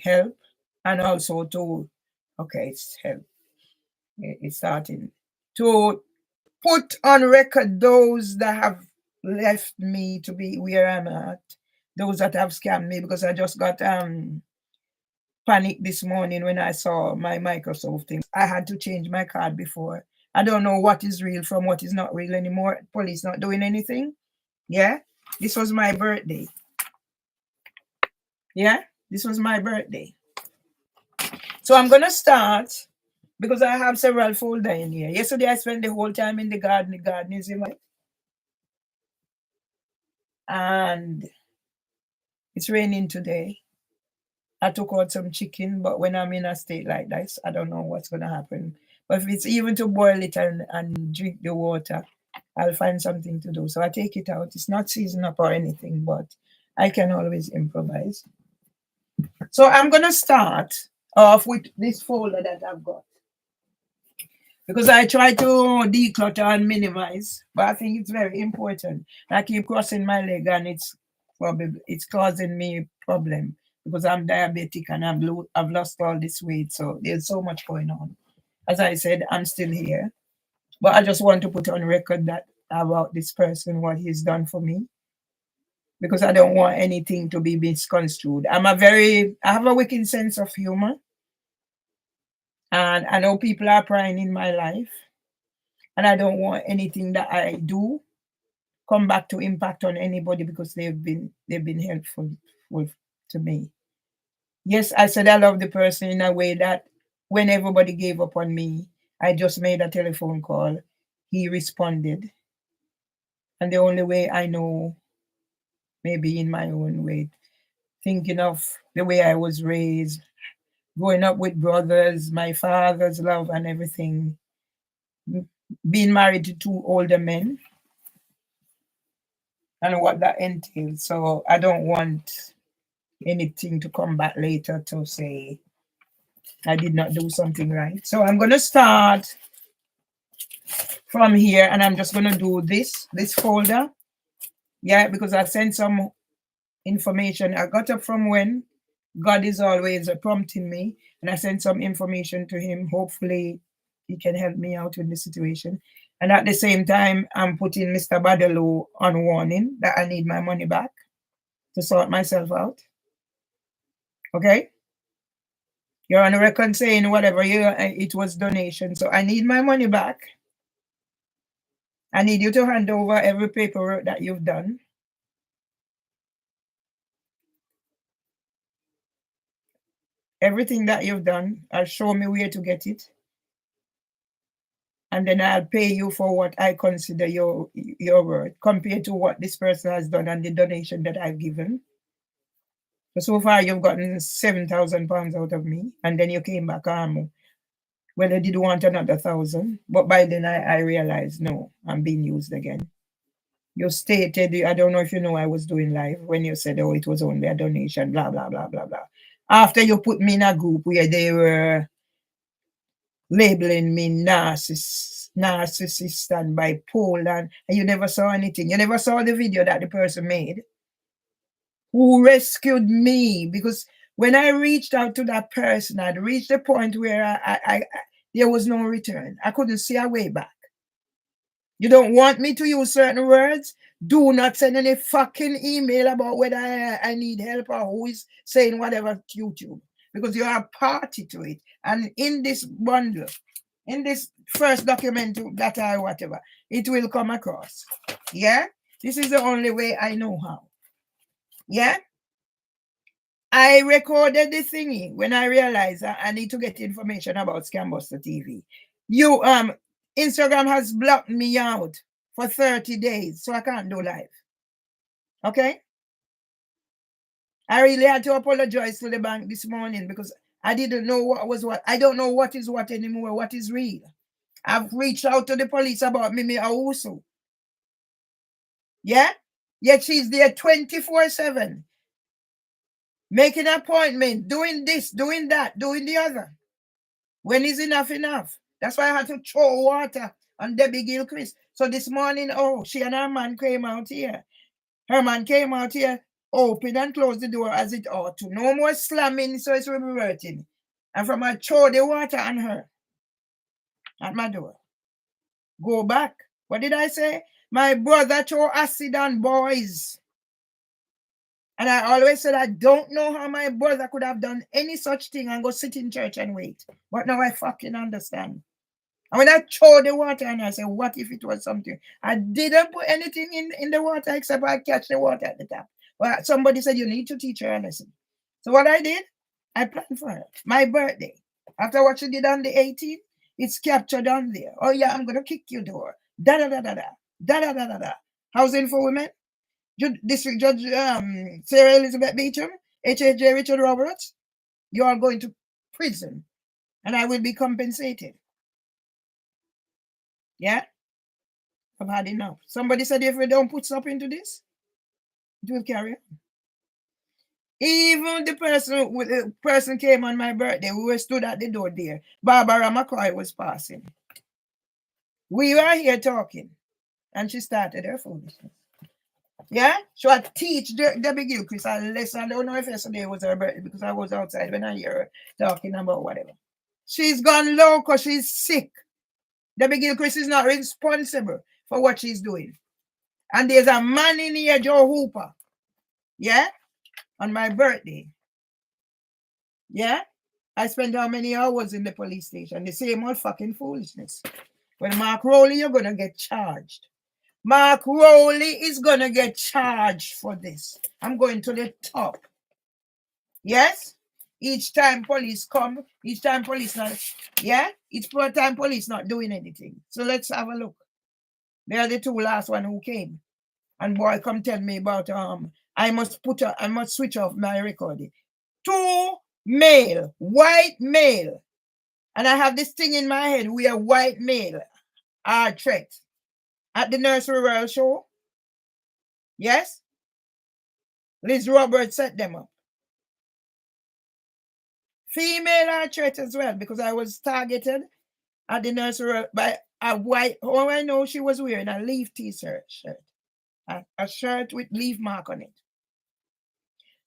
help and also to, okay, it's help. It's starting to put on record those that have left me to be where I'm at, those that have scammed me, because I just got panic this morning when I saw my Microsoft thing. I had to change my card before. I don't know what is real from what is not real anymore. Police not doing anything. Yeah, this was my birthday. Yeah, this was my birthday. So I'm gonna start because I have several folder in here. Yesterday I spent the whole time in the garden. The garden is in my, and it's raining today. I took out some chicken, but when I'm in a state like this, I don't know what's gonna happen. But if it's even to boil it and drink the water, I'll find something to do. So I take it out. It's not seasoned up or anything, but I can always improvise. So I'm gonna start off with this folder that I've got, because I try to declutter and minimize, but I think it's very important. I keep crossing my leg and it's causing me problem because I'm diabetic and I've lost all this weight. So there's so much going on. As I said, I'm still here, but I just want to put on record that about this person, what he's done for me, because I don't want anything to be misconstrued. I have a wicked sense of humor, and I know people are prying in my life, and I don't want anything that I do come back to impact on anybody because they've been helpful to me. Yes, I said I love the person in a way that when everybody gave up on me, I just made a telephone call. He responded. And the only way I know, maybe in my own way, thinking of the way I was raised, growing up with brothers, my father's love and everything, being married to two older men, and what that entails. So I don't want anything to come back later to say I did not do something right. So I'm going to start from here, and I'm just going to do this folder. Yeah, because I sent some information. I got up from when God is always prompting me, and I sent some information to him. Hopefully he can help me out with the situation. And at the same time, I'm putting Mr. Badalo on warning that I need my money back to sort myself out. Okay? You're on the record saying whatever it was donation. So I need my money back. I need you to hand over every paperwork that you've done. Everything that you've done, show me where to get it. And then I'll pay you for what I consider your worth compared to what this person has done and the donation that I've given. So far, you've gotten £7,000 out of me, and then you came back. Well, I did want another 1,000, but by then I realized, no, I'm being used again. You stated, I don't know if you know, I was doing live when you said, oh, it was only a donation, blah, blah, blah, blah, blah. After you put me in a group where they were labeling me narcissist and bipolar, and you never saw anything. You never saw the video that the person made who rescued me, because when I reached out to that person, I'd reached the point where I there was no return. I couldn't see a way back. You don't want me to use certain words? Do not send any fucking email about whether I need help or who is saying whatever to YouTube, because you are party to it. And in this bundle, in this first document that I whatever, it will come across. Yeah? This is the only way I know how. Yeah? I recorded the thingy when I realized I need to get information about Scambuster TV. Instagram has blocked me out for 30 days, so I can't do live. Okay? I really had to apologize to the bank this morning because I didn't know what was what. I don't know what is what anymore, what is real. I've reached out to the police about Mimi Awusu. Yeah? Yet she's there 24/7. Making an appointment, doing this, doing that, doing the other. When is enough enough? That's why I had to throw water on Debbie Gilchrist. So this morning, she and her man came out here. Her man came out here open and close the door as it ought to. No more slamming, so it's reverting. And from I throw the water on her at my door. Go back. What did I say? My brother throw acid on boys. And I always said I don't know how my brother could have done any such thing and go sit in church and wait. But now I fucking understand. And when I throw the water and I said, what if it was something? I didn't put anything in the water except I catch the water at the tap. Well, somebody said, you need to teach her a lesson. So what I did, I planned for her. My birthday. After what she did on the 18th, it's captured on there. Oh yeah, I'm going to kick your door. Da-da-da-da-da. Da-da-da-da-da. Housing for Women. District Judge Sarah Elizabeth Beecham, HHJ Richard Roberts, you are going to prison and I will be compensated. Yeah? I've had enough. Somebody said if we don't put stuff into this, it will carry on. Even the person came on my birthday, we were stood at the door there. Barbara McCoy was passing. We were here talking and she started her foolishness. Yeah, she would teach Debbie Gilchrist a lesson. I don't know if yesterday was her birthday because I was outside when I hear her talking about whatever. She's gone low because she's sick. Debbie Gilchrist is not responsible for what she's doing. And there's a man in here, Joe Hooper. Yeah, on my birthday. Yeah, I spent how many hours in the police station? The same old fucking foolishness. Well, Mark Rowley, you're going to get charged. Mark Rowley is going to get charged for this. I'm going to the top. Yes? Each time police come, each time police not, yeah? Each time police not doing anything. So let's have a look. They are the two last one who came. And boy, come tell me about, I must switch off my recording. 2 male, white male. And I have this thing in my head, we are white male are threat. At the Nursery Royal show. Yes? Liz Roberts set them up. Female are threat as well because I was targeted at the Nursery by a white, oh, I know she was wearing a leaf t-shirt shirt. A shirt with leaf mark on it.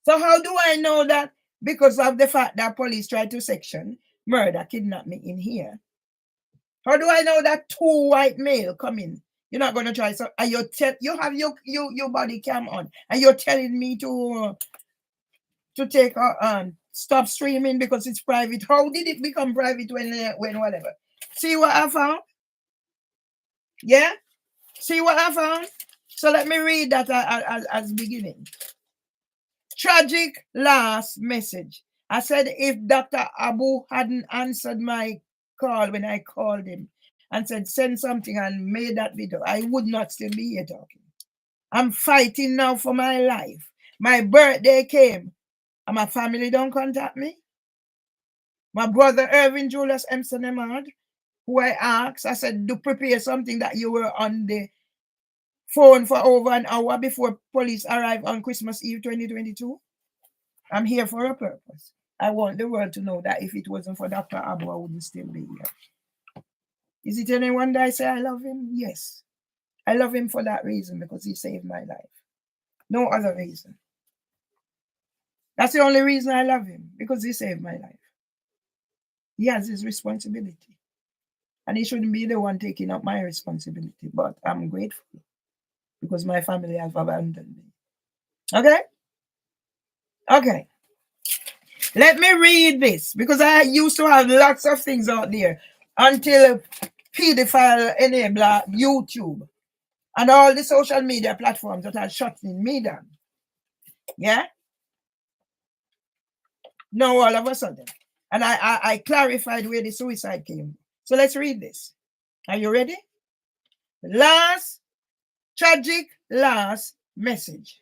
So how do I know that? Because of the fact that police tried to section murder, kidnap me in here. How do I know that 2 white male come in? You're not going to try. So you have your body cam on, and you're telling me to take stop streaming because it's private. How did it become private when whatever? See what I found? Yeah. See what I found? So let me read that as beginning. Tragic last message. I said if Dr. Abu hadn't answered my call when I called him and said send something and made that video, I would not still be here talking. I'm fighting now for my life. My birthday came and my family don't contact me. My brother Irvin Julius Empson Emard, who I asked, I said, do prepare something that you were on the phone for over an hour before police arrived on Christmas Eve 2022. I'm here for a purpose. I want the world to know that if it wasn't for Dr. Abu, I wouldn't still be here. Is it any wonder I say I love him? Yes. I love him for that reason because he saved my life. No other reason. That's the only reason I love him, because he saved my life. He has his responsibility. And he shouldn't be the one taking up my responsibility. But I'm grateful because my family have abandoned me. Okay? Okay. Let me read this because I used to have lots of things out there until pedophile enabler YouTube and all the social media platforms that are shutting me down. Yeah? No, all of a sudden. And I clarified where the suicide came. So let's read this. Are you ready? Tragic last message.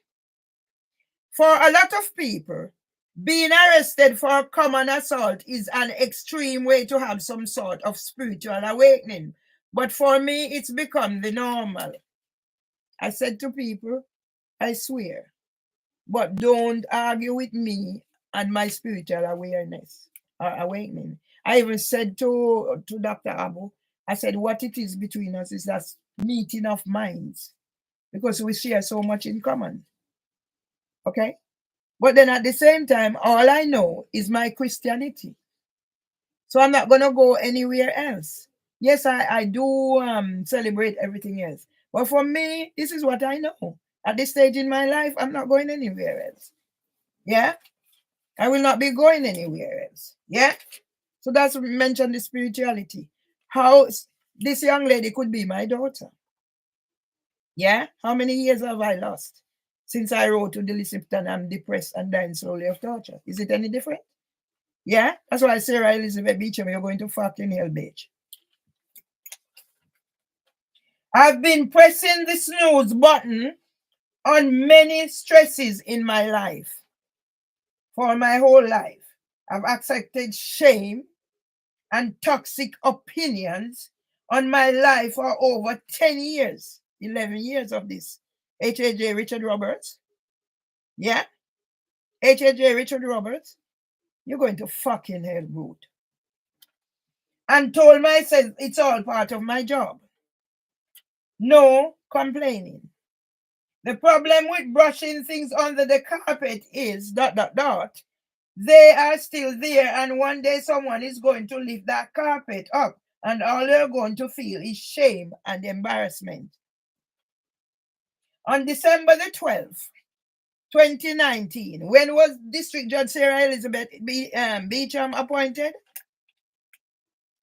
For a lot of people, being arrested for common assault is an extreme way to have some sort of spiritual awakening. But for me, it's become the normal. I said to people, I swear, but don't argue with me and my spiritual awareness or awakening. I even said to Dr. Abu, I said, what it is between us is that meeting of minds because we share so much in common. Okay? But then at the same time, all I know is my Christianity. So I'm not going to go anywhere else. Yes, I do celebrate everything else. But for me, this is what I know. At this stage in my life, I'm not going anywhere else. Yeah? I will not be going anywhere else. Yeah? So that's mentioned the spirituality. How this young lady could be my daughter. Yeah? How many years have I lost since I wrote to the Lipton, I'm depressed and dying slowly of torture? Is it any different? Yeah? That's why Sarah Elizabeth Beecham, you're going to fucking hell, bitch. I've been pressing the snooze button on many stresses in my life for my whole life. I've accepted shame and toxic opinions on my life for over 10 years, 11 years of this. H.A.J. Richard Roberts. Yeah? H.A.J. Richard Roberts, you're going to fucking hell, root. And told myself it's all part of my job. No complaining. The problem with brushing things under the carpet is ... They are still there, and one day someone is going to lift that carpet up, and all you're going to feel is shame and embarrassment. On December the 12th, 2019, when was District Judge Sarah Elizabeth Beecham appointed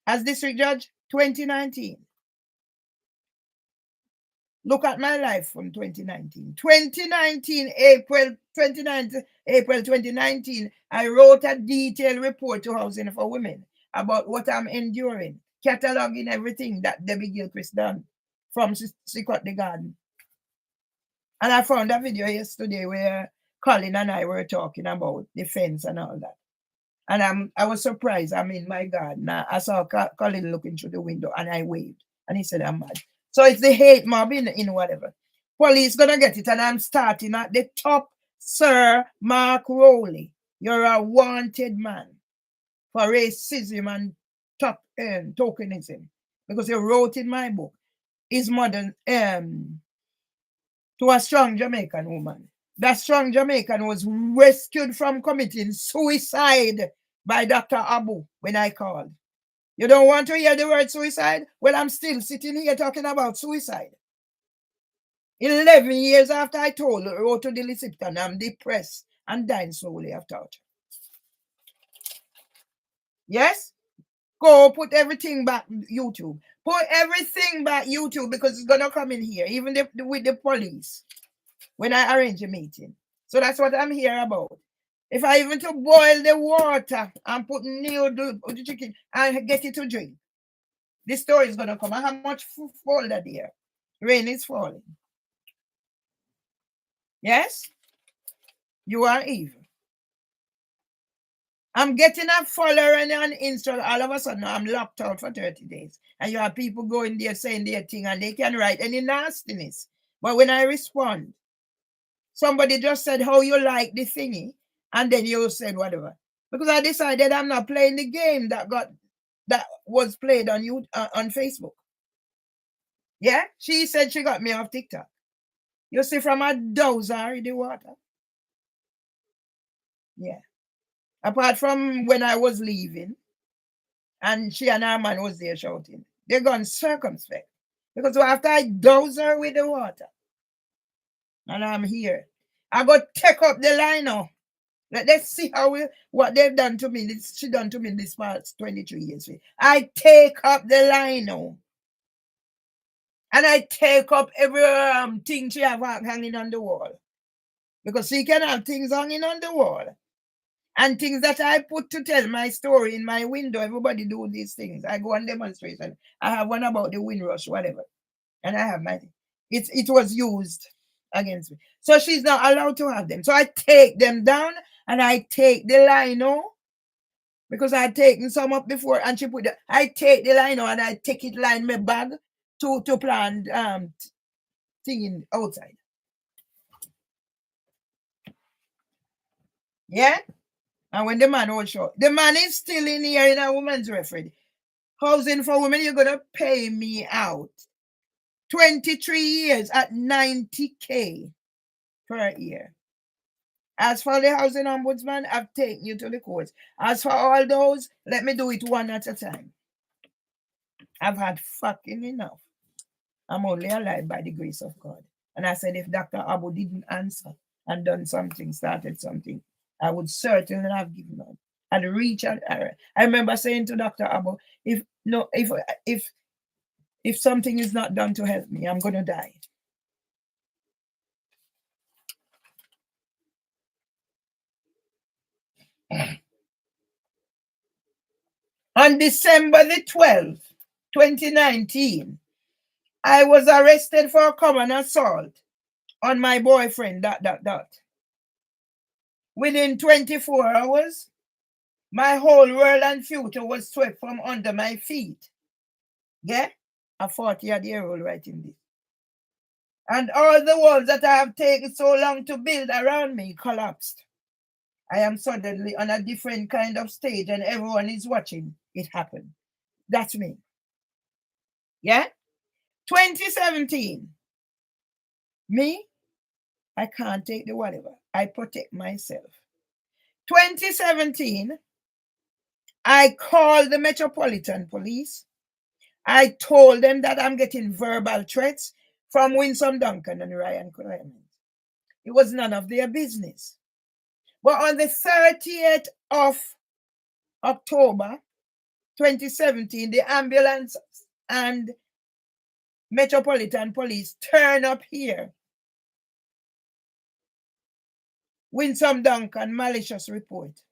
as District Judge? 2019. Look at my life from 2019. 2019, April 2019, I wrote a detailed report to Housing for Women about what I'm enduring, cataloging everything that Debbie Gilchrist done from Secret the Garden. And I found a video yesterday where Colin and I were talking about the fence and all that. And I was surprised. I'm in my garden. I saw Colin looking through the window and I waved. And he said, I'm mad. So it's the hate mob in whatever. Police gonna get it. And I'm starting at the top. Sir Mark Rowley, you're a wanted man for racism and tokenism. Because you wrote in my book, his mother to a strong Jamaican woman. That strong Jamaican was rescued from committing suicide by Dr. Abu when I called. You don't want to hear the word suicide? Well, I'm still sitting here talking about suicide. 11 years after I wrote to the Lipton, I'm depressed and dying slowly of torture. Yes? Go put everything back YouTube. Put everything back YouTube because it's going to come in here, even with the police, when I arrange a meeting. So that's what I'm here about. If I even to boil the water and put the chicken and get it to drink, this story is going to come. And how much fall that there? Rain is falling. Yes? You are evil. I'm getting a following on Instagram. All of a sudden, I'm locked out for 30 days. And you have people going there saying their thing and they can write any nastiness. But when I respond, somebody just said how you like the thingy. And then you said whatever. Because I decided I'm not playing the game that was played on on Facebook. Yeah? She said she got me off TikTok. You see from a dozer in the water. Yeah. Apart from when I was leaving, and she and her man was there shouting, they're gone circumspect. Because after I douse her with the water, and I'm here, I go take up the line now. Let's see what they've done to me. She done to me this past 23 years. I take up the line now. And I take up every thing she have hanging on the wall. Because she can have things hanging on the wall. And things that I put to tell my story in my window. Everybody do these things. I go on demonstration. I have one about the Windrush, whatever. And I have my... It was used against me. So she's not allowed to have them. So I take them down and I take the lino. Because I taken some up before and she put I take the lino and I take it line my bag to plant thing outside. Yeah? And when the man was short, the man is still in here in a woman's referee. Housing for Women, you're going to pay me out 23 years at 90K per year. As for the housing ombudsman, I've taken you to the courts. As for all those, let me do it one at a time. I've had fucking enough. I'm only alive by the grace of God. And I said, if Dr. Abu didn't answer and done something, started something, I would certainly have given up. I'd reach out. I remember saying to Dr. Abu, if something is not done to help me, I'm gonna die. On December the 12th, 2019, I was arrested for common assault on my boyfriend, ... Within 24 hours, my whole world and future was swept from under my feet. Yeah? A 40-year-old writing this. And all the walls that I have taken so long to build around me collapsed. I am suddenly on a different kind of stage and everyone is watching it happen. That's me. Yeah? 2017. Me, I can't take the whatever. I protect myself. 2017, I called the Metropolitan Police. I told them that I'm getting verbal threats from Winsome Duncan and Ryan Clement. It was none of their business. But on the 30th of October 2017, the ambulance and Metropolitan Police turn up here. Winsome Duncan, malicious report.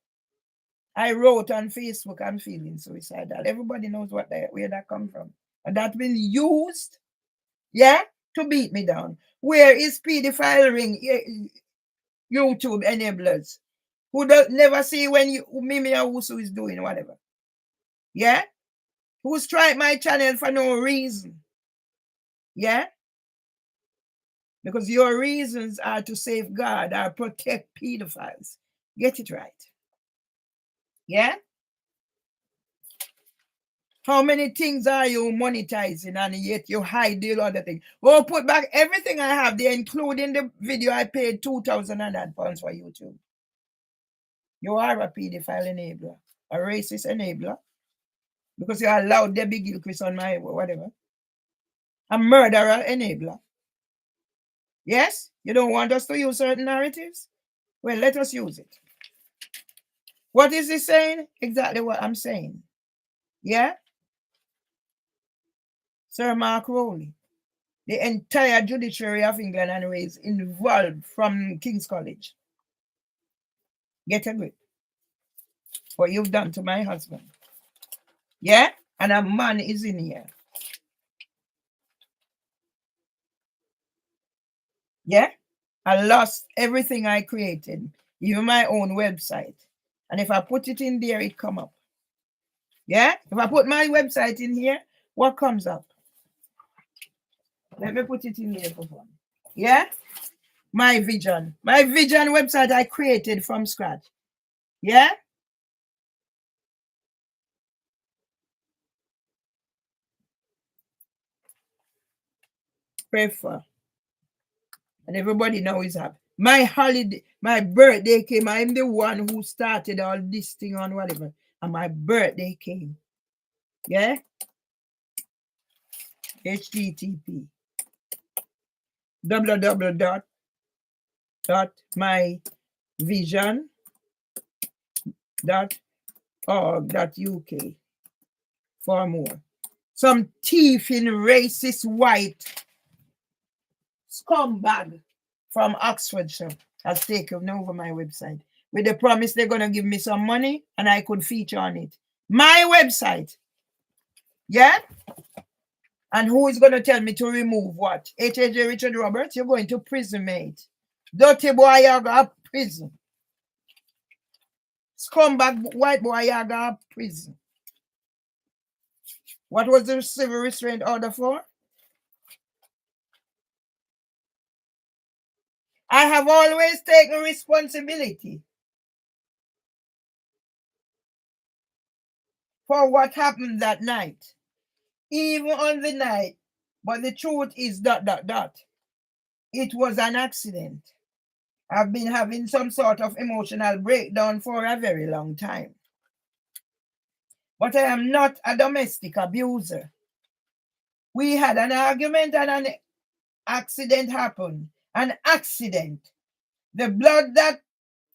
I wrote on Facebook, I'm feeling suicidal. Everybody knows where that come from. And that's been used, yeah, to beat me down. Where is pedophile ring YouTube enablers? Who never see when Mimi Awusu is doing whatever. Yeah? Who strike my channel for no reason. Yeah? Because your reasons are to safeguard or protect pedophiles. Get it right. Yeah? How many things are you monetizing and yet you hide the other thing? Oh, put back everything I have there, including the video I paid £2,000 for YouTube. You are a pedophile enabler, a racist enabler, because you allowed Debbie Gilchrist on my whatever. A murderer enabler. Yes? You don't want us to use certain narratives? Well, let us use it. What is he saying? Exactly what I'm saying. Yeah? Sir Mark Rowley. The entire judiciary of England and Wales involved from King's College. Get a grip. What you've done to my husband. Yeah? And a man is in here. Yeah? I lost everything I created, even my own website. And if I put it in there, it come up. Yeah? If I put my website in here, what comes up? Let me put it in here for fun. Yeah? My vision. My vision website I created from scratch. Yeah? Pray for. And everybody now is happy. My holiday, my birthday came. I'm the one who started all this thing on whatever. And my birthday came. Yeah? HTTP. www.myvision.org.uk for more. Some thieving racist white scumbag from Oxfordshire has taken over my website with the promise they're going to give me some money and I could feature on it. My website. Yeah? And who is going to tell me to remove what? H.J. Richard Roberts, you're going to prison, mate. Dirty boy, you're going to prison. Scumbag white boy, you're going to prison. What was the civil restraint order for? I have always taken responsibility for what happened that night. Even on the night. But the truth is ... It was an accident. I've been having some sort of emotional breakdown for a very long time. But I am not a domestic abuser. We had an argument and an accident happened. An accident. The blood that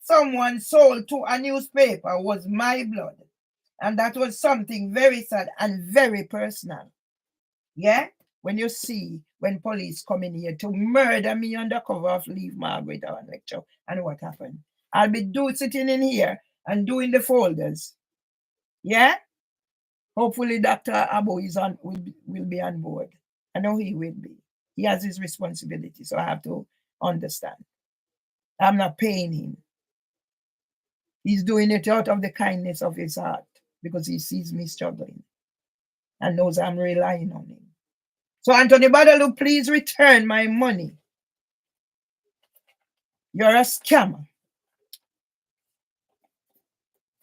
someone sold to a newspaper was my blood. And that was something very sad and very personal. Yeah? When you see when police come in here to murder me under cover of Leave Margaret on lecture, and what happened? I'll be sitting in here and doing the folders. Yeah? Hopefully Dr. Abu will be on board. I know he will be. He has his responsibility, so I have to understand. I'm not paying him. He's doing it out of the kindness of his heart because he sees me struggling and knows I'm relying on him. So Anthony Badalu, please return my money. You're a scammer.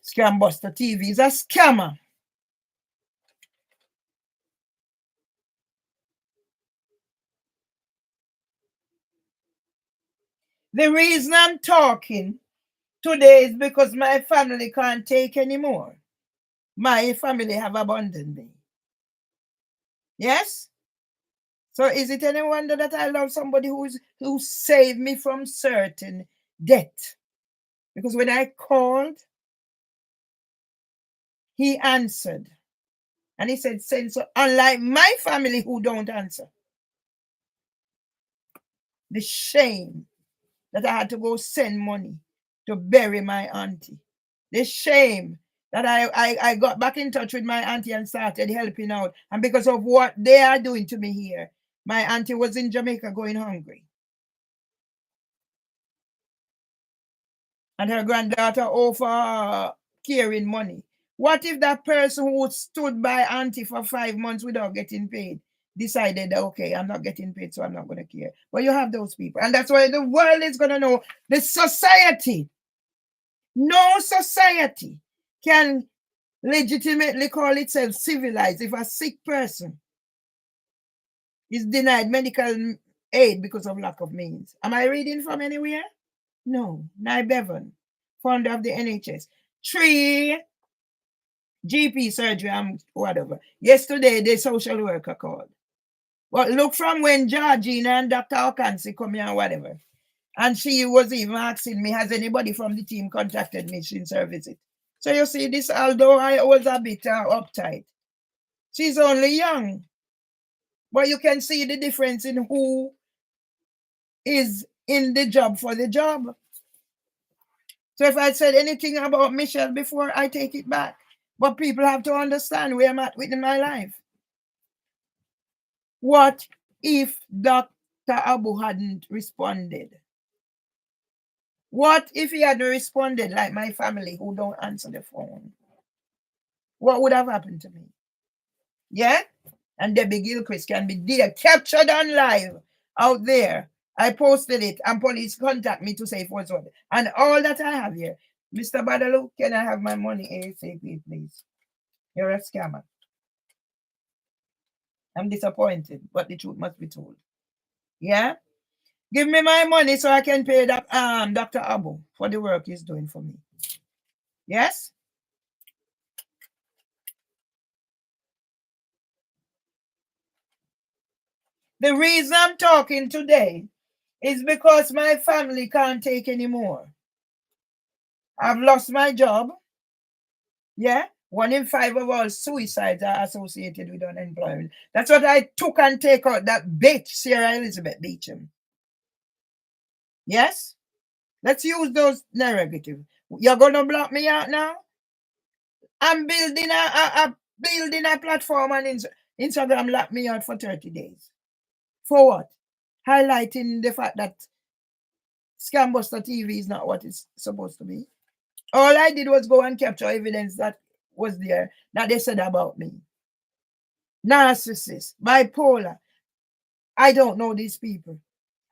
Scambuster TV is a scammer. The reason I'm talking today is because my family can't take anymore. My family have abandoned me. Yes? So is it any wonder that I love somebody who saved me from certain debt? Because when I called, he answered. And he said, so unlike my family who don't answer. The shame that I had to go send money to bury my auntie. The shame that I got back in touch with my auntie and started helping out. And because of what they are doing to me here, my auntie was in Jamaica going hungry. And her granddaughter offered caring money. What if that person who stood by auntie for 5 months without getting paid decided, okay, I'm not getting paid, so I'm not going to care? Well, you have those people. And that's why the world is going to know the society. No society can legitimately call itself civilized if a sick person is denied medical aid because of lack of means. Am I reading from anywhere? No. Nye Bevan, founder of the NHS. 3 GP surgery and whatever. Yesterday, the social worker called. But look from when Georgina and Dr. Okansi come here and whatever. And she was even asking me, has anybody from the team contacted me since her visit? So you see this, although I was a bit uptight, she's only young. But you can see the difference in who is in the job for the job. So if I said anything about Michelle before, I take it back. But people have to understand where I'm at within my life. What if Dr. Abu hadn't responded? What if he hadn't responded like my family who don't answer the phone? What would have happened to me? Yeah? And Debbie Gilchrist can be there, captured on live out there. I posted it and police contact me to say it was what. And all that I have here. Mr. Badalu, can I have my money ASAP, please? You're a scammer. I'm disappointed, but the truth must be told. Yeah? Give me my money so I can pay that Dr. Abu for the work he's doing for me. Yes? The reason I'm talking today is because my family can't take anymore. I've lost my job. Yeah? 1 in 5 of all suicides are associated with unemployment. That's what I took and take out that bitch, Sarah Elizabeth Beecham. Yes? Let's use those narratives. You're going to block me out now? I'm building a platform on Instagram locked me out for 30 days. For what? Highlighting the fact that Scambuster TV is not what it's supposed to be. All I did was go and capture evidence that was there that they said about me. Narcissist, bipolar. I don't know these people.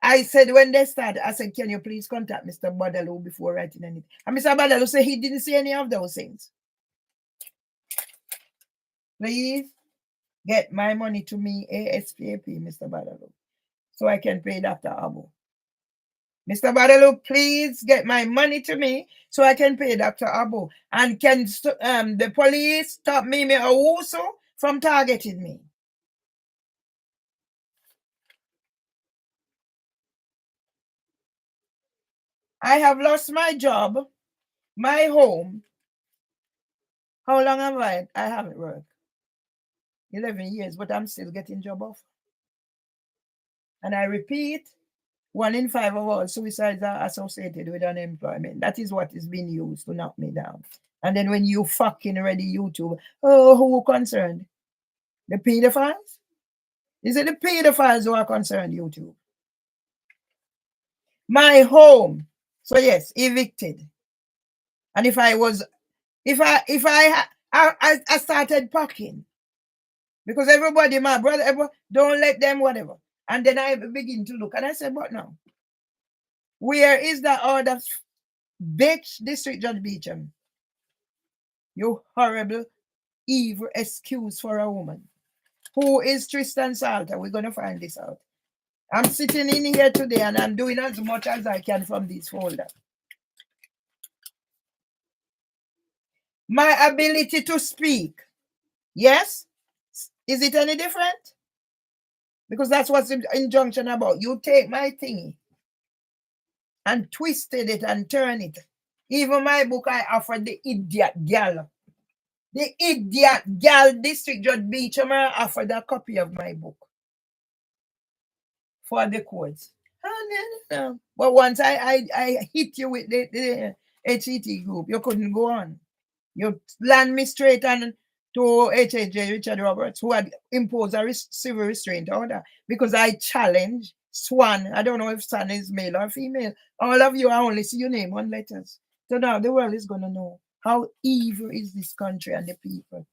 I said when they started, I said, can you please contact Mr. Badalu before writing anything? And Mr. Badalu said he didn't see any of those things. Please get my money to me ASAP, Mr. Badalu, so I can pay Dr. Abu. Mr. Guadalupe, please get my money to me so I can pay Dr. Abu. And can the police stop Mimi Owusu from targeting me? I have lost my job, my home. How long have I? I haven't worked. 11 years, but I'm still getting job off. And I repeat, 1 in 5 of all suicides are associated with unemployment. That is what is being used to knock me down. And then when you fucking ready YouTube, oh, who concerned? The pedophiles? Is it the pedophiles who are concerned, YouTube? My home. So yes, evicted. And if I started packing, because everybody, my brother, everybody, don't let them, whatever. And then I begin to look, and I said, but now, where is the order, bitch, District Judge Beecham? You horrible, evil excuse for a woman. Who is Tristan Salter? We're going to find this out. I'm sitting in here today and I'm doing as much as I can from this folder. My ability to speak. Yes? Is it any different? Because that's what's the injunction about. You take my thingy and twisted it and turn it. Even my book, I offered the idiot gal. The idiot gal, District Judge Beecham, offered a copy of my book for the courts. No. But once I hit you with the HET group, you couldn't go on. You land me straight on to HHJ Richard Roberts, who had imposed a civil restraint order because I challenged Swan. I don't know if Swan is male or female. All of you, I only see your name on letters. So now the world is going to know how evil is this country and the people.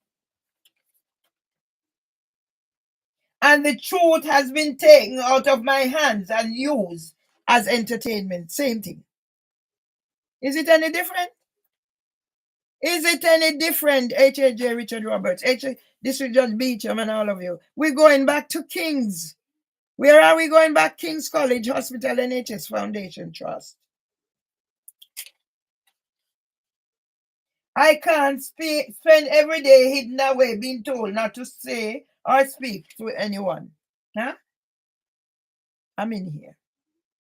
And the truth has been taken out of my hands and used as entertainment. Same thing. Is it any different? Is it any different, HHJ Richard Roberts, District Judge Beecham, and all of you? We're going back to King's. Where are we going back? King's College Hospital NHS Foundation Trust. I can't spend every day hidden away being told not to say or speak to anyone. Huh? I'm in here.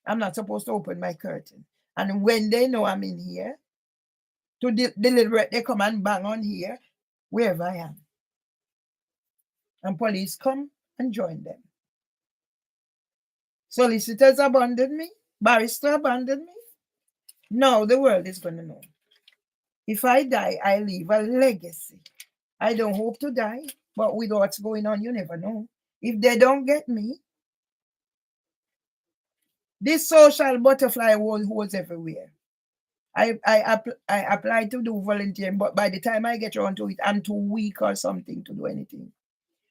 I'm not supposed to open my curtain. And when they know I'm in here, to deliberate, they come and bang on here, wherever I am. And police come and join them. Solicitors abandoned me. Barrister abandoned me. Now the world is going to know. If I die, I leave a legacy. I don't hope to die, but with what's going on, you never know. If they don't get me, this social butterfly was everywhere. I applied to do volunteering, but by the time I get around to it, I'm too weak or something to do anything.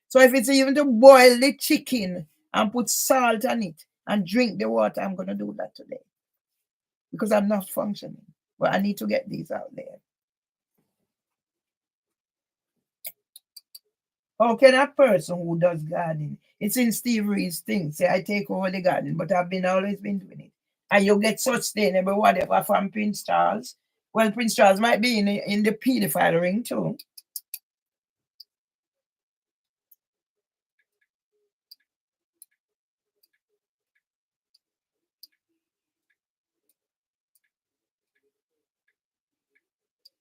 So if it's even to boil the chicken and put salt on it and drink the water, I'm going to do that today because I'm not functioning. But I need to get these out there. How can a person who does gardening, it's in Steve Reed's thing, say I take over the garden, but I've always been doing it. And you get sustainable whatever from Prince Charles. Well, Prince Charles might be in the pedophile ring too.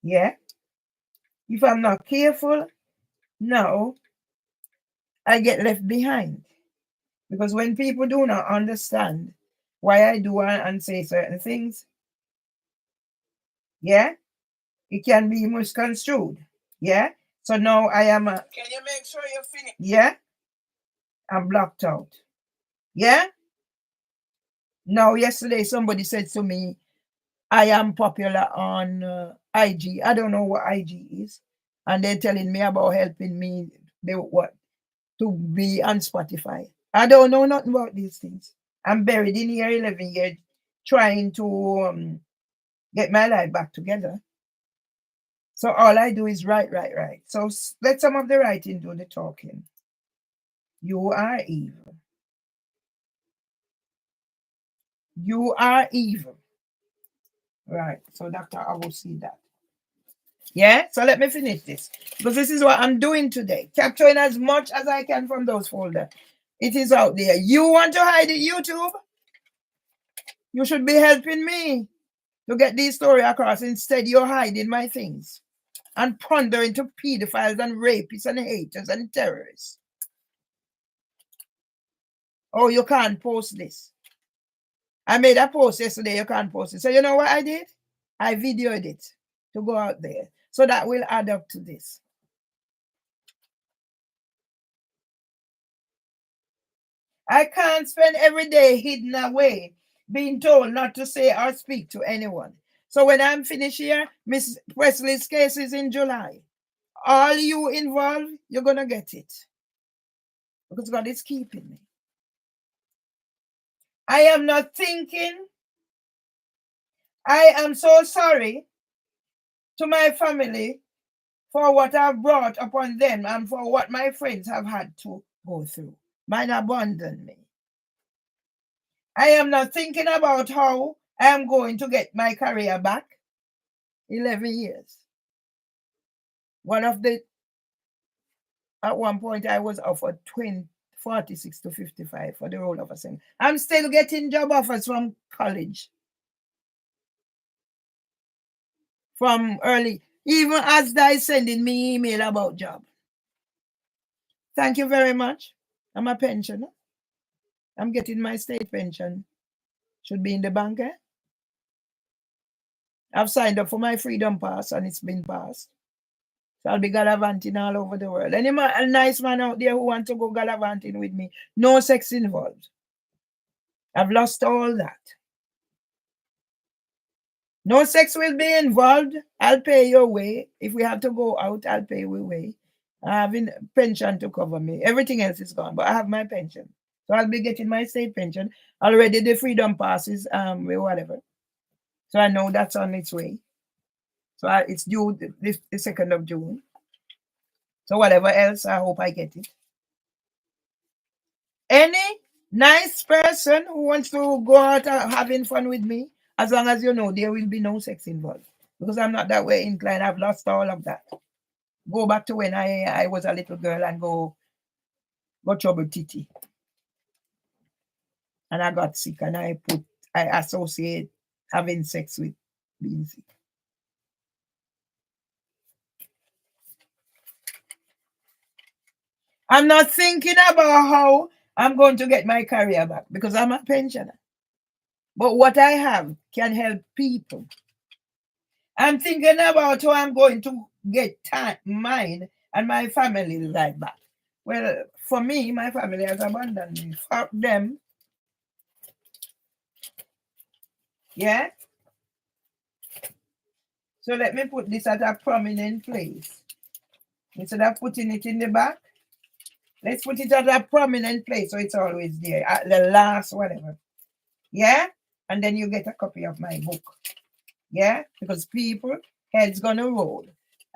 Yeah. If I'm not careful, no, I get left behind. Because when people do not understand why I do and say certain things, yeah, it can be misconstrued. Yeah. So now I am a. Can you make sure you're finished? Yeah. I'm blocked out. Yeah. Now, yesterday somebody said to me, I am popular on IG. I don't know what IG is. And they're telling me about helping me to be on Spotify. I don't know nothing about these things. I'm buried in here 11 years trying to get my life back together. So all I do is write. So let some of the writing do the talking. You are evil. You are evil. Right. So Dr. I will see that. Yeah. So let me finish this. Because this is what I'm doing today. Capturing as much as I can from those folders. It is out there. You want to hide it, YouTube? You should be helping me to get these stories across. Instead, you're hiding my things and pondering to pedophiles and rapists and haters and terrorists. Oh, you can't post this. I made a post yesterday, you can't post it. So you know what I did? I videoed it to go out there. So that will add up to this. I can't spend every day hidden away, being told not to say or speak to anyone. So when I'm finished here, Miss Wesley's case is in July. All you involved, you're going to get it. Because God is keeping me. I am not thinking. I am so sorry to my family for what I've brought upon them and for what my friends have had to go through. Mine abandoned me. I am not thinking about how I am going to get my career back. 11 years. At one point I was offered 46 to 55 for the role of a singer. I'm still getting job offers from college. From early, even as they sending me email about job. Thank you very much. I'm a pensioner. I'm getting my state pension. Should be in the bank, eh? I've signed up for my freedom pass and it's been passed. So I'll be gallivanting all over the world. Any a nice man out there who wants to go gallivanting with me, no sex involved. I've lost all that. No sex will be involved. I'll pay your way. If we have to go out, I'll pay your way. I have a pension to cover me. Everything else is gone, but I have my pension. So I'll be getting my state pension. Already the freedom passes, whatever. So I know that's on its way. So it's due the 2nd of June. So whatever else, I hope I get it. Any nice person who wants to go out having fun with me, as long as you know there will be no sex involved. Because I'm not that way inclined. I've lost all of that. Go back to when I was a little girl and go trouble titty. And I got sick and I associate having sex with being sick. I'm not thinking about how I'm going to get my career back because I'm a pensioner. But what I have can help people. I'm thinking about how I'm going to get mine and my family life back. Well, for me, my family has abandoned me. Fuck them. Yeah? So let me put this at a prominent place. Instead of putting it in the back, let's put it at a prominent place so it's always there, at the last whatever. Yeah? And then you get a copy of my book. Yeah? Because people, heads gonna roll.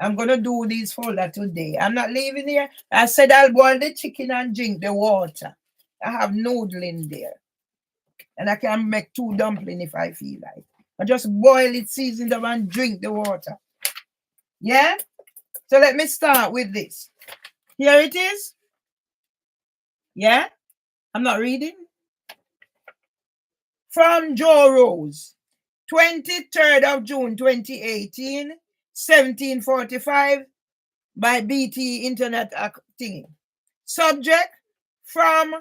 I'm gonna do these folder today. I'm not leaving here. I said I'll boil the chicken and drink the water. I have noodle in there. And I can make 2 dumplings if I feel like. I just boil it, season them, and drink the water. Yeah? So let me start with this. Here it is. Yeah? I'm not reading. From Joe Rose, 23rd of June 2018, 1745, by BT Internet thingy. Subject from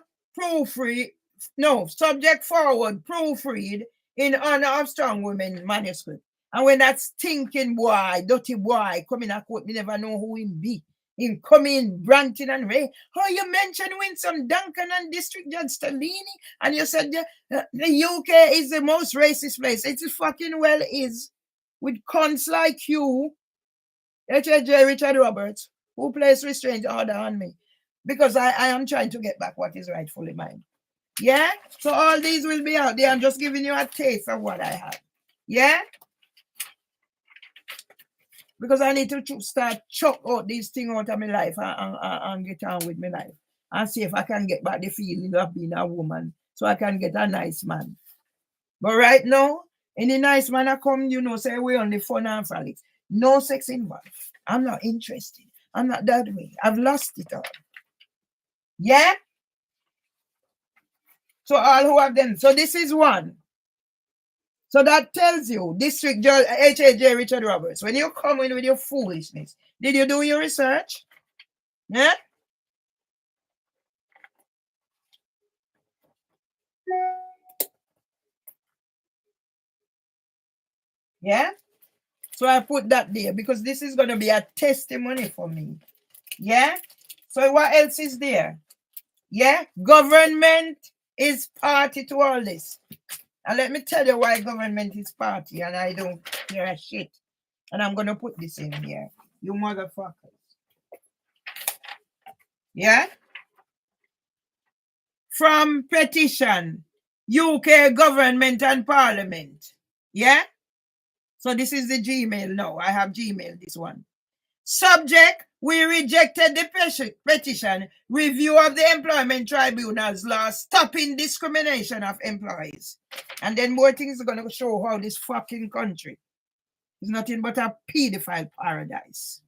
subject forward, proofread in honor of Strong Women manuscript. And when that stinking boy, dirty boy, come in a court, me never know who him be. Him come in, Branton and Ray. Oh, you mentioned Winsome Duncan and District Judge Stellini, and you said the UK is the most racist place. It fucking well is. With cons like you, H.J. Richard Roberts, who plays restraint order on me. Because I am trying to get back what is rightfully mine. Yeah? So all these will be out there. I'm just giving you a taste of what I have. Yeah? Because I need to start chuck out these things out of my life and get on with my life. And see if I can get back the feeling of being a woman. So I can get a nice man. But right now, any nice man I come, you know, say we only fun and frolic. No sex involved. I'm not interested. I'm not that way. I've lost it all. Yeah? So all who have them. So this is one. So that tells you, District Judge H.A.J. Richard Roberts, when you come in with your foolishness, did you do your research? Yeah? Yeah? So I put that there because this is going to be a testimony for me. Yeah? So what else is there? Yeah? Government is party to all this. And let me tell you why government is party and I don't care a shit. And I'm going to put this in here. You motherfuckers. Yeah? From petition, UK government and parliament. Yeah? So this is the Gmail now. I have Gmail, this one. Subject, we rejected the petition, review of the employment tribunal's law stopping discrimination of employees. And then more things are going to show how this fucking country is nothing but a pedophile paradise.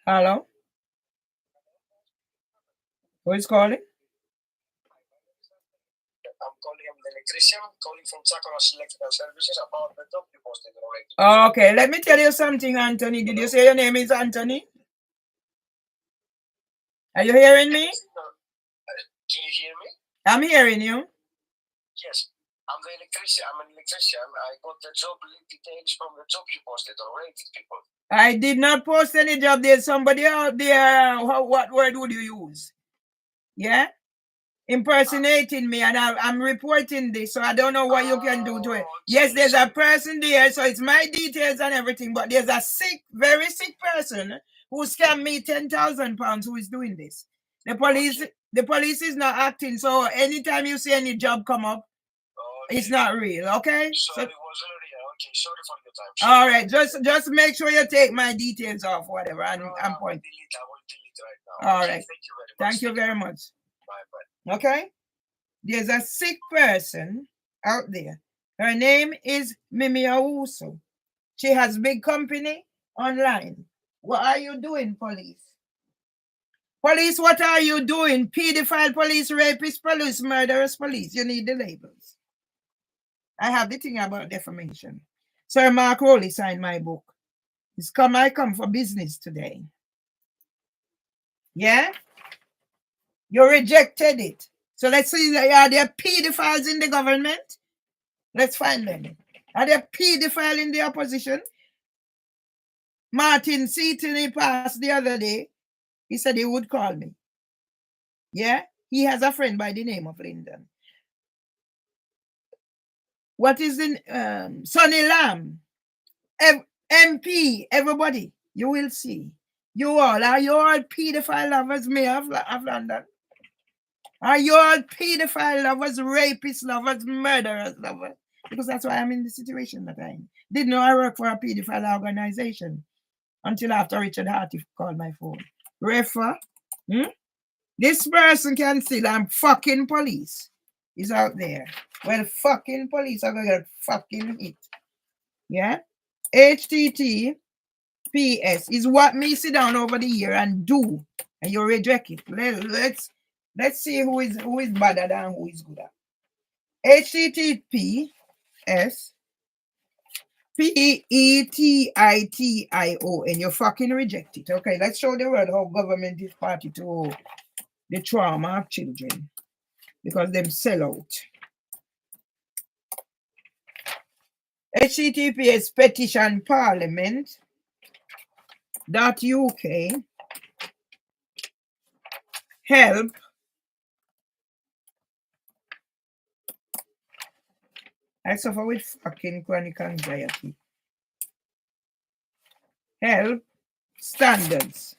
Hello? Who is calling? I'm calling him the electrician, calling from Chakaros Electrical Services about the job you posted already. Okay, let me tell you something, Anthony. Did you say your name is Anthony? Are you hearing me? Can you hear me? I'm hearing you. Yes, I'm the electrician. I'm an electrician. I got the job details from the job you posted already, people. I did not post any job. There's somebody out there. What word would you use? Yeah? Impersonating me, and I'm reporting this, so I don't know what you can do to it. Yes, there's a person there, so it's my details and everything, but there's a sick, very sick person who scammed me £10,000 who is doing this. The police is not acting, so anytime you see any job come up, it's not real, okay? Sorry, it wasn't real. Okay, sorry for your time. Sorry. All right, just make sure you take my details off, whatever, and I'm pointing. I will delete right now. All okay, right. Thank you very much. Thank you very much. Bye-bye. Okay? There's a sick person out there. Her name is Mimi Awusu. She has big company online. What are you doing, police? Police, what are you doing? Pedophile police, rapist police, murderous police. You need the labels. I have the thing about defamation. Sir Mark Rowley signed my book. I come for business today. Yeah? You rejected it. So let's see, are there pedophiles in the government? Let's find them. Are there pedophiles in the opposition? Martin Seaton, he passed the other day. He said he would call me. Yeah? He has a friend by the name of Lyndon. What is the Sonny Lamb? MP, everybody, you will see. Are you all pedophile lovers, Mayor of London? Are you all pedophile lovers, rapist lovers, murderers lovers? Because that's why I'm in the situation that I'm in. Didn't know I work for a pedophile organization until after Richard Harty called my phone. Refer, this person can still, I'm fucking police. Is out there. Well, fucking police are going to get fucking hit. Yeah? HTTPS is what me sit down over the year and do, and you reject it. Let's see who is better than who is good at. HTTPS PETITION. You fucking reject it. Okay, let's show the world how government is party to the trauma of children because them sell out. HTTPS petition parliament.uk help I suffer with fucking chronic anxiety. Help standards.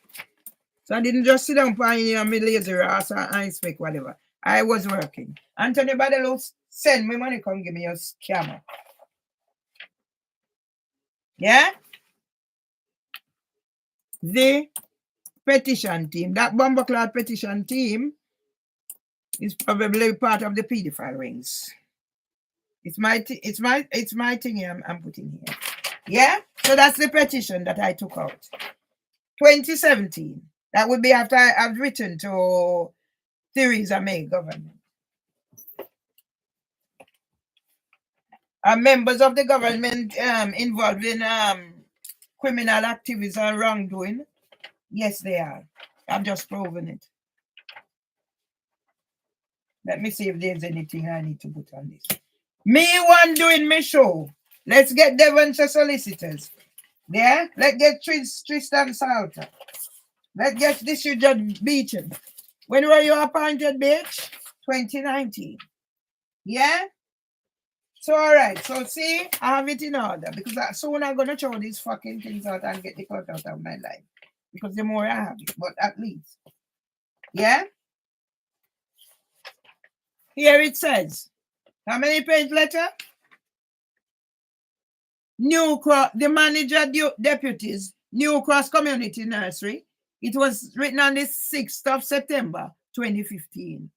So I didn't just sit down pioneer me lazy ass and ice make whatever. I was working. Anthony Badelos send me money, come give me your scammer. Yeah? The petition team. That Bumbleclad petition team is probably part of the pedophile rings. It's my thing here I'm putting here. Yeah? So that's the petition that I took out. 2017. That would be after I've written to Theresa May government. Are members of the government involved in criminal activities and wrongdoing? Yes, they are. I've just proven it. Let me see if there's anything I need to put on this. Me one doing my show. Let's get Devonshire solicitors. Yeah? Let's get Tristan Salter. Let's get this Judge Beecham. When were you appointed, bitch? 2019. Yeah? So, all right. So, see, I have it in order because soon I'm going to throw these fucking things out and get the cut out of my life. Because the more I have it, but at least. Yeah? Here it says, how many page letter? New Cross, the manager deputies, New Cross Community Nursery. It was written on the 6th of September, 2015.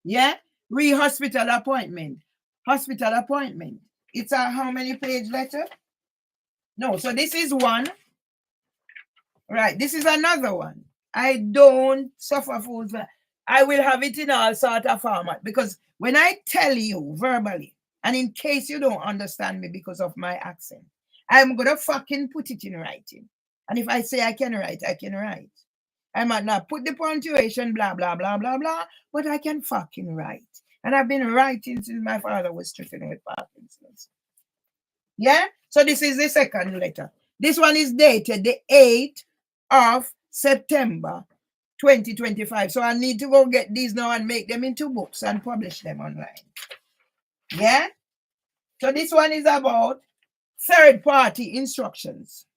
Yeah? Hospital appointment. Hospital appointment. It's a how many page letter? No, so this is one. Right, this is another one. I don't suffer fools. I will have it in all sort of format because when I tell you verbally, and in case you don't understand me because of my accent, I'm going to fucking put it in writing. And if I say I can write, I can write. I might not put the punctuation, blah, blah, blah, blah, blah, but I can fucking write. And I've been writing since my father was stricken with Parkinson's. Yeah? So this is the second letter. This one is dated the 8th of September 2025. So I need to go get these now and make them into books and publish them online. Yeah? So this one is about third-party instructions.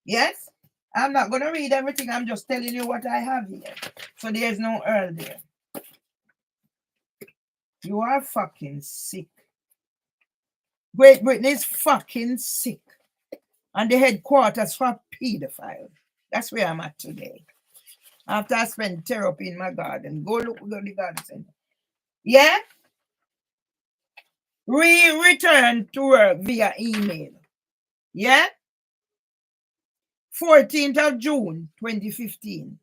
Yes? I'm not going to read everything. I'm just telling you what I have here. So there's no Earl there. You are fucking sick. Great Britain is fucking sick. And the headquarters for pedophiles. That's where I'm at today. After I spend therapy in my garden. Go look at the garden center. Yeah? Return to work via email. Yeah? 14th of June, 2015.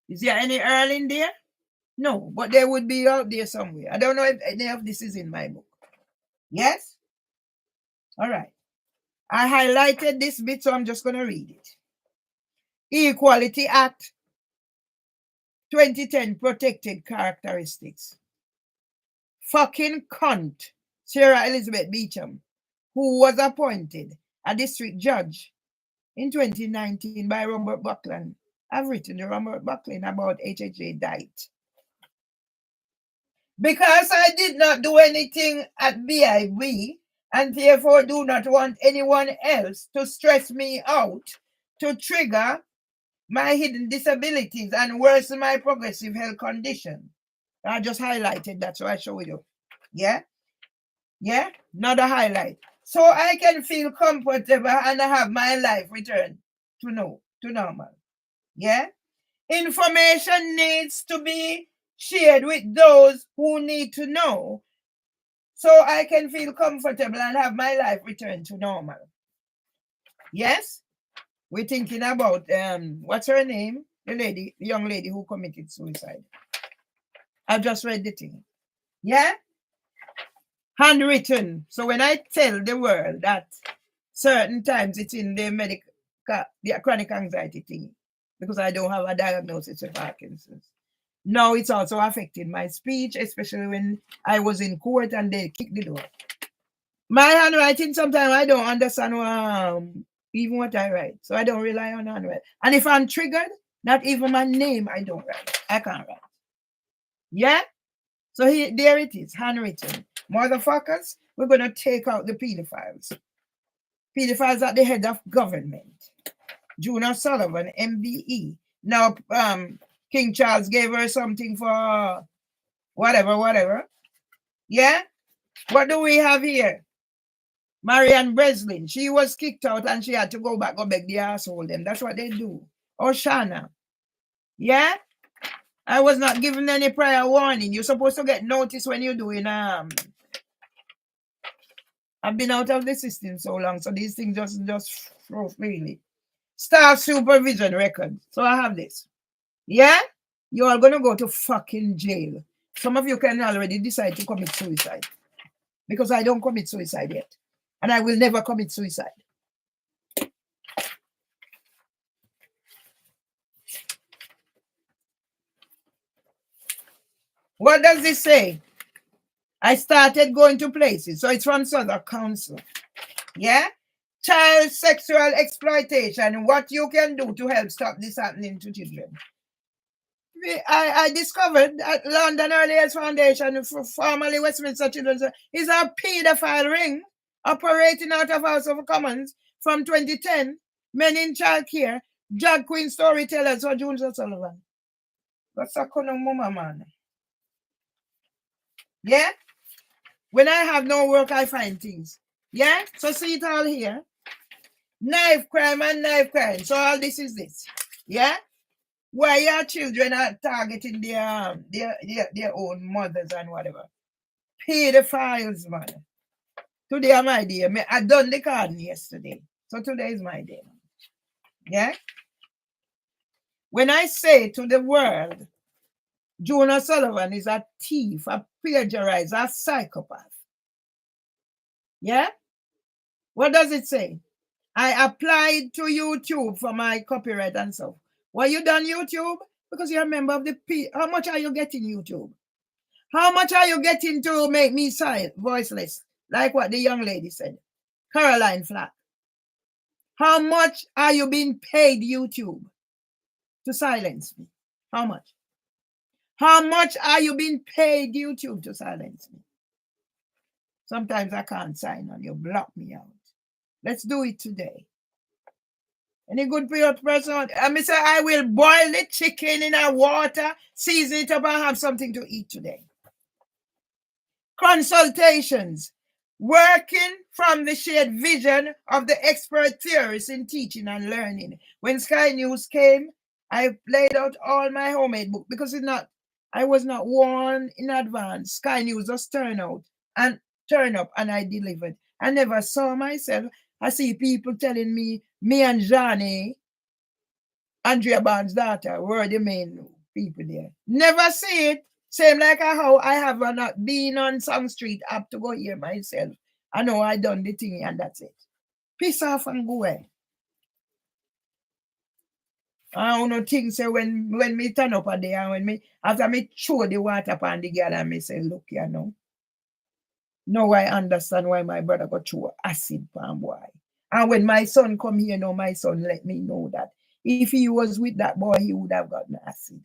Is there any Earl in there? No, but they would be out there somewhere. I don't know if any of this is in my book. Yes? All right. I highlighted this bit, so I'm just going to read it. Equality Act 2010 protected characteristics. Fucking cunt, Sarah Elizabeth Beecham, who was appointed a district judge in 2019 by Robert Buckland. I've written to Robert Buckland about HHJ diet. Because I did not do anything at BIB and therefore do not want anyone else to stress me out to trigger my hidden disabilities and worsen my progressive health condition. I just highlighted that, so I show you. Yeah? Yeah? Another highlight. So I can feel comfortable and have my life return to normal. Yeah? Information needs to be shared with those who need to know so I can feel comfortable and have my life return to normal. Yes? We're thinking about, what's her name? The young lady who committed suicide. I've just read the thing. Yeah? Handwritten. So when I tell the world that certain times it's in the chronic anxiety thing, because I don't have a diagnosis of Parkinson's. Now it's also affecting my speech, especially when I was in court and they kicked the door. My handwriting, sometimes I don't understand even what I write. So I don't rely on handwriting. And if I'm triggered, not even my name, I don't write. I can't write. Yeah? So there it is, handwritten. Motherfuckers, we're going to take out the pedophiles. Pedophiles at the head of government. Juna Sullivan, MBE. Now, King Charles gave her something for whatever. Yeah? What do we have here? Marianne Breslin, she was kicked out and she had to go back, go beg the asshole them. That's what they do. Oshana. Yeah? I was not given any prior warning. You're supposed to get notice when you're doing I've been out of the system so long, so these things just flow freely. Staff supervision record. So I have this. Yeah? You're all gonna go to fucking jail. Some of you can already decide to commit suicide. Because I don't commit suicide yet. And I will never commit suicide. What does this say? I started going to places. So it's from Southern Council. Yeah? Child sexual exploitation. What you can do to help stop this happening to children. I discovered at London Early Years Foundation, formerly Westminster Children's, is a paedophile ring operating out of House of Commons from 2010. Men in child care, drag queen storytellers for June Sullivan. That's a mama man. Yeah? When I have no work, I find things. Yeah? So see it all here. Knife crime and knife crime. So all this is this. Yeah? Why your children are targeting their own mothers and whatever. Pedophiles, man. Today my day. I done the card yesterday. So today is my day. Yeah? When I say to the world, June O'Sullivan is a thief, a plagiarizer, a psychopath. Yeah? What does it say? I applied to YouTube for my copyright and stuff. Why you done YouTube? Because you're a member of the How much are you getting YouTube? How much are you getting to make me silent, voiceless? Like what the young lady said. Caroline Flack. How much are you being paid YouTube to silence me? How much? How much are you being paid YouTube to silence me? Sometimes I can't sign on you. Block me out. Let's do it today. Any good person? I say I will boil the chicken in a water, season it up, and have something to eat today. Consultations. Working from the shared vision of the expert theorists in teaching and learning. When Sky News came, I laid out all my homemade book because I was not warned in advance. Sky News just turn up and I delivered. I never saw myself. I see people telling me and Johnny, Andrea Barnes' daughter, were the main people there. Never see it. Same like how I have not been on Song Street up to go here myself. I know I done the thing and that's it. Piss off and go away. I don't know things say when me turn up a day and when me after me throw the water upon the girl and me say, look here now. Now I understand why my brother got through acid palm boy. And when my son come here now, my son let me know that if he was with that boy, he would have gotten acid.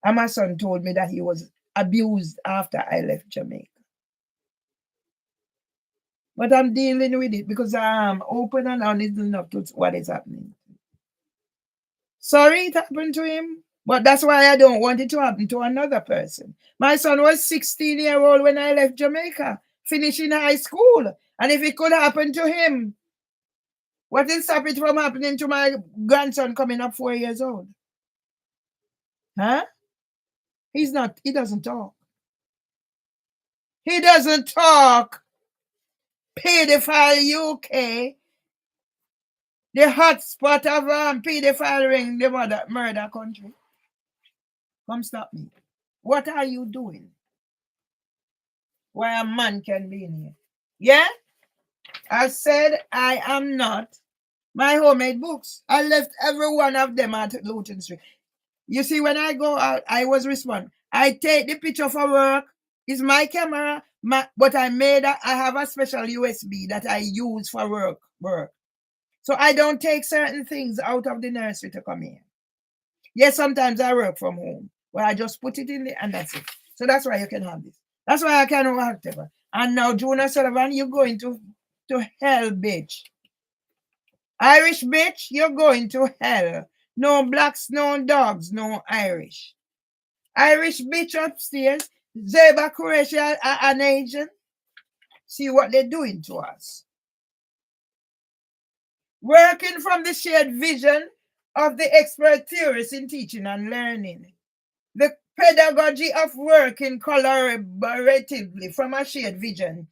And my son told me that he was abused after I left Jamaica. But I'm dealing with it because I'm open and honest enough to what is happening. Sorry it happened to him, but that's why I don't want it to happen to another person. My son was 16-year-old when I left Jamaica, finishing high school. And if it could happen to him, what will stop it from happening to my grandson coming up 4 years old? Huh? He doesn't talk. He doesn't talk. Pedophile UK, the hotspot of pedophile ring, the murder country. Come stop me. What are you doing? Why a man can be in here? Yeah? I said I am not my homemade books. I left every one of them at Luton Street. You see, when I go out, I was responding. I take the picture for work. It's my camera, but I have a special USB that I use for work. So I don't take certain things out of the nursery to come here. Yes, sometimes I work from home, where I just put it in there and that's it. So that's why you can have this. That's why I can have whatever. And now, June O'Sullivan, you're going to hell, bitch. Irish bitch, you're going to hell. No blacks, no dogs, no Irish. Irish bitch upstairs, Zeba Qureshi, an agent. See what they're doing to us. working from the shared vision of the expert theorists in teaching and learning. The pedagogy of working collaboratively from a shared vision,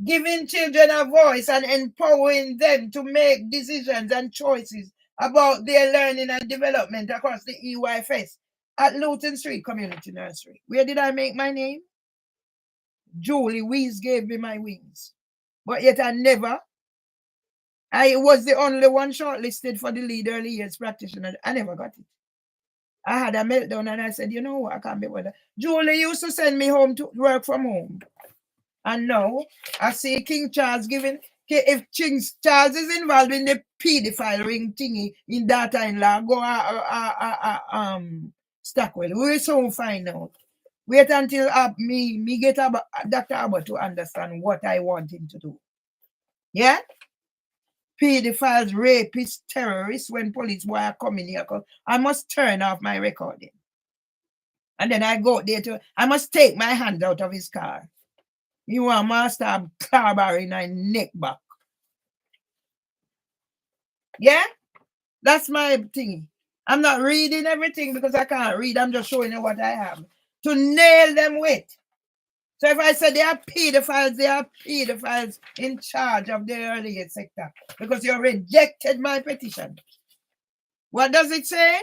giving children a voice and empowering them to make decisions and choices about their learning and development across the EYFS at Luton Street Community Nursery. Where did I make my name? Julie Wees gave me my wings. But yet I was the only one shortlisted for the lead early years practitioner. I never got it. I had a meltdown and I said, you know what, I can't be with that. Julie used to send me home to work from home. And now I see King Charles giving, if King Charles is involved in the pedophile ring thingy in data-in-law, go Stockwell. We will soon find out. Wait until me get Dr. Abbott to understand what I want him to do. Yeah? Pedophiles, rapists, terrorists, when police boy are coming here, I must turn off my recording. And then I go there I must take my hand out of his car. You want master car bar in my neck back. Yeah? That's my thing. I'm not reading everything because I can't read. I'm just showing you what I have to nail them with. So if I say they are pedophiles in charge of the early years sector because you rejected my petition. What does it say?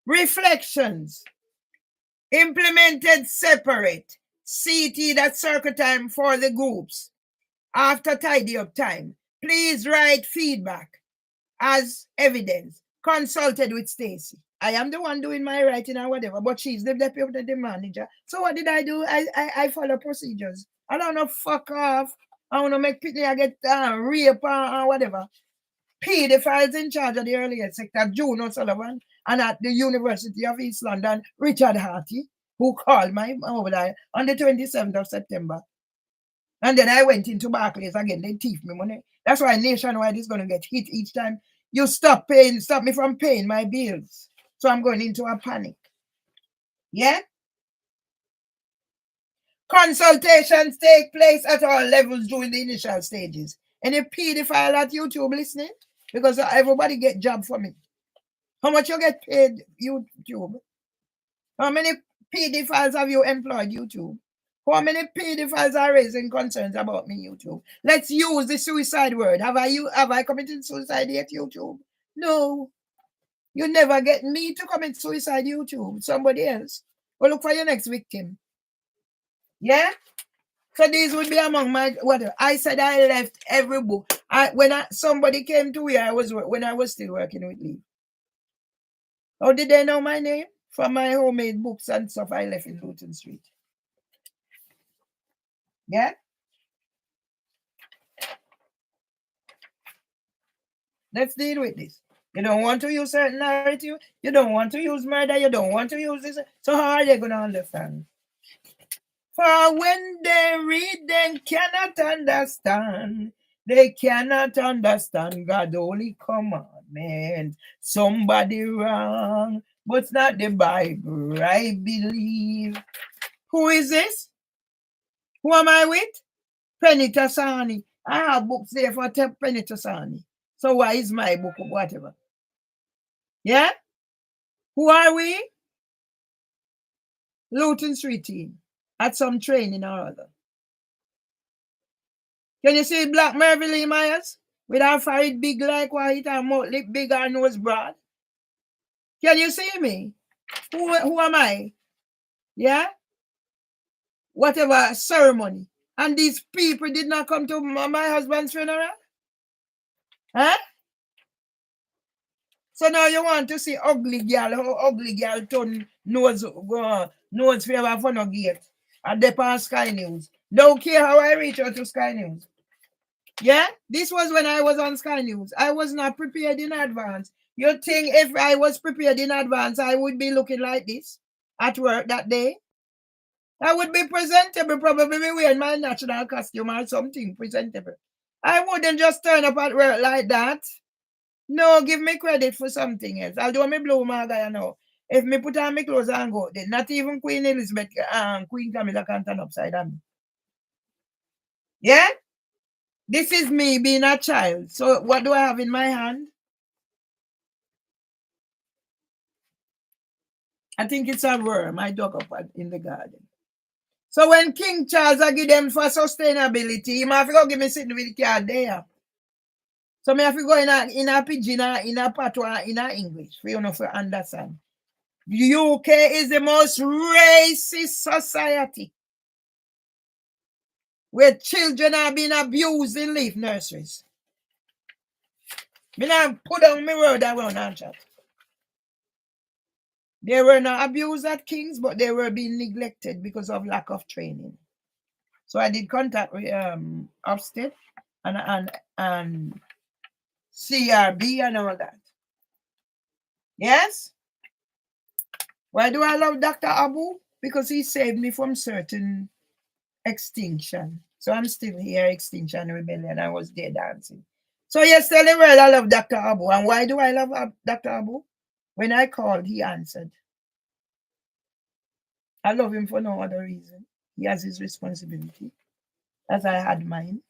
Reflections. Implemented separate. CT that circle time for the groups. After tidy up time. Please write feedback as evidence. Consulted with Stacy. I am the one doing my writing or whatever, but she's the deputy manager. So what did I do? I follow procedures. I don't know, fuck off. I want to make Pitney I get rape or whatever. Pedophiles in charge of the early years sector, June O'Sullivan, and at the University of East London, Richard Harty, who called my over there on the 27th of September. And then I went into Barclays again. They thief me money. That's why Nationwide is going to get hit each time. You stop me from paying my bills. So I'm going into a panic. Yeah? Consultations take place at all levels during the initial stages. Any pedophile at YouTube listening? Because everybody get job for me. How much you get paid YouTube? How many pedophiles have you employed YouTube? How many pedophiles are raising concerns about me YouTube? Let's use the suicide word. Have I committed suicide yet YouTube? No. You never get me to commit suicide YouTube. Somebody else. Well, look for your next victim. Yeah? So these would be among my whatever. I said I left every book. Somebody came to where I was when I was still working with Lee. How did they know my name? From my homemade books and stuff I left in Luton Street. Yeah? Let's deal with this. You don't want to use certain narrative. You don't want to use murder. You don't want to use this. So how are they going to understand? For when they read, they cannot understand. They cannot understand God's holy commandment. Somebody wrong, but it's not the Bible, I believe. Who is this? Who am I with? Penny Tasani. I have books there for Penny Tasani. So why is my book or whatever? Yeah? Who are we? Luton Street team. At some training or other. Can you see Black Mervyn Lee Myers? With her forehead big like white and mouth lip big and nose broad. Can you see me? Who am I? Yeah? Whatever ceremony. And these people did not come to my husband's funeral? Huh? So now you want to see ugly girl, how ugly girl turn nose favor for no gate. At the past Sky News. Don't care how I reach out to Sky News. Yeah? This was when I was on Sky News. I was not prepared in advance. You think if I was prepared in advance, I would be looking like this at work that day? I would be presentable, probably wearing my national costume or something presentable. I wouldn't just turn up at work like that. No, give me credit for something else. Although me blow my guy now. If me put on my clothes and go, then not even Queen Elizabeth and Queen Camilla can turn upside down. Yeah? This is me being a child. So what do I have in my hand? I think it's a worm I dug up in the garden. So when King Charles I give them for sustainability, he might have to go give me sitting with the card there. So me have to go in a pidgin, in a patois, in a English for you know to understand. UK is the most racist society where children are being abused in leaf nurseries. Me not put down my word that one and chat. They were not abused at King's, but they were being neglected because of lack of training. So I did contact with Upstate and CRB and all that. Yes? Why do I love Dr. Abu? Because he saved me from certain extinction. So I'm still here, Extinction Rebellion. I was there dancing. So yes, tell the world I love Dr. Abu. And why do I love Dr. Abu? When I called, he answered. I love him for no other reason. He has his responsibility, as I had mine.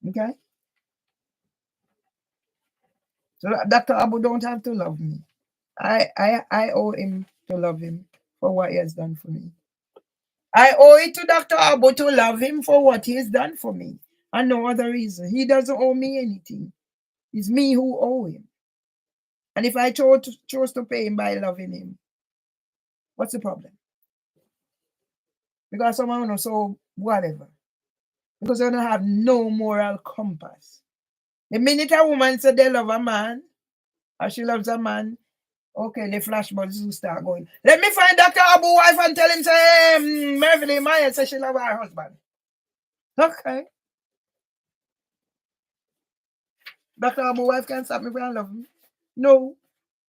Okay? So Dr. Abu don't have to love me. I owe him to love him for what he has done for me. I owe it to Dr. Abu to love him for what he has done for me. And no other reason. He doesn't owe me anything. It's me who owe him. And if I chose to pay him by loving him, what's the problem? Because someone knows so whatever. Because they don't have no moral compass. The minute a woman said they love a man, or she loves a man, okay, the flashbulbs will start going. Let me find Dr. Abu wife and tell him, say, Mervyn Maya says she love her husband. Okay. Dr. Abu wife can't stop me from loving him. No,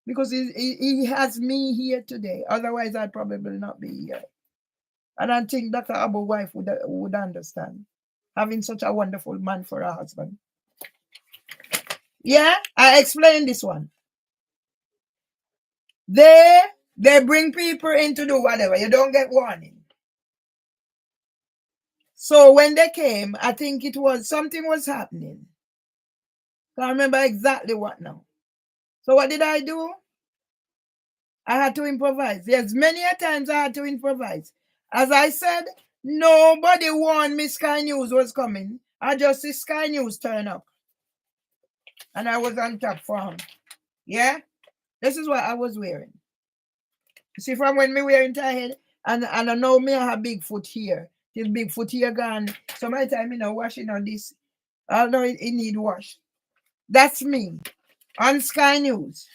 because he has me here today. Otherwise, I'd probably not be here. And I think Dr. Abu wife would understand having such a wonderful man for a husband. Yeah, I explained this one. They bring people in to do whatever. You don't get warning. So when they came, I think it was something was happening. Can't remember exactly what now. So what did I do? I had to improvise. Yes, many a times I had to improvise. As I said, nobody warned me Sky News was coming. I just see Sky News turn up. And I was on top for him. Yeah? This is what I was wearing. You see, from when me wearing tie head, and I know me I have big foot here. This big foot here gone. So my time, washing on this. I know it need wash. That's me. On Sky News.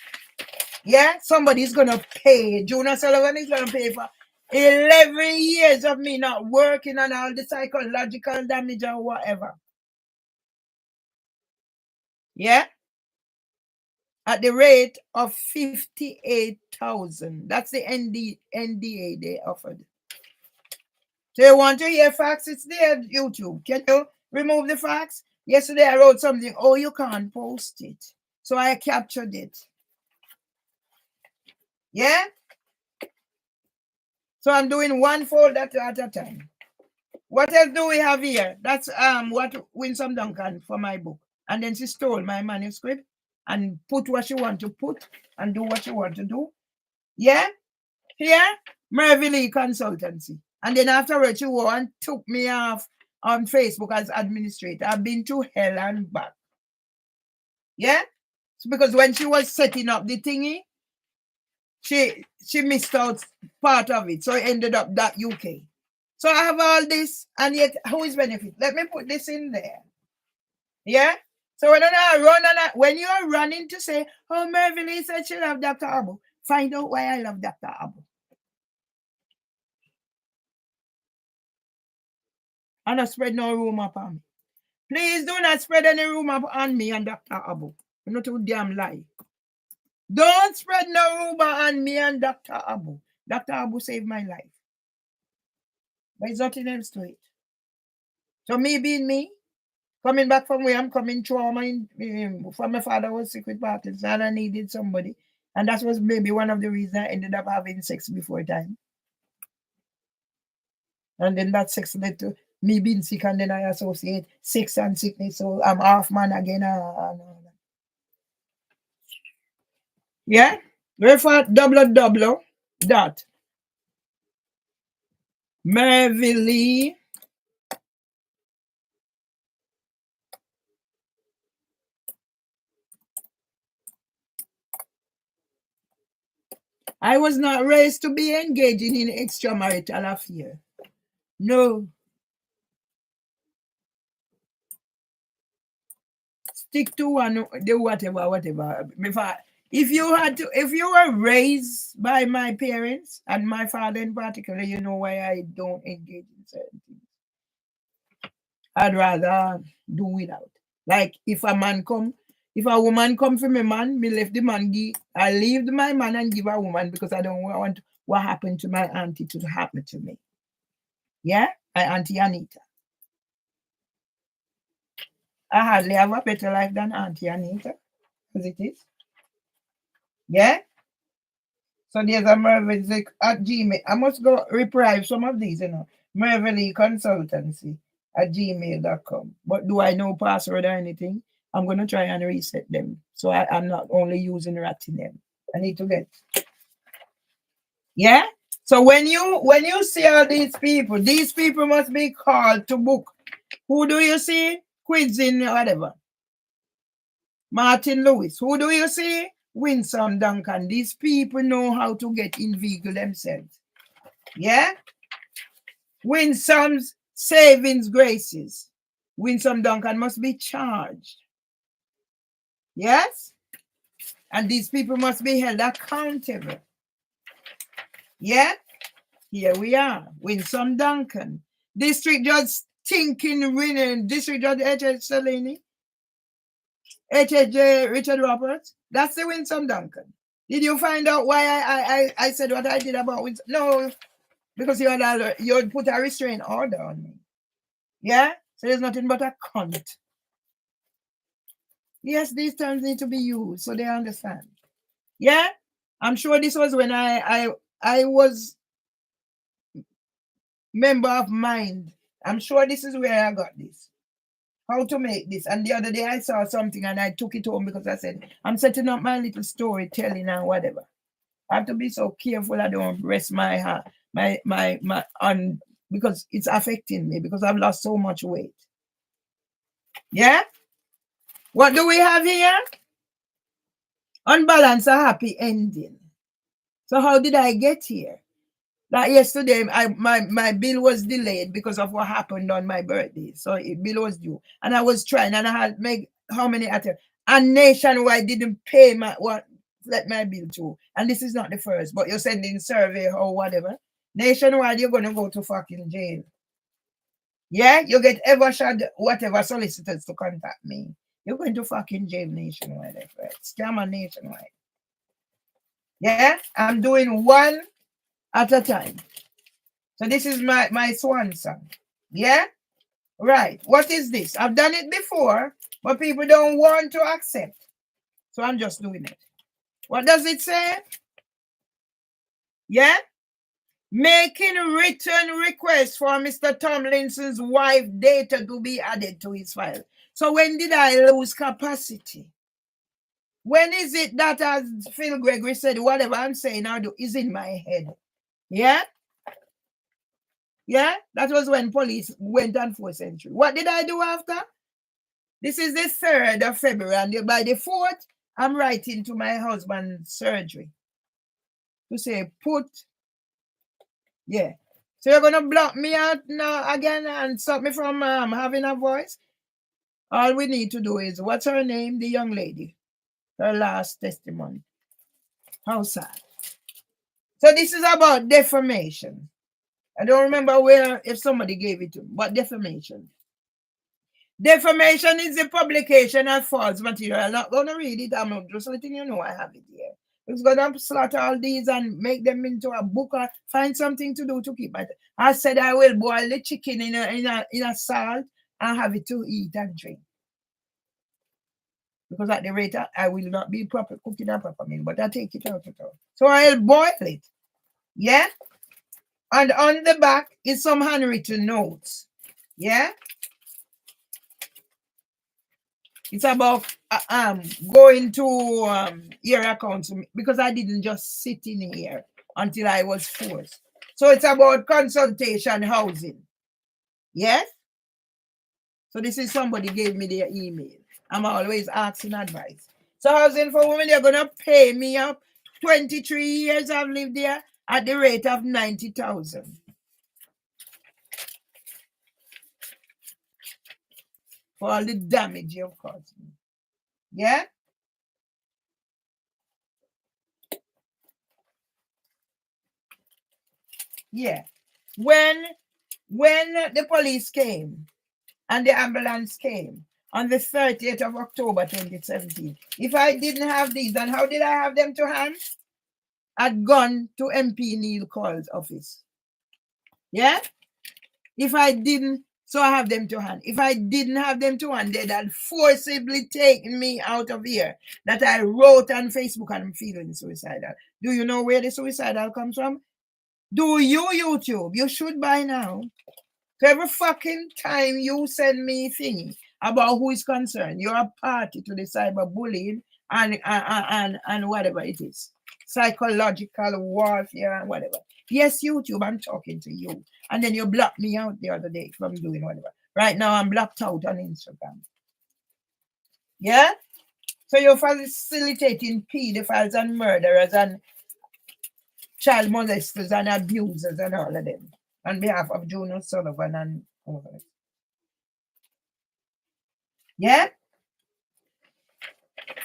Yeah? Somebody's gonna pay. Jonas Sullivan is gonna pay for 11 years of me not working on all the psychological damage or whatever. Yeah? At the rate of 58,000. That's the NDA they offered. So you want to hear facts? It's there, YouTube. Can you remove the facts? Yesterday I wrote something. Oh, you can't post it. So I captured it. Yeah? So I'm doing one fold at a time. What else do we have here? That's what Winsome Duncan for my book. And then she stole my manuscript and put what she want to put and do what she want to do. Yeah? Here, Mervyn Lee Consultancy. And then afterwards, she went and took me off on Facebook as administrator. I've been to hell and back. Yeah? So because when she was setting up the thingy, she missed out part of it. So it ended up that UK. So I have all this, and yet who is benefit? Let me put this in there. Yeah? So when you are running to say, oh, Mervyn Lee said she loved Dr. Abu, find out why I love Dr. Abu. And not spread no rumor upon me. Please do not spread any rumor on me and Dr. Abu. You're not too damn lie. Don't spread no rumor on me and Dr. Abu. Dr. Abu saved my life. But it's nothing else to it. So me being me, coming back from where I'm coming, trauma from my father was sick with Parkinson's and I needed somebody. And that was maybe one of the reasons I ended up having sex before time. And then that sex led to me being sick and then I associate sex and sickness. So I'm half man again. Yeah? Refer www dot Mervily I was not raised to be engaging in extramarital affair. No. Stick to one, do whatever. If you were raised by my parents and my father in particular, you know why I don't engage in certain things. I'd rather do without. Like if a woman come from a man, me left the man, I leave my man and give a woman because I don't want what happened to my auntie to happen to me. Yeah? My auntie Anita. I hardly have a better life than Auntie Anita, as it is. Yeah? So there's a Merville at Gmail. I must go reprieve some of these, Merville Consultancy at gmail.com. But do I know password or anything? I'm going to try and reset them. So I'm not only using them. I need to get. Yeah? So when you see all these people must be called to book. Who do you see? Quids in whatever. Martin Lewis. Who do you see? Winsome Duncan. These people know how to get in vehicle themselves. Yeah? Winsome's Savings Graces. Winsome Duncan must be charged. Yes? And these people must be held accountable. Yeah? Here we are. Winsome Duncan. District Judge Stinking Winning. District Judge H.H. Salini. H.H. Richard Roberts. That's the Winsome Duncan. Did you find out why I said what I did about Winsome? No, because you had put a restraint order on me. Yeah? So there's nothing but a cunt. Yes, these terms need to be used so they understand. Yeah? I'm sure this was when I was member of Mind. I'm sure this is where I got this. How to make this. And the other day I saw something and I took it home because I said, I'm setting up my little storytelling and whatever. I have to be so careful I don't rest my heart, on because it's affecting me because I've lost so much weight. Yeah? What do we have here? Unbalance, a happy ending. So how did I get here? Like yesterday, my bill was delayed because of what happened on my birthday. So bill was due. And I was trying and I had make how many attempts? And Nationwide didn't pay let my bill too. And this is not the first, but you're sending survey or whatever. Nationwide, you're gonna go to fucking jail. Yeah, you get whatever solicitors to contact me. You're going to fucking jail Nationwide. Scammer Nationwide. Yeah, I'm doing one at a time. So this is my swan song. Yeah? Right. What is this? I've done it before, but people don't want to accept. So I'm just doing it. What does it say? Yeah? Making written request for Mr. Tomlinson's wife data to be added to his file. So when did I lose capacity? When is it that, as Phil Gregory said, whatever I'm saying now is in my head? Yeah? Yeah? That was when police went on 4th century. What did I do after? This is the 3rd of February, and by the 4th, I'm writing to my husband's surgery to say, yeah. So you're going to block me out now again and stop me from having a voice? All we need to do is, what's her name? The young lady. Her last testimony. How sad. So this is about defamation. I don't remember if somebody gave it to me, but defamation. Defamation is the publication of false material. I'm not going to read it. I'm just letting you know I have it here. It's going to slaughter all these and make them into a book or find something to do to keep my. I said I will boil the chicken in a salt and have it to eat and drink. Because at the rate I will not be cooking a proper meal, but I take it out. So I'll boil it. Yeah? And on the back is some handwritten notes. Yeah? It's about going to your accounts because I didn't just sit in here until I was forced. So it's about consultation housing. Yes? So this is somebody gave me their email. I'm always asking advice. So housing for women, they're gonna pay me up. 23 years I've lived there at the rate of 90,000. For all the damage you've caused me. Yeah? Yeah. When the police came and the ambulance came on the 30th of October 2017, if I didn't have these, then how did I have them to hand? I'd gone to MP Neil Cole's office. Yeah? If I didn't, so I have them to hand. If I didn't have them to hand, they'd have forcibly taken me out of here. That I wrote on Facebook and I'm feeling suicidal. Do you know where the suicidal comes from? Do you, YouTube? You should by now. So every fucking time you send me thingy about who is concerned, you're a party to the cyberbullying and whatever it is. Psychological warfare and whatever. Yes, YouTube, I'm talking to you. And then you blocked me out the other day from doing whatever. Right now, I'm blocked out on Instagram. Yeah? So you're facilitating pedophiles and murderers and child molesters and abusers and all of them on behalf of Juno Sullivan and others. Yeah?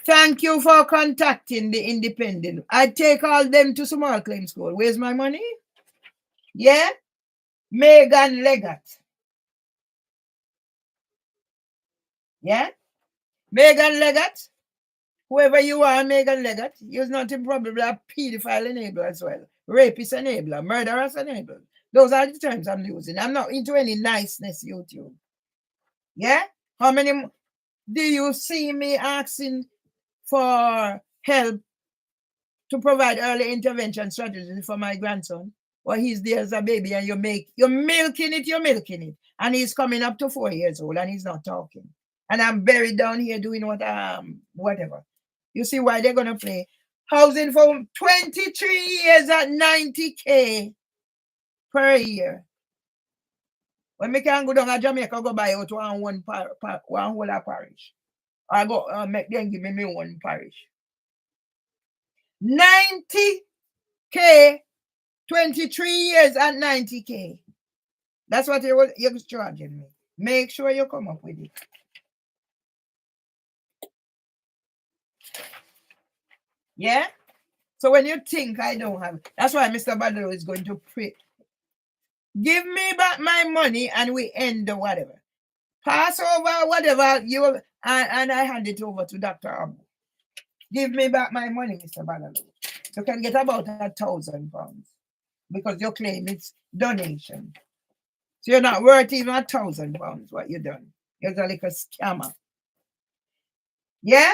Thank you for contacting the Independent. I take all them to small claims court. Where's my money? Yeah? Megan Leggett. Yeah? Megan Leggett. Whoever you are, Megan Leggett, you're not probably a pedophile enabler as well. Rapist enabler, murderous enabler. Those are the terms I'm using. I'm not into any niceness, YouTube. Yeah? How many do you see me asking for help to provide early intervention strategies for my grandson? Well, he's there as a baby and you're milking it. And he's coming up to 4 years old and he's not talking. And I'm buried down here doing whatever. You see why they're gonna play housing for 23 years at 90K per year. When me can go down to Jamaica, go buy out one whole parish. I go make them give me one parish. 90K, 23 years at 90K. That's what you're charging me. Make sure you come up with it. Yeah? So when you think I don't have, that's why Mr. Badalo is going to pray. Give me back my money and we end the whatever. Pass over whatever you and I hand it over to Dr. Abu. Give me back my money, Mr. Badalo. You can get about £1,000 because you claim it's donation. So you're not worth even £1,000 what you done. You're like a scammer. Yeah?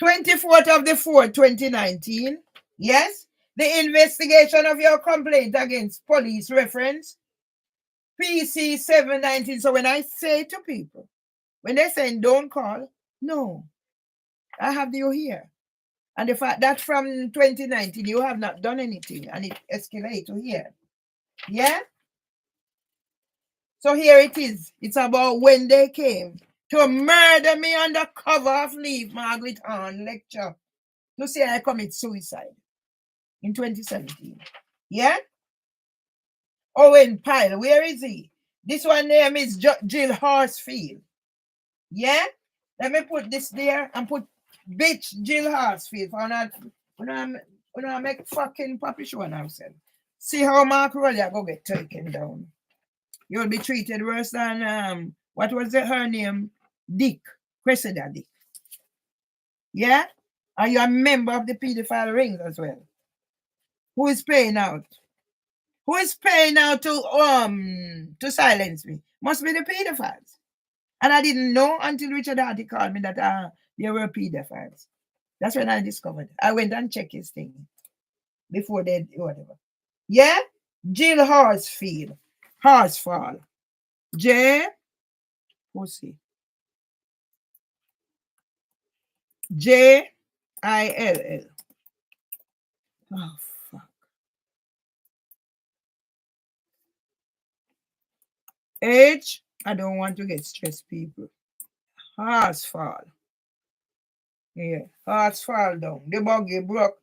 24th of the 4th, 2019. Yes? The investigation of your complaint against police reference PC 719. So when I say to people, when they say don't call, no. I have you here. And the fact that from 2019 you have not done anything and it escalates to here. Yeah? So here it is. It's about when they came to murder me under cover of Leave Margaret Hahn lecture to say I commit suicide in 2017. Yeah? Owen Pyle, where is he? This one name is Jill Horsfield. Yeah? Let me put this there and put bitch Jill Horsfield for not when I make fucking puppy show on ourselves. See how Mark Rowley go get taken down. You'll be treated worse than what was her name? Dick. Cressida Dick. Yeah? Are you a member of the pedophile rings as well? Who is paying out? Who is paying out to silence me? Must be the pedophiles. And I didn't know until Richard Hardy called me that there were pedophiles. That's when I discovered. I went and checked his thing before they whatever. Yeah? Jill Horsfield. Horsefall. J pussy. JILL. Oh fuck. H. I don't want to get stressed, people. Horse fall. Yeah. Horse fall down. The buggy broke.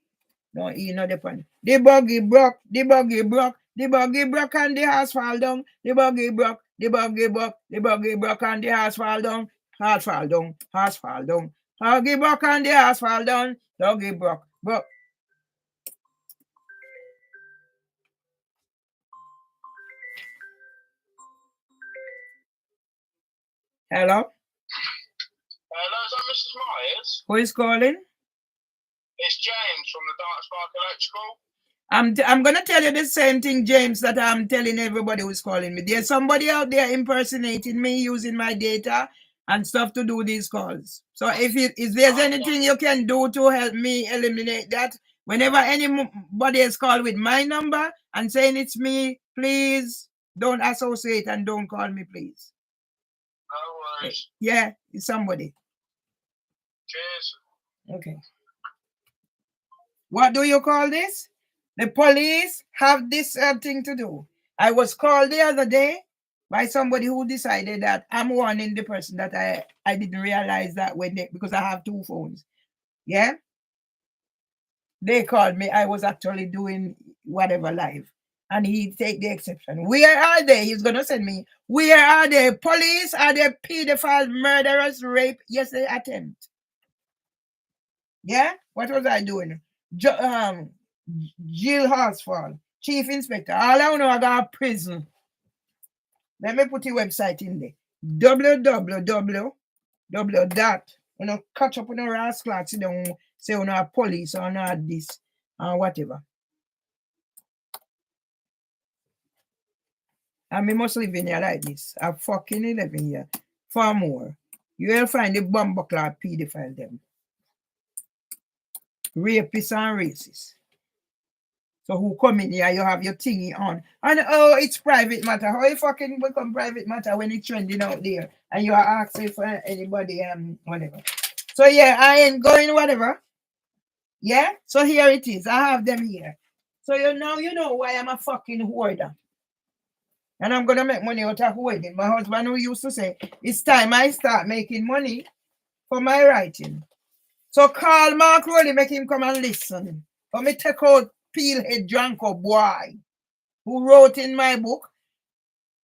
No, you know the point. The buggy broke. The buggy broke. The buggy broke and the horse fall down. The buggy broke. The buggy broke. The buggy broke and the horse fall down. Horse fall down. Horse fall down. Buggy broke and the horse fall down. Buggy broke. Broke. Hello? Hello, is that Mrs. Myers? Who is calling? It's James from the Dark Spark Electrical. I'm gonna tell you the same thing, James, that I'm telling everybody who's calling me. There's somebody out there impersonating me using my data and stuff to do these calls. So if there's anything you can do to help me eliminate that, whenever anybody is called with my number and saying it's me, please don't associate and don't call me, please. No worries. Yeah, it's somebody. Cheers. Okay. What do you call this? The police have this thing to do. I was called the other day by somebody who decided that I'm warning the person that I didn't realize that because I have two phones. Yeah? They called me. I was actually doing whatever live. And he take the exception. Where are they? He's going to send me. Where are they? Police? Are they pedophiles, murderers, rape? Yes, they attempt. Yeah? What was I doing? Jill Horsfall, Chief Inspector. All I know, I got prison. Let me put the website in there. www. You know, catch up on the rascal, sit down, say on our police or not this or whatever. And me must live in here like this. I'm fucking 11 years. Far more. You will find the bumbleclad pedophile them. Rapists and racists. So who come in here, you have your thingy on. And oh, it's private matter. How you fucking become private matter when it's trending out there and you are asking for anybody whatever. So yeah, I ain't going whatever. Yeah? So here it is. I have them here. So you know why I'm a fucking hoarder. And I'm gonna make money out of hoarding. My husband who used to say, it's time I start making money for my writing. So call Mark Rowley, make him come and listen. Let me take out Peelhead Dranko boy who wrote in my book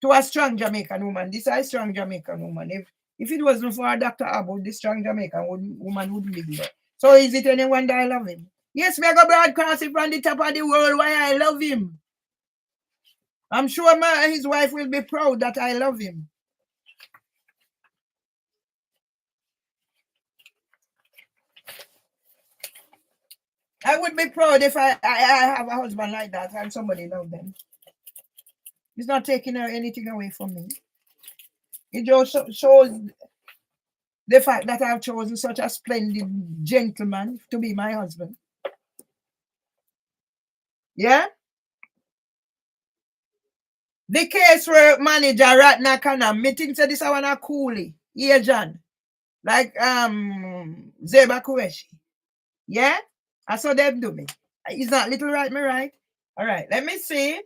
to a strong Jamaican woman. This is a strong Jamaican woman. If it wasn't for Dr. Abu, this strong Jamaican woman wouldn't be here. So is it any wonder I love him? Yes, me go broadcast it from the top of the world why I love him. I'm sure his wife will be proud that I love him. I would be proud if I have a husband like that and somebody love them. He's not taking anything away from me. It just shows the fact that I've chosen such a splendid gentleman to be my husband. Yeah? The case where manager Ratna Khanna, me think this I wanna coolie. Yeah, John. Like Zeba Kureshi. Yeah? I saw them do me. Is that little right, me right? All right, let me see.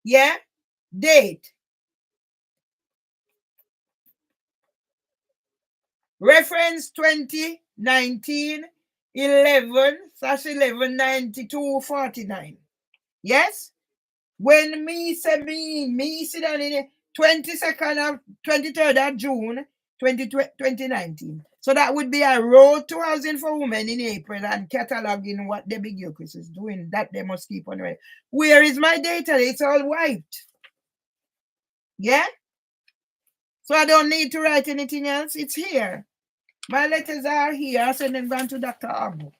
Yeah? Date. Reference 2019 11/11/9249. Yes? When me say me sit down in 23rd of June 2019. So that would be a road to housing for women in April and cataloging what the big Eucharist is doing. That they must keep on right. Where is my data? It's all wiped. Yeah? So I don't need to write anything else. It's here. My letters are here. I send them down to Dr. Abu.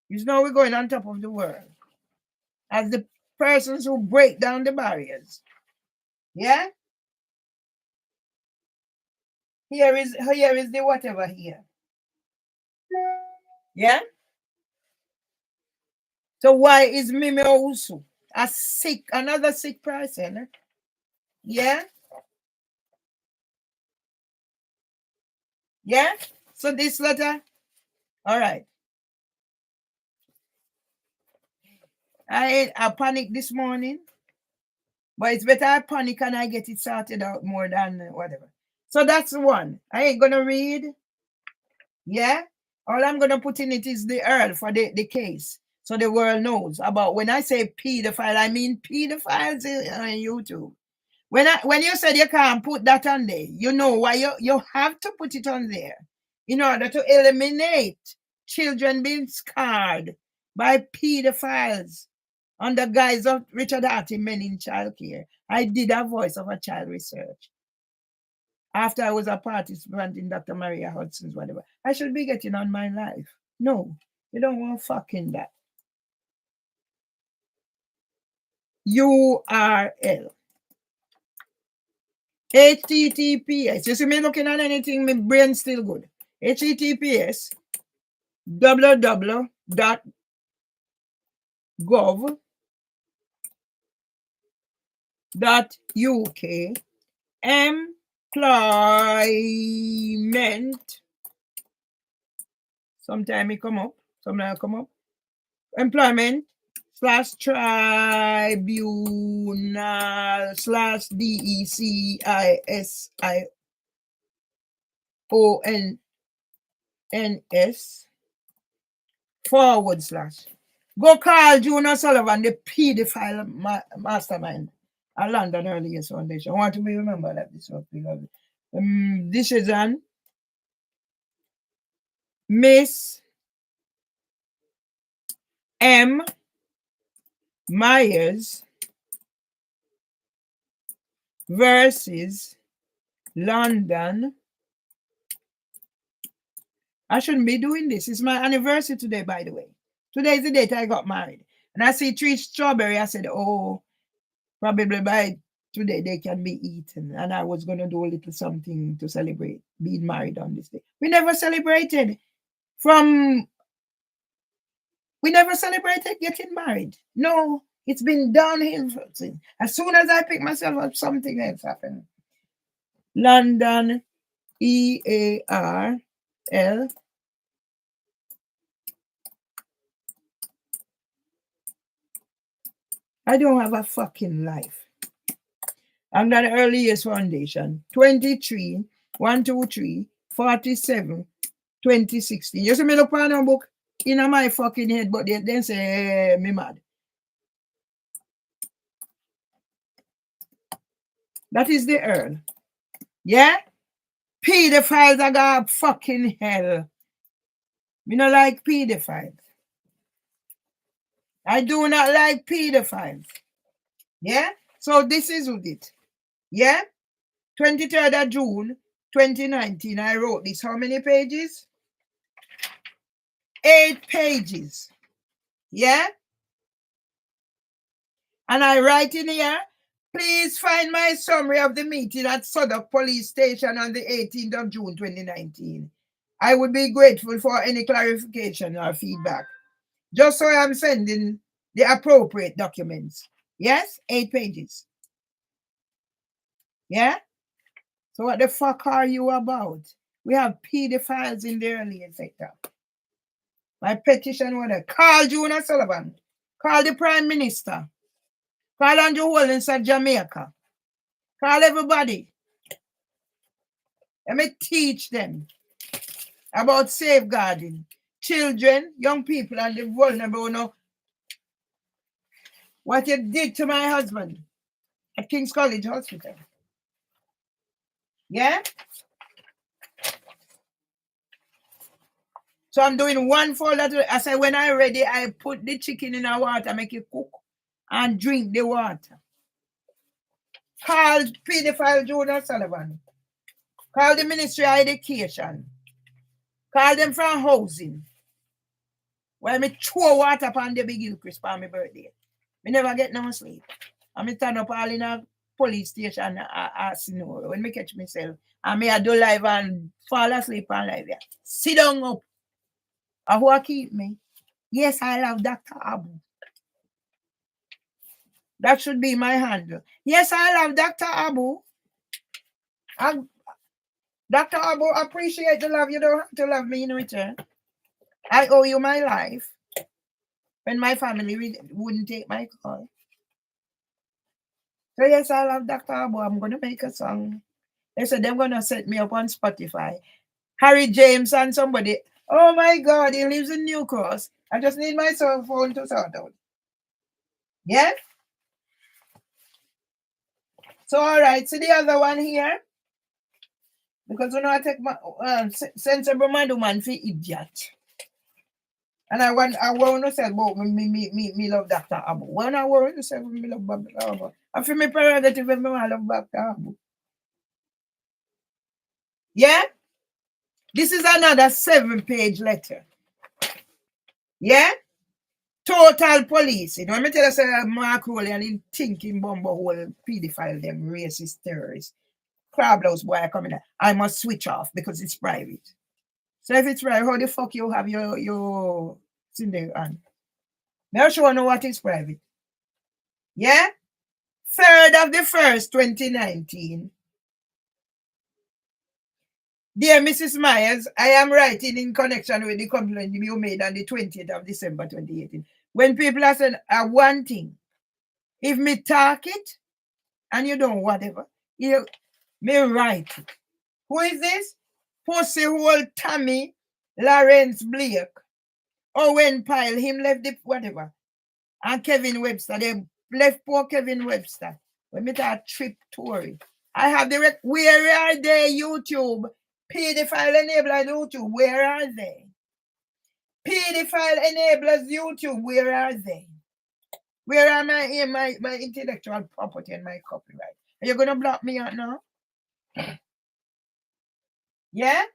You know we're going on top of the world. As the persons who break down the barriers. Yeah? Here is the whatever here. Yeah? So why is Mimi Owusu another sick person? Yeah? Yeah? So this letter, all right. I panicked this morning, but it's better I panic and I get it sorted out more than whatever. So that's one. I ain't gonna read. Yeah? All I'm gonna put in it is the Earl for the case. So the world knows about when I say pedophile, I mean pedophiles on YouTube. When you said you can't put that on there, you know why you have to put it on there in order to eliminate children being scarred by pedophiles under guise of Richard Harty Men in Child Care. I did a voice of a child research after I was a participant in Dr. Maria Hudson's whatever. I should be getting on my life. No, you don't want fucking that. URL. HTTPS. You see me looking at anything, my brain still good. HTTPS www.gov.uk employment. Sometime it come up. Sometimes it come up. Employment /tribunal /DECISIONS / go call June O'Sullivan, the pedophile mastermind at London Early Years Foundation. I want to be remember that this was beloved. This is an Miss M. Myers versus London. I shouldn't be doing this. It's my anniversary today, by the way. Today is the date I got married. And I see 3 strawberry. I said, oh, probably by today they can be eaten. And I was going to do a little something to celebrate being married on this day. We never celebrated getting married. No, it's been downhill since. As soon as I pick myself up, something else happened. London, EARL. I don't have a fucking life. I'm not the Early Years Foundation. 23 123 47 2016. You see me look on a book in my fucking head, but they then say me mad. That is the Earl. Yeah? Pedophiles are gonna fucking hell. Me not like pedophiles. I do not like pedophiles. Yeah? So this is with it. Yeah? 23rd of June 2019. I wrote this. How many pages? 8 pages. Yeah? And I write in here, please find my summary of the meeting at Southwark Police Station on the 18th of June 2019. I would be grateful for any clarification or feedback. Just so I'm sending the appropriate documents. Yes? 8 pages. Yeah? So what the fuck are you about? We have pedophiles in the early sector. My petition was to call June O'Sullivan, call the Prime Minister, call Andrew Holness at Jamaica, call everybody. Let me teach them about safeguarding children, young people, and the vulnerable. You know, what you did to my husband at King's College Hospital. Yeah? So I'm doing one folder. I say when I'm ready, I put the chicken in the water, make it cook, and drink the water. Call pedophile June O'Sullivan. Call the Ministry of Education. Call them from housing. Well, me throw water upon the big Hillcrest for my birthday. Me never get no sleep. And me turn up all in a police station when me catch myself. And me I do live and fall asleep on live. Yeah. Sit down up. And who keep me? Yes, I love Dr. Abu. That should be my handle. Yes, I love Dr. Abu. Dr. Abu, appreciate the love. You don't have to love me in return. I owe you my life when my family wouldn't take my call. So yes, I love Dr. Abu. I'm going to make a song. They said they're going to set me up on Spotify. Harry James and somebody. Oh my God, he lives in New Cross. I just need my cell phone to sort out. Yeah? So, all right. See the other one here? Because I take my sensible man for idiot. And I want to say about me love Dr. Abu. When I want to say me love Dr. Abu. I feel my prerogative if I love Dr. Abu. Yeah? This is another 7-page letter. Yeah? Total police. You know, let me tell you, say Mark Rowley and him thinking bomb whole pedophile, them racist terrorists. Crablouse boy coming out. I must switch off because it's private. So if it's private, how the fuck you have your thing there on? Now sure know what is private. Yeah? 3rd of the 1st, 2019. Dear Mrs. Myers, I am writing in connection with the complaint you made on the 20th of December 2018. When people are saying one thing, if me talk it and you don't whatever, you me write it. Who is this? Pussy hole Tommy Lawrence Blake. Owen Pyle, him left the whatever. And Kevin Webster, they left poor Kevin Webster. When me talk trip Tory. I have the where are they, YouTube? Pedophile enablers YouTube, where are they? Pedophile enablers YouTube, where are they? Where are my intellectual property and my copyright? Are you gonna block me out now? Yeah?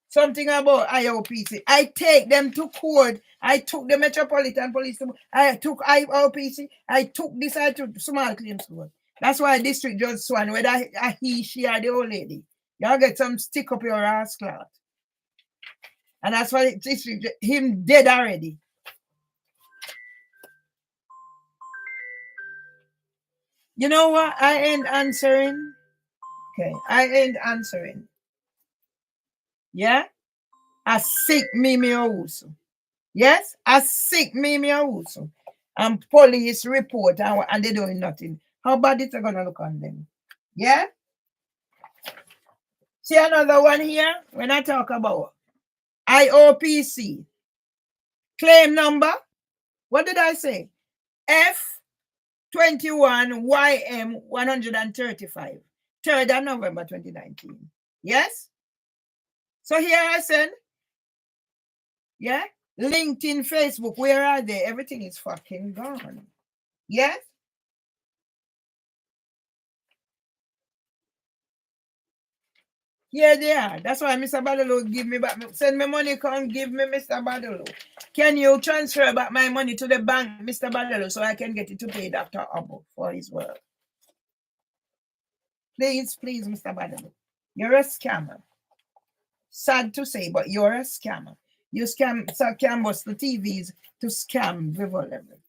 Something about IOPC. I take them to court. I took the Metropolitan Police. I took IOPC. I took this. I took small claims court. That's why District Judge Swan, whether he, she, or the old lady, y'all get some stick up your ass cloth. And that's why District him dead already. You know what? I ain't answering. Okay, I ain't answering. Yeah? A sick Mimi also. Yes? A sick Mimi also. And police report and they're doing nothing. How bad it's gonna look on them? Yeah? See another one here when I talk about IOPC. Claim number. What did I say? F21YM135. 3rd of November 2019. Yes? So here I said, yeah? LinkedIn, Facebook, where are they? Everything is fucking gone. Yes? Here they are. That's why Mr. Badalo give me back. Send me money, come give me Mr. Badalo. Can you transfer back my money to the bank, Mr. Badalo, so I can get it to pay Dr. Abu for his work? Please, please, Mr. Badalo. You're a scammer. Sad to say, but you're a scammer. You scam bust the TVs to scam the level.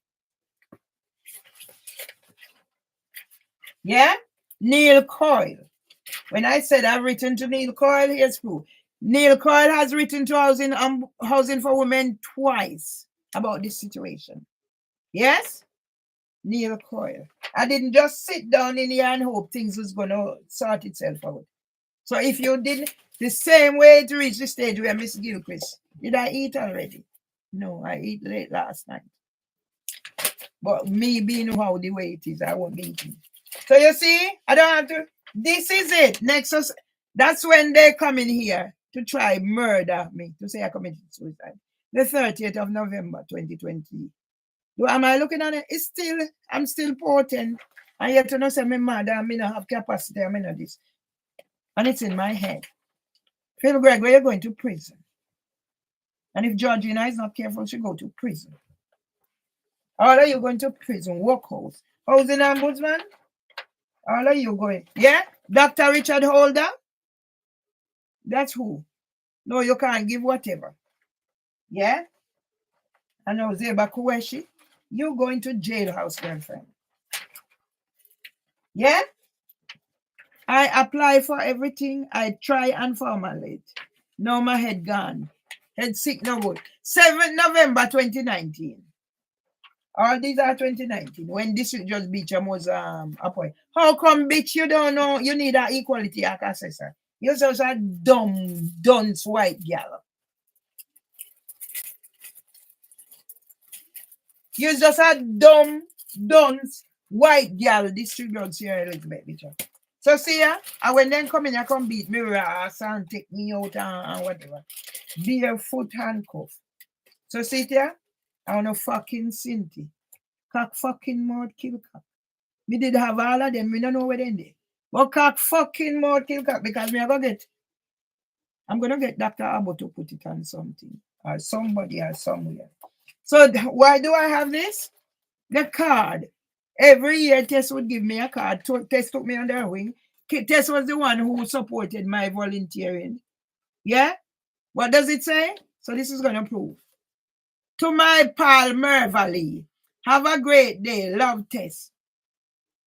Yeah? Neil Coyle. When I said I've written to Neil Coyle, here's proof. Neil Coyle has written to Housing for Women twice about this situation. Yes? Neil Coyle. I didn't just sit down in here and hope things was going to sort itself out. So if you did the same way to reach the stage where Miss Gilchrist, did I eat already? No, I eat late last night. But me being how the way it is, I won't be eating. So you see, I don't have to. This is it. Nexus. That's when they come in here to try murder me, to say I committed suicide. The 30th of November, 2020. Am I looking at it? It's still, I'm still potent. And yet to know say me mad and me not have capacity, I mean this. And it's in my head. Phil Greg, where you're going to prison. And if Georgina is not careful, she'll go to prison. All of you going to prison, workhouse. Housing ombudsman? All of you going. Yeah? Dr. Richard Holder? That's who. No, you can't give whatever. Yeah? And now Zeba Kuweshi, you going to jailhouse, girlfriend. Yeah? I apply for everything. I try and formulate. Now my head gone. Head sick, no good. 7th November 2019. All these are 2019. When District Judge Beecham was appointed. How come, bitch, you don't know you need an equality act assessor? You're such a dumb, dunce white girl. You're just a dumb, dunce white girl, District Judge here, Elizabeth Beecham. So see ya, and when them come in, you come beat me ass and take me out and whatever. Barefoot handcuff. So see here, I want a fucking Cinti. Cock fucking mouth kill cock. Me did have all of them, we don't know where they did. But cock fucking mouth kill cock because I'm gonna get Dr. Abu to put it on something. Or somebody or somewhere. So why do I have this? The card. Every year, Tess would give me a card. Tess took me under her wing. Tess was the one who supported my volunteering. Yeah? What does it say? So this is going to prove. To my pal Mervally, have a great day. Love, Tess.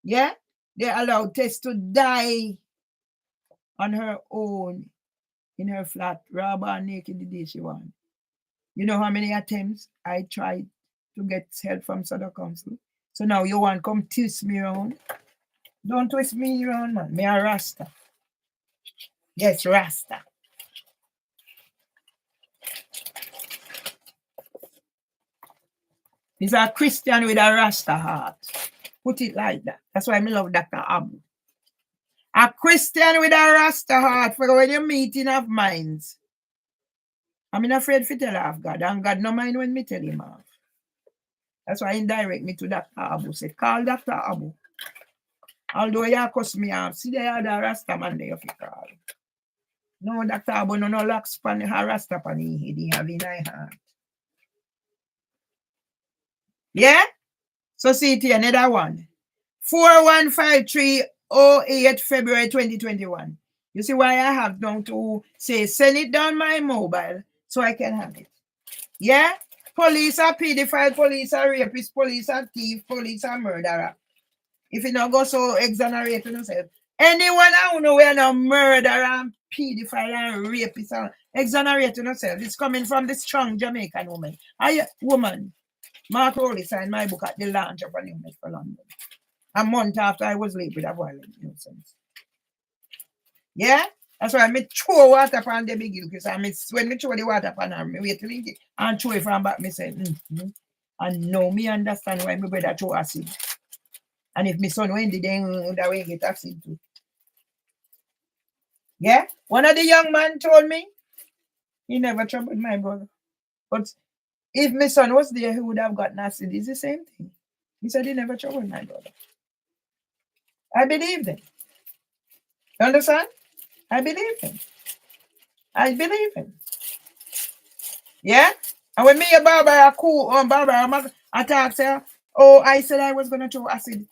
Yeah? They allowed Tess to die on her own in her flat, rubber naked the day she won. You know how many attempts I tried to get help from Southern Council? So now you want to come twist me around? Don't twist me around, man. Me a Rasta. Yes, Rasta. He's a Christian with a Rasta heart. Put it like that. That's why I love Dr. Abu. A Christian with a Rasta heart for when you're meeting of minds. I'm not afraid to tell of God, and God no mind when me tell him off. That's why he direct me to Dr. Abu. Say, call Dr. Abu. Although you cuss me off, see the other Rasta man there if you call. No, Dr. Abu, no locks pan her Rasta pan he head, he have in his heart. Yeah? So see it here, another one. 415308 February 2021. You see why I have now to say send it down my mobile so I can have it. Yeah? Police are pedophile, police are rapist, police are thief, police are murderer. If you don't go so exonerate yourself. Anyone I don't know where no murderer and pedophile and rapist and exonerate yourself. It's coming from the strong Jamaican woman. Woman. Mark Rowley signed my book at the launch of a new Met for London. A month after I was late with a violent nuisance. Yeah? That's why I throw water upon the big because when I throw the water upon her, I wait till it and throw it from back, I say, And now me understand why my brother throw acid. And if my son went, then that way get acid too. Yeah? One of the young man told me, he never troubled my brother. But if my son was there, he would have gotten acid. It's the same thing. He said he never troubled my brother. I believe them. You understand? I believe him. I believe him. Yeah? And when me and Barbara cool on Barbara attacked her, I said I was gonna throw acid.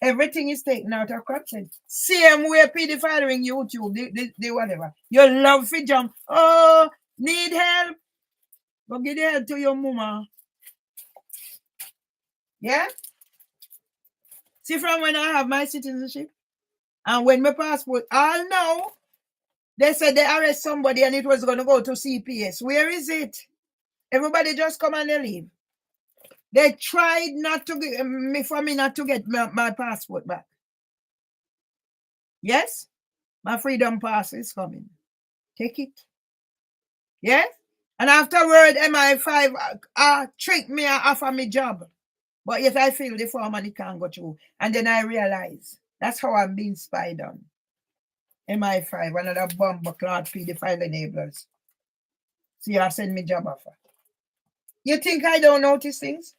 Everything is taken out of content. Same way pedophiling YouTube, they whatever. You love to jump. Oh, need help? Go get the help to your mama. Yeah? See, from when I have my citizenship and when my passport, all now, they said they arrest somebody and it was going to go to CPS. Where is it? Everybody just come and they leave. They tried not to get me for me not to get my passport back. Yes? My freedom pass is coming. Take it. Yes? And afterward, MI5 tricked me and offer me job. But yet I feel the form and it can't go through. And then I realize that's how I'm being spied on. MI5, another bomber cloud pedophile enablers. See, I send me job offer. You think I don't notice things?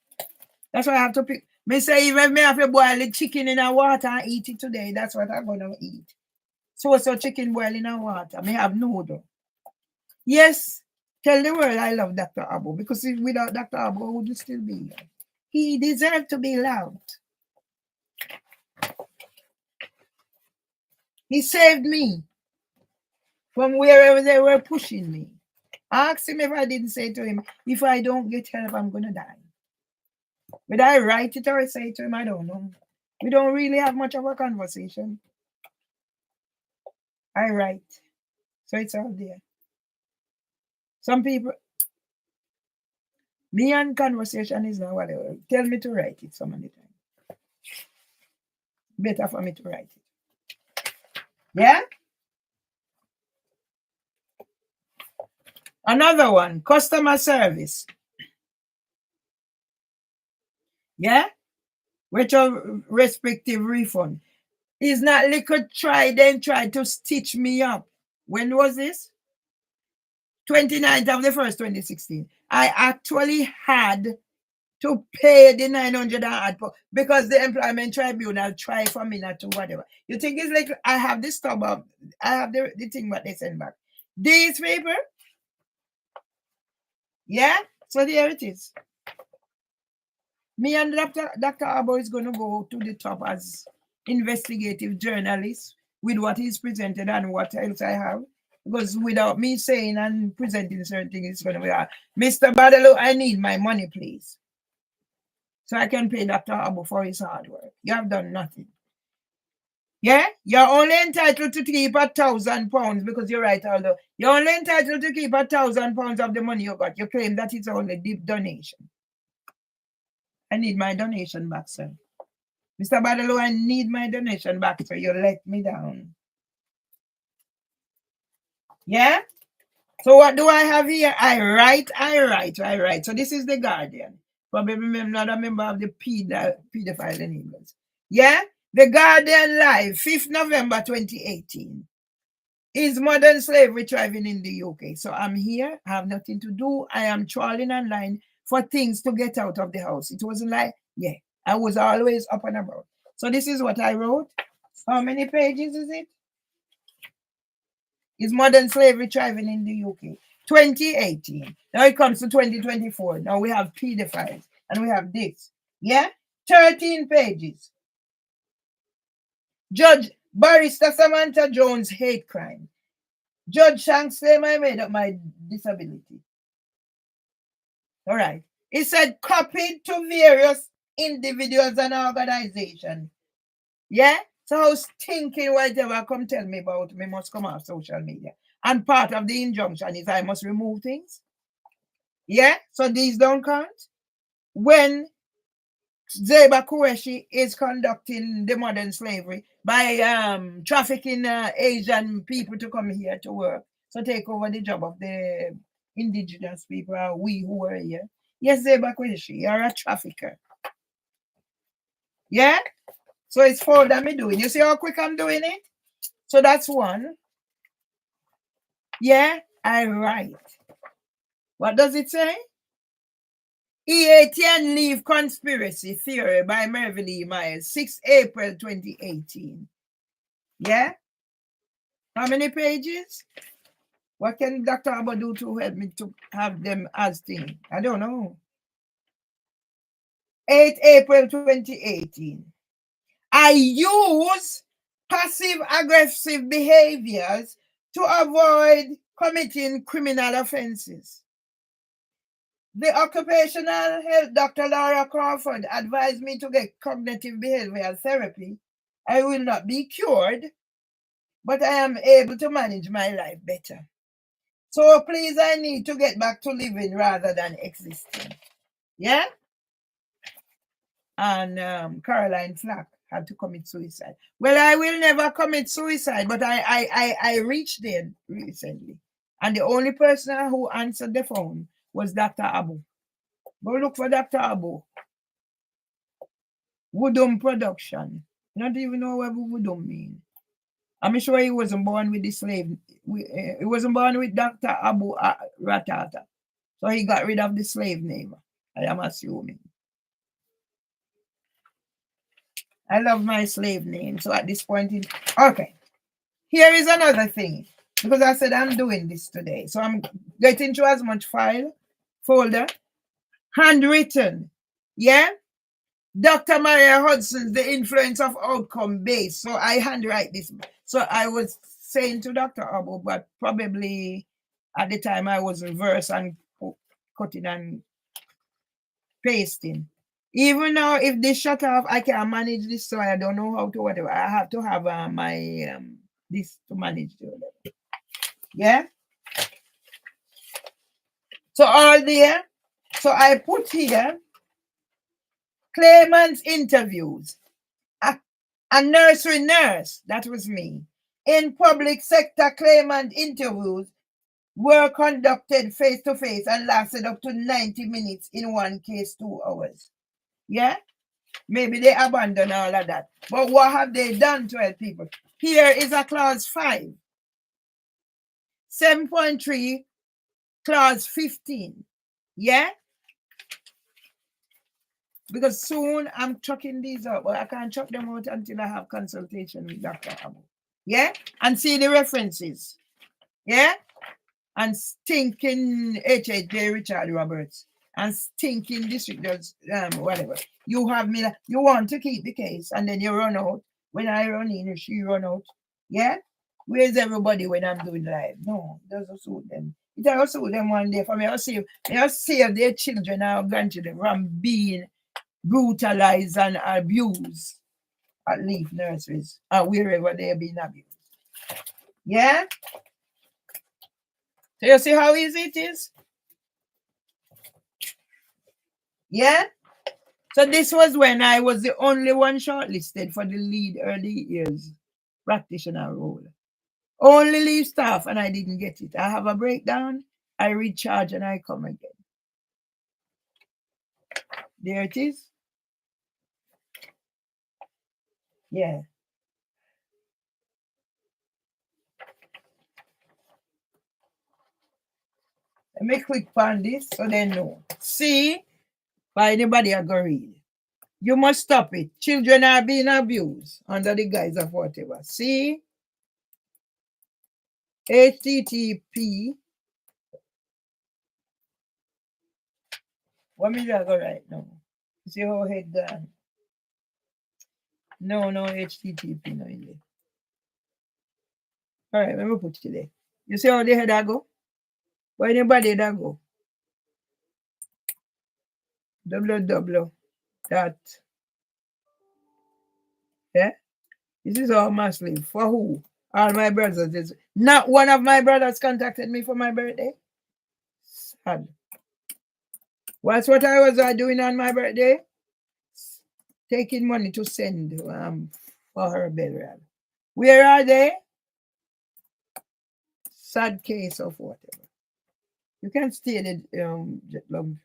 That's why I have to pick. Me say, even me have to boil the chicken in the water and eat it today. That's what I'm going to eat. So chicken boil in the water. Me have noodle. Yes, tell the world I love Dr. Abu. Because without Dr. Abu, would you still be here? He deserved to be loved. He saved me from wherever they were pushing me. I asked him if I didn't say to him, if I don't get help, I'm going to die. Would I write it or say to him? I don't know. We don't really have much of a conversation. I write. So it's out there. Some people, me and conversation is not whatever. Tell me to write it some of the time. Better for me to write it. Yeah? Another one, customer service. Yeah? Which are respective refund. Is not liquor try to stitch me up. When was this? 29th of the 1st, 2016. I actually had to pay the 900 because the employment tribunal tried for me not to whatever. You think it's like I have this stub up, I have the thing what they send back. These people, yeah, so there it is. Me and Dr. Abo is going to go to the top as investigative journalist with what is presented and what else I have. Because without me saying and presenting certain things, it's going to be hard. Mr. Badalo, I need my money, please. So I can pay Dr. Abo for his hard work. You have done nothing. Yeah? You're only entitled to keep £1,000 because you're right, although you're only entitled to keep £1,000 of the money you got. You claim that it's only deep donation. I need my donation back, sir. Mr. Badalo, I need my donation back, sir. You let me down. Yeah? So what do I have here? I write. So this is the Guardian. Probably I'm not a member of the pedophile enablers. Yeah? The Guardian Live, 5th November 2018. Is modern slavery thriving in the UK? So I'm here, I have nothing to do. I am trawling online for things to get out of the house. It wasn't like, yeah, I was always up and about. So this is what I wrote. How many pages is it? Is modern slavery thriving in the UK? 2018. Now it comes to 2024. Now we have pedophiles and we have this. Yeah? 13 pages. Judge Barrister Samantha Jones hate crime. Judge Shanks claim I made up my disability. All right. It said copied to various individuals and organizations. Yeah? So I was thinking whatever come tell me about me must come off social media. And part of the injunction is I must remove things. Yeah? So these don't count. When Zeba Qureshi is conducting the modern slavery by trafficking Asian people to come here to work. So take over the job of the indigenous people, we who are here. Yes, Zeba Qureshi, you're a trafficker. Yeah? So it's for that me doing. You see how quick I'm doing it? So that's one. Yeah, I write. What does it say? EATN Leave Conspiracy Theory by Mervyn E. Myers, 6 April 2018. Yeah? How many pages? What can Dr. Abo do to help me to have them as thing? I don't know. 8 April 2018. I use passive-aggressive behaviors to avoid committing criminal offenses. The occupational health Dr. Laura Crawford advised me to get cognitive behavioral therapy. I will not be cured, but I am able to manage my life better. So please, I need to get back to living rather than existing. Yeah? And Caroline Flack had to commit suicide. Well, I will never commit suicide, but I reached there recently. And the only person who answered the phone was Dr. Abo. Go look for Dr. Abo. Woodum production. Not even know what Woodum mean. I'm sure he wasn't born with the slave. He wasn't born with Dr. Abu Ratata. So he got rid of the slave name. I am assuming. I love my slave name. So at this point, okay. Here is another thing. Because I said I'm doing this today. So I'm getting through as much file, folder, handwritten. Yeah? Dr. Maria Hudson's The Influence of Outcome Based. So I handwrite this. So I was saying to Dr. Abo, but probably at the time I was reverse and cutting and pasting. Even now, if this shut off, I can't manage this, so I don't know how to whatever. I have to have my this to manage the level. Yeah. So all there. So I put here claimants interviews. A nursery nurse, that was me. In public sector claimant interviews were conducted face to face and lasted up to 90 minutes, in one case 2 hours. Yeah? Maybe they abandon all of that. But what have they done to help people? Here is a clause 5. 7.3, clause 15. Yeah? Because soon I'm chucking these out, but I can't chuck them out until I have consultation with Dr. Abu. Yeah? And see the references. Yeah? And stinking H.J. Richard Roberts. And stinking district judge, whatever. You have me, you want to keep the case, and then you run out. When I run in, she run out. Yeah? Where's everybody when I'm doing live? No, it doesn't suit them. It doesn't suit them one day for me. I'll save their children or grandchildren from being brutalized and abused at leaf nurseries or wherever they're being abused. Yeah? So you see how easy it is? Yeah? So this was when I was the only one shortlisted for the lead early years practitioner role. Only leave staff, and I didn't get it. I have a breakdown, I recharge, and I come again. There it is. Yeah. Let me click on this so they know. See? By anybody I go read. You must stop it. Children are being abused under the guise of whatever. See? HTTP. What me I go right now? See how head gone? No HTTP no in there. All right, let me put it there. You see how the head I go? Why anybody that go? www. Dot. Yeah? This is all massively. For who? All my brothers. Not one of my brothers contacted me for my birthday. Sad. What's what I was doing on my birthday? Taking money to send for her burial. Where are they? Sad case of whatever. You can stay the love.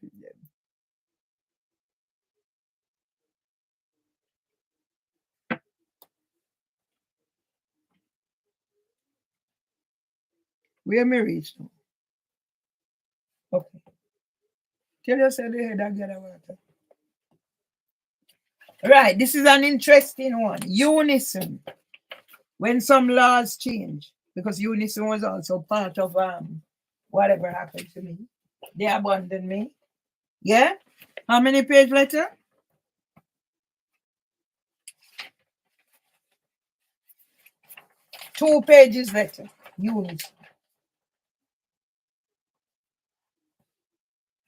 Where me reach now? Okay. Tell yourself the head and get a water. Right, this is an interesting one. Unison. When some laws change, because Unison was also part of whatever happened to me. They abandoned me. Yeah? How many page letter? 2 pages letter. Unison.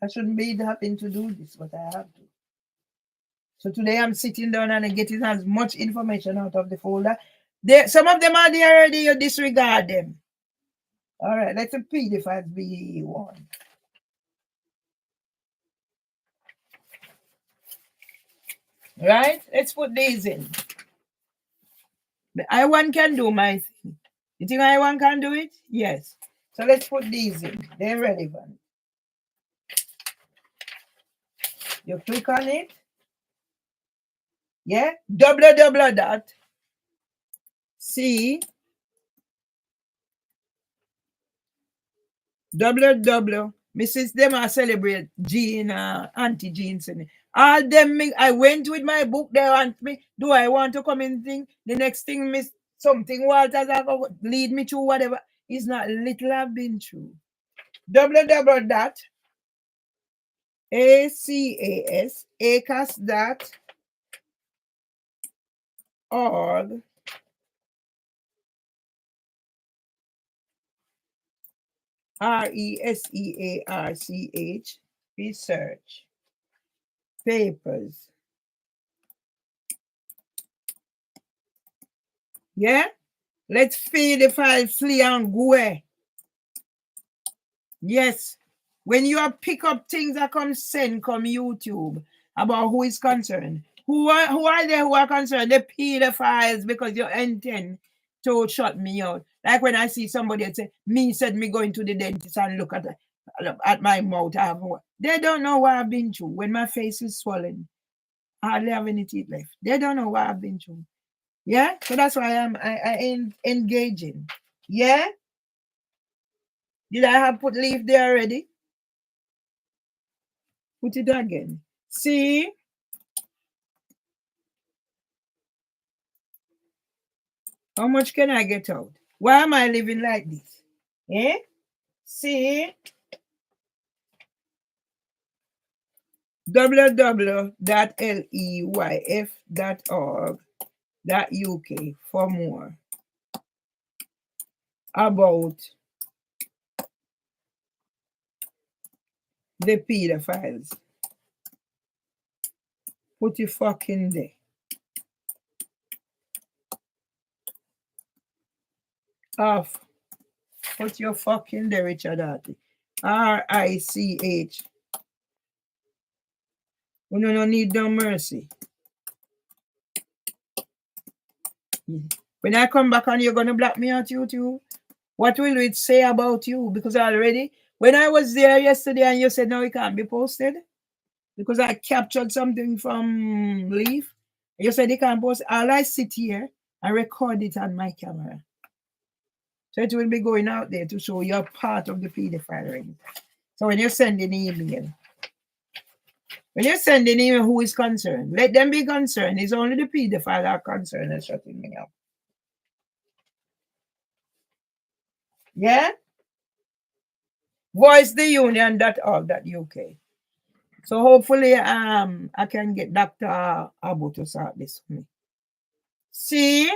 I shouldn't be having to do this, but I have to. So today I'm sitting down and getting as much information out of the folder. Some of them are there already, you disregard them. All right, let's repeat if I be one. Right? Let's put these in. The I1 can do my thing. You think I1 can do it? Yes. So let's put these in. They're relevant. You click on it. Yeah? www. C www. Mrs. Them I celebrate Jean, Auntie Jean. All them, I went with my book. They want me. Do I want to come in thing? The next thing, Miss something Walters lead me to whatever. It's not little I've been through. www. ACAS.org RESEARCH research papers. Yeah? Let's feed the file, flee and go away. Yes. When you have pick up things that come send, come YouTube about who is concerned. Who are they who are concerned? The pedophiles, because you intend to shut me out. Like when I see somebody say, me said me going to the dentist and look at my mouth. They don't know what I've been through. When my face is swollen, I hardly have any teeth left. They don't know what I've been through. Yeah? So that's why I engaging. Yeah? Did I have put leaf there already? Put it again. See? How much can I get out? Why am I living like this? Eh? See? www.leyf.org.uk for more about the pedophiles. Put it fucking there. Off. Put your fucking there, Richard Arty. RICH. We don't need no mercy. When I come back and you're going to block me out YouTube, what will it say about you? Because already, when I was there yesterday and you said, no, it can't be posted because I captured something from Leaf, you said it can't post. All I sit here and record it on my camera. So it will be going out there to show you're part of the pedophile ring. So when you send an email, who is concerned, let them be concerned. It's only the pedophile are concerned and shutting me up. Yeah? voicetheunion.org.uk. So hopefully I can get Dr. Abu to sort this for me. See?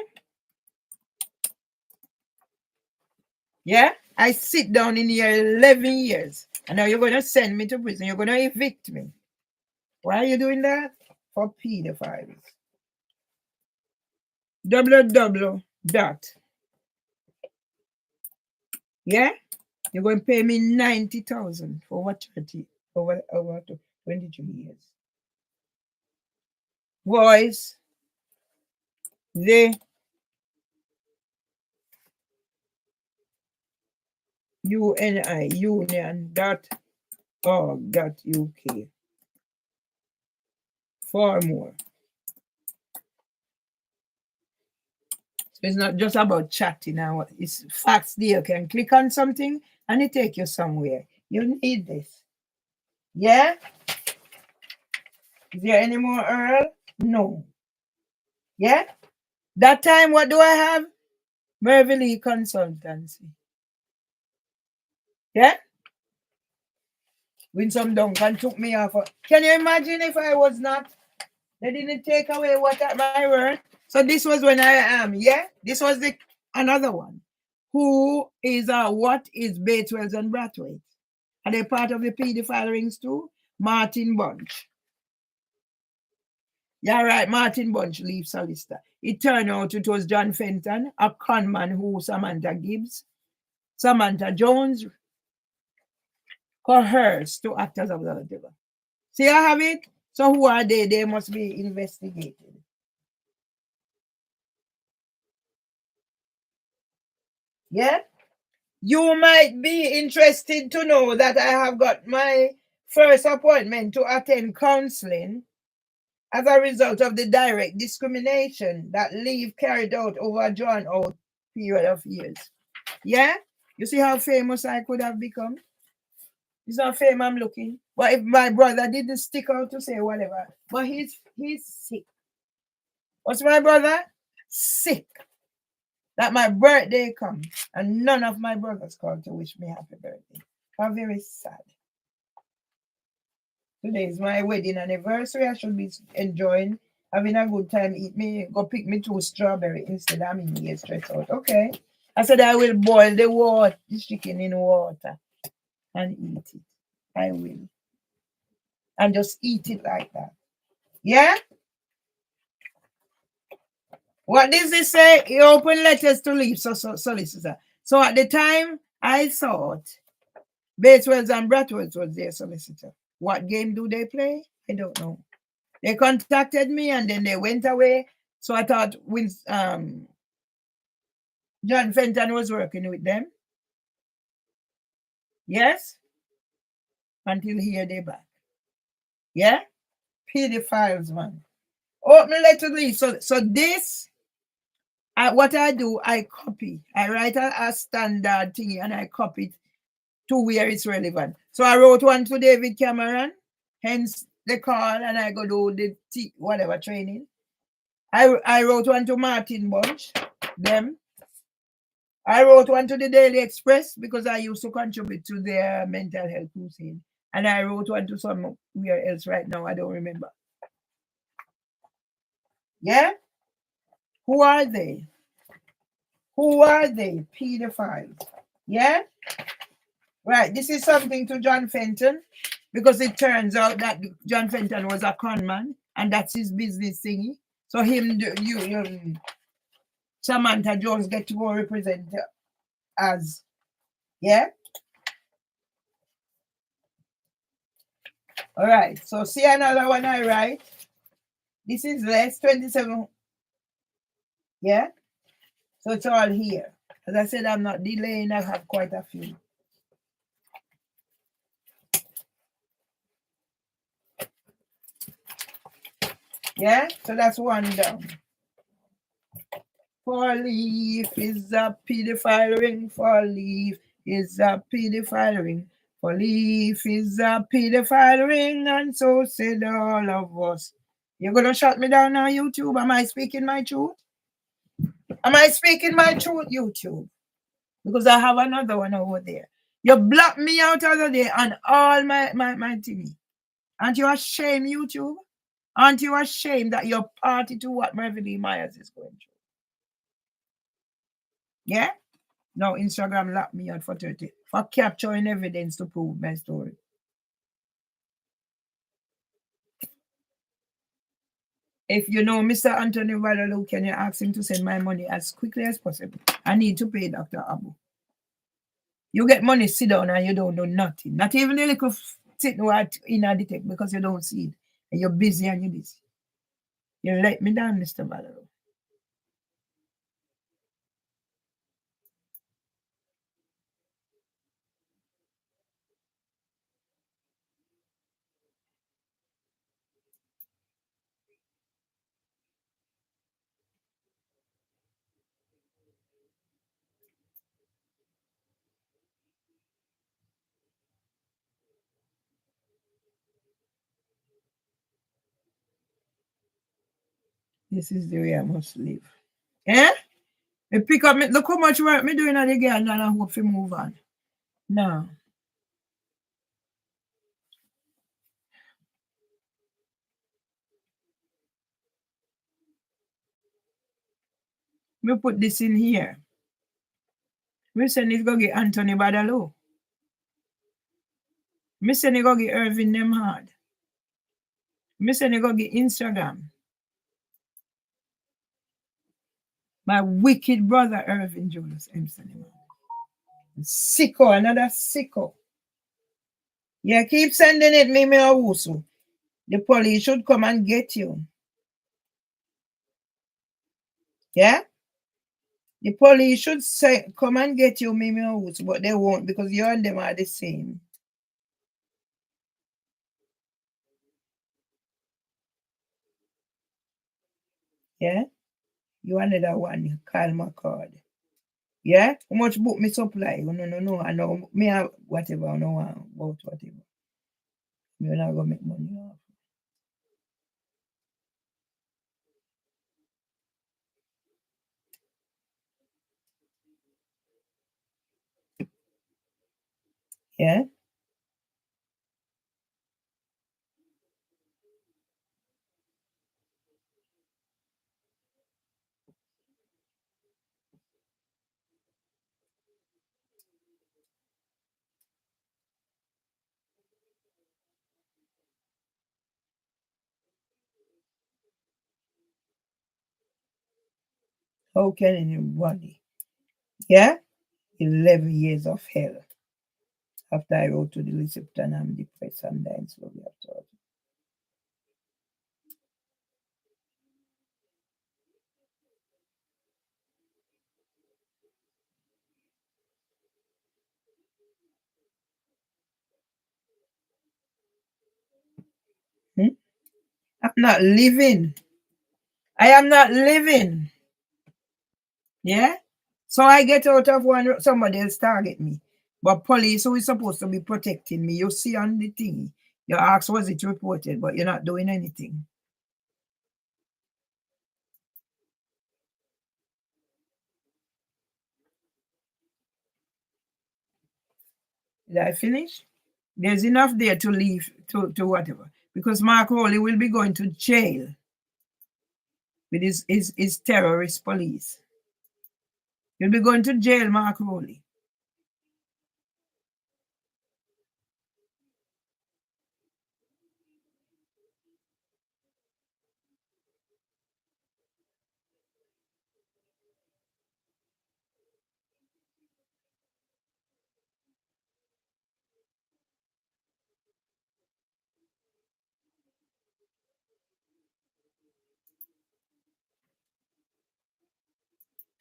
Yeah? I sit down in here 11 years. And now you're going to send me to prison. You're going to evict me. Why are you doing that? For pedophiles. www. Yeah? You're going to pay me 90,000 for what 30 over 22 years. Voice the union.org.uk for more. So it's not just about chatting now. It's facts there. You can click on something and it take you somewhere. You need this. Yeah? Is there any more, Earl? No. Yeah? That time, what do I have? Mervyn Lee Consultancy. Yeah? When some Duncan took me off. Can you imagine if I was not? They didn't take away what at my word. So this was when I am. Yeah? This was the another one. Who is what is Bateswells and Brathwaite? Are they part of the pedophile rings too? Martin Bunch. Yeah, right. Martin Bunch, leave solicitor. It turned out it was John Fenton, a conman who Samantha Gibbs, Samantha Jones coerced to act as observer. See, I have it. So who are they? They must be investigated. Yeah? You might be interested to know that I have got my first appointment to attend counseling as a result of the direct discrimination that Leave carried out over a drawn out period of years. Yeah? You see how famous I could have become? It's not fame I'm looking. But if my brother didn't stick out to say whatever, but he's sick. What's my brother? Sick. That my birthday comes and none of my brothers called to wish me happy birthday. I'm very sad. Today is my wedding anniversary. I should be enjoying, having a good time. Go pick me 2 strawberries instead. I'm in here stressed out. Okay. I said I will boil the chicken in water and eat it. I will. And just eat it like that. Yeah? What does it say? He opened letters to leave, solicitor. So at the time, I thought Bateswells and Bratwells was their solicitor. What game do they play? I don't know. They contacted me and then they went away. So I thought John Fenton was working with them. Yes? Until here they back. Yeah? Pedophiles, man. Open letter to leave. So this, what I do, I copy. I write a standard thing and I copy it to where it's relevant. So I wrote one to David Cameron, hence the call, and I go do the whatever training. I wrote one to Martin Bunch, them. I wrote one to the Daily Express because I used to contribute to their mental health crusade. And I wrote one to somewhere else right now. I don't remember. Yeah? Who are they? Who are they? Pedophiles. Yeah? Right. This is something to John Fenton because it turns out that John Fenton was a con man and that's his business thingy. So Samantha Jones get to go represent as, yeah? All right. So see another one I write. This is less 27. Yeah? So it's all here. As I said, I'm not delaying. I have quite a few. Yeah? So that's one down. 4-leaf is a pedophile ring. 4-leaf is a pedophile ring. 4-leaf is a pedophile ring. And so said all of us. You're going to shut me down on YouTube? Am I speaking my truth? Am I speaking my truth, YouTube? Because I have another one over there. You blocked me out the other day on all my TV. Aren't you ashamed, YouTube? Aren't you ashamed that you're party to what Mervyn Myers is going through? Yeah? Now Instagram locked me out for 30 for capturing evidence to prove my story. If you know Mr. Anthony Vadalu, can you ask him to send my money as quickly as possible? I need to pay Dr. Abu. You get money, sit down, and you don't do nothing. Not even a little sit in a detect because you don't see it. And you're busy and you're busy. You let me down, Mr. Vadalu. This is the way I must live. Eh? You pick up me, look how much work me doing at the girl and I hope to move on. No. Me put this in here. Me send it go get Anthony Badalo. Me send it go get Irvin them hard. Me send it go get Instagram. My wicked brother Irvin Julius Empson. Sicko, another sicko. Yeah, keep sending it, me Owusu. The police should come and get you. Yeah? The police should say come and get you, Mimi Owusu, but they won't because you and them are the same. Yeah? You another one, you call my card. Yeah? How much book me supply? No. I know me have whatever, I know about whatever. You're not gonna make money off. Yeah? How can anybody? Yeah? 11 years of hell. After I wrote to the receptor and I'm depressed and dying slowly afterwards. Hmm? I'm not living. I am not living. Yeah? So I get out of one, somebody else target me. But police who is supposed to be protecting me, you see on the thing. You ask, was it reported? But you're not doing anything. Did I finish? There's enough there to leave to whatever. Because Mark Rowley will be going to jail with his terrorist police. He'll be going to jail, Mark Rowley.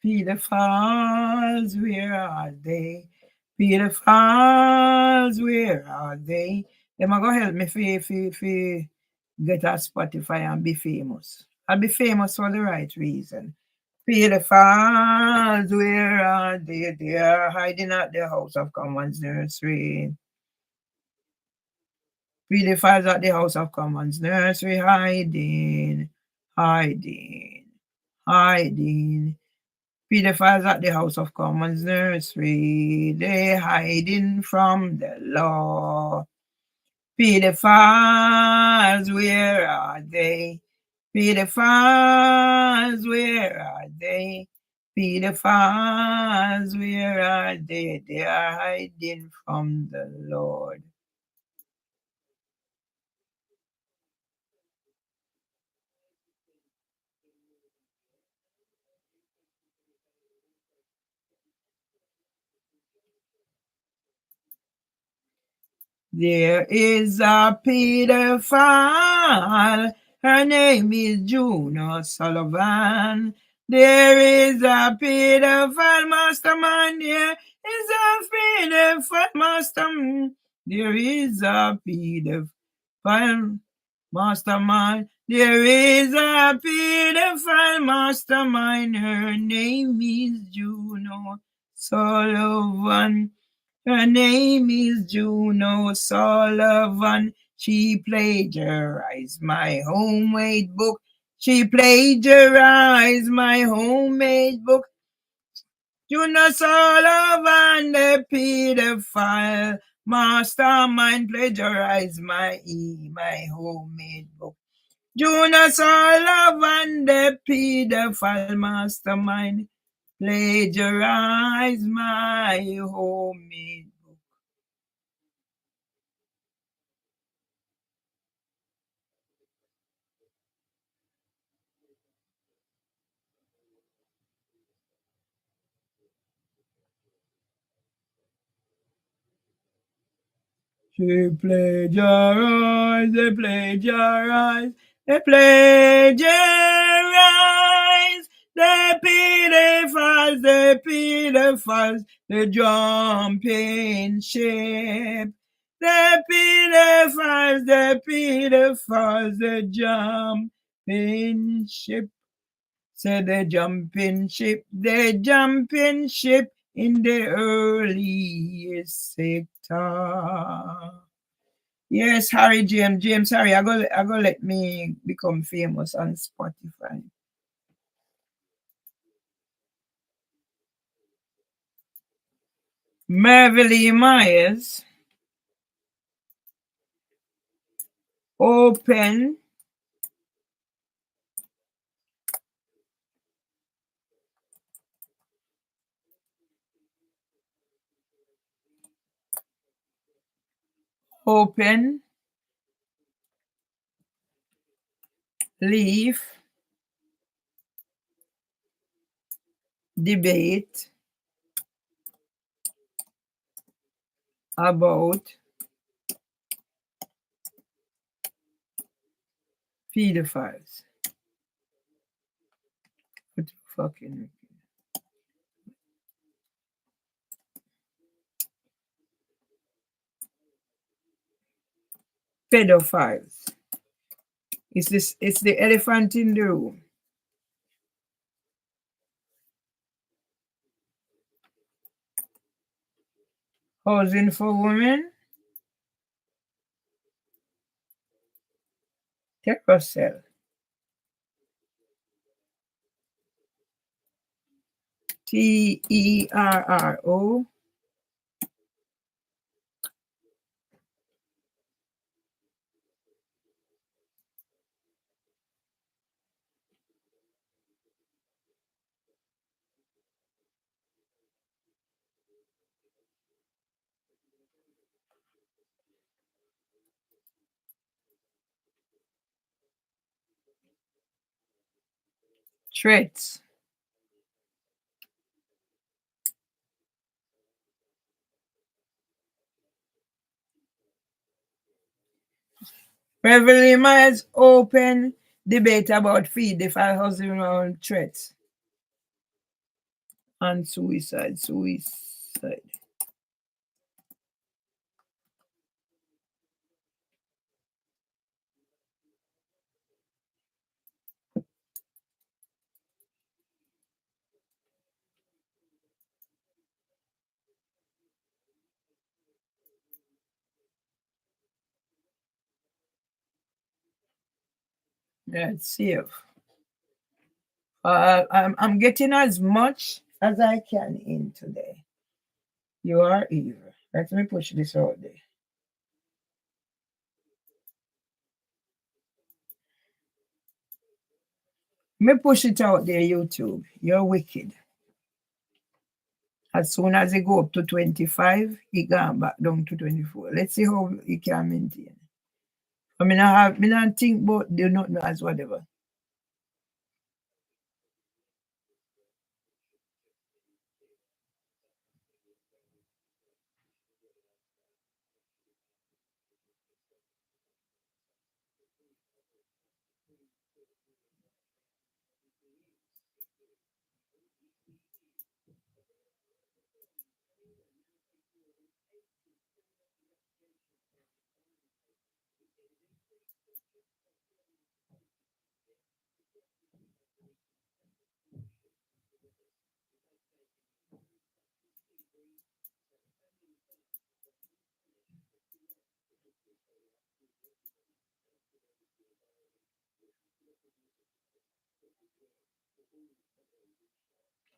Pedophiles, where are they? Pedophiles, where are they? Them a go help me fi get a Spotify and be famous. I'll be famous for the right reason. Pedophiles, where are they? They are hiding at the House of Commons nursery. Pedophiles at the House of Commons nursery, hiding, hiding, hiding. Pedophiles at the House of Commons nursery, they hiding from the law. Pedophiles, where are they? Pedophiles, where are they? Pedophiles, where are they? They are hiding from the Lord. There is a pedophile, her name is Juno Sullivan. There is a pedophile mastermind, there is a pedophile mastermind. There is a pedophile mastermind. There is a pedophile mastermind, her name is Juno Sullivan. Her name is Juno Sullivan. She plagiarized my homemade book. She plagiarized my homemade book. Juno Sullivan, the pedophile mastermind, plagiarized my homemade book. Juno Sullivan, the pedophile mastermind, plagiarized my homemade book. She plagiarized, they plagiarized, they plagiarized, the pedophiles, the jumping ship. The pedophiles, the jumping ship. Say the jumping ship in the early sector. Yes, Harry James, Harry, I go let me become famous on Spotify. Merville Myers, open leaf debate about pedophiles. What the fucking pedophiles. It's the elephant in the room. Housing for women. Terracell. TERRO. Threats. Beverly Myers open debate about feed the 5,000 round threats and suicide. That's safe. I'm getting as much as I can in today. You are evil. Let me push this out there. Me push it out there, YouTube. You're wicked. As soon as it go up to 25, it gone back down to 24. Let's see how it can maintain. I mean, me not think about do not know as whatever.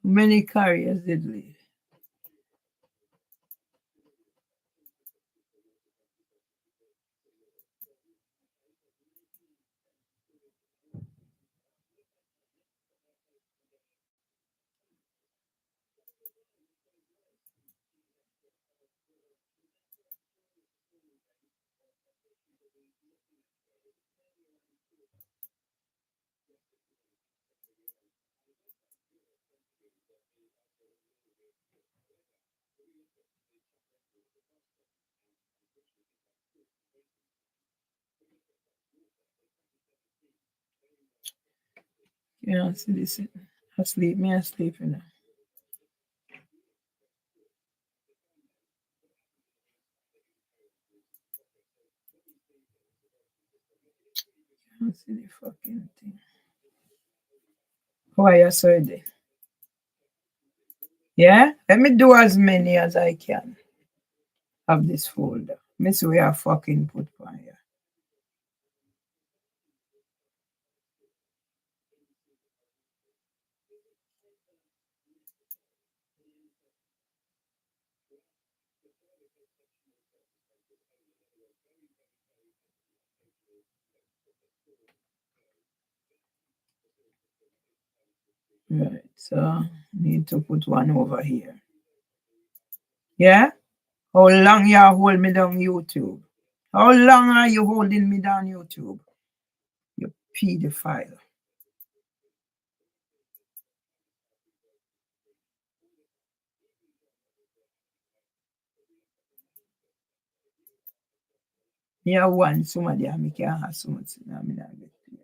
Many carriers did leave. You know, see this. Asleep, me asleep, you know. You see the fucking thing. Why you so there? Yeah? Let me do as many as I can of this folder. Me see where I fucking put on here. Right, so need to put one over here. Yeah? How long you hold me down YouTube? How long are you holding me down YouTube? You pedophile. Yeah, one somebody I make a so much. I mean, I get clear.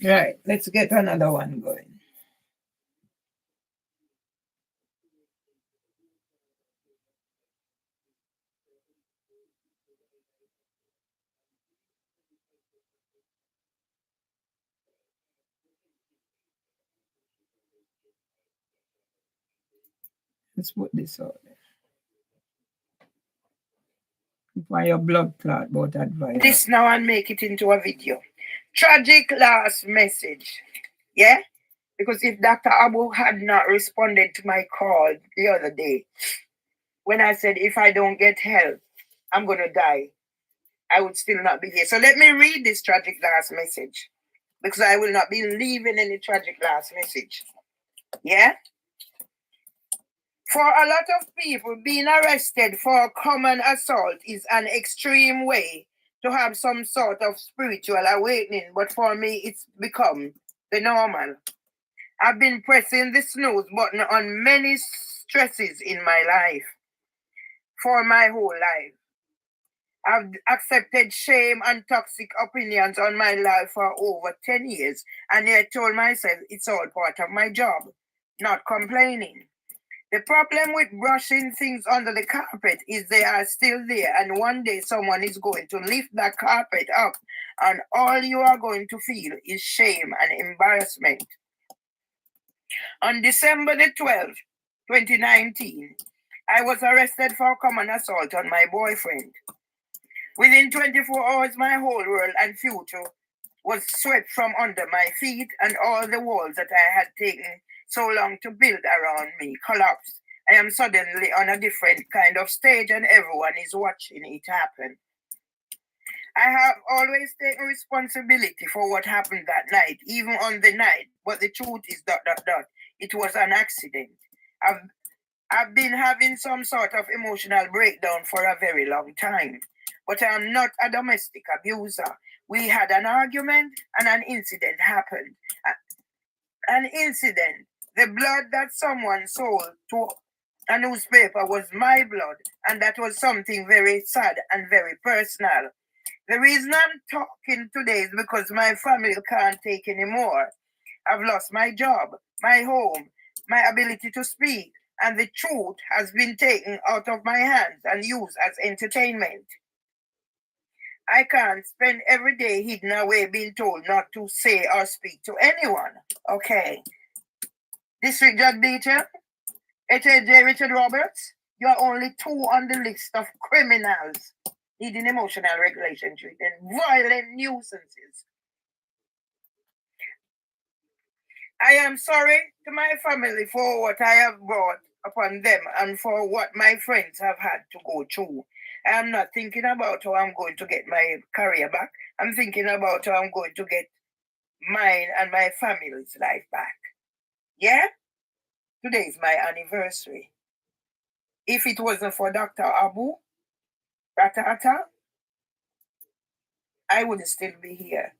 Right, let's get another one going. Let's put this out there. For your blood clot about advice. This now and make it into a video. Tragic last message. Yeah? Because if Dr. Abu had not responded to my call the other day, when I said, if I don't get help, I'm going to die, I would still not be here. So let me read this tragic last message because I will not be leaving any tragic last message. Yeah? For a lot of people, being arrested for common assault is an extreme way to have some sort of spiritual awakening, but for me, it's become the normal. I've been pressing the snooze button on many stresses in my life for my whole life. I've accepted shame and toxic opinions on my life for over 10 years, and yet told myself it's all part of my job, not complaining. The problem with brushing things under the carpet is they are still there, and one day someone is going to lift that carpet up, and all you are going to feel is shame and embarrassment. On December the 12th, 2019, I was arrested for common assault on my boyfriend. Within 24 hours, my whole world and future was swept from under my feet, and all the walls that I had taken so long to build around me collapsed. I am suddenly on a different kind of stage, and everyone is watching it happen. I have always taken responsibility for what happened that night, even on the night. But the truth is, it was an accident. I've been having some sort of emotional breakdown for a very long time, but I'm not a domestic abuser. We had an argument and an incident happened. An incident. The blood that someone sold to a newspaper was my blood, and that was something very sad and very personal. The reason I'm talking today is because my family can't take anymore. I've lost my job, my home, my ability to speak, and the truth has been taken out of my hands and used as entertainment. I can't spend every day hidden away being told not to say or speak to anyone. Okay. District Judge Beecher, HJ Richard Roberts, you are only two on the list of criminals needing emotional regulation treatment, violent nuisances. I am sorry to my family for what I have brought upon them and for what my friends have had to go through. I am not thinking about how I'm going to get my career back. I'm thinking about how I'm going to get mine and my family's life back. Yeah? Today is my anniversary. If it wasn't for Dr. Abu Ratata, I would still be here.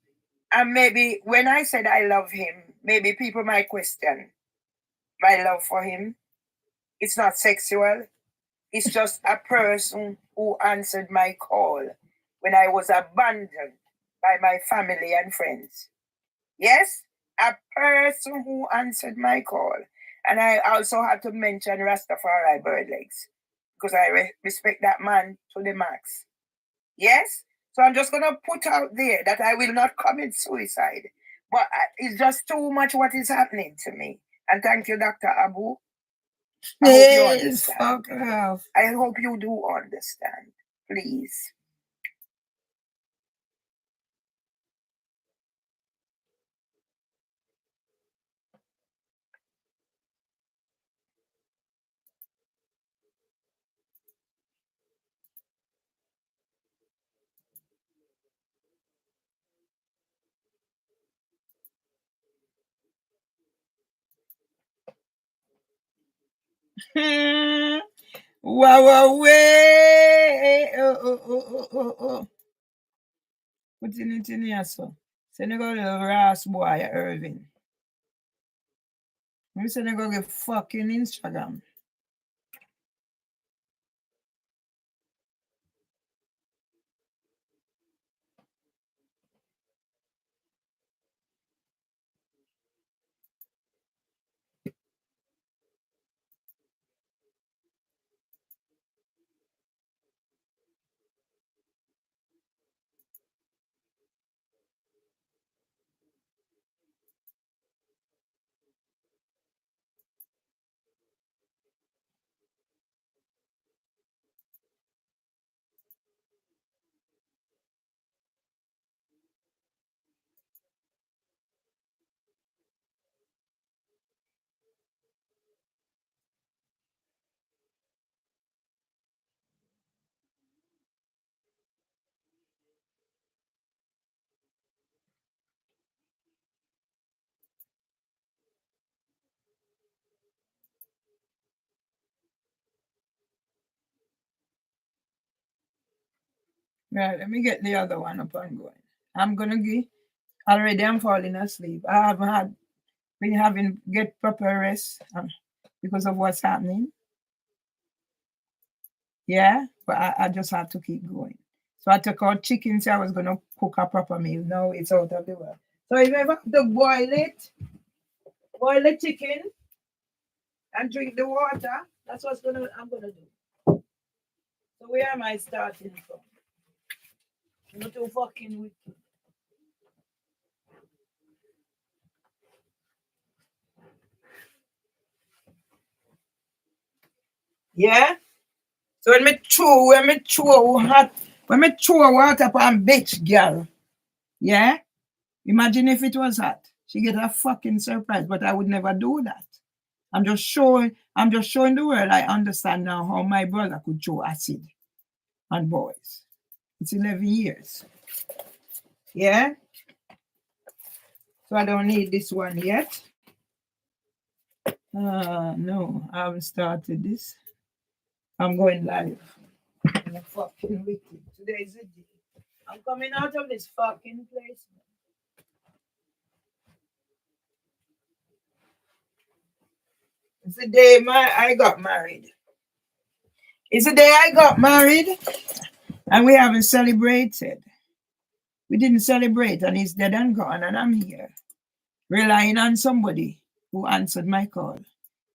And maybe when I said I love him, maybe people might question my love for him. It's not sexual. It's just a person who answered my call when I was abandoned by my family and friends. Yes, a person who answered my call. And I also had to mention Rastafari Birdlegs because I respect that man to the max. Yes? So I'm just going to put out there that I will not commit suicide. But it's just too much what is happening to me. And thank you, Dr. Abu. I hope you understand. Fuck off. I hope you do understand. Please. Wow, wow, way. Oh. Putting it in here, so. Senegal Ras boy, Irving. We Senegal get fucking Instagram. Right, let me get the other one up and going. I'm gonna get already. I'm falling asleep. I haven't been having get proper rest because of what's happening. Yeah, but I just have to keep going. So I took out chicken, so I was gonna cook a proper meal. Now it's out of the world. So if you ever have to boil the chicken and drink the water, that's what's I'm gonna do. So where am I starting from? I'm not too fucking wicked. Yeah? So when me throw water upon bitch girl, yeah? Imagine if it was hot. She get a fucking surprise, but I would never do that. I'm just showing the world I understand now how my brother could throw acid on boys. It's 11 years. Yeah? So I don't need this one yet. No, I haven't started this. I'm going live. I'm fucking wicked. Today's the day. I'm coming out of this fucking place. It's the day I got married. It's the day I got married, and we haven't celebrated. We didn't celebrate, and he's dead and gone, and I'm here, relying on somebody who answered my call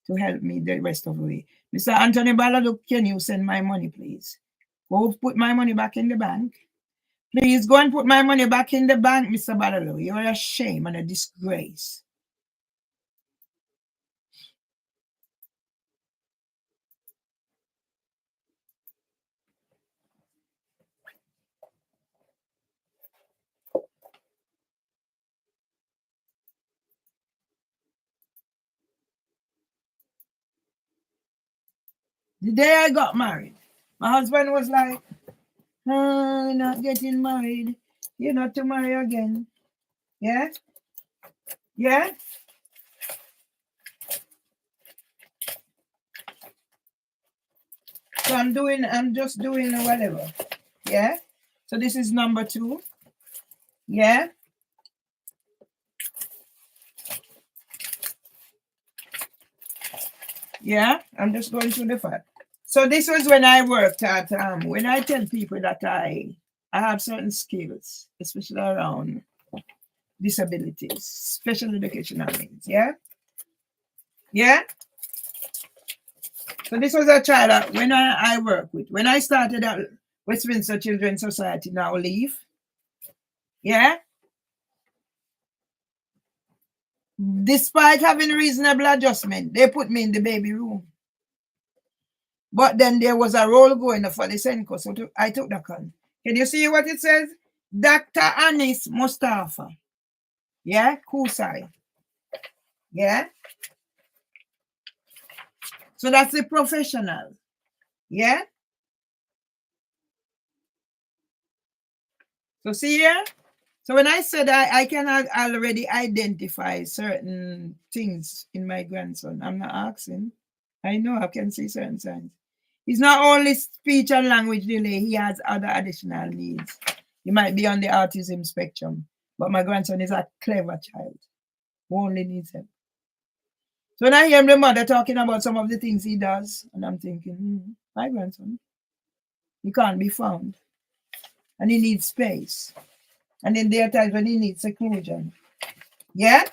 to help me the rest of the way. Mr. Anthony Balado, can you send my money, please? Go put my money back in the bank. Please go and put my money back in the bank, Mr. Balado. You're a shame and a disgrace. The day I got married, my husband was like, oh, you're not getting married. You're not to marry again. Yeah? Yeah? So I'm just doing whatever. Yeah? So this is number 2. Yeah? Yeah? I'm just going through the fact. So this was when I worked at, when I tell people that I have certain skills, especially around disabilities, special educational needs, yeah? Yeah? So this was a child that when I work with. When I started at Westminster Children's Society, now leave, yeah? Despite having reasonable adjustment, they put me in the baby room. But then there was a role going for the Senko, so I took the con. Can you see what it says? Dr. Anis Mustafa. Yeah, Kusai. Yeah. So that's the professional. Yeah. So see here? So when I said I can already identify certain things in my grandson, I'm not asking. I know I can see certain signs. It's not only speech and language delay, he has other additional needs. He might be on the autism spectrum, but my grandson is a clever child who only needs help. So when I hear the mother talking about some of the things he does, and I'm thinking, my grandson, he can't be found. And he needs space. And then there are times when he needs seclusion. Yeah?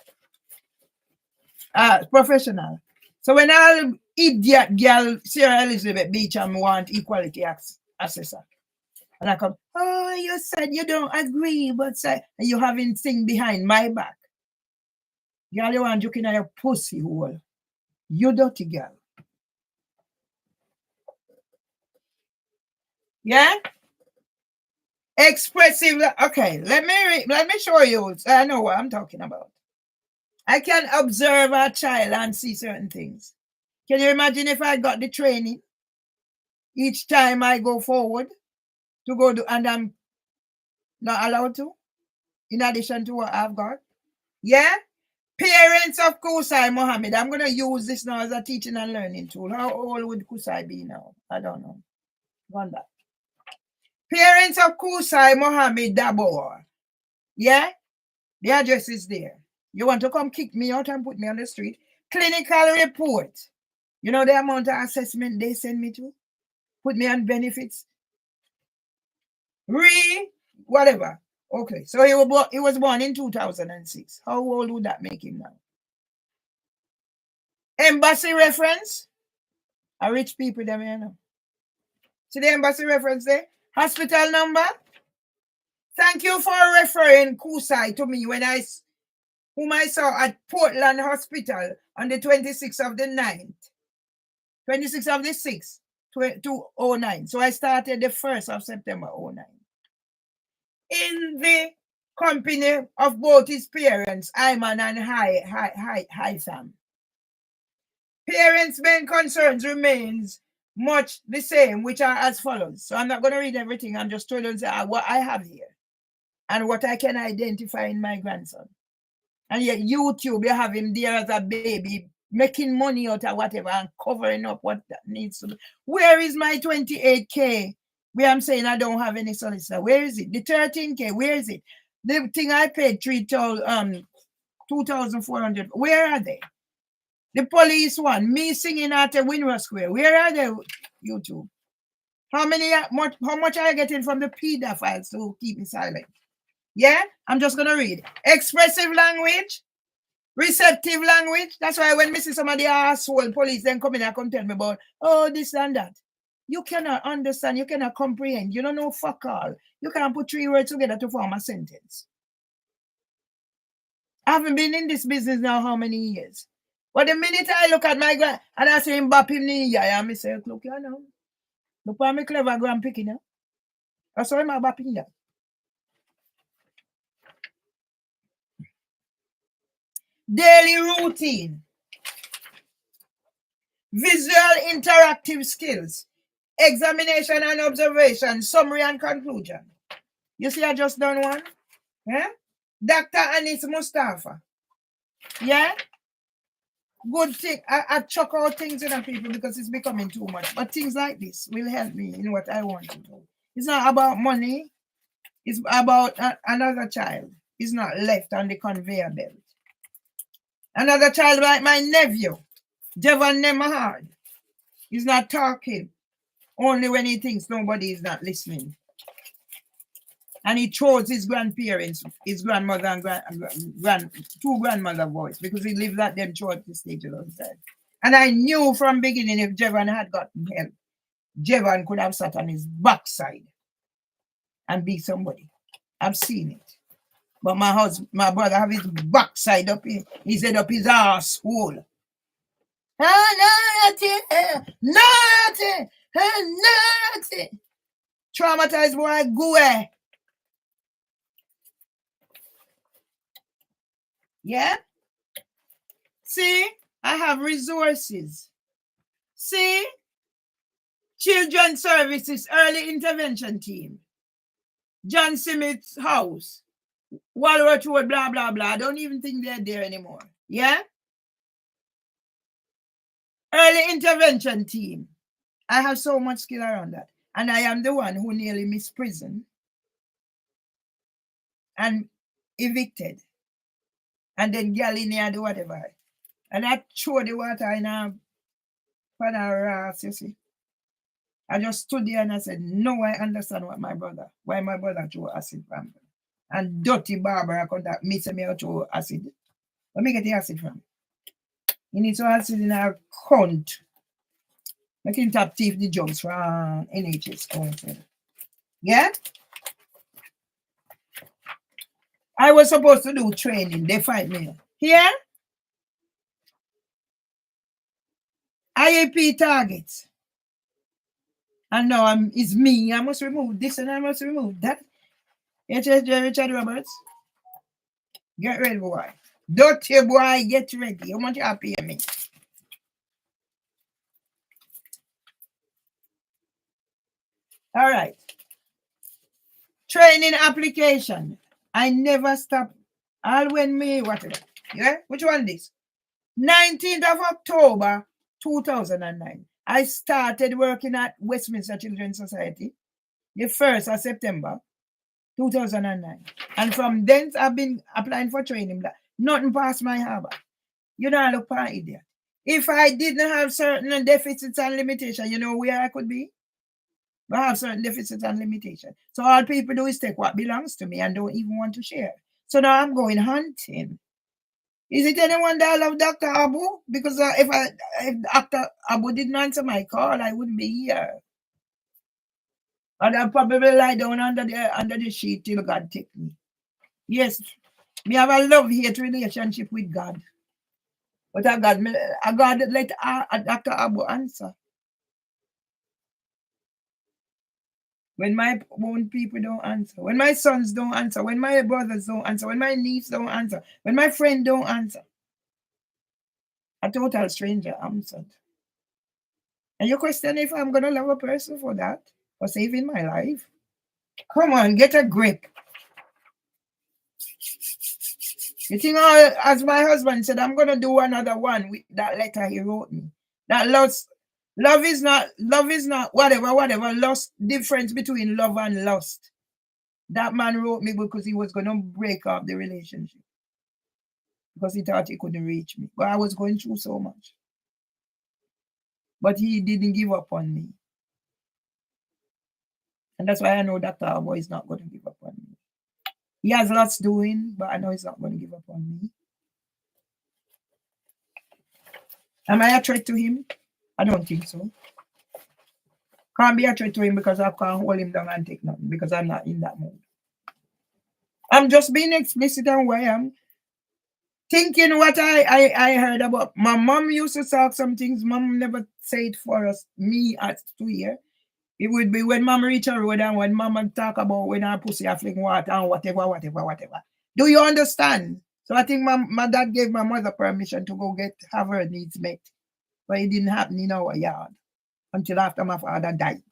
Professional. So when all idiot girl Sarah Elizabeth Beecham want equality assessor, and I come, oh, you said you don't agree, but say you having thing behind my back. Girl, you want joking at your pussy hole. You dirty girl. Yeah? Expressive. Okay, let me show you. So I know what I'm talking about. I can observe a child and see certain things. Can you imagine if I got the training each time I go forward to go to, and I'm not allowed to, in addition to what I've got? Yeah? Parents of Kusai Mohammed. I'm going to use this now as a teaching and learning tool. How old would Kusai be now? I don't know. Gone back. Parents of Kusai Mohammed Dabor. Yeah? The address is there. You want to come kick me out and put me on the street? Clinical report. You know the amount of assessment they send me to? Put me on benefits? Whatever. Okay. So he was born in 2006. How old would that make him now? Embassy reference? A rich people them here now. See the embassy reference there? Hospital number? Thank you for referring Kusai to me when whom I saw at Portland Hospital on the 26th of the 9th. 26th of the 6th, 2009. So I started the 1st of September 09. In the company of both his parents, Ayman and Haitham. Parents' main concerns remains much the same, which are as follows. So I'm not going to read everything. I'm just trying to say what I have here and what I can identify in my grandson. And yet YouTube, you have him there as a baby, making money out of whatever and covering up what that needs to be. Where is my 28K? Where I'm saying I don't have any solicitor. Where is it? The 13K, where is it? The thing I paid 2,400. Where are they? The police one, me singing at the Windsor Square. Where are they, YouTube? How much are you getting from the pedophiles to keep me silent? Yeah, I'm just gonna read. Expressive language, receptive language. That's why when me see somebody asshole police then come in and come tell me about this and that. You cannot understand, you cannot comprehend, you don't know fuck all. You can't put 3 words together to form a sentence. I haven't been in this business now how many years? But the minute I look at my grand and I say him bop him knee, I say, look here now. Look at me clever grand picking now. I saw him bopping that. Daily routine, visual interactive skills, examination and observation, summary and conclusion. You see I just done one? Yeah? Dr. Anis Mustafa. Yeah? Good thing. I chuck out things in people because it's becoming too much. But things like this will help me in what I want to do. It's not about money. It's about another child. It's not left on the conveyor belt. Another child like my nephew, Devon Nemahard, is not talking. only when he thinks nobody is not listening. And he chose his grandparents, his grandmother and two grandmother voice, because he lived at them throughout the stage alongside. And I knew from beginning if Jevan had gotten help, Jevan could have sat on his backside and be somebody. I've seen it. But my brother have his backside up, his head up his ass hole. Naughty. Traumatized boy, go away. Yeah? See, I have resources. See? Children's Services, Early Intervention Team. John Smith's house. Walworth Road, blah, blah, blah. I don't even think they're there anymore. Yeah? Early Intervention Team. I have so much skill around that. And I am the one who nearly missed prison and evicted. And then Galilee do whatever. And I throw the water in a pan of ass, you see. I just stood there and I said, no, I understand why my brother threw acid from me. And dirty Barbara contact me, say me throw acid. Where me get the acid from? You need to acid in a cunt. I can tap thief the jobs from NHS Council. Yeah? I was supposed to do training. They fight me. Here? IAP targets. And now it's me. I must remove this and I must remove that. Richard Roberts. Get ready, boy. Dirty boy, get ready. How much you pay me? All right. Training application. I never stop. All when me, whatever. Yeah? Which one this? 19th of October, 2009. I started working at Westminster Children's Society the 1st of September, 2009. And from then, I've been applying for training. Nothing past my harbor. You know, I look for an idiot. If I didn't have certain deficits and limitations, you know where I could be? I have certain deficits and limitations. So all people do is take what belongs to me and don't even want to share. So now I'm going hunting. Is it anyone that love Dr. Abu? Because if Dr. Abu didn't answer my call, I wouldn't be here. And I'll probably lie down under the sheet till God take me. Yes, me have a love-hate relationship with God. But I God let Dr. Abu answer. When my own people don't answer, when my sons don't answer, when my brothers don't answer, when my niece don't answer, when my friend don't answer, a total stranger answered. And you question if I'm going to love a person for that, for saving my life? Come on, get a grip. You think, as my husband said, I'm going to do another one with that letter he wrote me. That love is not whatever, lust, difference between love and lust. That man wrote me because he was going to break up the relationship. Because he thought he couldn't reach me. But I was going through so much. But he didn't give up on me. And that's why I know Dr. Abu is not going to give up on me. He has lots doing, but I know he's not going to give up on me. Am I a threat to him? I don't think so. Can't be a threat to him because I can't hold him down and take nothing because I'm not in that mood. I'm just being explicit on where I am. Thinking what I heard about. My mom used to talk some things. Mom never said for us, me at 2 years. It would be when mom reach a road and when mom talk about when her pussy a fling water and whatever. Do you understand? So I think my dad gave my mother permission to go have her needs met. But it didn't happen in our yard until after my father died.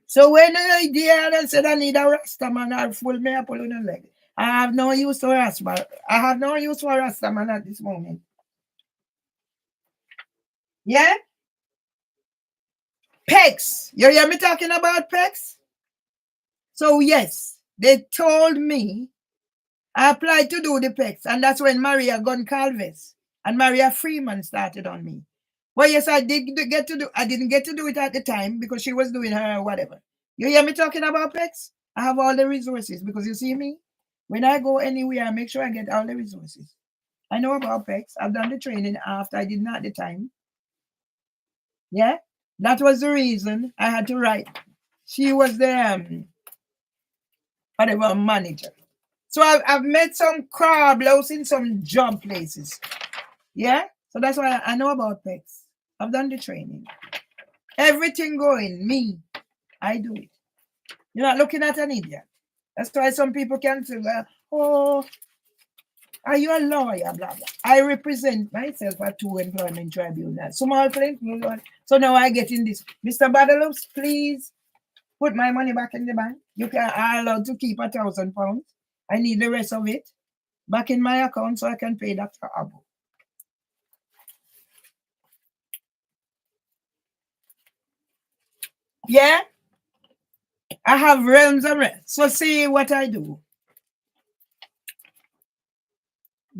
So when I did and said I need a Rasta man, I'll pull me up on the leg. I have no use for Rasta. I have no use for Rasta man at this moment. Yeah? PECs. You hear me talking about PECs? So yes, they told me I applied to do the PECs, and that's when Maria Goncalves and Maria Freeman started on me. Well, yes, I did get to do. I didn't get to do it at the time because she was doing her whatever. You hear me talking about PEX? I have all the resources because you see me. When I go anywhere, I make sure I get all the resources. I know about PEX. I've done the training after I didn't at the time. Yeah, that was the reason I had to write. She was the whatever manager. So I've met some crabs in some job places. Yeah, so that's why I know about PEX. I've done the training. Everything going, me, I do it. You're not looking at an idiot. That's why some people can say, oh, are you a lawyer? Blah, blah. I represent myself at 2 employment tribunals. Small claim. So now I get in this. Mr. Badalus, please put my money back in the bank. You can are allowed to keep £1,000. I need the rest of it back in my account so I can pay Dr. Abu. Yeah? I have realms of rest. So see what I do.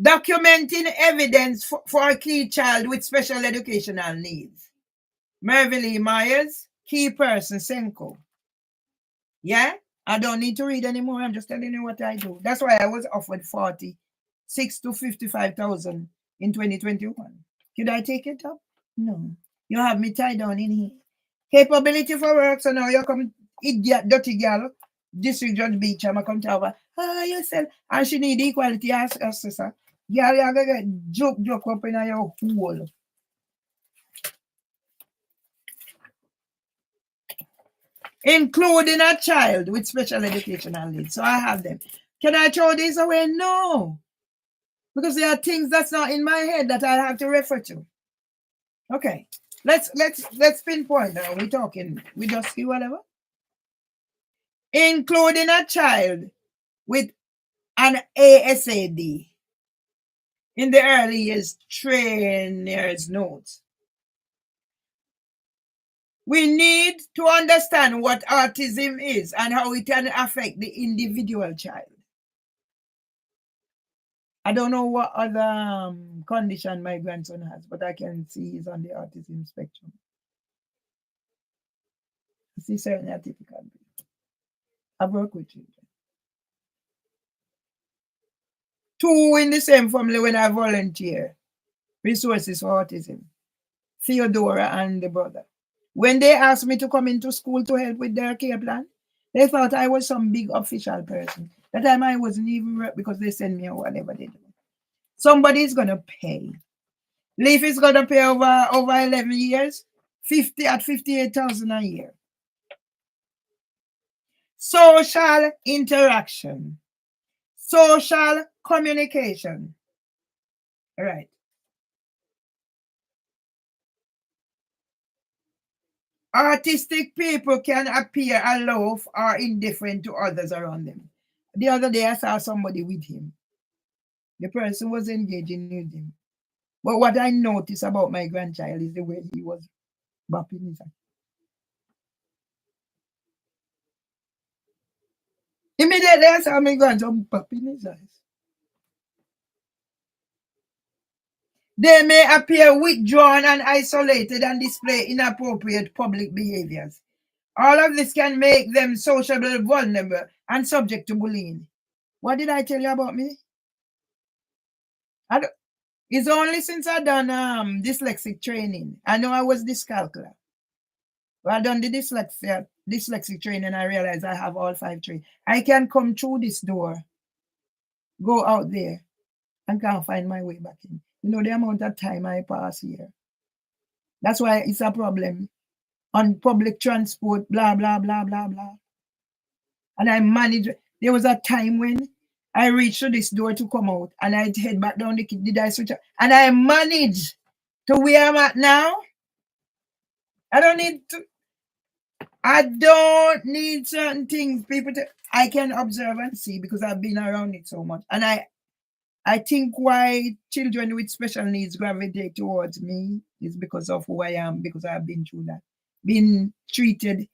Documenting evidence for a key child with special educational needs. Mervyn Myers, key person, Senko. Yeah? I don't need to read anymore. I'm just telling you what I do. That's why I was offered 46 to 55,000 in 2021. Could I take it up? No. You have me tied down in here. Capability for work. So now you come, idiot, dirty girl, District Judge Beach. I'm come to her. Yourself. And she need equality as sister. Girl, you're going to get joke up in your hole. Including a child with special educational needs. So I have them. Can I throw these away? No. Because there are things that's not in my head that I have to refer to. Okay. Let's pinpoint now. We're talking. We just see whatever. Including a child with an ASAD in the early years, trainer's notes. We need to understand what autism is and how it can affect the individual child. I don't know what other condition my grandson has, but I can see he's on the autism spectrum. I see certainly a typical. I work with children. 2 in the same family when I volunteer. Resources for autism. Theodora and the brother. When they asked me to come into school to help with their care plan, they thought I was some big official person. That time I wasn't even because they send me or whatever they do. Somebody's gonna pay. Leaf is gonna pay over 11 years, 58,000 a year. Social interaction, social communication. All right. Artistic people can appear aloof or indifferent to others around them. The other day I saw somebody with him. The person was engaging with him. But what I noticed about my grandchild is the way he was bopping his eyes. Immediately I saw my grandson bopping his eyes. They may appear withdrawn and isolated and display inappropriate public behaviors. All of this can make them socially vulnerable and subject to bullying. What did I tell you about me? It's only since I done dyslexic training. I know I was dyscalculia. Well, I done the dyslexic training. I realized I have all 5 traits. I can come through this door, go out there, and can't find my way back in. You know the amount of time I pass here. That's why it's a problem on public transport, blah, blah, blah, blah, blah. And I managed. There was a time when I reached to this door to come out and I head back down the key. Did I switch up? And I managed to where I'm at now. I don't need certain things. I can observe and see because I've been around it so much. And I think why children with special needs gravitate towards me is because of who I am, because I've been through that. Been treated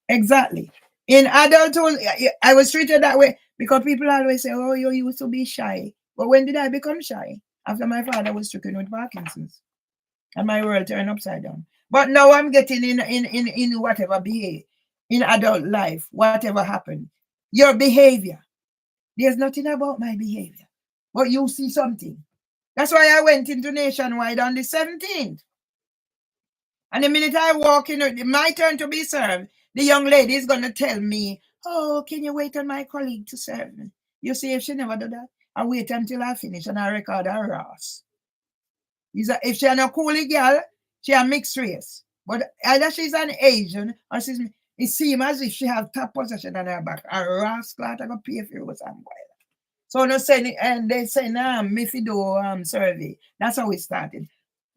exactly. In adulthood, I was treated that way because people always say, oh, you used to be shy. But when did I become shy? After my father was stricken with Parkinson's. and my world turned upside down. But now I'm getting in whatever behave in adult life, whatever happened. Your behavior. There's nothing about my behavior, but you see something. That's why I went into Nationwide on the 17th. And the minute I walk in, my turn to be served, the young lady is going to tell me, oh, can you wait on my colleague to serve me? You see, if she never do that, I wait until I finish and I record her Ross. If she a coolie girl, she a mixed race. But either she's an Asian or she's, it seems as if she have top possession on her back. A rascal I go pay for you some while. So no say, and they say, nah, me fi do survey. That's how it started.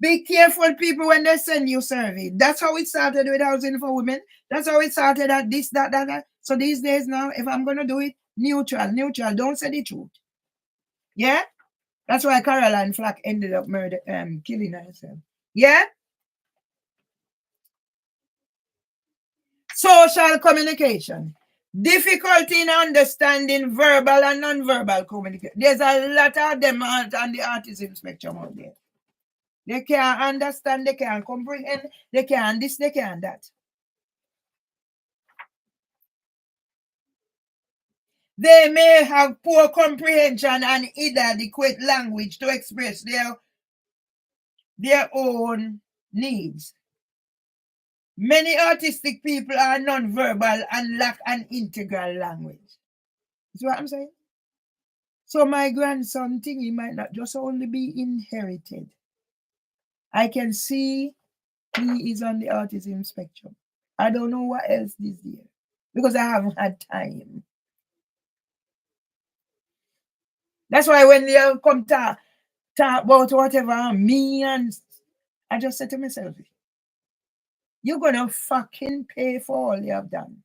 Be careful, people, when they send you survey. That's how it started with housing for women. That's how it started at this, that. So these days now, if I'm gonna do it, neutral. Don't say the truth. Yeah? That's why Caroline Flack ended up killing herself. Yeah? Social communication. Difficulty in understanding verbal and non-verbal communication. There's a lot of them on the autism spectrum out there. They can't understand, they can't comprehend, they can't this, they can't that. They may have poor comprehension and inadequate language to express their own needs. Many autistic people are non-verbal and lack an integral language. That's what I'm saying. So my grandson thing, he might not just only be inherited. I can see he is on the autism spectrum. I don't know what else this year because I haven't had time. That's why when they come talk about whatever me and I just said to myself, you're gonna fucking pay for all you have done.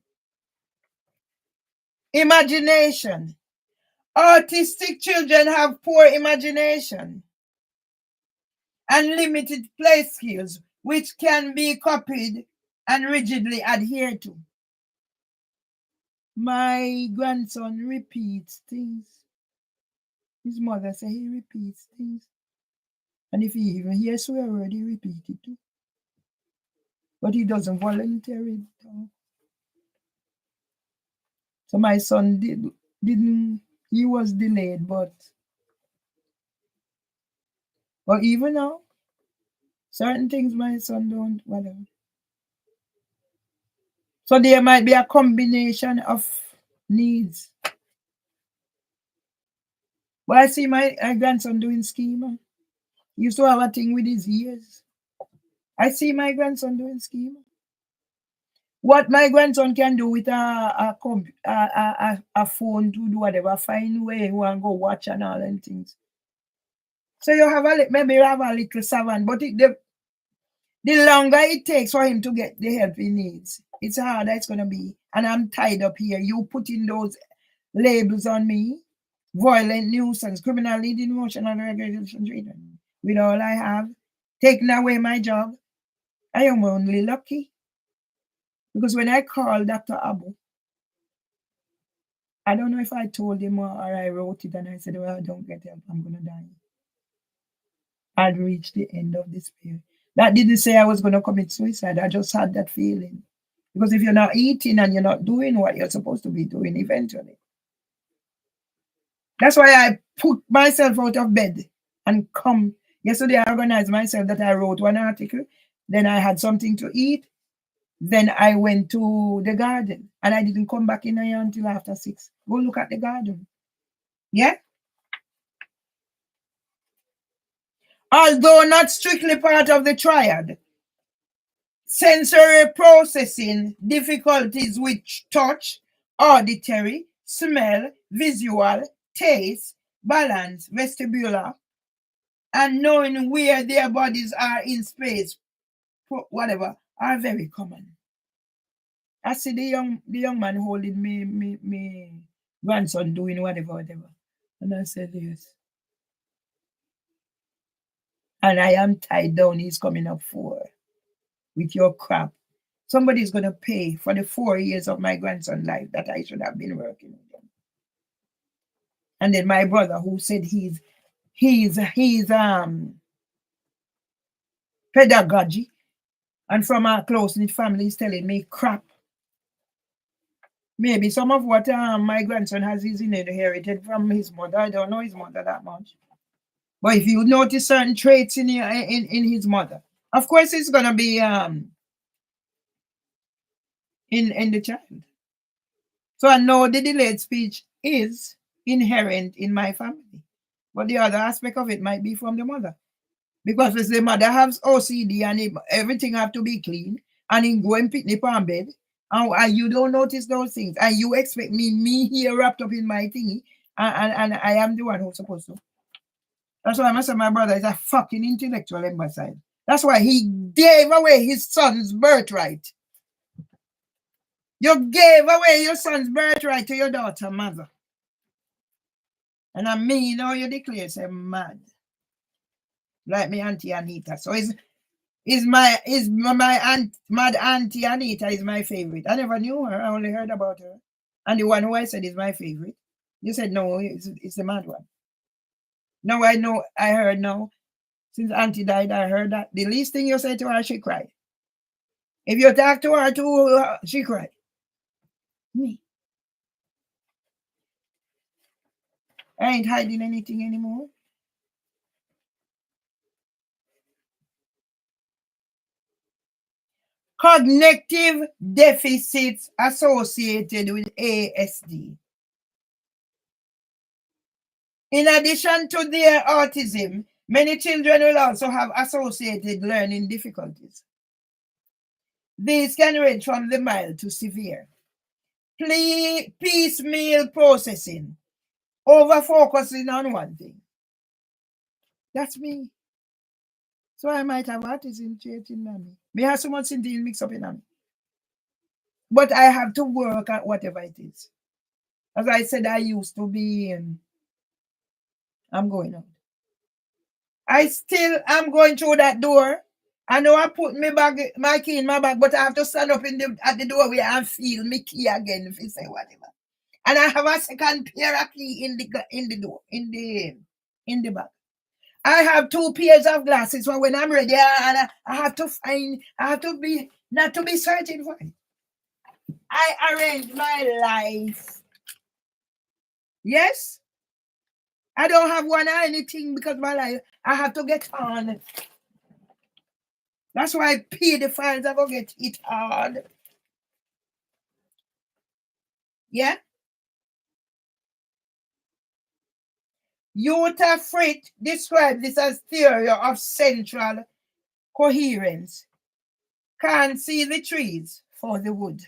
Imagination. Autistic children have poor imagination and limited play skills, which can be copied and rigidly adhered to. My grandson repeats things. His mother said he repeats things. And if he even hears swear word, he repeats it too. But he doesn't voluntarily talk. So my son didn't, he was delayed, but even now, certain things my son don't, whatever. So there might be a combination of needs. But I see my grandson doing schema. He used to have a thing with his ears. I see my grandson doing schema. What my grandson can do with a phone to do whatever, find where you want to go watch and all them things. So you have maybe you have a little savant, but the longer it takes for him to get the help he needs, it's harder it's going to be. And I'm tied up here. You putting those labels on me, violent nuisance, criminal leading motion and regulation treatment. With all I have, taking away my job, I am only lucky. Because when I called Dr. Abu, I don't know if I told him or I wrote it and I said, well, I don't get help, I'm going to die. I'd reached the end of despair. That didn't say I was going to commit suicide. I just had that feeling. Because if you're not eating and you're not doing what you're supposed to be doing eventually. That's why I put myself out of bed and come. Yesterday I organized myself that I wrote one article. Then I had something to eat. Then I went to the garden and I didn't come back in here until after 6. Go look at the garden. Yeah? Although not strictly part of the triad, sensory processing difficulties with touch, auditory, smell, visual, taste, balance, vestibular, and knowing where their bodies are in space, whatever, are very common. I see the young man holding me grandson doing whatever. And I said, yes. And I am tied down. He's coming up 4 with your crap. Somebody's going to pay for the 4 years of my grandson's life that I should have been working with him. And then my brother who said he's pedagogy. And from our close-knit family is telling me crap. Maybe some of what my grandson has is inherited from his mother. I don't know his mother that much. But if you notice certain traits in his mother, of course it's gonna be in the child. So I know the delayed speech is inherent in my family. But the other aspect of it might be from the mother. Because if the mother has OCD and everything have to be clean, and in go and picnic on bed, and you don't notice those things, and you expect me here wrapped up in my thingy, and I am the one who's supposed to. That's why I say my brother is a fucking intellectual imbecile. That's why he gave away his son's birthright. You gave away your son's birthright to your daughter, mother. And I mean how you declare say mad. Like me Auntie Anita. So my aunt, mad Auntie Anita is my favorite. I never knew her. I only heard about her. And the one who I said is my favorite. You said no, it's the mad one. Now I know, I heard now. Since Auntie died, I heard that. The least thing you say to her, she cried. If you talk to her too, she cried. Me. I ain't hiding anything anymore. Cognitive deficits associated with ASD. In addition to their autism, many children will also have associated learning difficulties. These can range from the mild to severe. Piecemeal processing, over focusing on one thing. That's me. So I might have autism trait in me. Me have so much things mixed up in me. But I have to work at whatever it is. As I said, I used to be I'm going out. I still am going through that door. I know I put my key in my bag, but I have to stand up at the doorway and feel my key again if you say whatever. And I have a second pair of key in the door, in the bag. I have 2 pairs of glasses for when I'm ready, and I have to be not to be searching for it. I arrange my life. Yes? I don't have one or anything because my life, I have to get on. That's why I pay the fines, I go get it hard. Yeah? Jutta Fritt described this as theory of central coherence. Can't see the trees for the wood.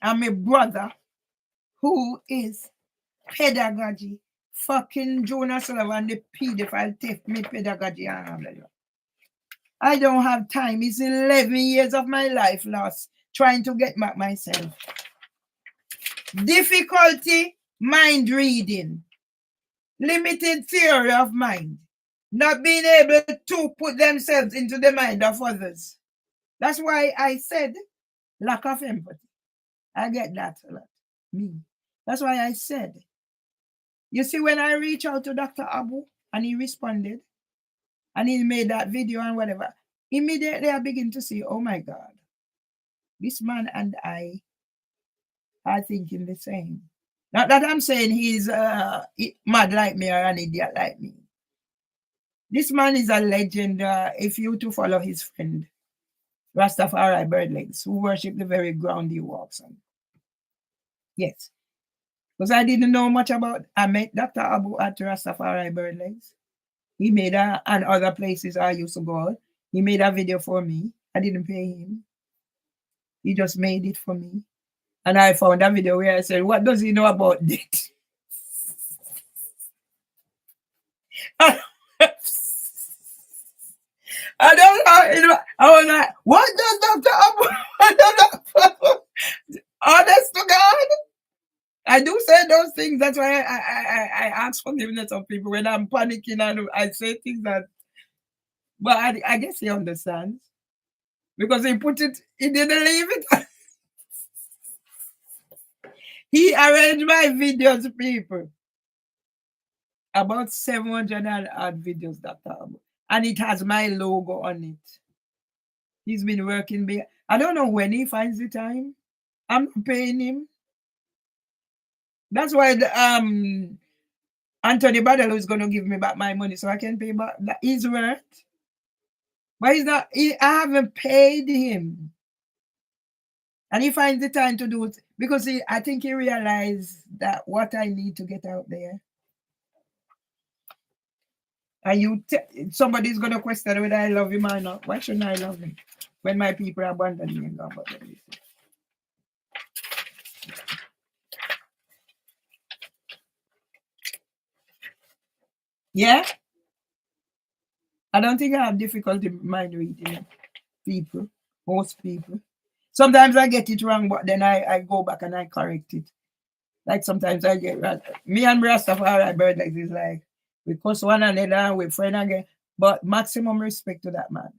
And my brother, who is pedagogy, fucking Jonas Sullivan, the pedophile, take me pedagogy and I don't have time. It's 11 years of my life lost trying to get back myself. Difficulty, mind reading. Limited theory of mind. Not being able to put themselves into the mind of others. That's why I said lack of empathy. I get that a lot. Me. That's why I said. You see, when I reach out to Dr. Abu and he responded and he made that video and whatever, immediately I begin to see, oh my God, this man and I are thinking the same. Not that I'm saying he's mad like me or an idiot like me. This man is a legend. If you to follow his friend, Rastafari Birdlegs, who worship the very ground he walks on. Yes. Because I didn't know much about, I met Dr. Abu at Rastafari Birdlegs. He made and other places I used to go. He made a video for me. I didn't pay him. He just made it for me. And I found a video where I said, what does he know about it? I don't know. I was like, what does Dr. Abu? Honest to God. I do say those things. That's why I ask forgiveness of people when I'm panicking and I say things that, but I guess he understands. Because he put it, he didn't leave it. He arranged my videos, people. About 700 odd videos, Dr. Abu. And it has my logo on it. He's been working. I don't know when he finds the time. I'm not paying him. That's why Anthony Badalo is going to give me back my money so I can pay back. He's worth. But he's not. I haven't paid him. And he finds the time to do it because I think he realized that what I need to get out there. And somebody's going to question whether I love him or not. Why shouldn't I love him when my people abandon me and gone? Yeah? I don't think I have difficulty mind reading people, most people. Sometimes I get it wrong, but then I go back and I correct it. Like sometimes I get me and Rastafari bird like this, like we cuss one another, we friend again, but maximum respect to that man.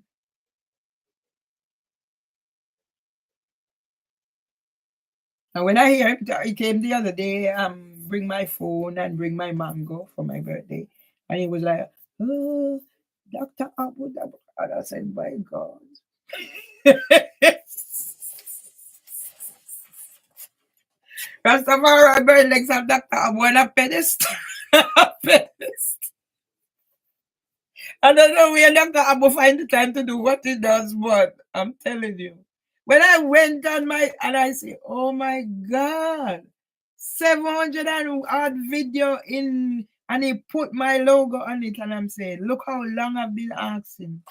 And when I hear him, he came the other day, bring my phone and bring my mango for my birthday, and he was like, "Oh, Dr. Abu Dhabi." And I said, "My God." Rastafari bird legs of Dr. Abu on a pedestal. I don't know where Dr. Abu find the time to do what he does, but I'm telling you. When I went on and I say, oh my God, 700 and odd video in, and he put my logo on it, and I'm saying, look how long I've been asking.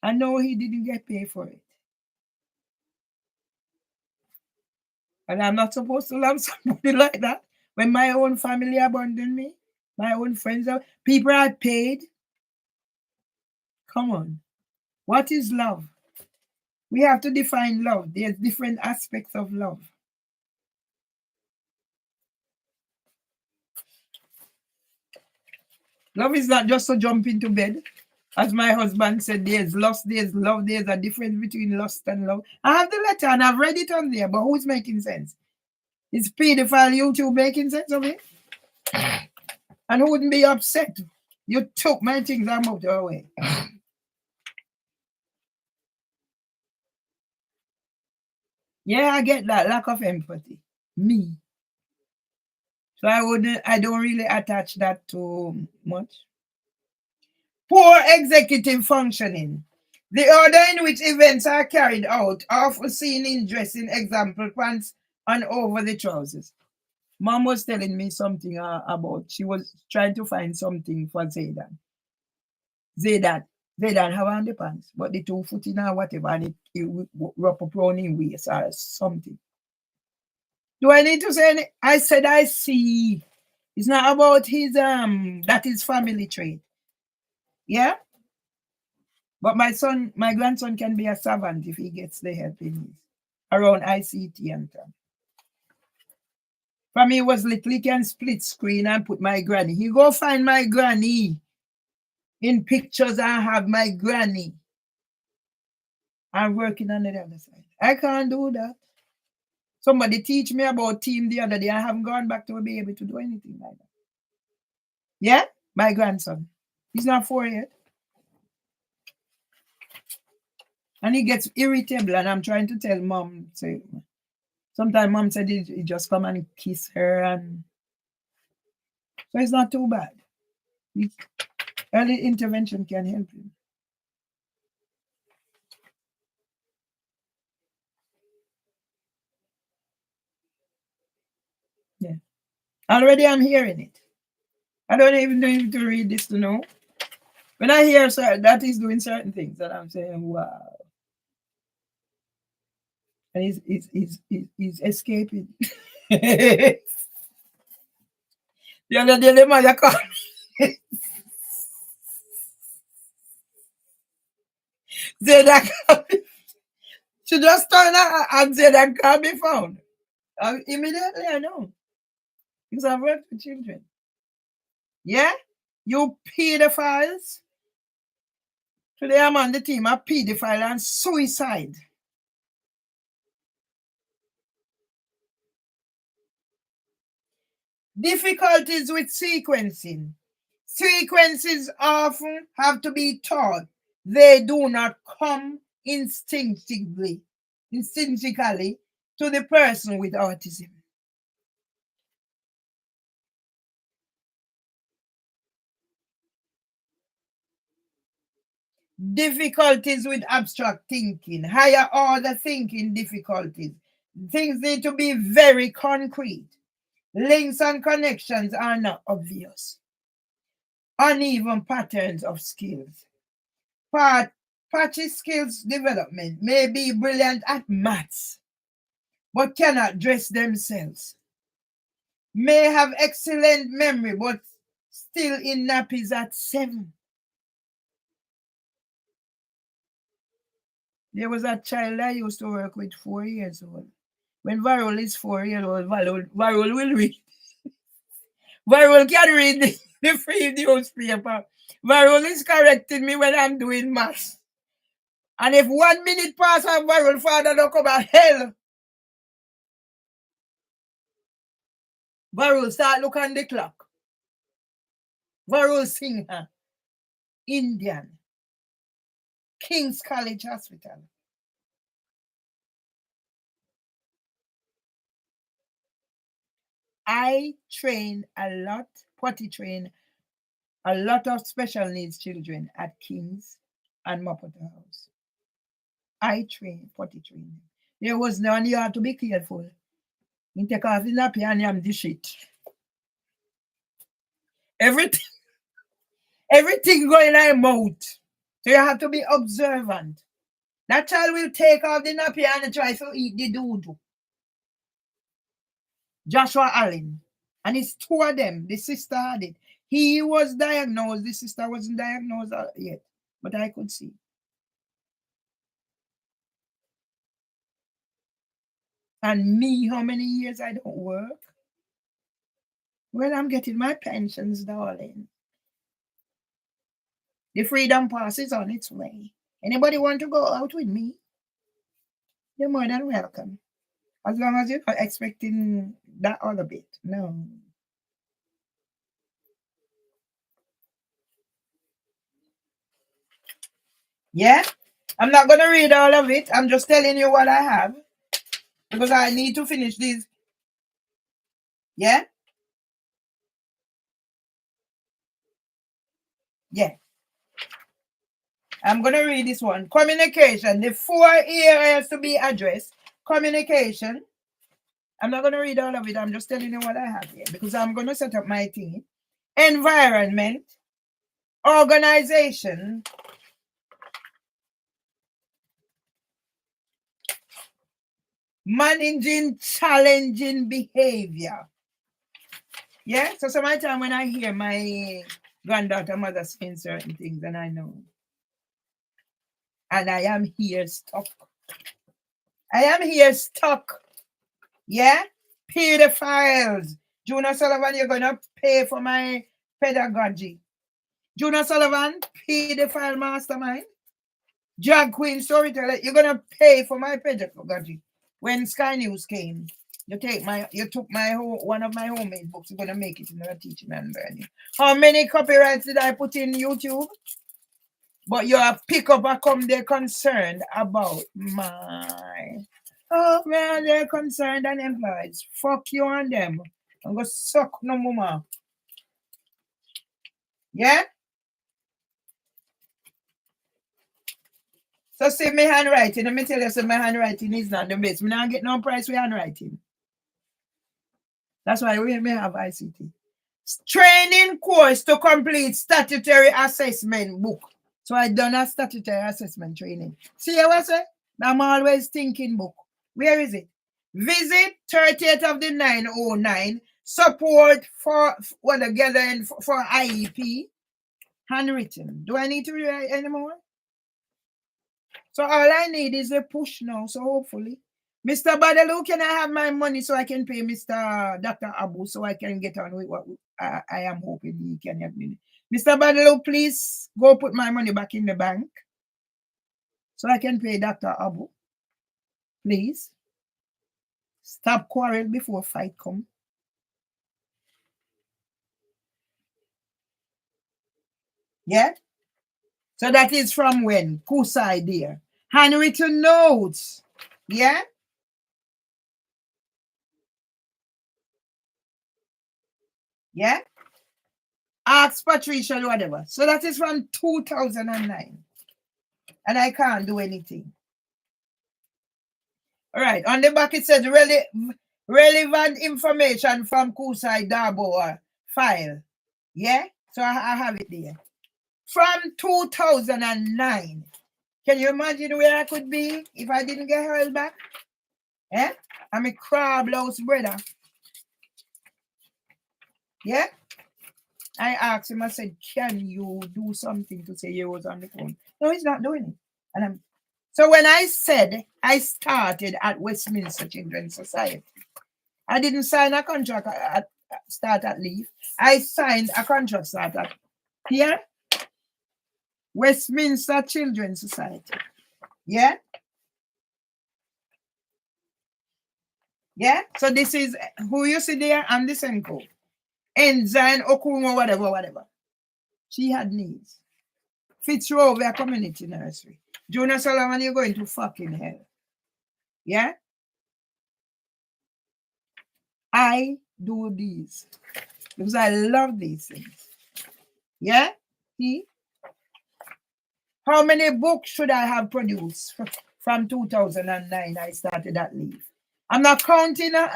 I know he didn't get paid for it. And I'm not supposed to love somebody like that when my own family abandoned me, my own friends, people are paid. Come on. What is love? We have to define love. There's different aspects of love. Love is not just to jump into bed. As my husband said, there's lust, there's love, there's a difference between lust and love. I have the letter and I've read it on there, but who's making sense? Is pedophile YouTube making sense of it? And who wouldn't be upset? You took my things and moved away. Yeah, I get that lack of empathy. Me. So I don't really attach that too much. Poor executive functioning. The order in which events are carried out, often seen in dressing example pants and over the trousers. Mom was telling me something about, she was trying to find something for Zaydan. Zaydan have on the pants, but the 2 foot in or whatever, and it wrap up around in waist or something. Do I need to say anything? I said I see. It's not about his that is family trait. Yeah? But my grandson can be a savant if he gets the help he needs around ICT and stuff. For me, it was little, he can split screen and put my granny. He go find my granny. In pictures, I have my granny. I'm working on the other side. I can't do that. Somebody teach me about team the other day. I haven't gone back to be able to do anything like that. Yeah? My grandson. He's not 4 yet. And he gets irritable, and I'm trying to tell mom, say, sometimes mom said he just come and kiss her, and so it's not too bad. Early intervention can help you. Yeah. Already I'm hearing it. I don't even need to read this to know. When I hear that he's doing certain things, and I'm saying, wow. And he's escaping. The other day, the mother called me. Zaydan called me. She just turned out and Zaydan can't be found. Immediately, I know. Because I've worked with children. Yeah? You pedophiles. Today I'm on the team of pedophile and suicide. Difficulties with sequencing. Sequences often have to be taught they do not come instinctively to the person with autism. Difficulties with abstract thinking, higher order thinking difficulties. Things need to be very concrete. Links and connections are not obvious. Uneven patterns of skills. Patchy skills development may be brilliant at maths, but cannot dress themselves. May have excellent memory, but still in nappies at 7. There was a child I used to work with 4 years old. When Varol is 4 years old, Varol will read. Varol can read the free newspaper. Varol is correcting me when I'm doing maths. And if 1 minute pass and Varol father don't come out, hell. Varol start look on the clock. Varol Singha, Indian, King's College Hospital. I train a lot, potty train a lot of special needs children at King's and Mapota House. I train, potty train. There was none, you have to be careful. You take off the nappy and you the shit. Everything going in your mouth. So you have to be observant. That child will take off the nappy and try to eat the doodoo. Joshua Allen. And it's 2 of them. The sister had it. He was diagnosed. The sister wasn't diagnosed yet. But I could see. And me, how many years I don't work? Well, I'm getting my pensions, darling. The freedom pass is on its way. Anybody want to go out with me? You're more than welcome. As long as you're not expecting that other bit. No. Yeah? I'm not going to read all of it. I'm just telling you what I have. Because I need to finish these. Yeah? Yeah. I'm going to read this one. Communication. The 4 areas to be addressed. Communication. I'm not going to read all of it. I'm just telling you what I have here. Because I'm going to set up my team. Environment. Organization. Managing challenging behavior. Yeah? So sometimes when I hear my granddaughter mother saying certain things, and I know. And I am here stuck. Yeah? Pedophiles. Juna Sullivan, you're going to pay for my pedagogy. Juna Sullivan, pedophile mastermind. Drag queen storyteller, you're going to pay for my pedagogy. When Sky News came, you took one of my homemade books. You're going to make it into a teaching and learning. How many copyrights did I put in YouTube? But you have pick up and come there concerned about my... Oh, man, they're concerned and employees. Fuck you and them. I'm going to suck no more. Yeah? So see my handwriting. Let me tell you, so my handwriting is not the best. I don't get no price for handwriting. That's why we may have ICT. Training course to complete statutory assessment book. So I done a statutory assessment training. See what I say? I'm always thinking book. Where is it? Visit 30th of the 909. Support for what together for IEP. Handwritten. Do I need to rewrite anymore? So all I need is a push now. So hopefully. Mr. Badaloo, can I have my money so I can pay Mr. Dr. Abu so I can get on with what I am hoping he can help me. Mr. Badaloo, please go put my money back in the bank so I can pay Dr. Abu. Please. Stop quarrel before fight come. Yeah? So that is from when? Kusai there. Handwritten notes. Yeah? Yeah? Ask Patricia, whatever. So that is from 2009. And I can't do anything. All right. On the back it says relevant information from Kusai Dabo file. Yeah? So I have it there. From 2009. Can you imagine where I could be if I didn't get held back? Yeah? I'm a crab louse brother. Yeah? I asked him, I said, can you do something to say you was on the phone? No, he's not doing it. And so when I said I started at Westminster Children's Society, I didn't sign a contract start at Leaf. I signed a contract start at here, Westminster Children's Society. Yeah? Yeah? So this is who you see there and the Senko. Enzyme, Okumo, whatever. She had needs. Fitzrovia Community Nursery. Jonas Solomon, you're going to fucking hell. Yeah? I do these because I love these things. Yeah? See? How many books should I have produced from 2009? I started at Leaf. I'm not counting Leaf.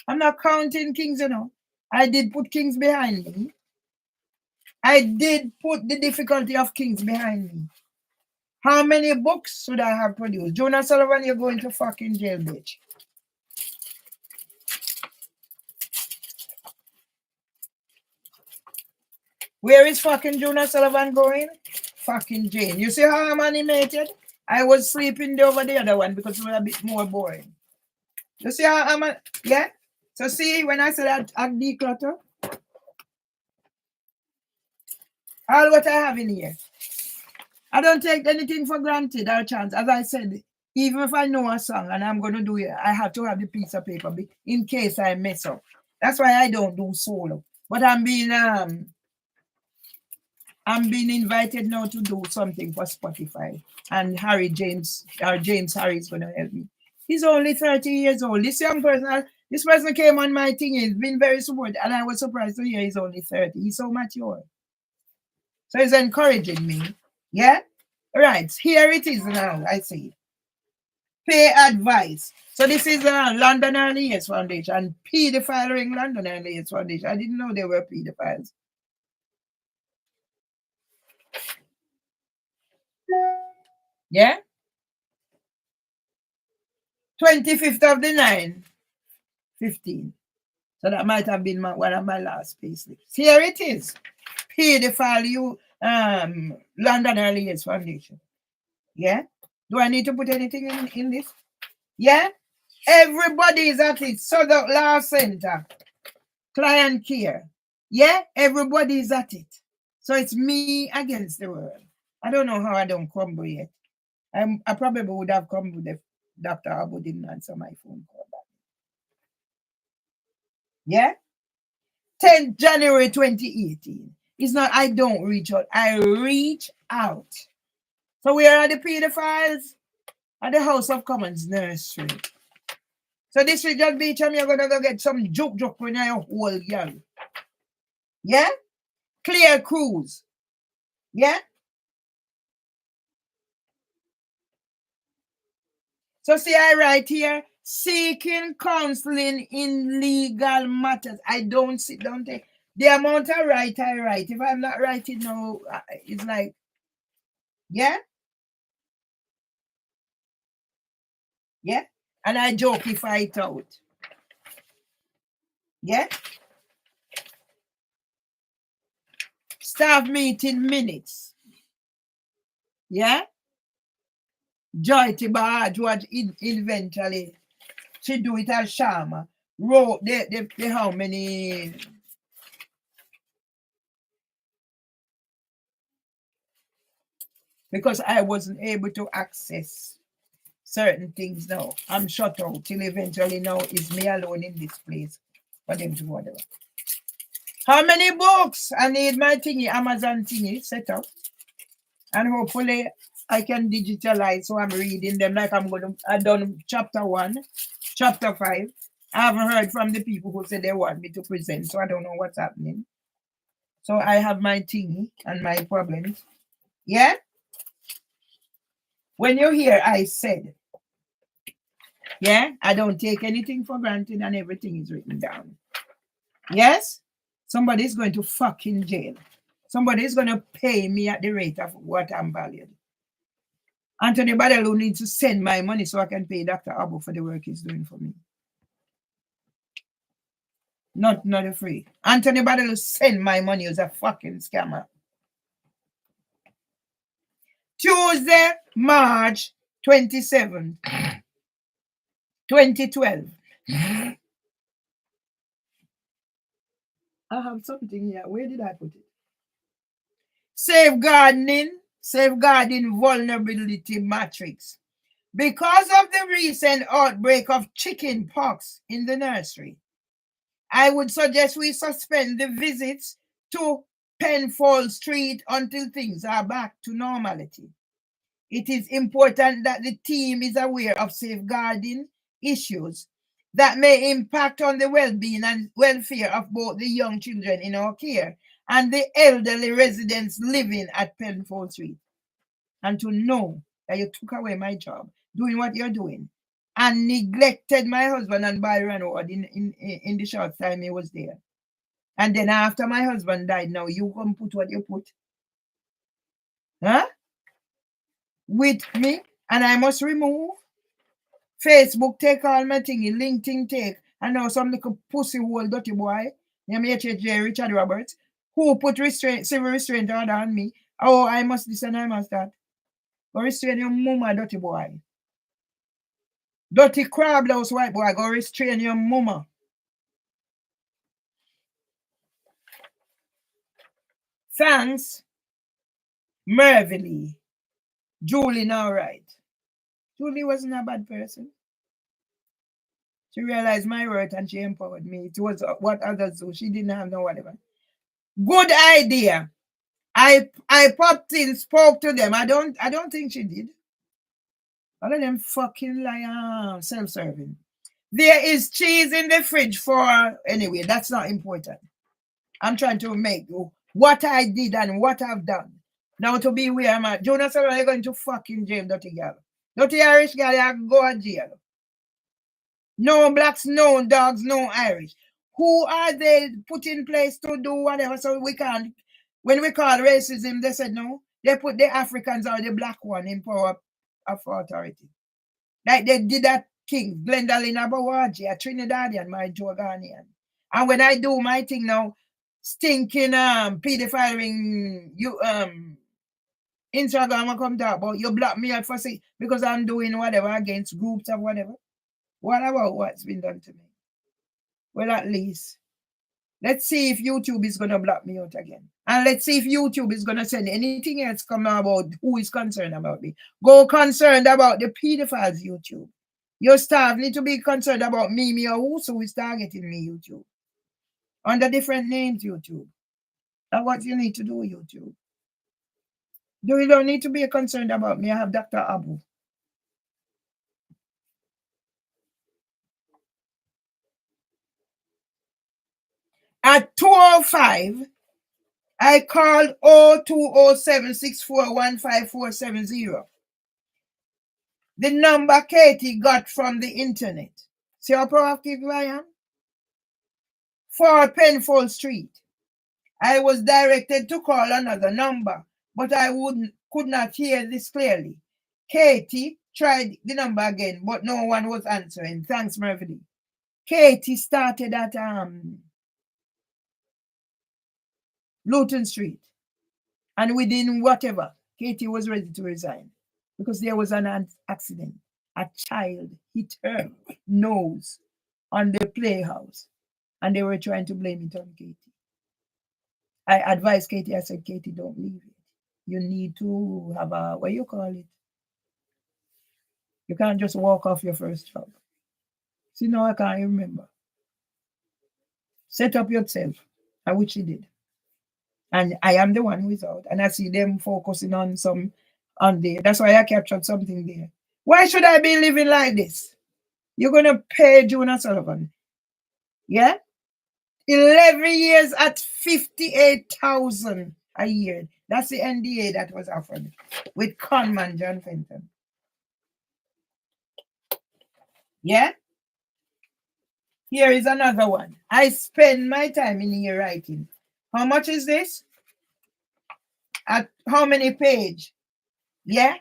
I'm not counting Kings, you know. I did put Kings behind me. I did put the difficulty of Kings behind me. How many books should I have produced? Jonas Sullivan, you're going to fucking jail, bitch. Where is fucking Jonas Sullivan going? Fucking jail. You see how I'm animated? I was sleeping over the other one because it was a bit more boring. You see how I'm yeah? So see, when I said I declutter, all what I have in here. I don't take anything for granted or chance. As I said, even if I know a song and I'm going to do it, I have to have the piece of paper in case I mess up. That's why I don't do solo. But I'm being invited now to do something for Spotify. And James Harry is going to help me. He's only 30 years old. This young person, this person came on my thing. He's been very supportive. And I was surprised to hear he's only 30. He's so mature. So he's encouraging me. Yeah? Right. Here it is now. I see. Pay advice. So this is London Early Years Foundation. Pedophile Ring London Early Years Foundation. I didn't know they were pedophiles. Yeah? 25th of the 9th, 15. So that might have been one of my last payslips. Here it is. Pedophile London Early Years Foundation. Yeah? Do I need to put anything in this? Yeah? Everybody is at it. Southern Law Center. Client care. Yeah? Everybody is at it. So it's me against the world. I don't know how I don't crumble yet. I probably would have crumbled if Dr. Abu didn't answer my phone call back. Yeah? 10th January 2018. It's not I don't reach out. I reach out. So where are the pedophiles? At the House of Commons nursery. So this will just be time you're gonna go get some joke when you're a whole girl. Yeah? Clear Cruise. Yeah? So see, I write here, seeking counseling in legal matters. I don't sit down there. The amount I write. If I'm not writing now, it's like, yeah? Yeah? And I jokify it out. Yeah? Staff meeting minutes. Yeah? Joy Tiba George eventually she do it as Shama. Wrote the how many because I wasn't able to access certain things now. I'm shut out till eventually now it's me alone in this place for them to whatever. How many books? I need my thingy, Amazon thingy set up. And hopefully I can digitalize. So I'm reading them like I've done chapter 1, chapter 5. I haven't heard from the people who said they want me to present. So I don't know what's happening. So I have my thingy and my problems. Yeah? When you hear I said, yeah, I don't take anything for granted and everything is written down. Yes? Somebody's going to fucking jail. Somebody's going to pay me at the rate of what I'm valued. Anthony Badelu needs to send my money so I can pay Dr. Abu for the work he's doing for me. Not free. Anthony Badelu send my money as a fucking scammer. Tuesday, March 27, 2012. I have something here. Where did I put it? Safeguarding vulnerability matrix. Because of the recent outbreak of chicken pox in the nursery, I would suggest we suspend the visits to Penfold Street until things are back to normality. It is important that the team is aware of safeguarding issues that may impact on the well-being and welfare of both the young children in our care and the elderly residents living at Penfold Street. And to know that you took away my job, doing what you're doing, and neglected my husband and Byron Ward in the short time he was there. And then after my husband died, now you come put what you put. Huh? With me, and I must remove. Facebook take all my thingy, LinkedIn take, and now some little pussy hole dirty boy, J. Richard Roberts, who put civil restraint order on me. Oh, I must this and I must that. Go restrain your mama, dirty boy. Dirty crab house white boy, go restrain your mama. Thanks, Mervily. Julie now right. Julie wasn't a bad person. She realized my worth and she empowered me. It was what others do. She didn't have no whatever. Good idea. I popped in, spoke to them. I don't think she did. All of them fucking liar, self-serving. There is cheese in the fridge for anyway. That's not important. I'm trying to make what I did and what I've done. Now to be where I'm at. Jonas said, you're going to fucking jail, dirty girl. Dirty Irish girl, you can go to jail. No blacks, no dogs, no Irish. Who are they put in place to do whatever? So we can't. When we call racism, they said no. They put the Africans or the black one in power of authority. Like they did that king, Glendalina Abawaji, a Trinidadian, my Jordanian. And when I do my thing now, stinking pedophiling you Instagram come talk about you block me out for say because I'm doing whatever against groups or whatever. What about what's been done to me? Well, at least let's see if YouTube is gonna block me out again. And let's see if YouTube is gonna send anything else come about who is concerned about me. Go concerned about the pedophiles, YouTube. Your staff need to be concerned about me or who is targeting me, YouTube. Under different names, YouTube. That's what you need to do, YouTube. You don't need to be concerned about me. I have Dr. Abu. At 2:05, I called 0207641540. The number Katie got from the internet. See how proactive I am? For Penfold Street. I was directed to call another number, but I could not hear this clearly. Katie tried the number again, but no one was answering. Thanks, Mervyn. Katie started at Luton Street. And within whatever, Katie was ready to resign because there was an accident. A child hit her nose on the playhouse and they were trying to blame it on Katie. I advised Katie, I said, Katie, don't leave it. You need to have a, what you call it? You can't just walk off your first job. See, now I can't remember. Set up yourself which he did. And I am the one who is out. And I see them focusing on some on there. That's why I captured something there. Why should I be living like this? You're gonna pay Jonas Sullivan. Yeah? 11 years at 58,000 a year. That's the NDA that was offered with conman John Fenton. Yeah? Here is another one. I spend my time in here writing. How much is this? At how many page? Yeah?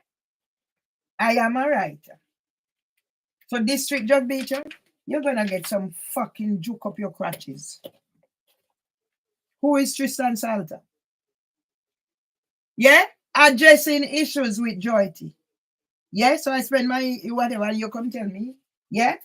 I am a writer. So District Judge Beecher, you're gonna get some fucking juke up your crotches. Who is Tristan Salter? Yeah? Addressing issues with Joyty. Yeah? So I spend my whatever, you come tell me. Yeah?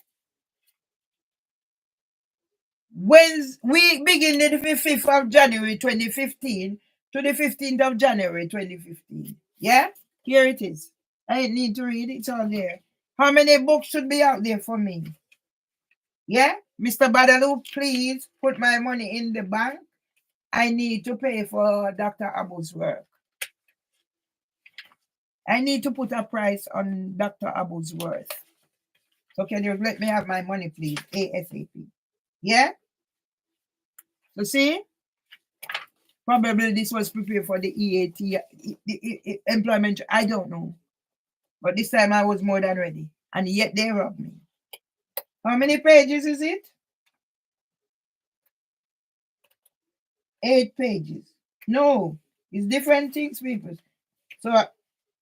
When we begin the 5th of January 2015 to the 15th of January 2015. Yeah? Here it is. I need to read it, it's all there. How many books should be out there for me? Yeah? Mr. Badalu, please put my money in the bank. I need to pay for Dr. Abu's work. I need to put a price on Dr. Abu's worth. So can you let me have my money, please? ASAP. Yeah? You see? Probably this was prepared for the EAT, the employment. I don't know. But this time I was more than ready. And yet they robbed me. How many pages is it? 8 pages. No, it's different things, people. So,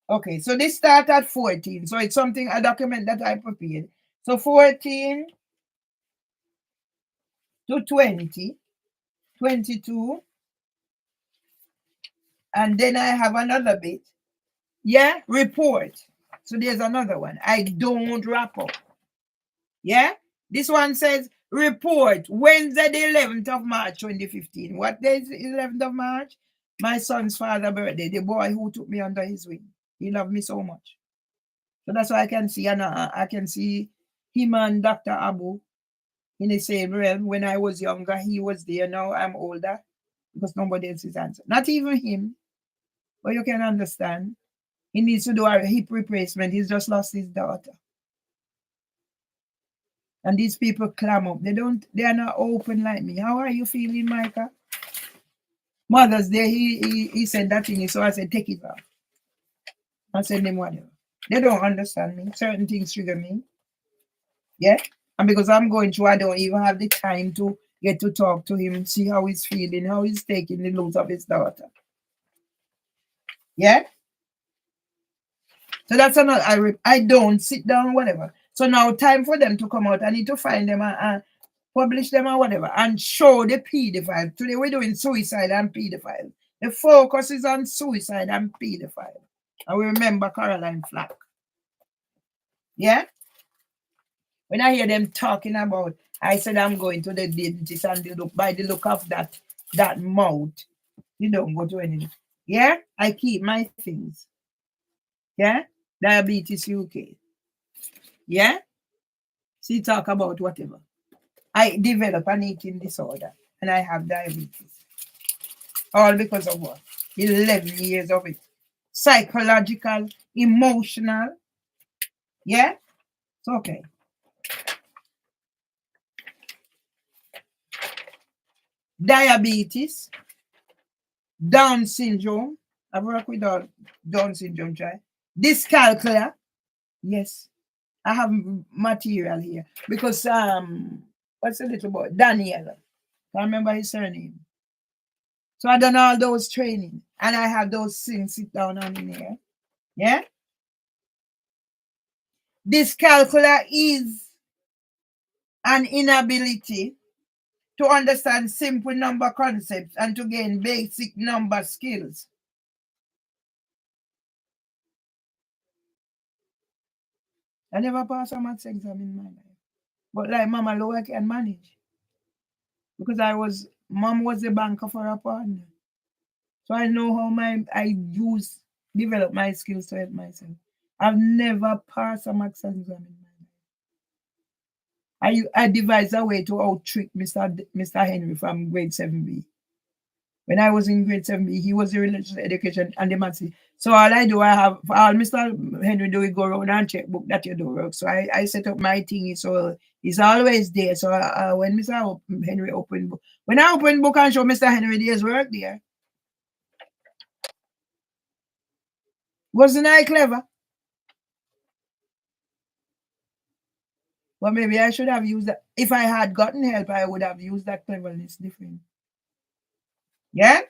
okay, so this starts at 14. So it's something, a document that I prepared. So 14 to 20, 22. And then I have another bit. Yeah, report. So there's another one. I don't wrap up. Yeah, this one says report Wednesday the 11th of March 2015. What day is the 11th of March? My son's father's birthday, the boy who took me under his wing. He loved me so much. So that's why I can see, and I can see him and Dr. Abu in the same realm. When I was younger, he was there. Now I'm older because nobody else is answering. Not even him. But you can understand. He needs to do a hip replacement. He's just lost his daughter. And these people clam up. They are not open like me. How are you feeling, Micah? Mother's Day, he said that thing, so I said, take it off. I said them whatever. They don't understand me. Certain things trigger me. Yeah? And because I'm going through, I don't even have the time to get to talk to him, see how he's feeling, how he's taking the loss of his daughter. Yeah? So that's another, I don't sit down, whatever. So now time for them to come out. I need to find them and publish them or whatever and show the pedophile. Today we're doing suicide and pedophile. The focus is on suicide and pedophile. And we remember Caroline Flack. Yeah? When I hear them talking about, I said I'm going to the dentist and they look, by the look of that mouth, you don't go to anything. Yeah? I keep my things. Yeah? Diabetes UK. Yeah? See, talk about whatever. I develop an eating disorder and I have diabetes. All because of what? 11 years of it. Psychological, emotional. Yeah? It's okay. Diabetes, Down syndrome. I've worked with Down syndrome, try. Dyscalculia. Yes. I have material here. Because what's the little boy? Daniel. I remember his surname. So I done all those training. And I have those things sit down on in here. Yeah? Dyscalculia is an inability to understand simple number concepts and to gain basic number skills. I never passed a maths exam in my life. But like Mama Low, I can manage. Because Mom was a banker for a partner. So I know how develop my skills to help myself. I've never passed a maths exam in my life. I devised a way to out trick Mr. Henry from grade 7B. When I was in grade 7B, he was the religious education and the maths. So all I do, I have all Mr. Henry do, we go around and check book that you do work. So I set up my thingy, so it's always there. So when Mr. Henry open book, when I open book and show Mr. Henry there's work there. Wasn't I clever? Well, maybe I should have used that. If I had gotten help, I would have used that cleverness different. Yeah?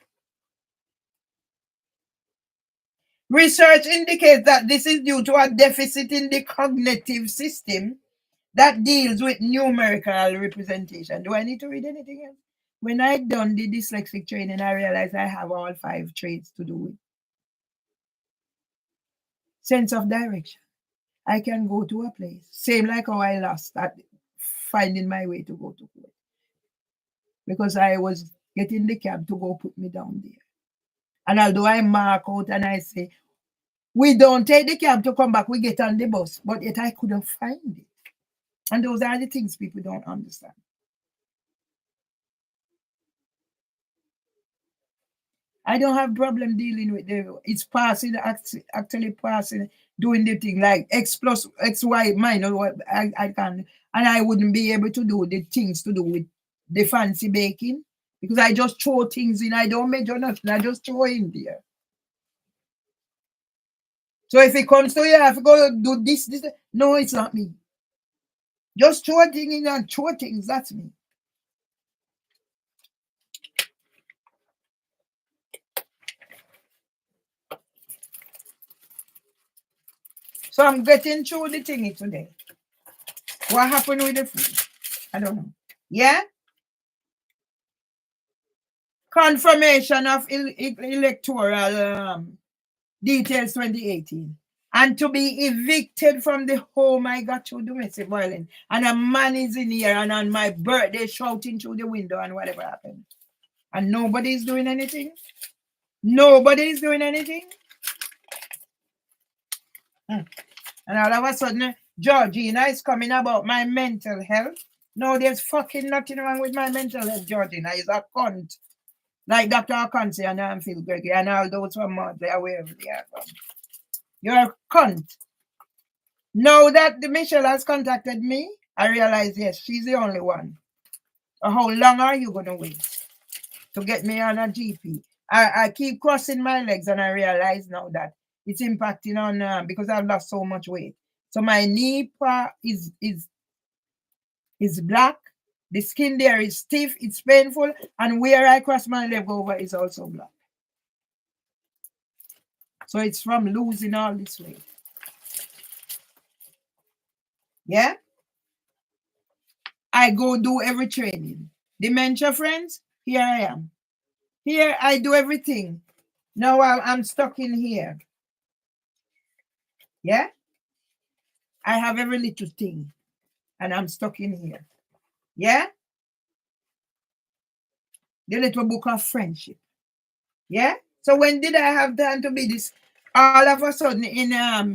Research indicates that this is due to a deficit in the cognitive system that deals with numerical representation. Do I need to read anything else? When I done the dyslexic training, I realized I have all 5 traits to do with sense of direction. I can go to a place, same like how I lost at finding my way to go to court, because I was getting the cab to go put me down there. And although I mark out and I say, we don't take the cab to come back, we get on the bus, but yet I couldn't find it. And those are the things people don't understand. I don't have problem dealing with the, it's passing, actually passing, doing the thing like X plus X, Y minus what I can, and I wouldn't be able to do the things to do with the fancy baking because I just throw things in. I don't measure nothing. I just throw in there. So if it comes to you, I have to go do this. No, it's not me. Just throw things in and throw things. That's me. So I'm getting through the thingy today. What happened with the food? I don't know. Yeah? Confirmation of electoral details 2018. And to be evicted from the home I got through domestic violence. And a man is in here and on my birthday shouting through the window and whatever happened. And nobody is doing anything? Nobody is doing anything? And all of a sudden, Georgina is coming about my mental health. No, there's fucking nothing wrong with my mental health, Georgina. Is a cunt. Like Dr. Akansi and Anfield Gregory and all those from Mount, they are wherever they are from. You're a cunt. Now that the Michelle has contacted me, I realize, yes, she's the only one. How long are you going to wait to get me on a GP? I keep crossing my legs and I realize now that it's impacting on, because I've lost so much weight. So my knee part is black. The skin there is stiff, it's painful, and where I cross my leg over is also black. So it's from losing all this weight. Yeah? I go do every training. Dementia friends, here I am. Here I do everything. Now I'm stuck in here. Yeah? I have every little thing, and I'm stuck in here. Yeah? The little book of friendship. Yeah? So when did I have time to be this? All of a sudden in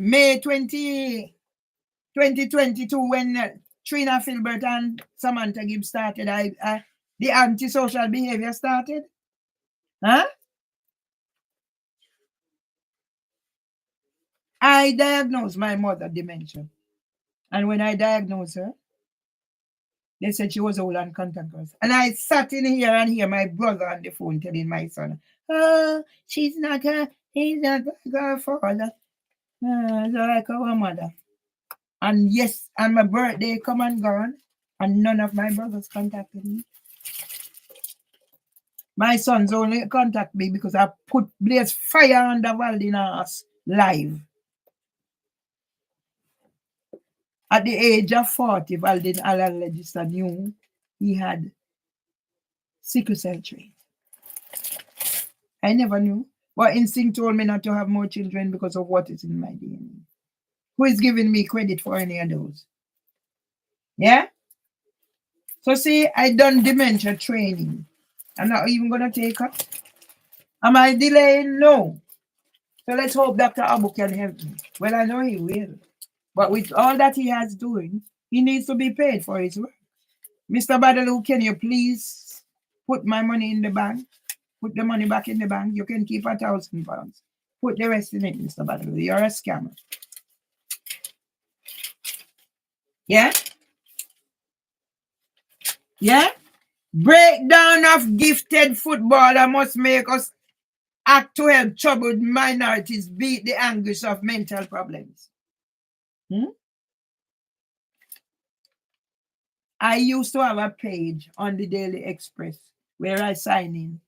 May 2022, when Trina Filbert and Samantha Gibbs started, the antisocial behavior started. Huh? I diagnosed my mother dementia. And when I diagnosed her, they said she was old and cantankerous. And I sat in here and hear my brother on the phone telling my son, oh, he's not like her father. Like our mother. And yes, and my birthday come and gone, and none of my brothers contacted me. My sons only contact me because I put blaze fire under Valdina's live. At the age of 40, Valdin Alan Register knew he had sickle cell trait. I never knew. But instinct told me not to have more children because of what is in my DNA. Who is giving me credit for any of those? Yeah? So see, I done dementia training. I'm not even going to take her. Am I delaying? No. So let's hope Dr. Abu can help me. Well, I know he will. But with all that he has doing, he needs to be paid for his work. Mr. Badalu, can you please put my money in the bank? Put the money back in the bank. You can keep £1,000. Put the rest in it, Mr. Battle. You're a scammer. Yeah? Yeah? Breakdown of gifted footballer must make us act to help troubled minorities beat the anguish of mental problems. I used to have a page on the Daily Express where I sign in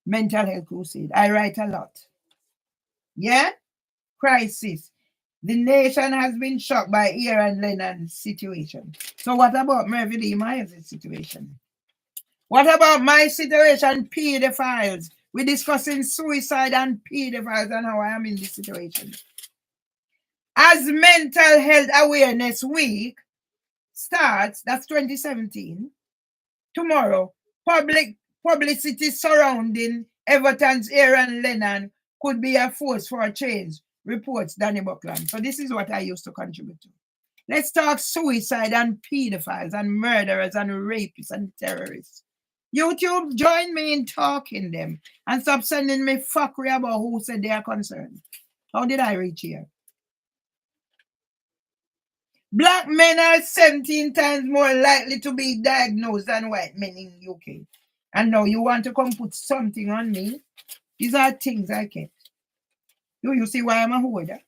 Mental Health Crusade. I write a lot. Yeah? Crisis. The nation has been shocked by Aaron Lennon's situation. So what about Murphy Lee Myers' situation? What about my situation, pedophiles? We're discussing suicide and pedophiles and how I am in this situation. As Mental Health Awareness Week starts, that's 2017, tomorrow, publicity surrounding Everton's Aaron Lennon could be a force for a change, reports Danny Buckland. So this is what I used to contribute to. Let's talk suicide and pedophiles and murderers and rapists and terrorists. YouTube, join me in talking them and stop sending me fuckery about who said they are concerned. How did I reach here? Black men are 17 times more likely to be diagnosed than white men in UK. And now you want to come put something on me? These are things I kept. Do you see why I'm a hoarder?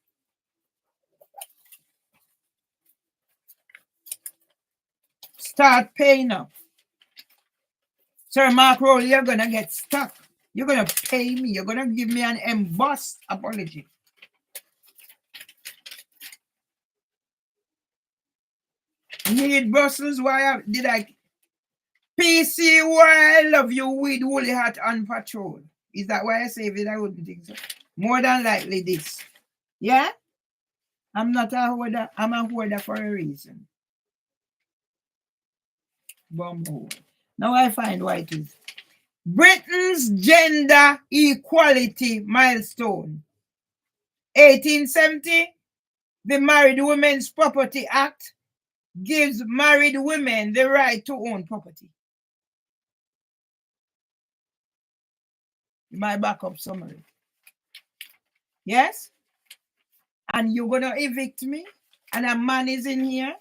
Start paying up. Sir Mark Rowley, you're going to get stuck. You're going to pay me. You're going to give me an embossed apology. Need Brussels? Why did I? PC, why I love you with Woolly Hat on patrol. Is that why I saved it? I wouldn't think so. More than likely this. Yeah? I'm not a hoarder. I'm a hoarder for a reason. Bumhole. Now I find why it is. Britain's gender equality milestone. 1870, the Married Women's Property Act gives married women the right to own property. My backup summary. Yes? And you're going to evict me? And a man is in here?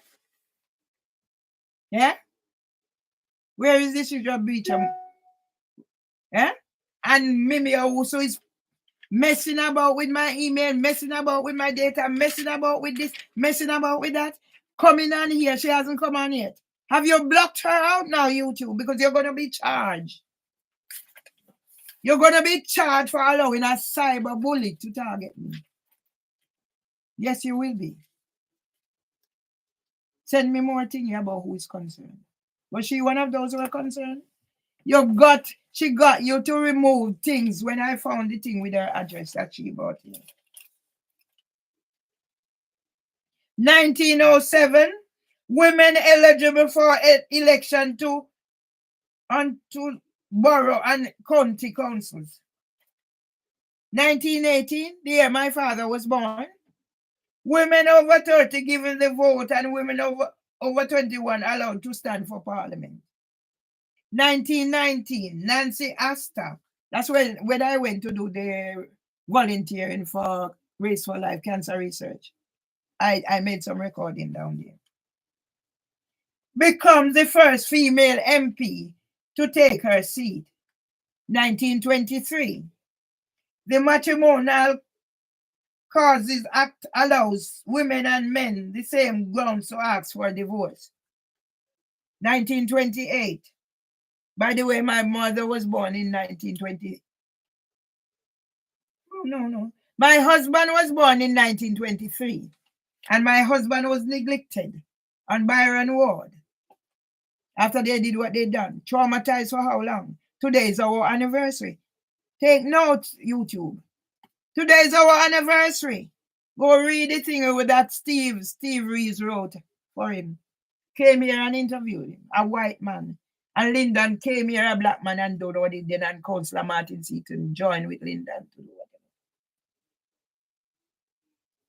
Yeah? Where is this your beach? Yeah? And Mimi also is messing about with my email, messing about with my data, messing about with this, messing about with that. Coming on here, she hasn't come on yet. Have you blocked her out now, YouTube? Because you're going to be charged. You're going to be charged for allowing a cyber bully to target me. Yes, you will be. Send me more things about who is concerned. Was she one of those who are concerned? She got you to remove things when I found the thing with her address that she bought here. 1907, women eligible for election to borough and county councils. 1918, the year my father was born, women over 30 given the vote and women over 21 allowed to stand for parliament. 1919, Nancy Astor. That's when I went to do the volunteering for Race for Life Cancer Research. I made some recording down there. Becomes the first female MP to take her seat. 1923, the Matrimonial Causes Act allows women and men the same grounds to ask for divorce. 1928. By the way, my mother was born in 1920. No. My husband was born in 1923. And my husband was neglected on Byron Ward. After they did what they done. Traumatized for how long? Today is our anniversary. Take note, YouTube. Today is our anniversary. Go read the thing with that Steve Reeves wrote for him. Came here and interviewed him, a white man. And Lyndon came here, a black man, and did what he did, and Councillor Martin Seaton joined with Lyndon to do whatever.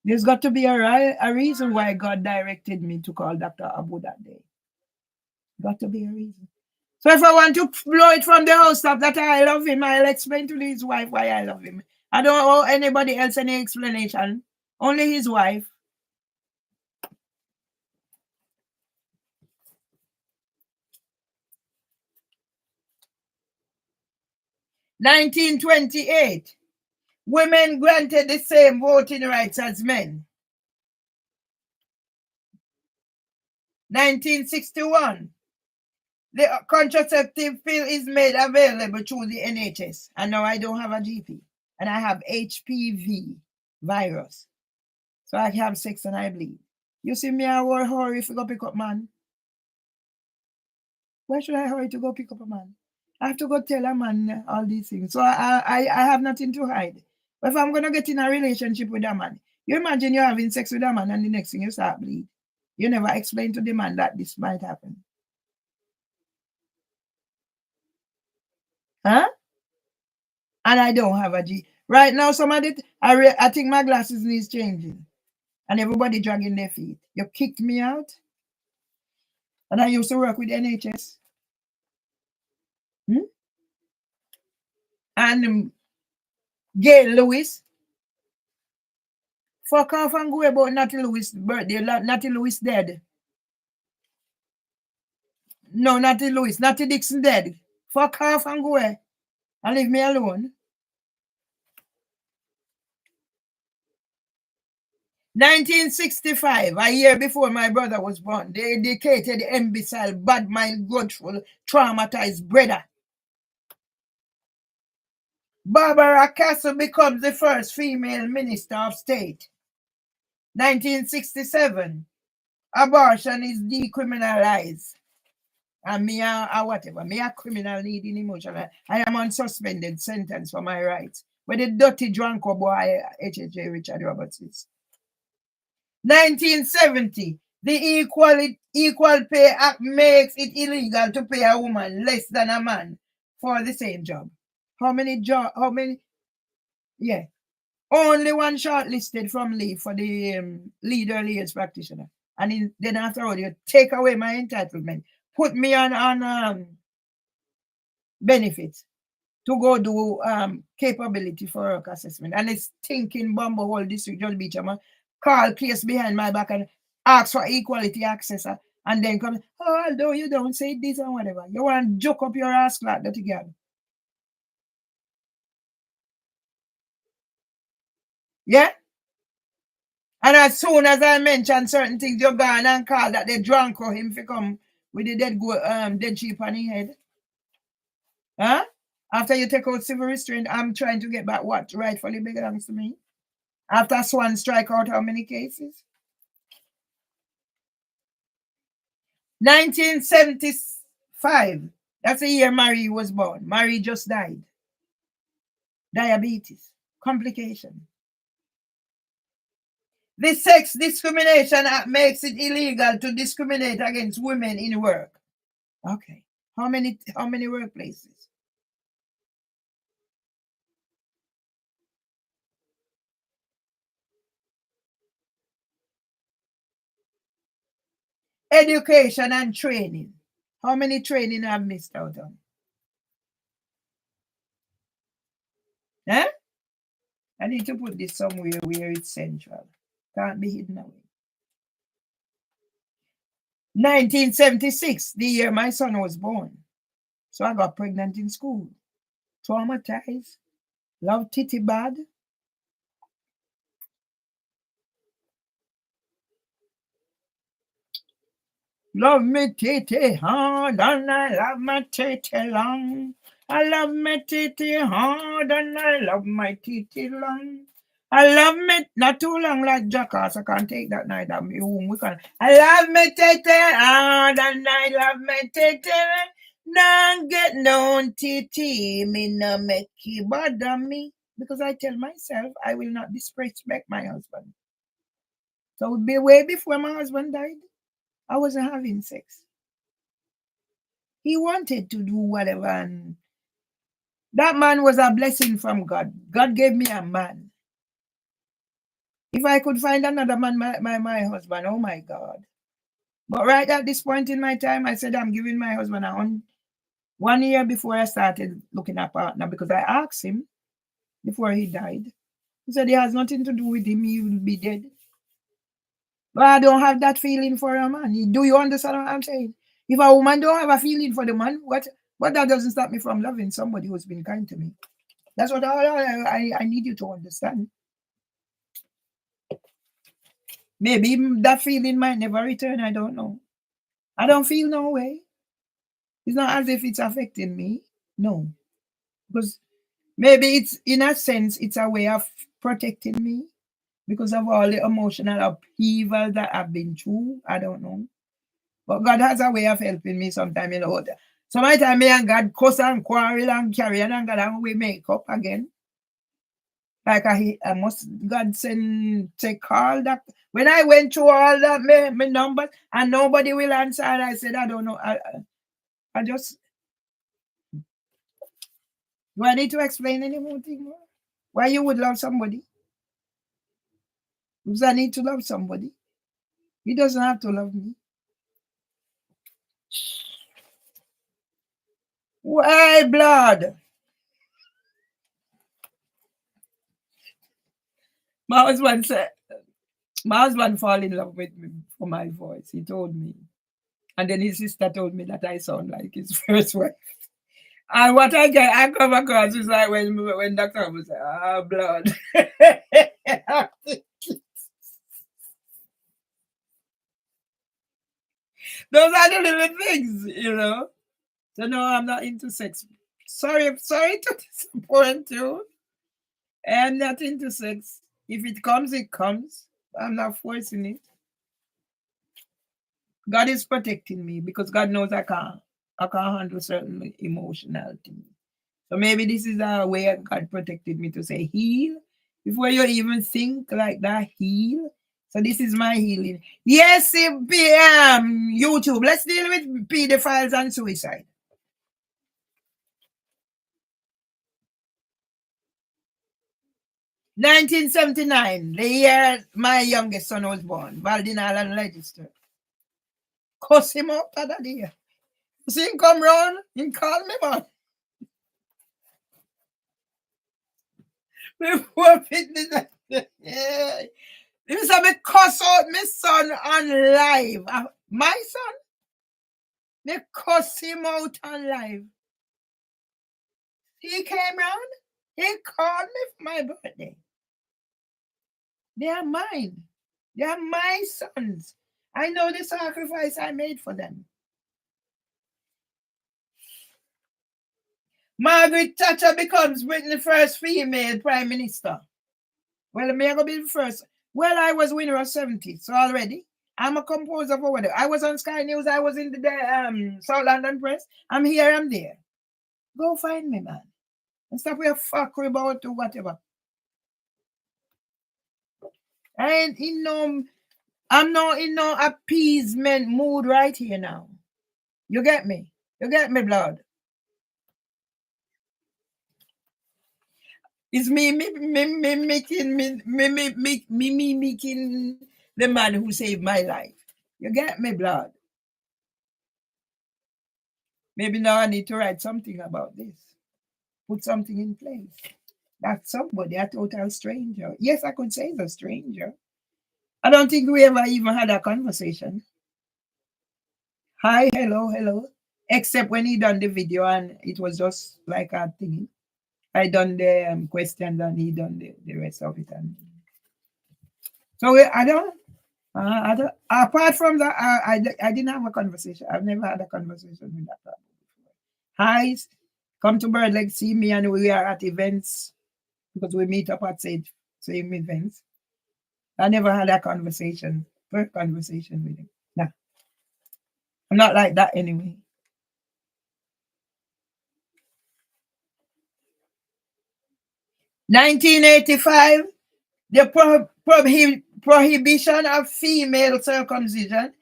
There's got to be a reason why God directed me to call Dr. Abu that day. Got to be a reason. So if I want to blow it from the house top that I love him, I'll explain to his wife why I love him. I don't owe anybody else any explanation. Only his wife. (1928) women granted the same voting rights as men. 1961, the contraceptive pill is made available through the NHS. And now I don't have a GP. And I have HPV virus. So I have sex and I bleed. You see me, I will hurry if you go pick up man. Why should I hurry to go pick up a man? I have to go tell a man all these things. So I have nothing to hide. But if I'm going to get in a relationship with a man, you imagine you're having sex with a man and the next thing you start bleed. You never explain to the man that this might happen. Huh? And I don't have a G. Right now, somebody, I think my glasses needs changing. And everybody dragging their feet. You kicked me out. And I used to work with NHS. And Gail Lewis. Fuck off and go about Natty Lewis' birthday. Natty Lewis dead. No, Natty Lewis. Natty Dixon dead. Fuck off and go away. And leave me alone. 1965, a year before my brother was born, they educated the imbecile, bad mind, grudgeful, traumatized brother. Barbara Castle becomes the first female minister of state. 1967, abortion is decriminalized. And me whatever, me a criminal needing emotional. I am on suspended sentence for my rights. Where the dirty drunko boy H.J. Richard Roberts is. 1970, the Equal Pay Act makes it illegal to pay a woman less than a man for the same job. How many? Yeah. Only one shortlisted from leave for the lead early years practitioner. And then after all, you take away my entitlement, put me on benefits to go do capability for work assessment. And it's thinking Bumblehole District Judge Beecham call case behind my back and ask for equality access and then come, oh, although you don't say this and whatever. You want to joke up your ass like that again. Yeah? And as soon as I mention certain things, you're gone and call that they drunk or him to come with the dead sheep on his head. Huh? After you take out civil restraint, I'm trying to get back what rightfully belongs to me. After Swan strike out how many cases? 1975. That's the year Marie was born. Marie just died. Diabetes. Complication. The Sex Discrimination Act makes it illegal to discriminate against women in work. Okay. How many workplaces? Education and training. How many training I've missed out on? Huh? I need to put this somewhere where it's central. Can't be hidden away. 1976, the year my son was born. So I got pregnant in school. Traumatized. Love titty bad. Love me titty hard and I love my titty long. I love my titty hard and I love my titty long. I love me not too long like Jackass. I can't take that night at me home. I love me titty hard and I love my titty long. Don't get no titty, me no make you bother me. Because I tell myself I will not disrespect my husband. So way before my husband died, I wasn't having sex. He wanted to do whatever. And that man was a blessing from God. God gave me a man. If I could find another man, my husband, oh my God. But right at this point in my time, I said, I'm giving my husband 1 year before I started looking at partner, because I asked him before he died. He said it has nothing to do with him, he will be dead. But I don't have that feeling for a man. Do you understand what I'm saying? If a woman don't have a feeling for the man, what? But that doesn't stop me from loving somebody who's been kind to me. That's what I need you to understand. Maybe that feeling might never return. I don't know. I don't feel no way. It's not as if it's affecting me. No. Because maybe it's, in a sense, it's a way of protecting me because of all the emotional upheaval that I've been through. I don't know. But God has a way of helping me sometimes, you know. Sometimes me and God cuss and quarrel and carry on and God and we make up again. Like I must God send take all that. When I went through all that my numbers and nobody will answer, and I said, I don't know. I just, do I need to explain any more thing more? Why you would love somebody? Because I need to love somebody. He doesn't have to love me. Why blood? My husband said, my husband fall in love with me for my voice. He told me. And then his sister told me that I sound like his first wife. And what I come across is like when Dr. was like, blood. Those are the little things, you know. So no, I'm not into sex. Sorry to disappoint you. I'm not into sex. If it comes, it comes. I'm not forcing it. God is protecting me because God knows I can't handle certain emotional things. So maybe this is a way God protected me to say heal. Before you even think like that, heal. So this is my healing. Yes, YouTube. Let's deal with pedophiles and suicide. 1979, the year my youngest son was born, Baldin Island registered. Cuss him up that day. See him come round, he call me man. Before fitness, yeah. He said me cuss out my son on live. My son, me cuss him out on live. He came round, he called me for my birthday. They are mine. They are my sons. I know the sacrifice I made for them. Margaret Thatcher becomes Britain's first female prime minister. Well, me going to be the first. Well, I was winner of 70, so already. I'm a composer for whatever. I was on Sky News. I was in the South London Press. I'm here, I'm there. Go find me, man. And stop with fuckery about to whatever. I ain't in no, I'm not in no appeasement mood right here now. You get me? You get me, blood? It's me making the man who saved my life. You get me, blood? Maybe now I need to write something about this. Put something in place. That's somebody, a total stranger. Yes, I could say it's a stranger. I don't think we ever even had a conversation. Hi, hello. Except when he done the video and it was just like a thing. I done the questions and he done the rest of it. And so I don't. Apart from that, I didn't have a conversation. I've never had a conversation with that person before. Hi, come to Bird Lake, see me, and we are at events because we meet up at same events. I never had a conversation, first conversation with him. Nah. I'm not like that anyway. (1985), the prohibition of female circumcision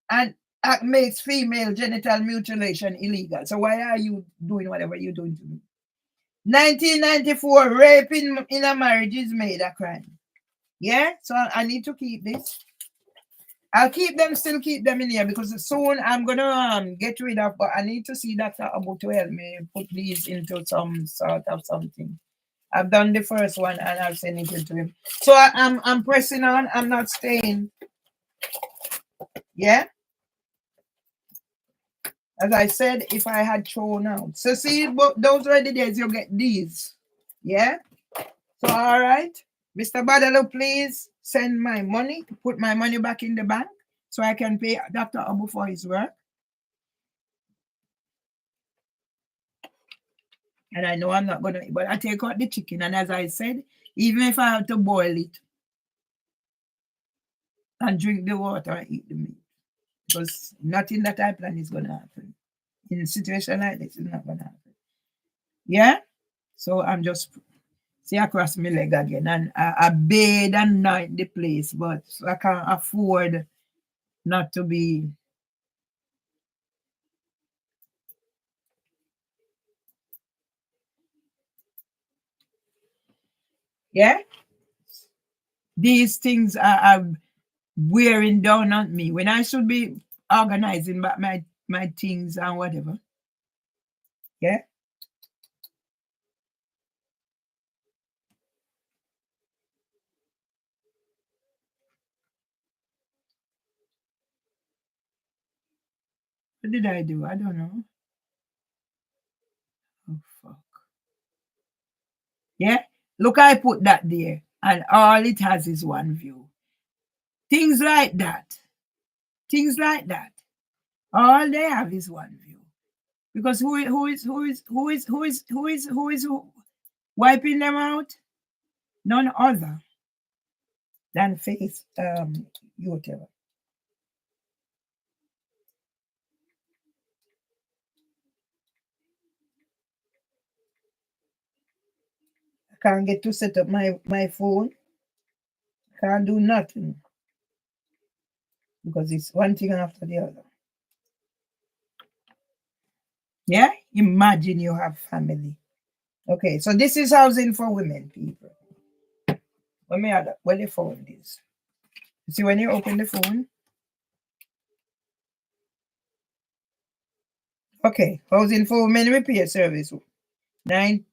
and act makes female genital mutilation illegal. So why are you doing whatever you're doing to me? 1994, rape in a marriage is made a crime. Yeah, so I need to keep this. I'll still keep them in here because soon I'm gonna get rid of, but I need to see Dr. Abu to help me put these into some sort of something. I've done the first one and I'll send it to him. So I'm pressing on, I'm not staying. Yeah. As I said, if I had thrown out. So see, those were the days you get these. Yeah. So all right. Mr. Badalo, please send my money, put my money back in the bank so I can pay Dr. Abu for his work. And I know I'm not going to, but I take out the chicken. And as I said, even if I have to boil it and drink the water and eat the meat, because nothing that I plan is going to happen. In a situation like this, it's not going to happen. Yeah? So I'm just, see, across my leg again. And I bathe and night the place, but I can't afford not to be. Yeah? These things are wearing down on me when I should be organizing back my things and whatever. Yeah. What did I do? I don't know. Oh fuck. Yeah. Look, I put that there, and all it has is one view. Things like that. Things like that. All they have is one view. Because who is wiping them out? None other than Faith YouTube. I can't get to set up my phone. Can't do nothing. Because it's one thing after the other. Yeah? Imagine you have family. Okay, so this is housing for women, people. Let me add where the phone is. You see when you open the phone? Okay, housing for women repair service. 9.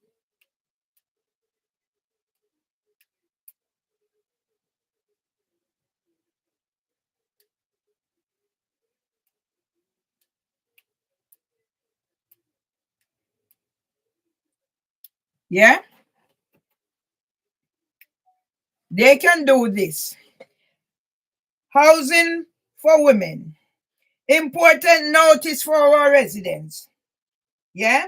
Yeah? They can do this. Housing for women. Important notice for our residents. Yeah?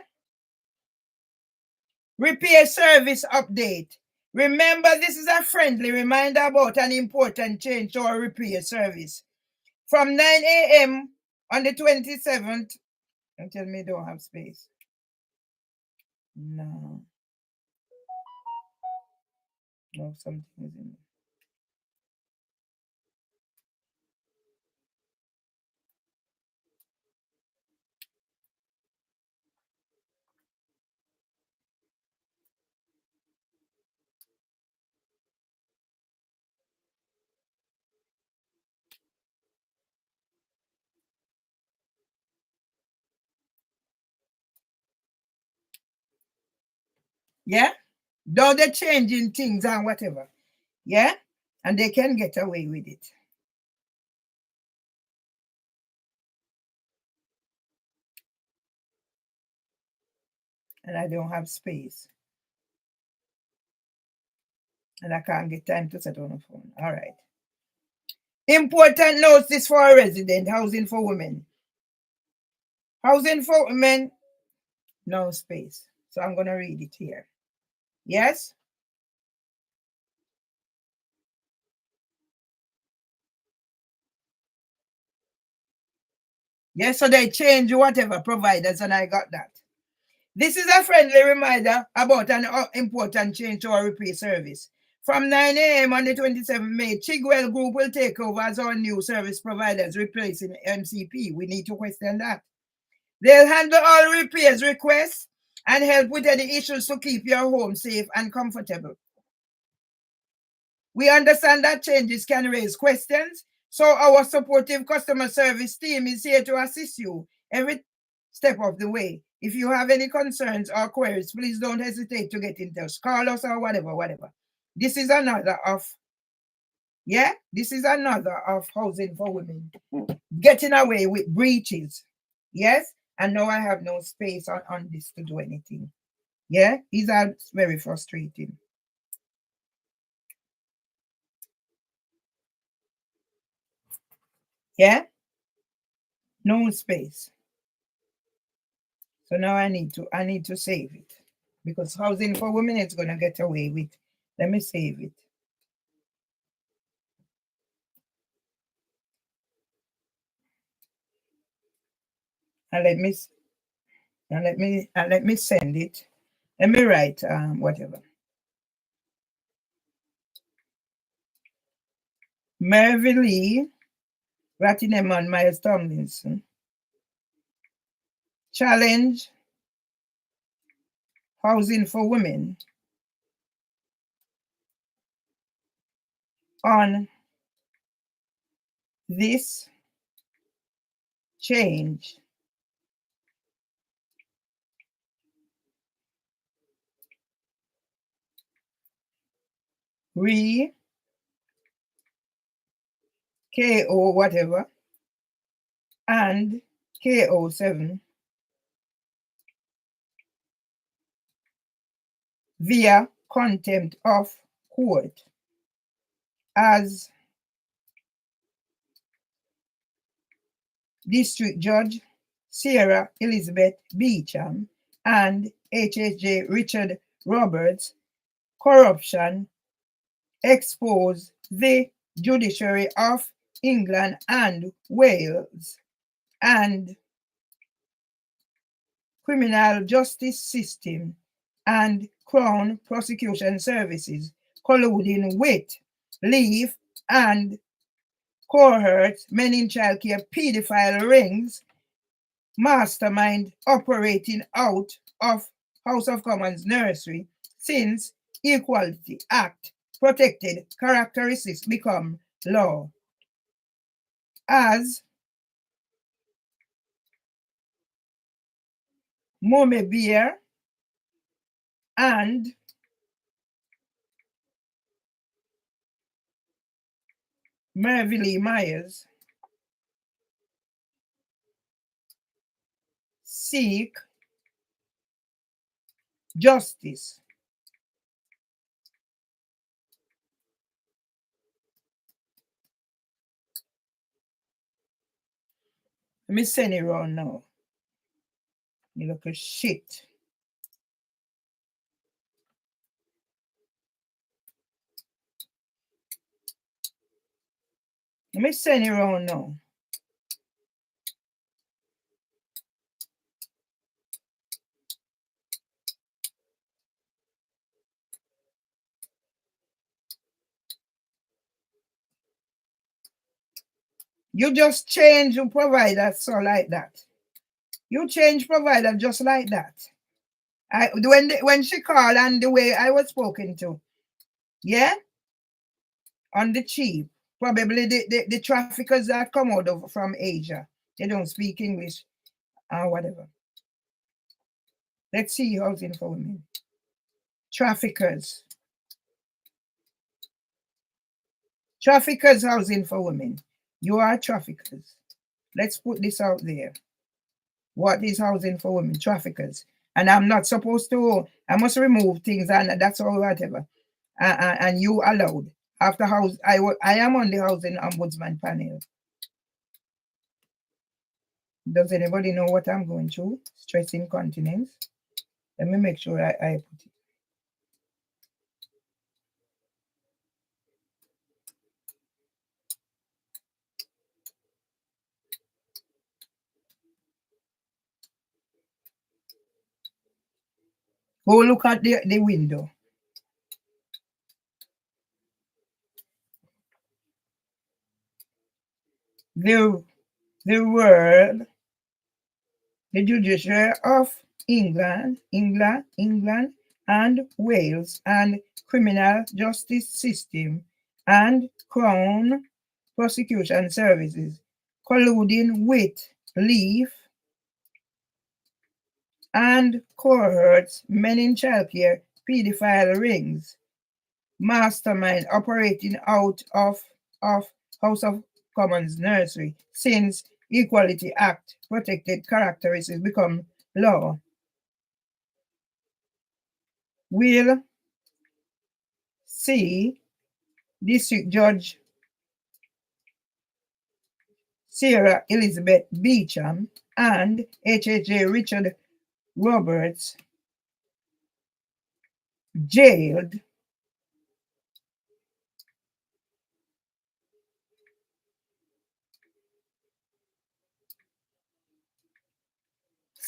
Repair service update. Remember, this is a friendly reminder about an important change to our repair service. From 9 a.m. on the 27th, don't tell me don't have space. No. No, something is in there. Yeah? Though they're changing things and whatever. Yeah? And they can get away with it. And I don't have space. And I can't get time to set on the phone. All right. Important notice for a resident, housing for women. Housing for women, no space. So I'm going to read it here. Yes? Yes, so they change whatever providers, and I got that. This is a friendly reminder about an important change to our repair service. From 9 a.m. on the 27th May, Chigwell Group will take over as our new service providers, replacing MCP. We need to question that. They'll handle all repairs requests and help with any issues to keep your home safe and comfortable. We understand that changes can raise questions, So our supportive customer service team is here to assist you every step of the way. If you have any concerns or queries, please don't hesitate to get in touch. Call us or whatever. This is another of, this is another of Housing for Women. Getting away with breaches. Yes? And now I have no space on this to do anything. Yeah? These are very frustrating. Yeah? No space. So now I need to save it. Because Housing for Women is gonna get away with. Let me save it. And let me send it. Let me write whatever. Mervyn Lee, Rattineman, Myers Tomlinson. Challenge Housing for Women on this change. KO whatever and KO7 via contempt of court as District Judge Sarah Elizabeth Beecham and HHJ Richard Roberts corruption expose the judiciary of England and Wales and criminal justice system and Crown prosecution services colluding with, leave and cohort men in childcare pedophile rings mastermind operating out of House of Commons nursery since Equality Act protected characteristics become law. As Mome Beer and Mervyn Myers seek justice. Let me send it around now. You look at shit. Let me send it around now. You just change your provider so like that. You change provider just like that. When she called and the way I was spoken to, yeah, on the cheap, probably the traffickers that come out of from Asia, they don't speak English or whatever. Let's see Housing for Women. Traffickers. Traffickers Housing for Women. You are traffickers. Let's put this out there. What is Housing for Women? Traffickers. And I'm not supposed to, I must remove things and that's all whatever. And you allowed. After house, I am on the Housing Ombudsman panel. Does anybody know what I'm going through? Stress incontinence. Let me make sure I put it. Go look at the window. The world, the judiciary of England and Wales and criminal justice system and Crown Prosecution Services colluding with Leaf and cohorts, men in childcare, pedophile rings, mastermind operating out of House of Commons nursery since Equality Act protected characteristics become law. Will see District Judge Sarah Elizabeth Beecham and HHJ Richard Roberts jailed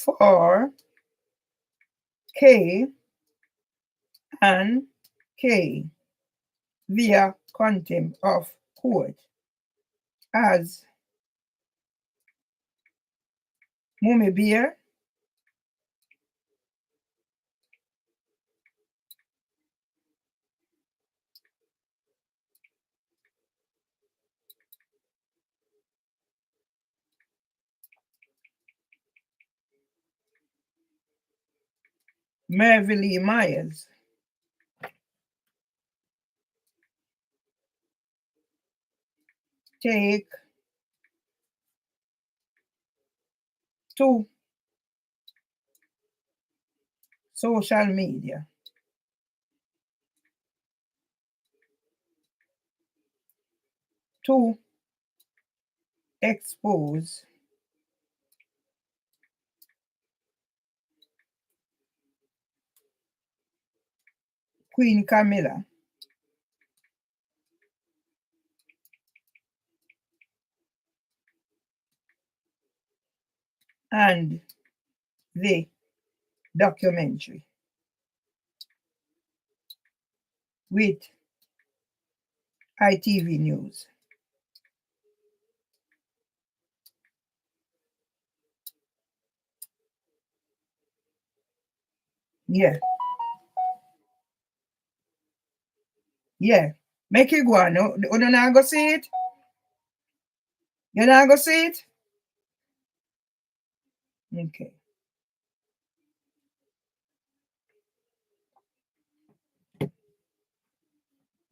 for K and K via contempt of court as Mummy Bear, Merville Myers, take to social media to expose Queen Camilla and the documentary with ITV News. Yeah. Yeah. Make it go on. No, you not go see it? You not go see it? Okay.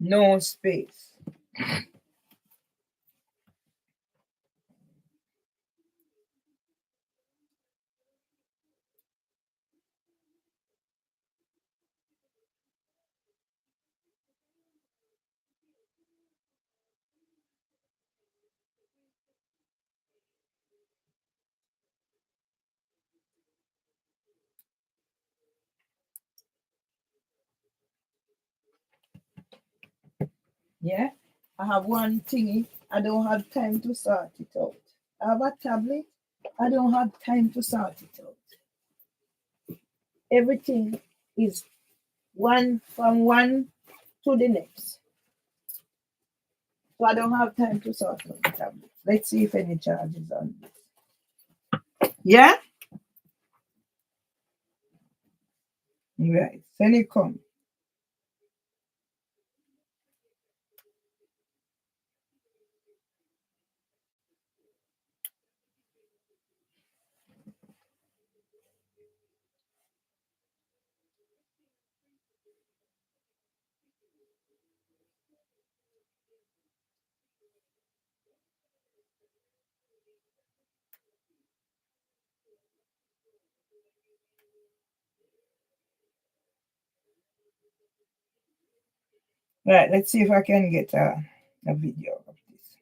No space. Yeah. I have one thingy. I don't have time to sort it out. I have a tablet. I don't have time to sort it out. Everything is one from one to the next. So I don't have time to sort out the tablet. Let's see if any charges on this. Yeah? Right. Send it come. Right, let's see if I can get a video of this.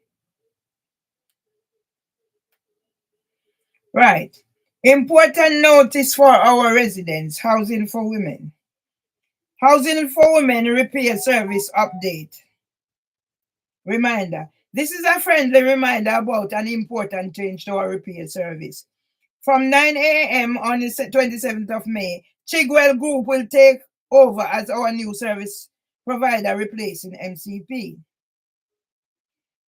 Right. Important notice for our residents, Housing for Women. Housing for Women repair service update. Reminder. This is a friendly reminder about an important change to our repair service. From 9 a.m. on the 27th of May, Chigwell Group will take over as our new service provider, replacing MCP.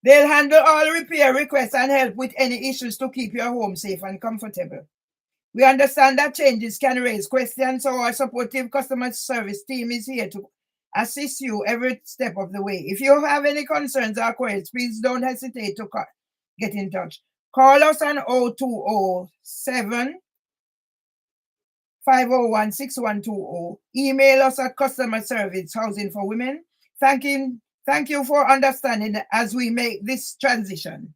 They'll handle all repair requests and help with any issues to keep your home safe and comfortable. We understand that changes can raise questions, so our supportive customer service team is here to assist you every step of the way. If you have any concerns or queries, please don't hesitate to get in touch. Call us on 0207 501 6120. Email us at customer service housing for women. Thank you for understanding as we make this transition.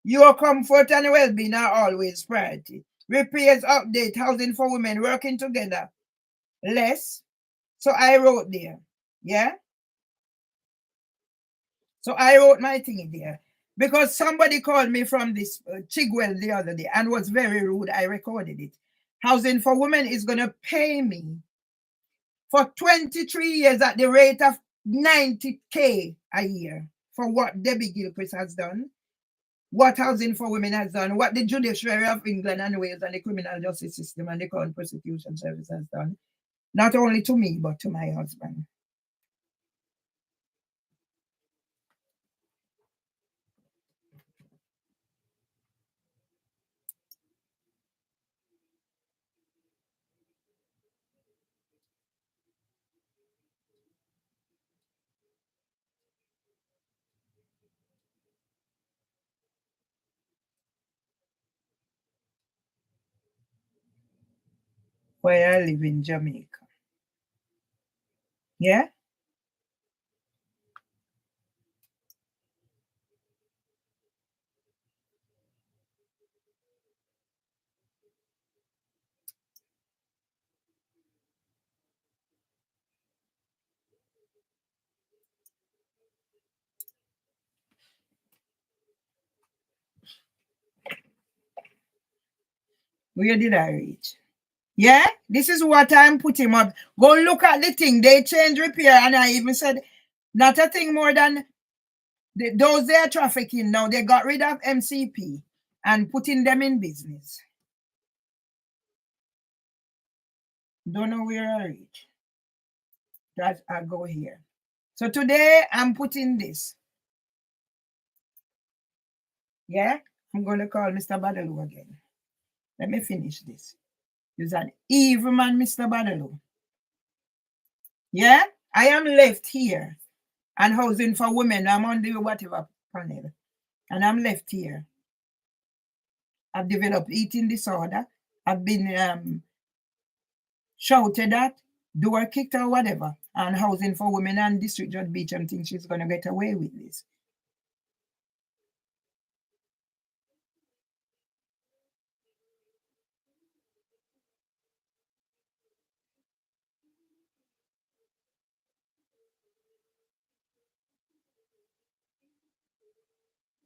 Your comfort and well-being are always priority. Repairs, update, housing for women, working together. Less. So I wrote there. Yeah. So I wrote my thing there because somebody called me from this Chigwell the other day and was very rude. I recorded it. Housing for Women is going to pay me for 23 years at the rate of 90K a year for what Debbie Gilchrist has done, what Housing for Women has done, what the Judiciary of England and Wales and the Criminal Justice System and the Crown Prosecution Service has done, not only to me, but to my husband. Where I live in Jamaica. Yeah? Where did I reach? Yeah, this is what I'm putting up. Go look at the thing. They change repair, and I even said not a thing more than those they are trafficking now. They got rid of MCP and putting them in business. Don't know where I reach. That I go here. So today I'm putting this. Yeah, I'm going to call Mr. Badaloo again. Let me finish this. He's an evil man, Mr. Badaloo. Yeah, I am left here and Housing for Women. I'm on the whatever panel. And I'm left here. I've developed eating disorder. I've been shouted at, door kicked or whatever. And Housing for Women and District Judge Beecham thinks she's going to get away with this.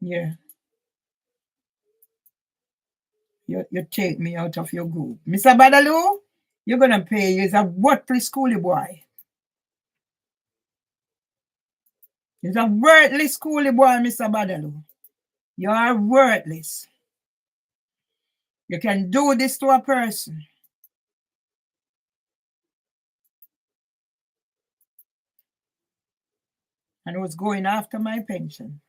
Yeah. You take me out of your group. Mr. Badaloo, you're going to pay. He's a worthless schoolie boy. He's a worthless schoolie boy, Mr. Badaloo. You are worthless. You can do this to a person. And was going after my pension.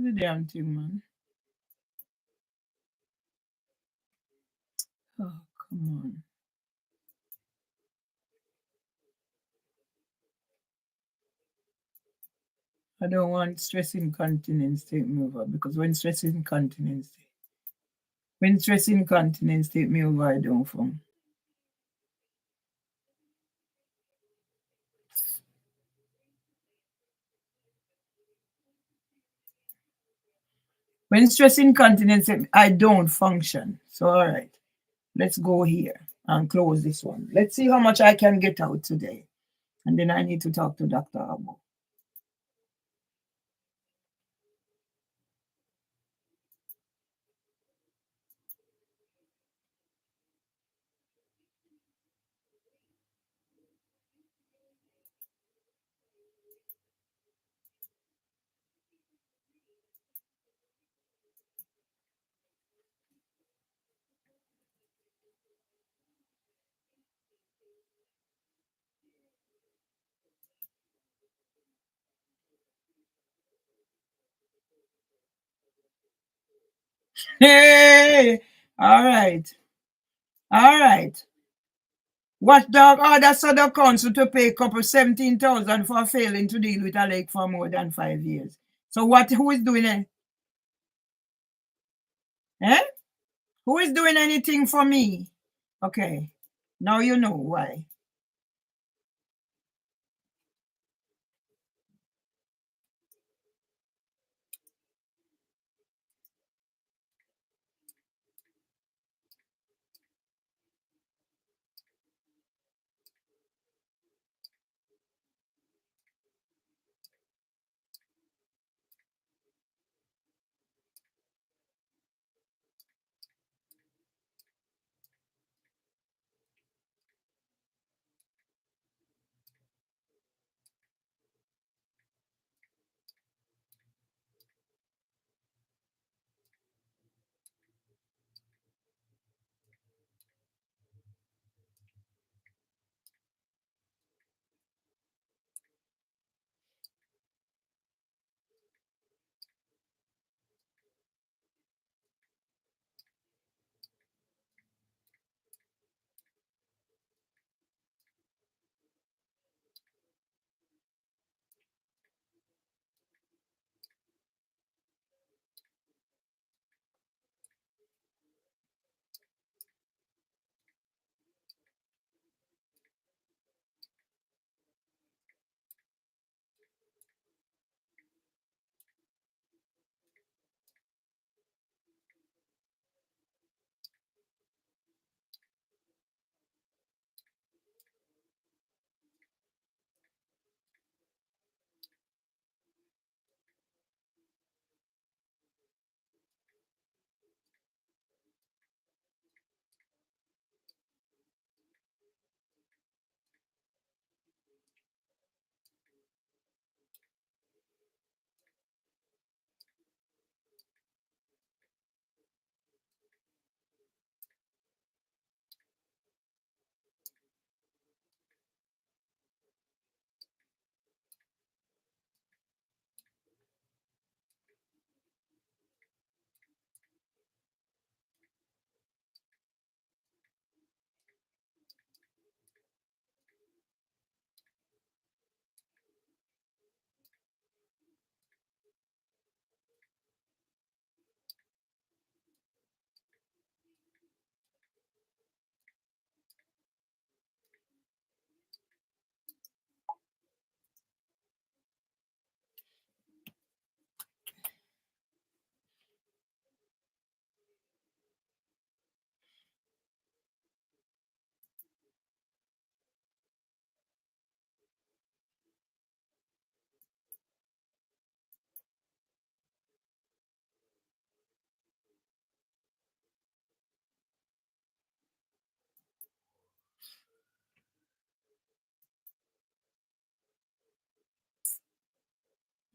The damn thing, man. Oh, come on. I don't want stress incontinence take me over because when stress incontinence take me over, I don't fun. When stress incontinence, I don't function. So, all right, let's go here and close this one. Let's see how much I can get out today. And then I need to talk to Dr. Abu. Hey, all right, all right. Watchdog order Southern Council to pay couple 17,000 for failing to deal with a lake for more than 5 years. So what? Who is doing it? Eh? Who is doing anything for me? Okay, now you know why.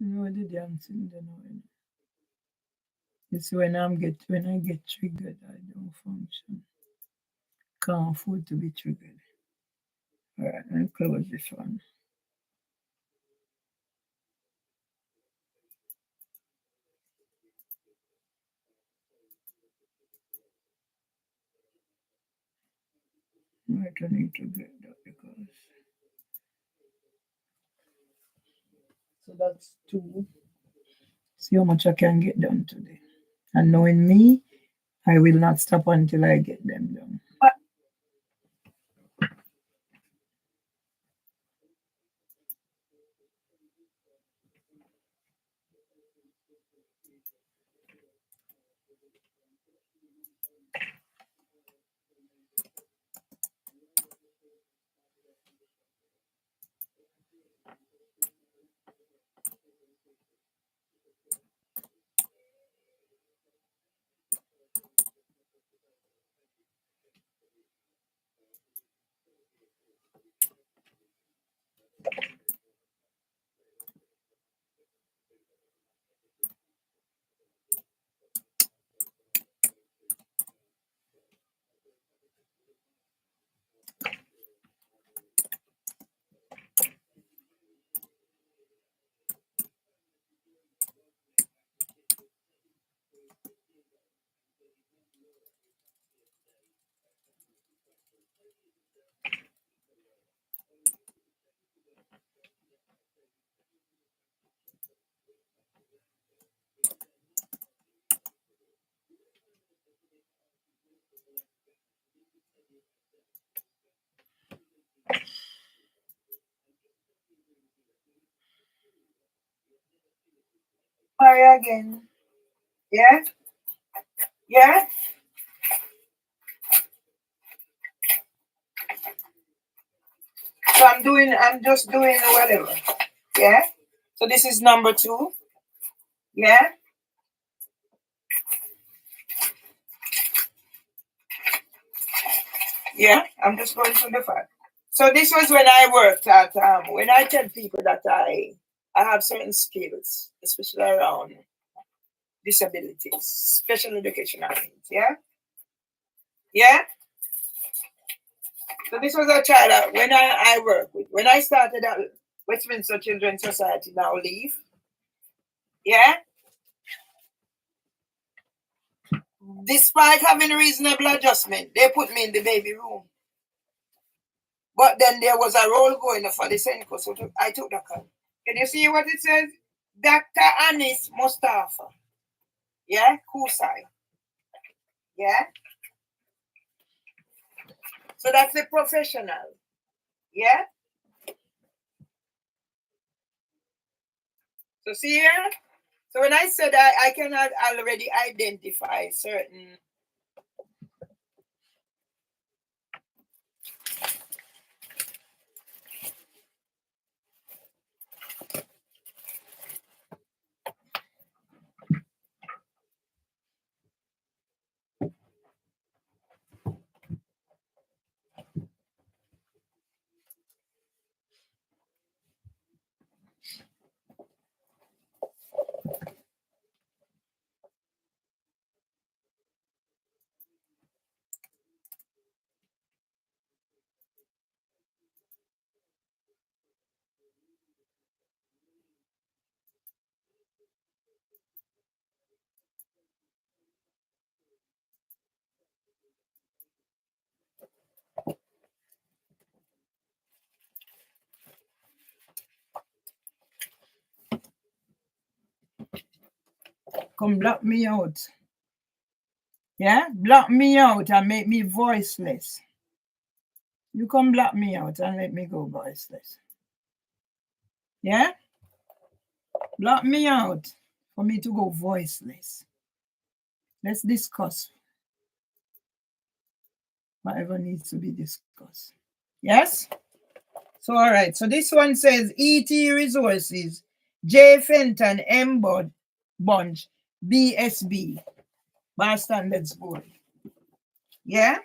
No, the dancing, don't know. It's when I get triggered, I don't function. Can't afford to be triggered. All right, I'll close this one. Right, I need to get that because so that's two. See how much I can get done today. And knowing me, I will not stop until I get them done. try again. Yeah? Yeah? So I'm just doing whatever. Yeah? So this is number 2. Yeah? Yeah? I'm just going through the fact. So this was when I worked at, when I tell people that I have certain skills, especially around disabilities, special educational needs. Yeah? Yeah? So this was a child that when I work with. When I started at Westminster Children's Society, now leave. Yeah? Despite having reasonable adjustment, they put me in the baby room. But then there was a roll going for the Senko, so I took the call. Can you see what it says? Dr. Anis Mustafa. Yeah? Kusai. Yeah? So that's the professional. Yeah? So see here? So when I said I cannot already identify certain. Come block me out. Yeah? Block me out and make me voiceless. You come block me out and let me go voiceless. Yeah? Block me out for me to go voiceless. Let's discuss whatever needs to be discussed. Yes? So, all right. So this one says ET Resources, J. Fenton, M. Bunch, BSB, Bar Standards Board. Yeah?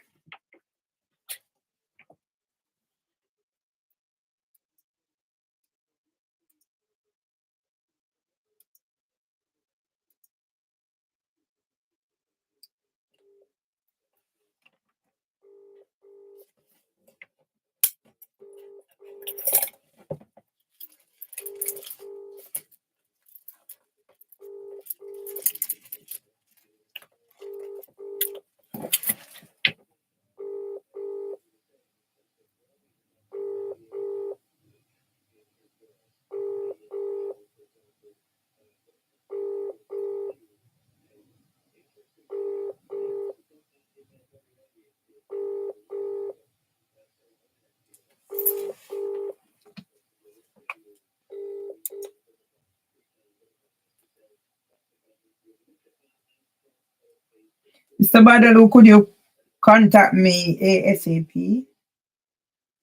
Mr. Badalu, could you contact me ASAP?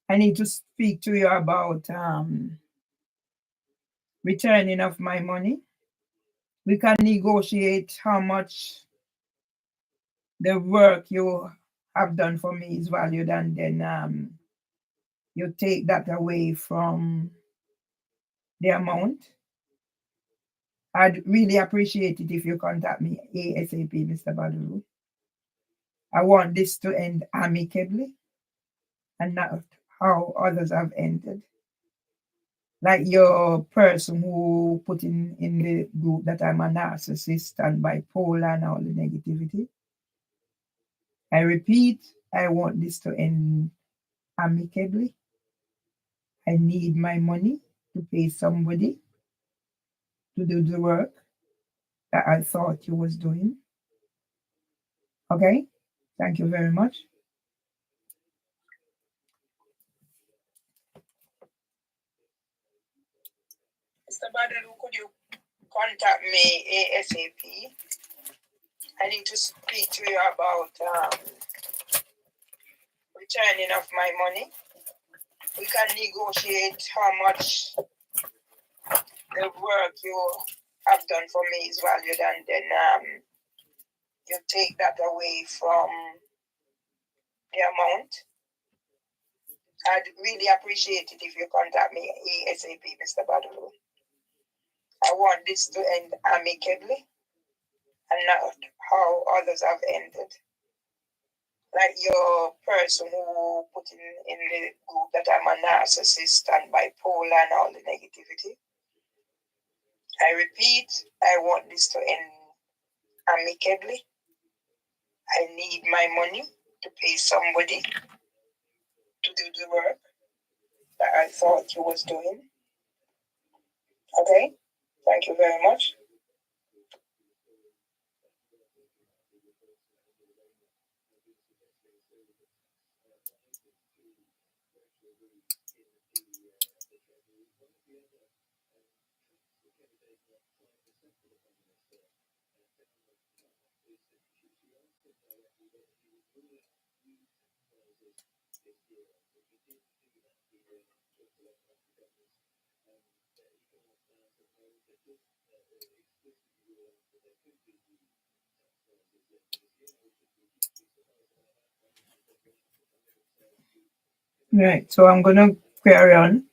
I need to speak to you about returning of my money. We can negotiate how much the work you have done for me is valued, and then you take that away from the amount. I'd really appreciate it if you contact me ASAP, Mr. Badalu. I want this to end amicably and not how others have ended. Like your person who put in the group that I'm a narcissist and bipolar and all the negativity. I repeat, I want this to end amicably. I need my money to pay somebody to do the work that I thought you was doing. Okay? Thank you very much. Mr. Badalu, could you contact me ASAP. I need to speak to you about returning of my money. We can negotiate how much the work you have done for me is valued, and then you take that away from the amount. I'd really appreciate it if you contact me ASAP, Mr. Badalu. I want this to end amicably and not how others have ended. Like your person who put in the group that I'm a narcissist and bipolar and all the negativity. I repeat, I want this to end amicably. I need my money to pay somebody to do the work that I thought you was doing. Okay? Thank you very much. Right, so I'm gonna carry on,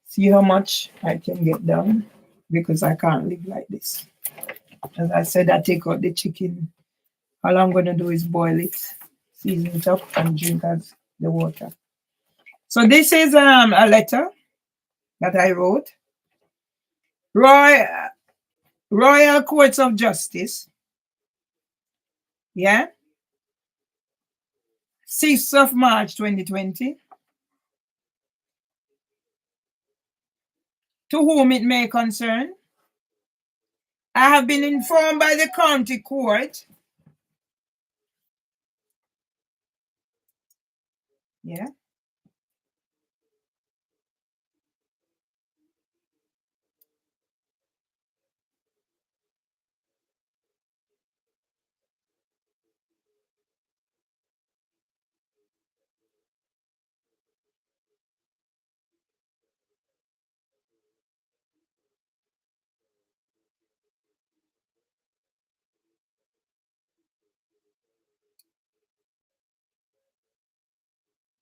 see how much I can get done because I can't live like this. As I said, I take out the chicken. All I'm gonna do is boil it, season it up, and drink as the water. So this is a letter that I wrote. Royal Courts of Justice. Yeah. 6th of March 2020. To whom it may concern. I have been informed by the county court. Yeah.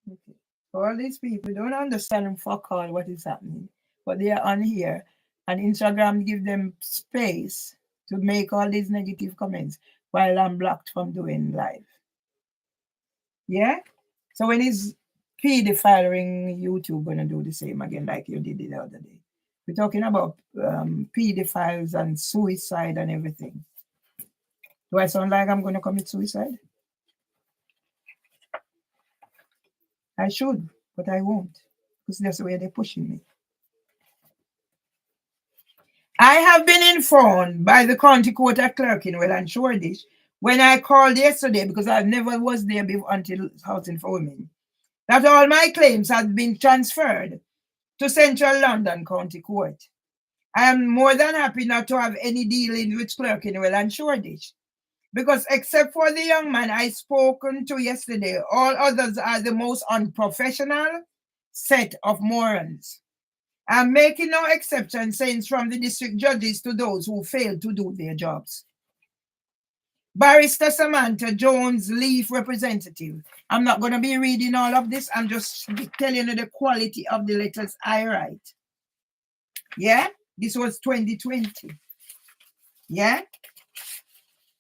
Okay. All these people don't understand fuck all what is happening, but they are on here, and Instagram give them space to make all these negative comments while I'm blocked from doing live. Yeah. So when is pedophiling, YouTube gonna do the same again like you did the other day? We're talking about pedophiles and suicide and everything. Do I sound like I'm gonna commit suicide? I should, but I won't, because that's the way they're pushing me. I have been informed by the county court at Clerkenwell and Shoreditch when I called yesterday, because I never was there before until Housing for Women, that all my claims have been transferred to Central London County Court. I am more than happy not to have any dealing with Clerkenwell and Shoreditch, because except for the young man I spoken to yesterday, all others are the most unprofessional set of morons. I'm making no exception, saying from the district judges to those who fail to do their jobs. Barrister Samantha Jones, Leaf representative. I'm not going to be reading all of this. I'm just telling you the quality of the letters I write. Yeah? This was 2020. Yeah?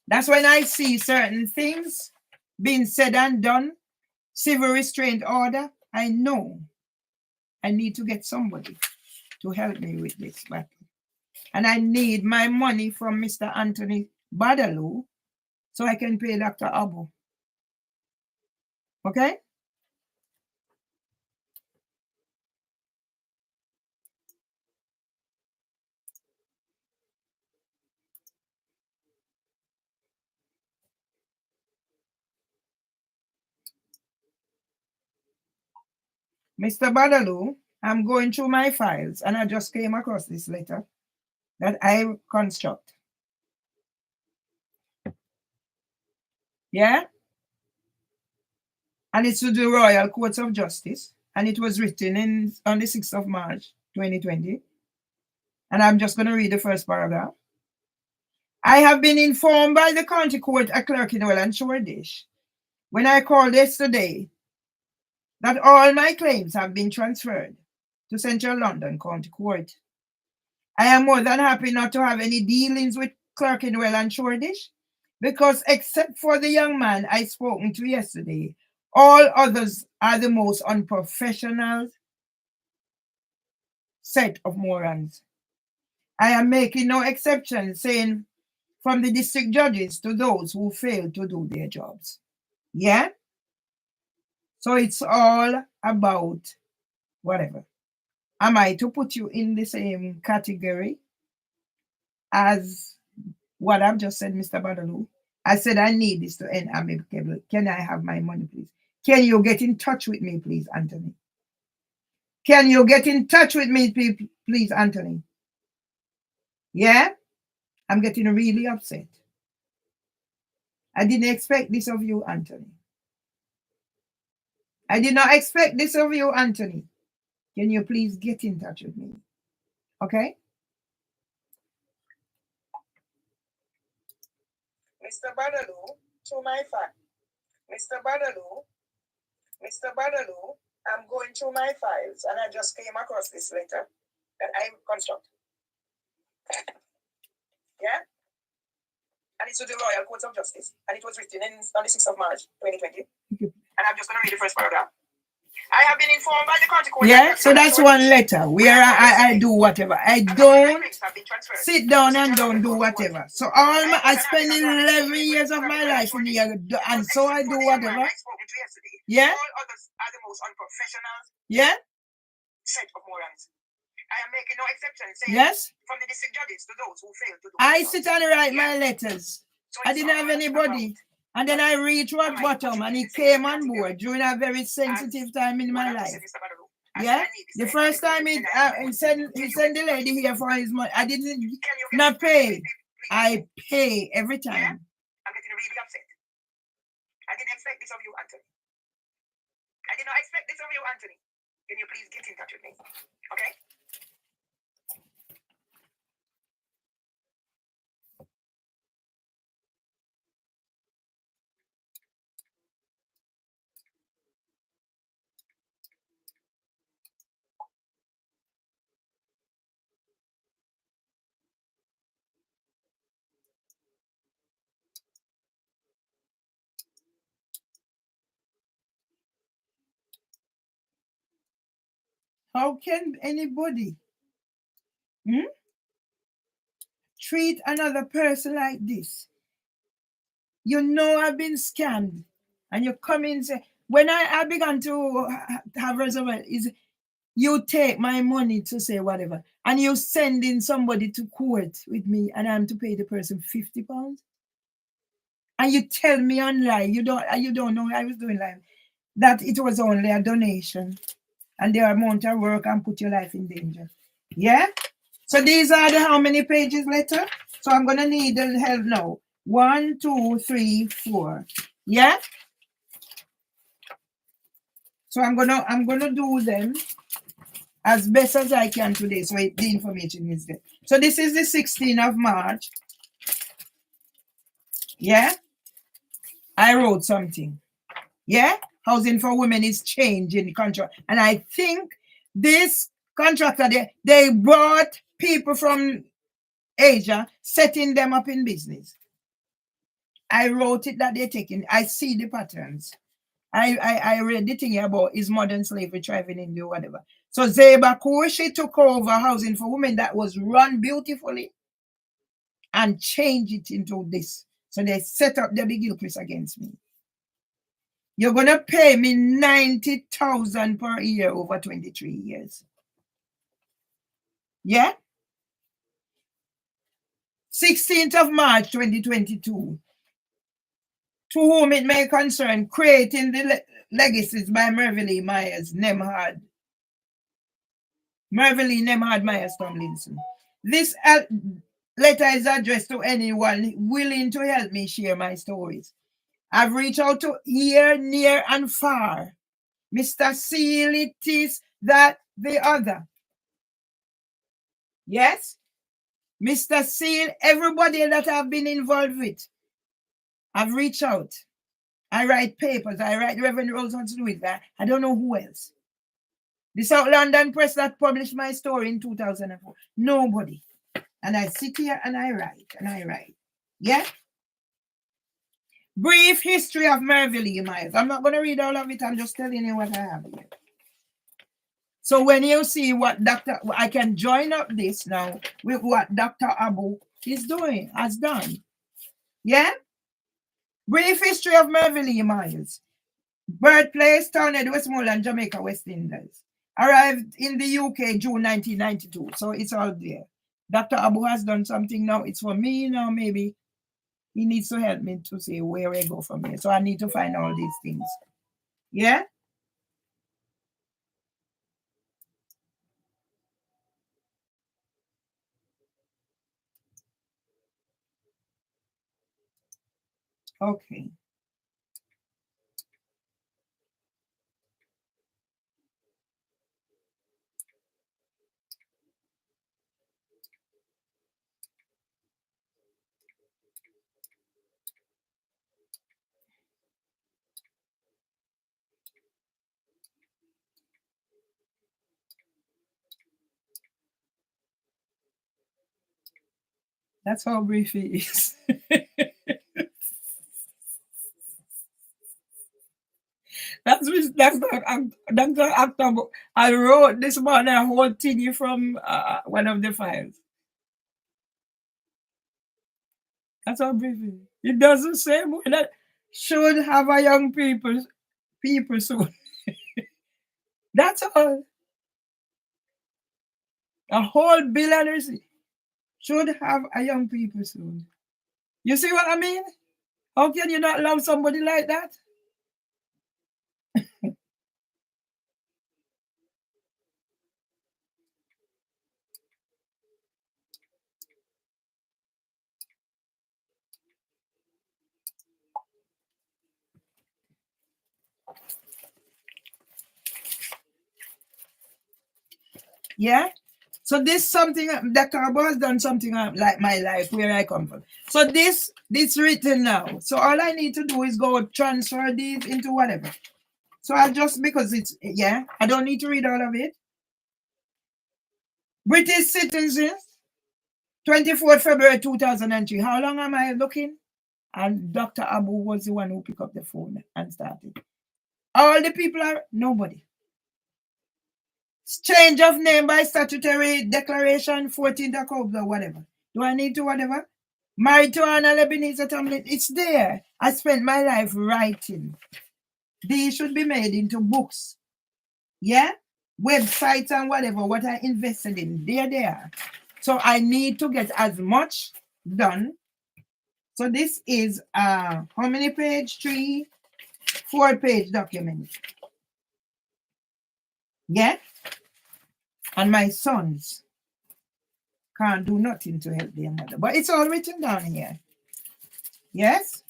That's when I see certain things being said and done, civil restraint order, I know I need to get somebody to help me with this battle. And I need my money from Mr. Anthony Badalu so I can pay Dr. Abu. Okay? Mr. Badalu, I'm going through my files and I just came across this letter. that I construct. Yeah? And it's to the Royal Courts of Justice. And it was written on the 6th of March, 2020. And I'm just going to read the first paragraph. I have been informed by the County Court at Clerkenwell and Shoreditch when I called yesterday that all my claims have been transferred to Central London County Court. I am more than happy not to have any dealings with Clerkenwell and Shoreditch because except for the young man I spoken to yesterday, all others are the most unprofessional set of morons. I am making no exception, saying from the district judges to those who fail to do their jobs. Yeah? So it's all about whatever. Am I to put you in the same category as what I've just said, Mr. Badaloo? I said I need this to end amicable. Can I have my money, please? Can you get in touch with me, please, Anthony? Can you get in touch with me, please, Anthony? Yeah? I'm getting really upset. I didn't expect this of you, Anthony. I did not expect this of you, Anthony. Can you please get in touch with me? Okay? Mr. Badaloo, to my fact. Mr. Badaloo, I'm going through my files and I just came across this letter that I constructed. Yeah? And it's to the Royal Courts of Justice. And it was written on the 6th of March, 2020. And I'm just going to read the first paragraph. I have been informed by the County Court. Yeah, so that's one letter where I do whatever. I don't sit down and don't do whatever. So I spend 11 years of my life in here, and so I do whatever. Yeah? All others are the most unprofessional. Yeah? Set of morons. I am making no exception. Yes? From the district judges to those who fail to do I sit and write my letters. So I didn't have anybody. And then I reached rock bottom and he came on board during a very sensitive time in my life. Yeah? The first time he sent the lady here for his money, I didn't not pay. I pay every time. I'm getting really upset. I didn't expect this of you, Anthony. I did not expect this of you, Anthony. Can you please get in touch with me? Okay? How can anybody treat another person like this? You know I've been scammed. And you come in and say, when I began to have reservation, is you take my money to say whatever, and you send in somebody to court with me, and I'm to pay the person £50, and you tell me online, you don't know I was doing live, that it was only a donation, and the amount of work and put your life in danger. Yeah. So these are the how many pages letter? So I'm gonna need the help now. 1, 2, 3, 4. Yeah. So I'm gonna do them as best as I can today. So the information is there. So this is the 16th of March. Yeah. I wrote something. Yeah. Housing for Women is changing the contract. And I think this contractor, they brought people from Asia, setting them up in business. I wrote it that they're taking. I see the patterns. I read the thing about is modern slavery thriving in India, whatever. So Zeba Koshi took over Housing for Women that was run beautifully and changed it into this. So they set up Debbie Gilchrist against me. You're going to pay me $90,000 per year over 23 years. Yeah? 16th of March, 2022. To whom it may concern, creating the legacies by Mervyn Myers, Nemhard. Mervyn Nemhard Myers Tomlinson. This letter is addressed to anyone willing to help me share my stories. I've reached out to here, near, and far. Mr. Seal, it is that, the other. Yes? Mr. Seal, everybody that I've been involved with, I've reached out. I write papers. I write Reverend Rose wants to do it. I don't know who else. The South London Press that published my story in 2004. Nobody. And I sit here and I write and I write. Yeah? Brief history of Merville E. Myers. I'm not going to read all of it. I'm just telling you what I have here. So when you see what I can join up this now with what Dr. Abu is doing, has done. Yeah? Brief history of Merville E. Myers. Birthplace, Townhead, Westmoreland, Jamaica, West Indies. Arrived in the UK June 1992. So it's all there. Dr. Abu has done something now. It's for me now, maybe. He needs to help me to see where I go from here. So I need to find all these things. Yeah? Okay. That's how brief it is. That's Dr. October. I wrote this morning a whole thing from one of the files. That's how brief it is. It doesn't say more that should have a young people soon. That's all. A whole billionaire should have a young people soon. You see what I mean? How can you not love somebody like that? Yeah? So this something that Carbo has done something like my life where I come from. So this written now. So all I need to do is go transfer these into whatever. So I just because it's I don't need to read all of it. British citizens, 24th February 2003. How long am I looking? And Dr. Abu was the one who picked up the phone and started. All the people are nobody. Change of name by statutory declaration, 14th October, whatever. Do I need to whatever? Married to Anna Lebanese Tamlin. It's there. I spent my life writing. These should be made into books. Yeah? Websites and whatever, what I invested in. There they are. So I need to get as much done. So this is how many page? 4-page document. Yeah? And my sons can't do nothing to help their mother. But it's all written down here. Yes?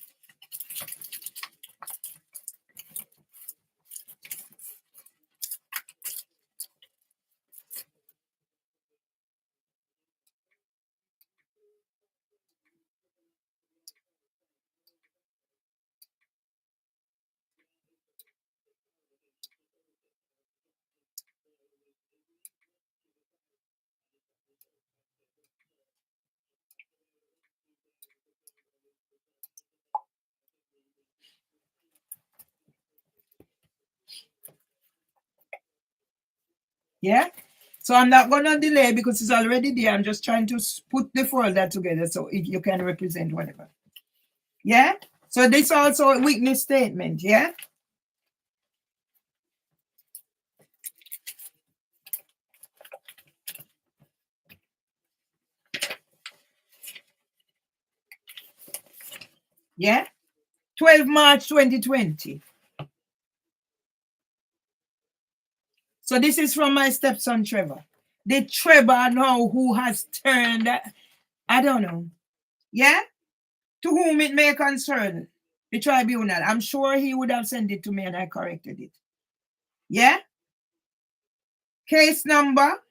Yeah? So I'm not going to delay because it's already there. I'm just trying to put the folder together so if you can represent whatever. Yeah? So this also a witness statement. Yeah? Yeah? 12 March 2020. So this is from my stepson, Trevor. the Trevor now who has turned, I don't know. Yeah? To whom it may concern the tribunal. I'm sure he would have sent it to me and I corrected it. Yeah? Case number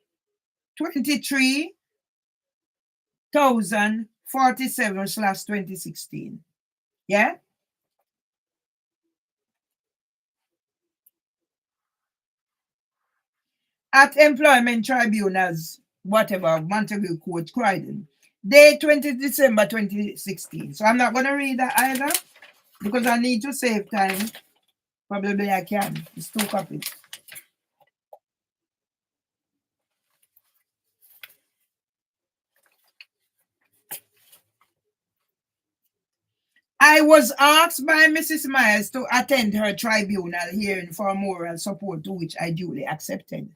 23,047/2016. Yeah? At Employment Tribunals, whatever, Montague Court, Croydon. Day 20 December 2016. So I'm not going to read that either because I need to save time. Probably I can. It's 2 copies. I was asked by Mrs. Myers to attend her tribunal hearing for moral support, to which I duly accepted.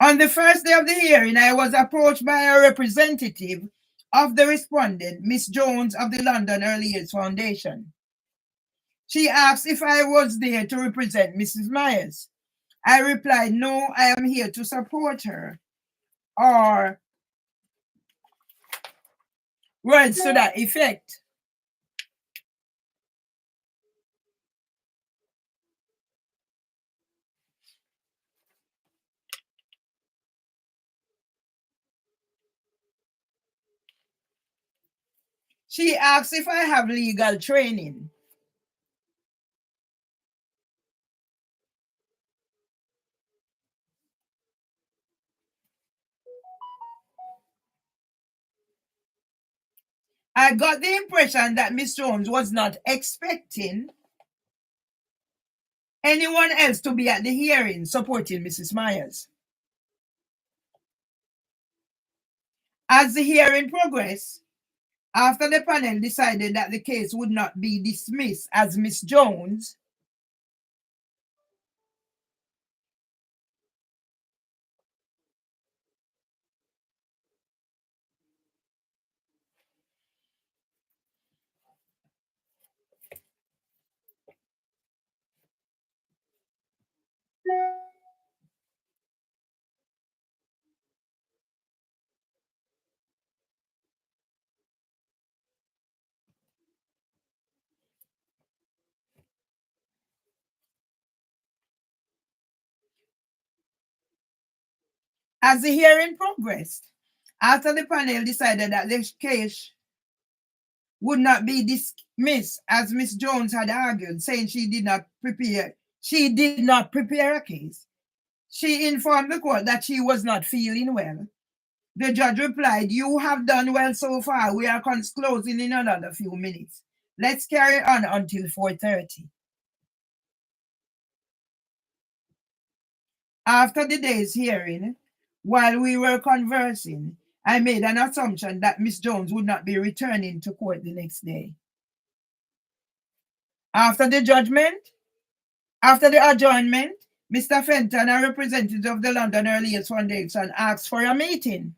On the first day of the hearing, I was approached by a representative of the respondent, Miss Jones of the London Early Years Foundation. She asked if I was there to represent Mrs. Myers. I replied, no, I am here to support her. Or words to that effect. She asked if I have legal training. I got the impression that Miss Jones was not expecting anyone else to be at the hearing supporting Mrs. Myers. As the hearing progressed, after the panel decided that the case would not be dismissed as Miss Jones as the hearing progressed, after the panel decided that the case would not be dismissed as Miss Jones had argued, saying she did not prepare a case. She informed the court that she was not feeling well. The judge replied, you have done well so far. We are closing in another few minutes. Let's carry on until 4:30. After the day's hearing, while we were conversing, I made an assumption that Miss Jones would not be returning to court the next day. After the adjournment, Mr. Fenton, a representative of the London Early Years Foundation, asked for a meeting.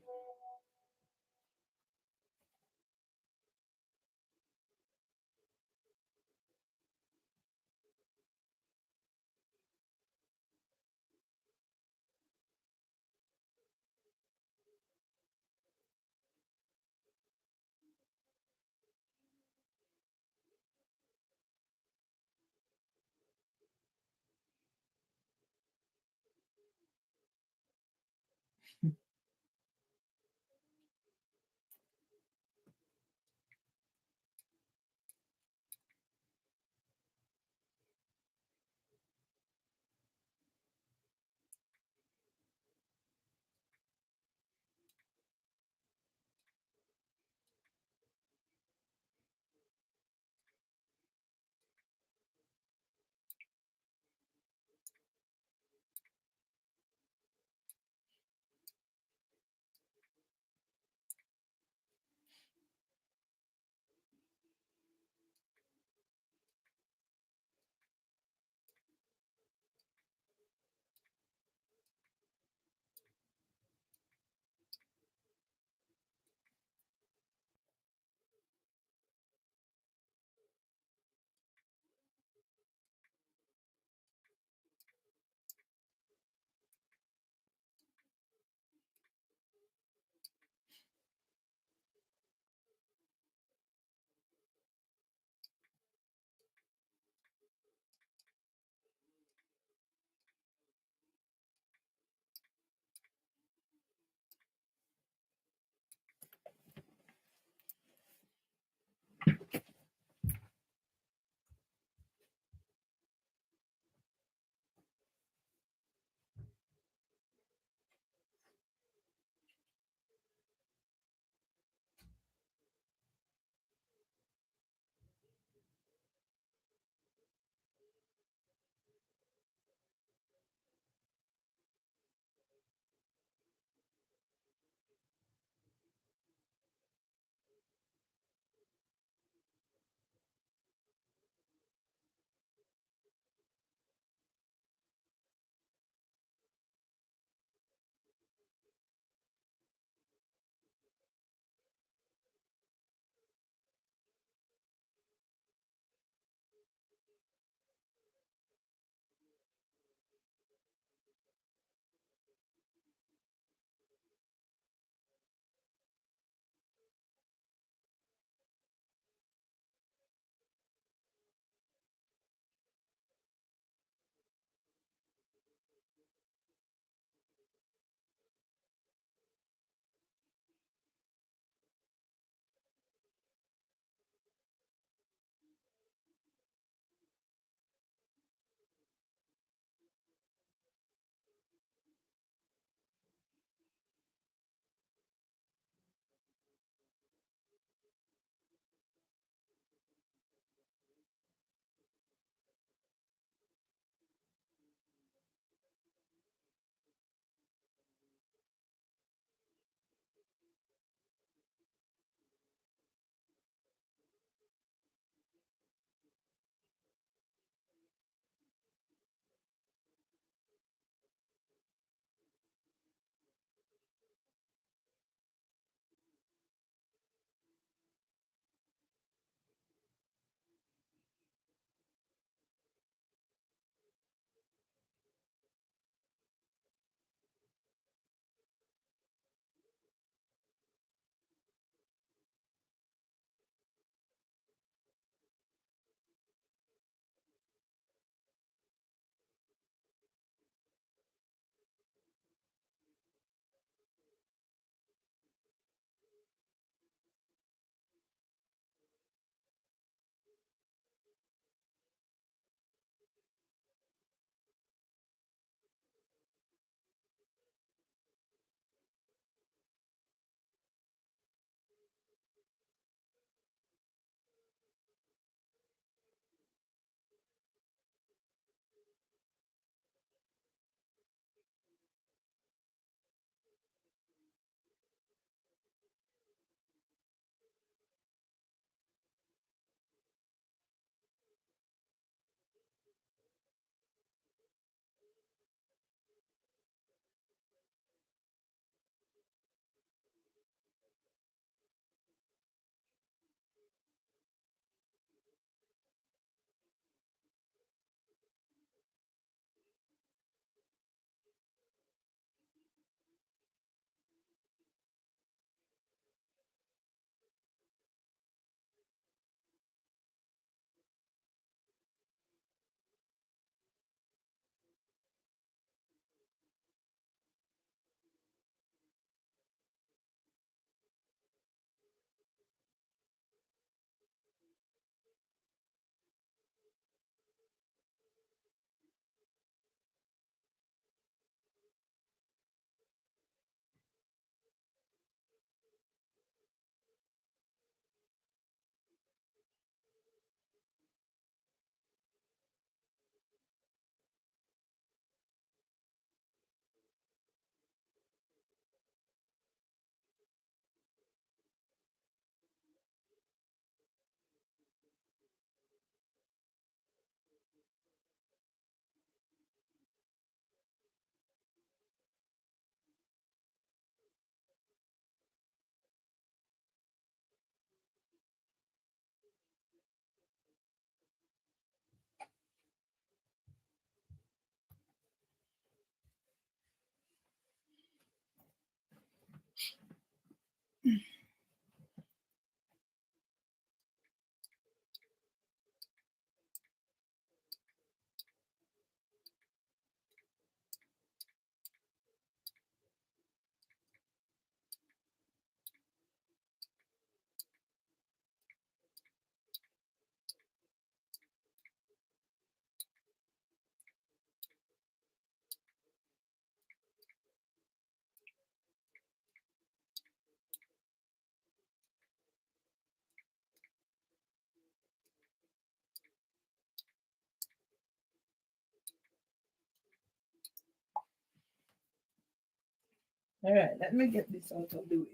All right, let me get this out of the way.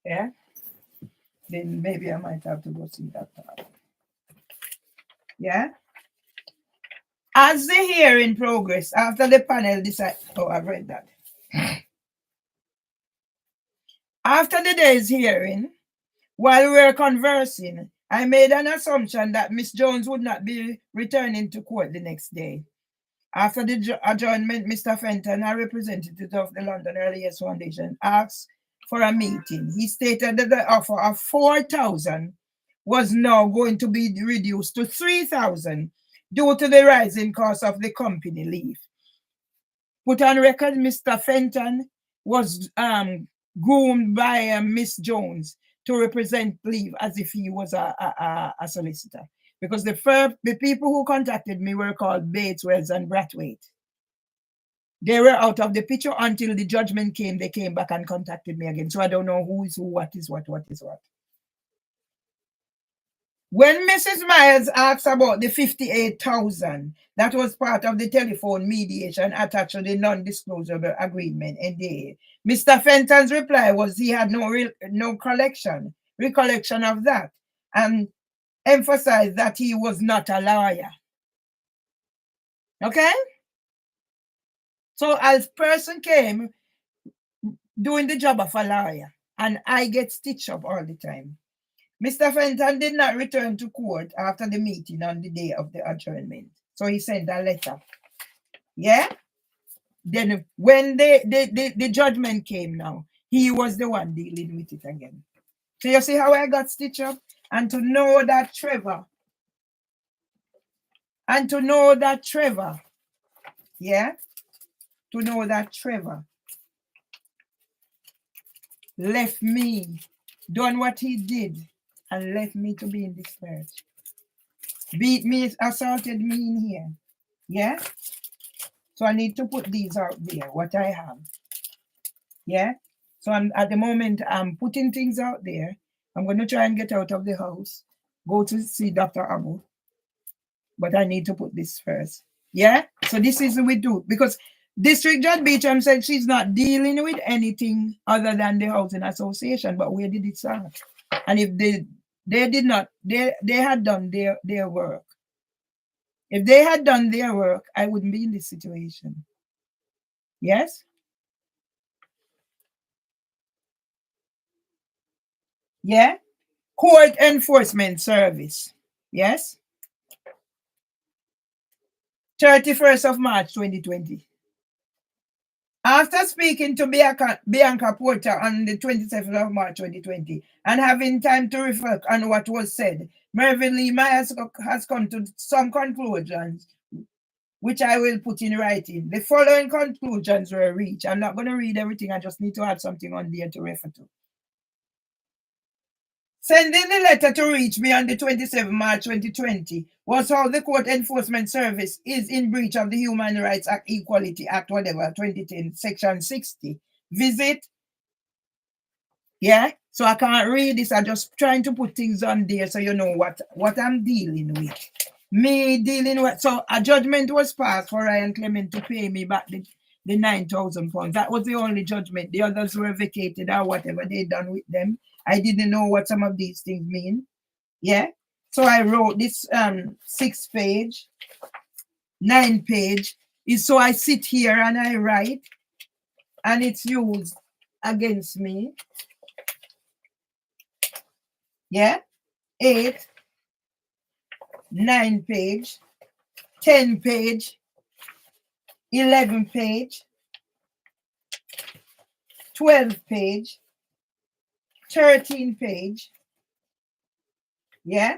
Yeah? Then maybe I might have to go see that part. Yeah? As the hearing progress, after the panel decide, oh, I've read that. After the day's hearing, while we were conversing, I made an assumption that Miss Jones would not be returning to court the next day. After the adjournment, Mr. Fenton, a representative of the London Early Years Foundation, asked for a meeting. He stated that the offer of 4,000 was now going to be reduced to 3,000 due to the rising cost of the company leave. Put on record, Mr. Fenton was groomed by Miss Jones to represent leave as if he was a solicitor. Because the people who contacted me were called Bates, Wells, and Brathwaite. They were out of the picture until the judgment came. They came back and contacted me again. So I don't know who is who, what is what is what. When Mrs. Myers asked about the 58,000, that was part of the telephone mediation attached to the non-disclosure agreement, NDA. Mr. Fenton's reply was he had no recollection of that, and emphasized that he was not a lawyer. Okay? So as person came doing the job of a lawyer, and I get stitched up all the time. Mr. Fenton did not return to court after the meeting on the day of the adjournment. So he sent a letter. Yeah? Then when the judgment came now, he was the one dealing with it again. So you see how I got stitched up? And to know that Trevor, yeah? To know that Trevor left me, done what he did, and left me to be in this church. Beat me, assaulted me in here. Yeah? So I need to put these out there, what I have. Yeah? So at the moment, I'm putting things out there. I'm going to try and get out of the house, go to see Dr. Abu. But I need to put this first. Yeah? So this is what we do. Because District Judge Beecham said she's not dealing with anything other than the Housing Association. But where did it start? And if they did not, they had done their work. If they had done their work, I wouldn't be in this situation. Yes? Yeah? Court Enforcement Service. Yes? 31st of March 2020. After speaking to Bianca Porter on the 27th of March 2020 and having time to reflect on what was said, Mervyn Lee Myers has come to some conclusions, which I will put in writing. The following conclusions were reached. I'm not going to read everything. I just need to add something on there to refer to. Sending the letter to reach me on the 27th March 2020 was how the Court Enforcement Service is in breach of the Human Rights Act, Equality Act, whatever, 2010, Section 60. Visit. Yeah? So I can't read this. I'm just trying to put things on there so you know what I'm dealing with. Me dealing with. So a judgment was passed for Ryan Clement to pay me back the £9,000. That was the only judgment. The others were vacated or whatever they done with them. I didn't know what some of these things mean. Yeah. So I wrote this 6-page, 9-page. Is so I sit here and I write, and it's used against me. Yeah. 8, 9-page, 10-page, 11-page, 12-page, 13 page. Yeah,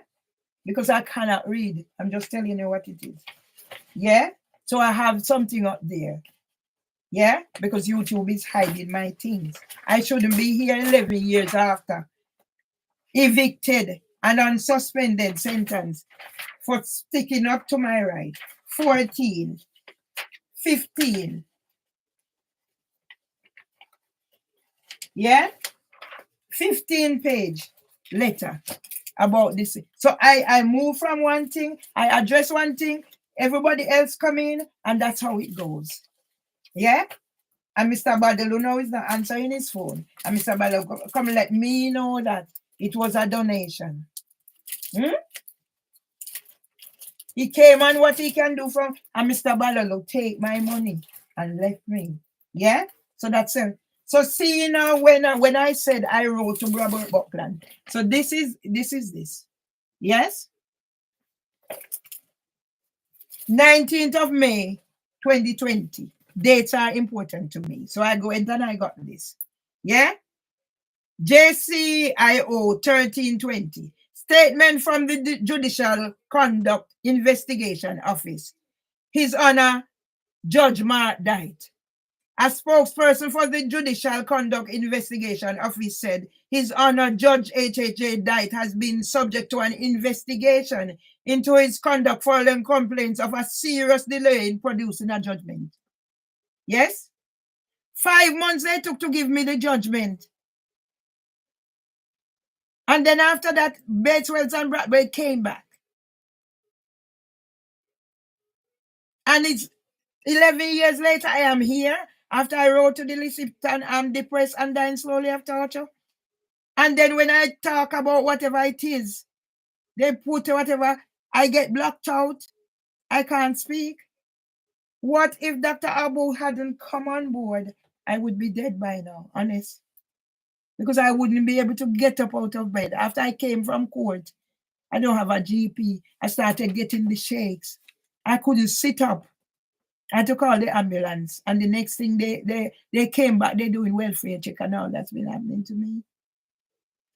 because I cannot read. I'm just telling you what it is. Yeah, so I have something up there. Yeah, because YouTube is hiding my things. I shouldn't be here 11 years after. Evicted and on suspended sentence for sticking up to my right. 14, 15. Yeah, 15 page letter about this. So I move from one thing, I address one thing, everybody else come in, and that's how it goes. Yeah? And Mr. Badelu now is not answering his phone. And Mr. Badelu come let me know that it was a donation. He came on what he can do from, and Mr. Badelu take my money and left me. Yeah? So that's it. So see now when I said I wrote to Robert Buckland. So this is this. Yes? 19th of May 2020. Dates are important to me. So I go ahead and I got this. Yeah? JCIO 1320. Statement from the Judicial Conduct Investigation Office. His Honor, Judge Mark Dight. A spokesperson for the Judicial Conduct Investigation Office said His Honor Judge H.H.J. Dight has been subject to an investigation into his conduct following complaints of a serious delay in producing a judgment. Yes? 5 months they took to give me the judgment. And then after that, Bates, Wells and Bradbury came back. And it's 11 years later, I am here. After I wrote to the Lissipton, I'm depressed and dying slowly of torture. And then when I talk about whatever it is, they put whatever, I get blocked out. I can't speak. What if Dr. Abu hadn't come on board? I would be dead by now, honest. Because I wouldn't be able to get up out of bed. After I came from court, I don't have a GP. I started getting the shakes. I couldn't sit up. I had to call the ambulance. And the next thing they came back, they're doing welfare check and all that's been happening to me.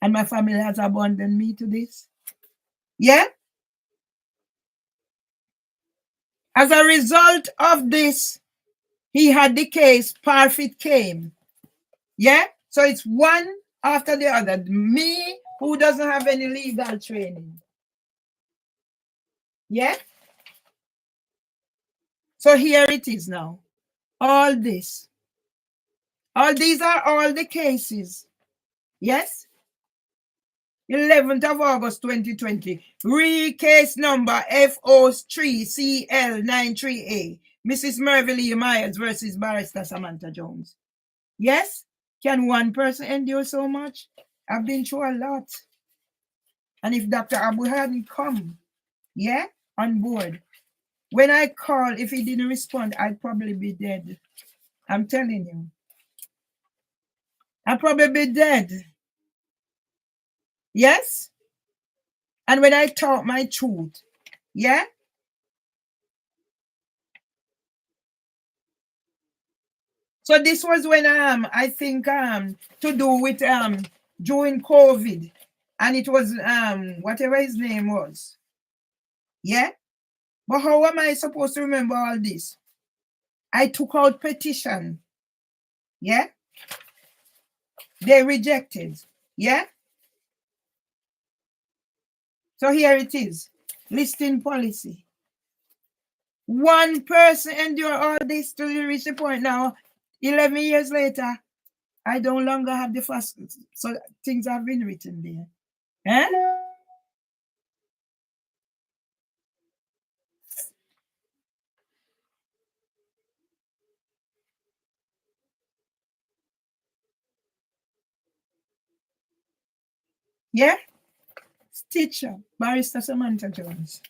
And my family has abandoned me to this. Yeah? As a result of this, he had the case, Parfit came. Yeah? So it's one after the other. Me, who doesn't have any legal training. Yeah? So here it is now. All this. All these are all the cases. Yes? 11th of August 2020. Re-case number FO3CL93A. Mrs. Mervyn Lee Myers versus Barrister Samantha Jones. Yes? Can one person endure so much? I've been through a lot. And if Dr. Abu hadn't come, yeah, on board, when I called, if he didn't respond, I'd probably be dead. I'm telling you. I'd probably be dead. Yes? And when I talk my truth, yeah? So this was when I think to do with during COVID, and it was whatever his name was. Yeah? But how am I supposed to remember all this? I took out petition. Yeah? They rejected. Yeah? So here it is. Listing policy. One person endure all this to reach the point now. 11 years later, I no longer have the first. So things have been written there. Eh? Yeah? Teacher, Barrister Samantha Jones.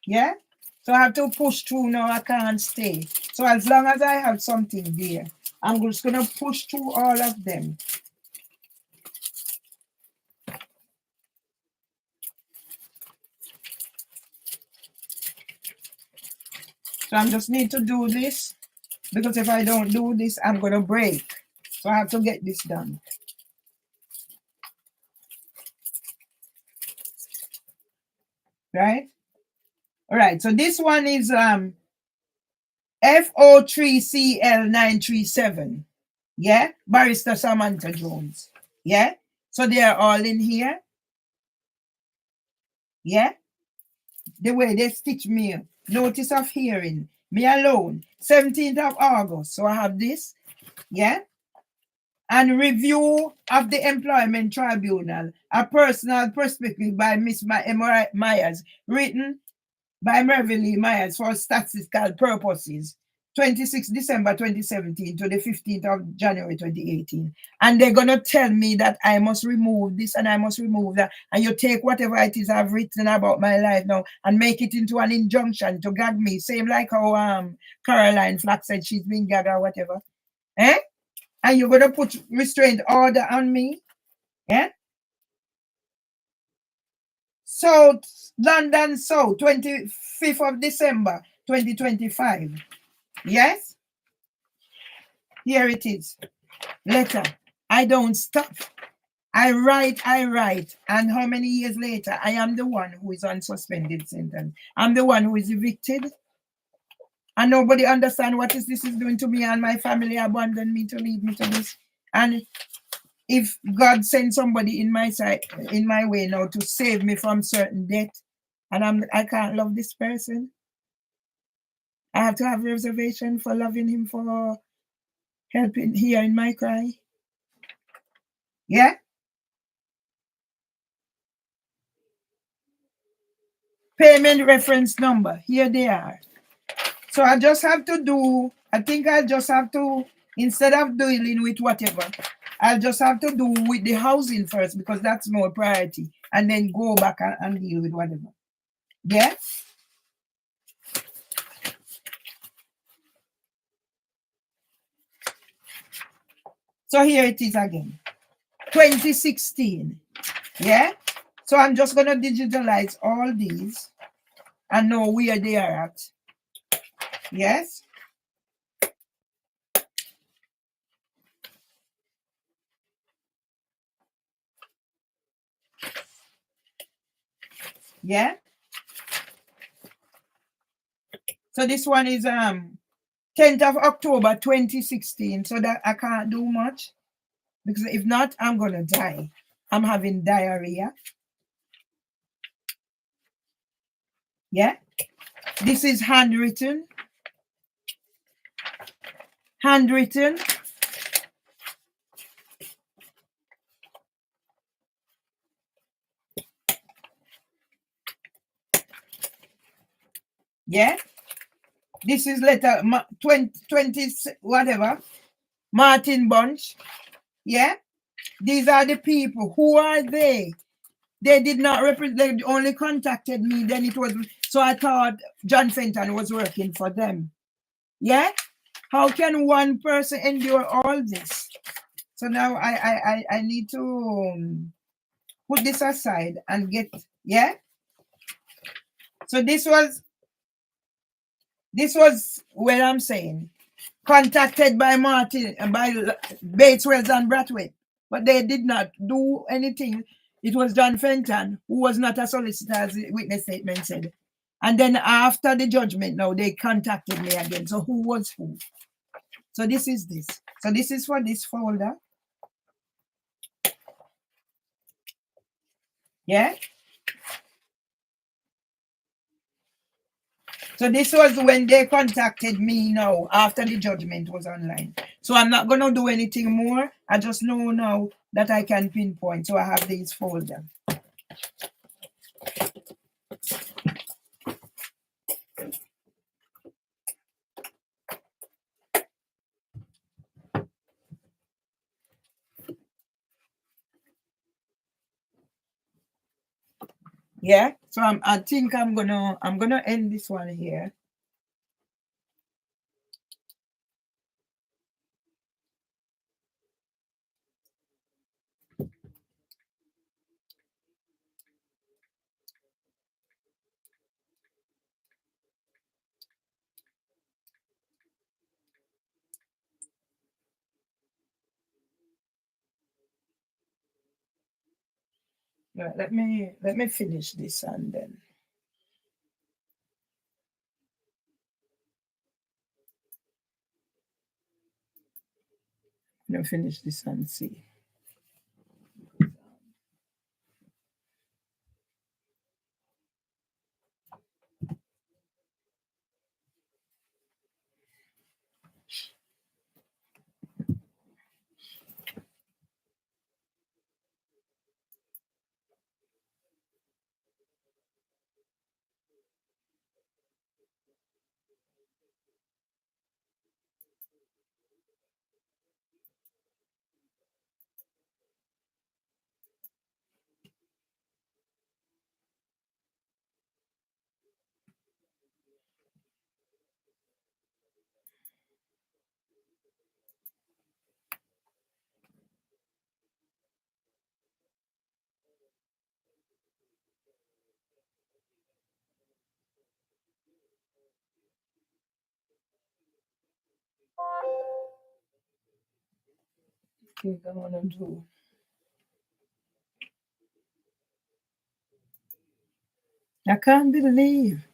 Yeah? So I have to push through now. I can't stay. So as long as I have something there, I'm just going to push through all of them. So I just need to do this, because if I don't do this, I'm going to break. So I have to get this done. right? All right, so this one is FO3CL937. Yeah, Barrister Samantha Jones. Yeah, so they are all in here. Yeah, the way they stitch me. Notice of hearing. Me alone. 17th of August. So I have this. Yeah. And review of the Employment Tribunal. A personal perspective by Miss Myers. Written by Mervyn Lee Myers for statistical purposes. 26 December 2017 to the 15th of January 2018. And they're going to tell me that I must remove this and I must remove that. And you take whatever it is I've written about my life now and make it into an injunction to gag me. Same like how Caroline Flack said she's been gagged or whatever. Eh? And you're going to put restraint order on me? Yeah? South, London South, 25th of December 2025. Yes? Here it is. Letter. I don't stop. I write. And how many years later, I am the one who is on suspended sentence. I'm the one who is evicted. And nobody understand what this is doing to me, and my family abandoned me to leave me to this. And if God sends somebody in my side, in my way now to save me from certain death, and I can't love this person, I have to have reservation for loving him, for helping here in my cry. Yeah? Payment reference number. Here they are. So I just have to do, I think I'll just have to, instead of dealing with whatever, I'll just have to do with the housing first, because that's more priority, and then go back and deal with whatever. Yeah? So here it is again. 2016. Yeah? So I'm just going to digitalize all these and know where they are at. Yes? Yeah? So this one is 10th of October 2016. So that I can't do much, because if not, I'm going to die. I'm having diarrhea. Yeah? This is handwritten. Handwritten. Yeah? This is letter 20 whatever. Martin Bunch. Yeah? These are the people. Who are they? They did not represent, they only contacted me. Then it was, so I thought John Fenton was working for them. Yeah? How can one person endure all this? So now I need to put this aside and get, yeah? So this was what I'm saying. Contacted by Martin, by Bates, Wells and Brathwaite, but they did not do anything. It was John Fenton, who was not a solicitor, as the witness statement said. And then after the judgment, now they contacted me again. So who was who? So this is this. So this is for this folder. Yeah. So this was when they contacted me now, after the judgment was online. So I'm not going to do anything more. I just know now that I can pinpoint. So I have these folders. Yeah. So I think I'm gonna end this one here. Let me finish this and then. I'm gonna finish this and see. Okay, I'm gonna do. I can't believe.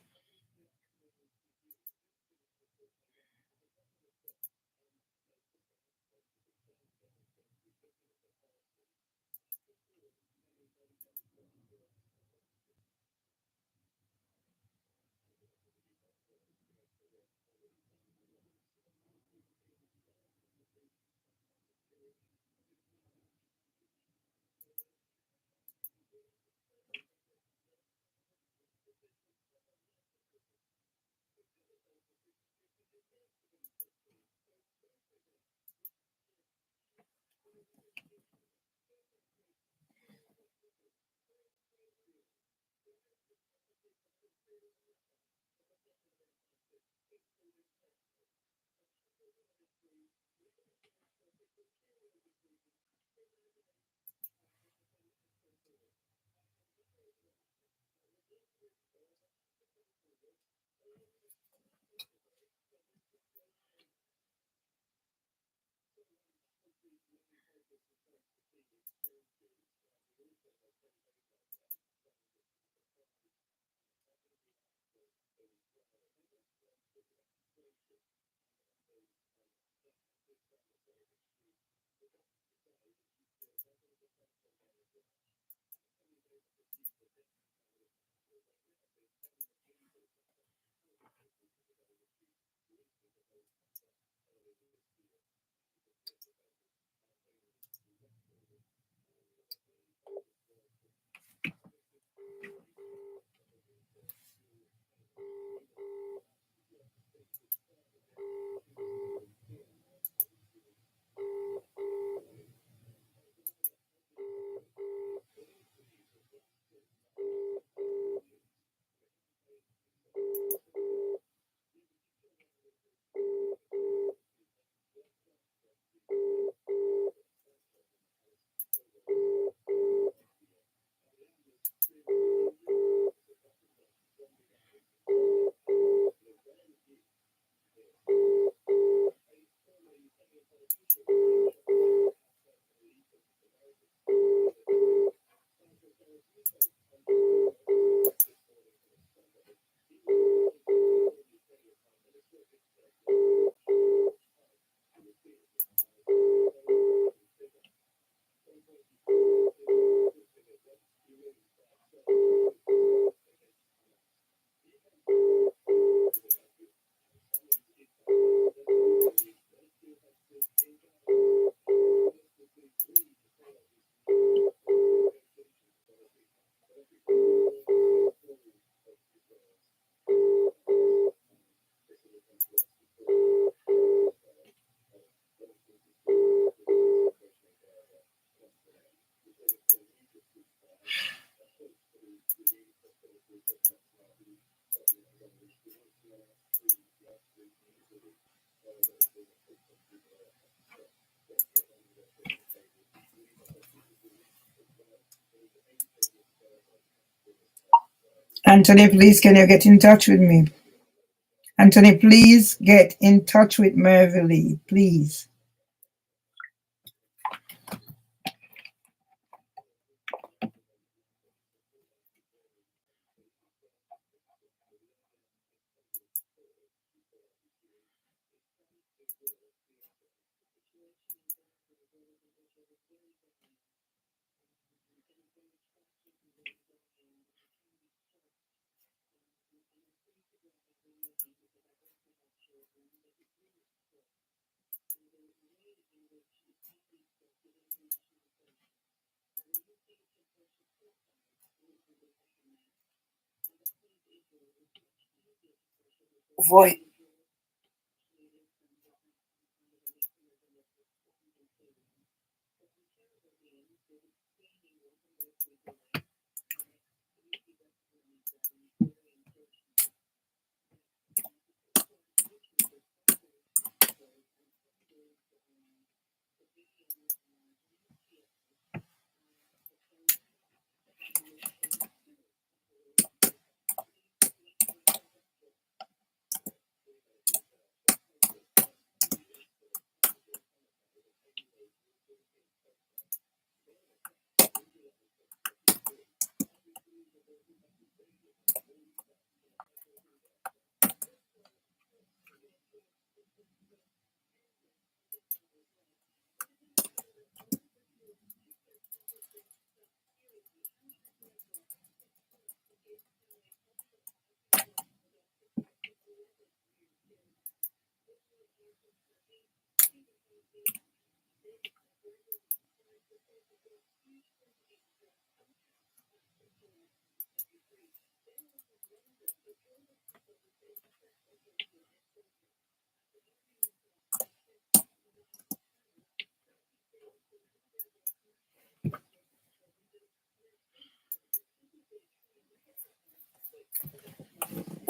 Anthony, please, can you get in touch with me? Anthony, please get in touch with Mervily, please. Voice.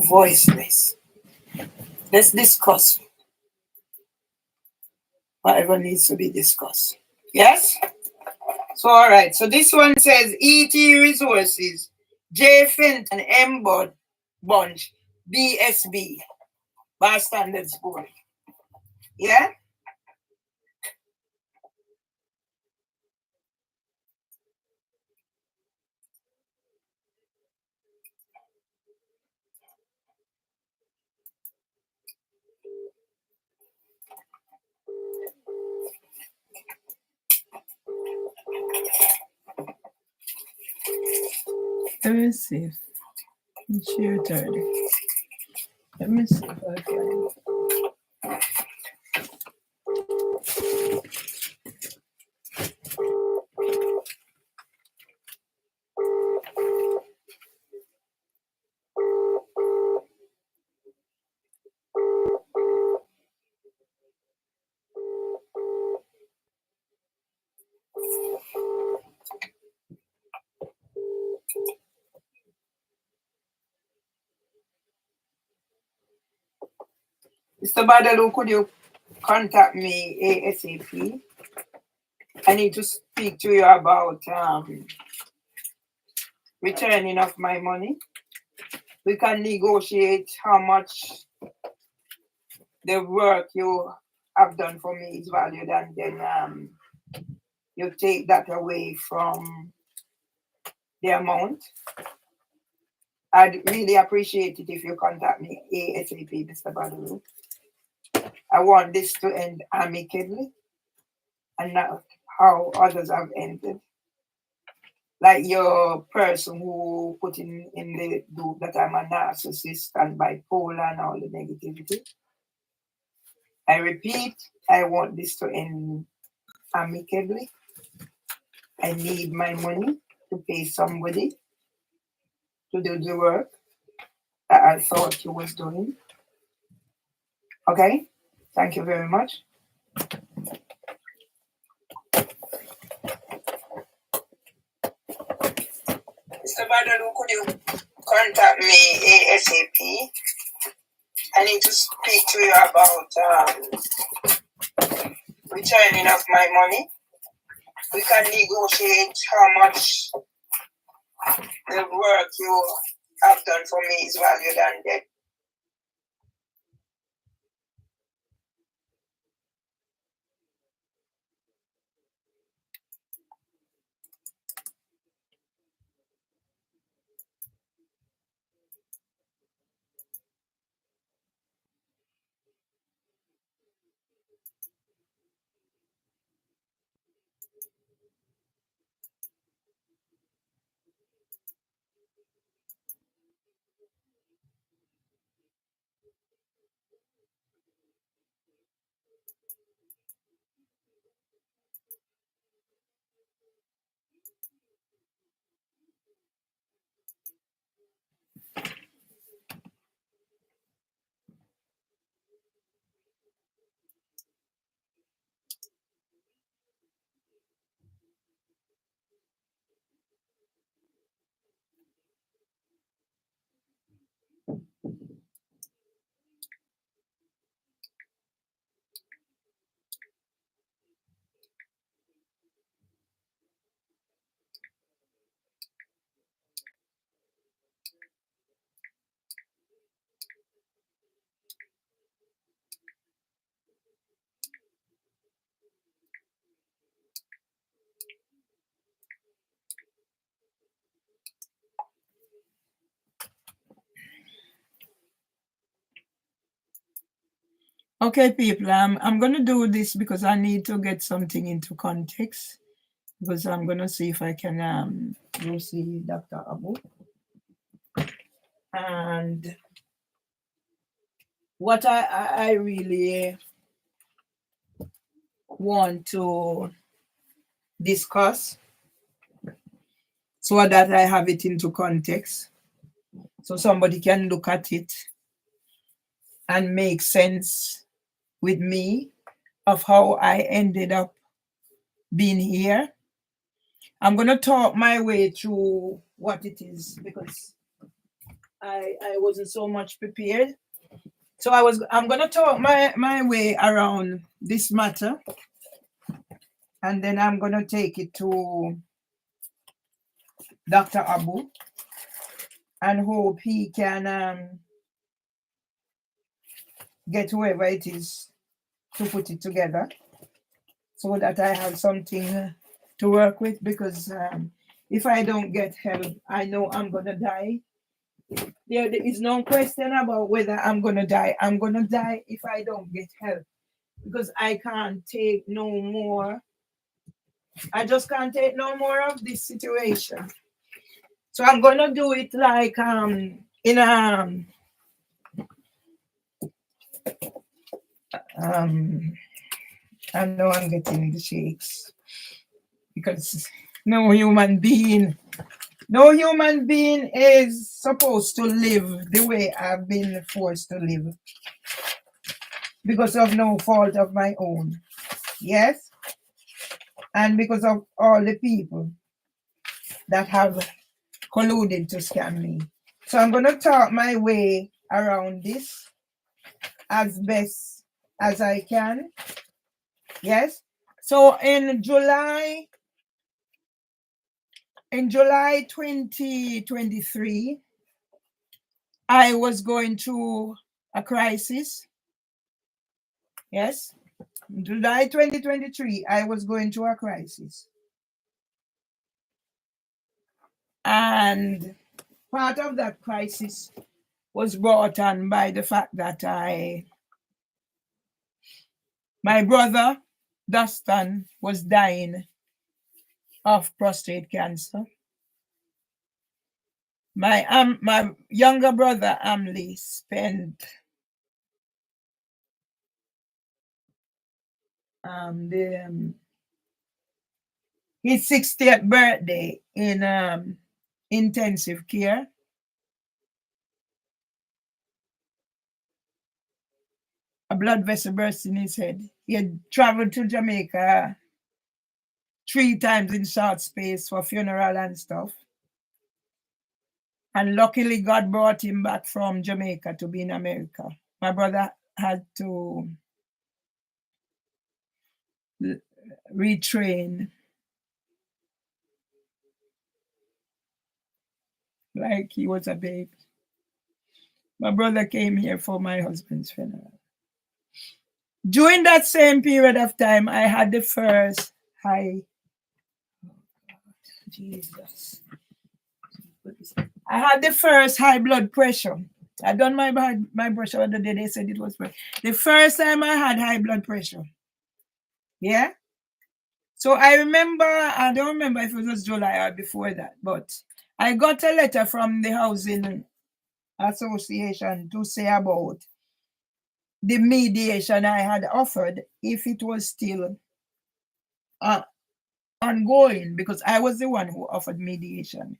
Voiceless. Let's discuss whatever needs to be discussed. Yes? So, all right. So, this one says ET Resources, J. Fenton, M. Bunch, BSB, Bar Standards Board. Yeah? Let me see. It's your turn. Let me see if I can. Mr. Badalu, could you contact me ASAP? I need to speak to you about returning of my money. We can negotiate how much the work you have done for me is valued, and then you take that away from the amount. I'd really appreciate it if you contact me ASAP, Mr. Badalu. I want this to end amicably and not how others have ended. Like your person who put in the group that I'm a narcissist and bipolar and all the negativity. I repeat, I want this to end amicably. I need my money to pay somebody to do the work that I thought you was doing. Okay? Thank you very much. Mr. Badalu, could you contact me ASAP? I need to speak to you about returning of my money. We can negotiate how much the work you have done for me is valued, and then Okay, people, I'm going to do this because I need to get something into context. Because I'm going to see if I can go see Dr. Abu. And what I really want to discuss so that I have it into context, so somebody can look at it and make sense with me of how I ended up being here. I'm going to talk my way through what it is because I wasn't so much prepared. So I'm going to talk my way around this matter, and then I'm going to take it to Dr. Abu and hope he can get whoever it is to put it together so that I have something to work with, because if I don't get help, I know I'm going to die. There is no question about whether I'm going to die. I'm going to die if I don't get help, because I can't take no more. I just can't take no more of this situation. So I'm going to do it like in a I know I'm getting the shakes because no human being is supposed to live the way I've been forced to live because of no fault of my own. Yes? And because of all the people that have colluded to scam me. So I'm going to talk my way around this as best as I can. Yes? So in July 2023, I was going through a crisis. Yes. In July 2023, I was going through a crisis. And part of that crisis was brought on by the fact that my brother, Dustin, was dying of prostate cancer. My younger brother, Amli, spent his 60th birthday in intensive care. A blood vessel burst in his head. He had traveled to Jamaica 3 times in short space for funeral and stuff. And luckily, God brought him back from Jamaica to be in America. My brother had to retrain like he was a baby. My brother came here for my husband's funeral. During that same period of time, I had the first high. Jesus. I had the first high blood pressure. I done my pressure the other day. They said it was the first time I had high blood pressure. Yeah. So I remember, I don't remember if it was July or before that, but I got a letter from the Housing Association to say about the mediation I had offered, if it was still ongoing, because I was the one who offered mediation.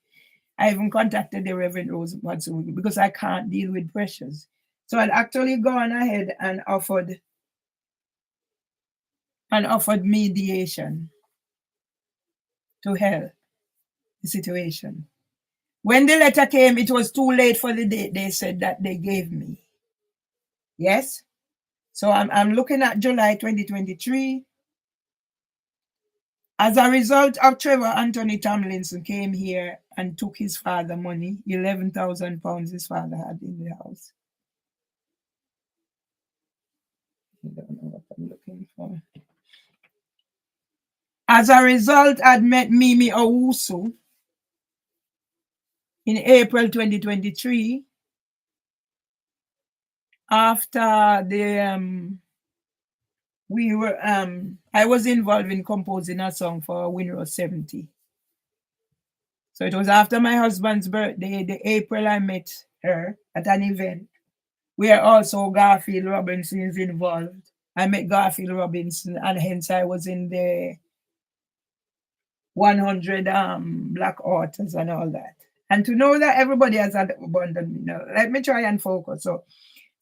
I even contacted the Reverend Rose Watson because I can't deal with pressures. So I'd actually gone ahead and offered mediation to help the situation. When the letter came, it was too late for the date they said that they gave me. Yes? So I'm looking at July 2023. As a result of Trevor Anthony Tomlinson came here and took his father money, 11,000 pounds his father had in the house. I don't know what I'm looking for. As a result, I'd met Mimi Owusu in April 2023 after the I was involved in composing a song for Winrow 70. So it was after my husband's birthday, the April, I met her at an event where also Garfield Robinson is involved. I met Garfield Robinson, and hence I was in the 100 Black authors and all that. And to know that everybody has abandoned me now, let me try and focus. So,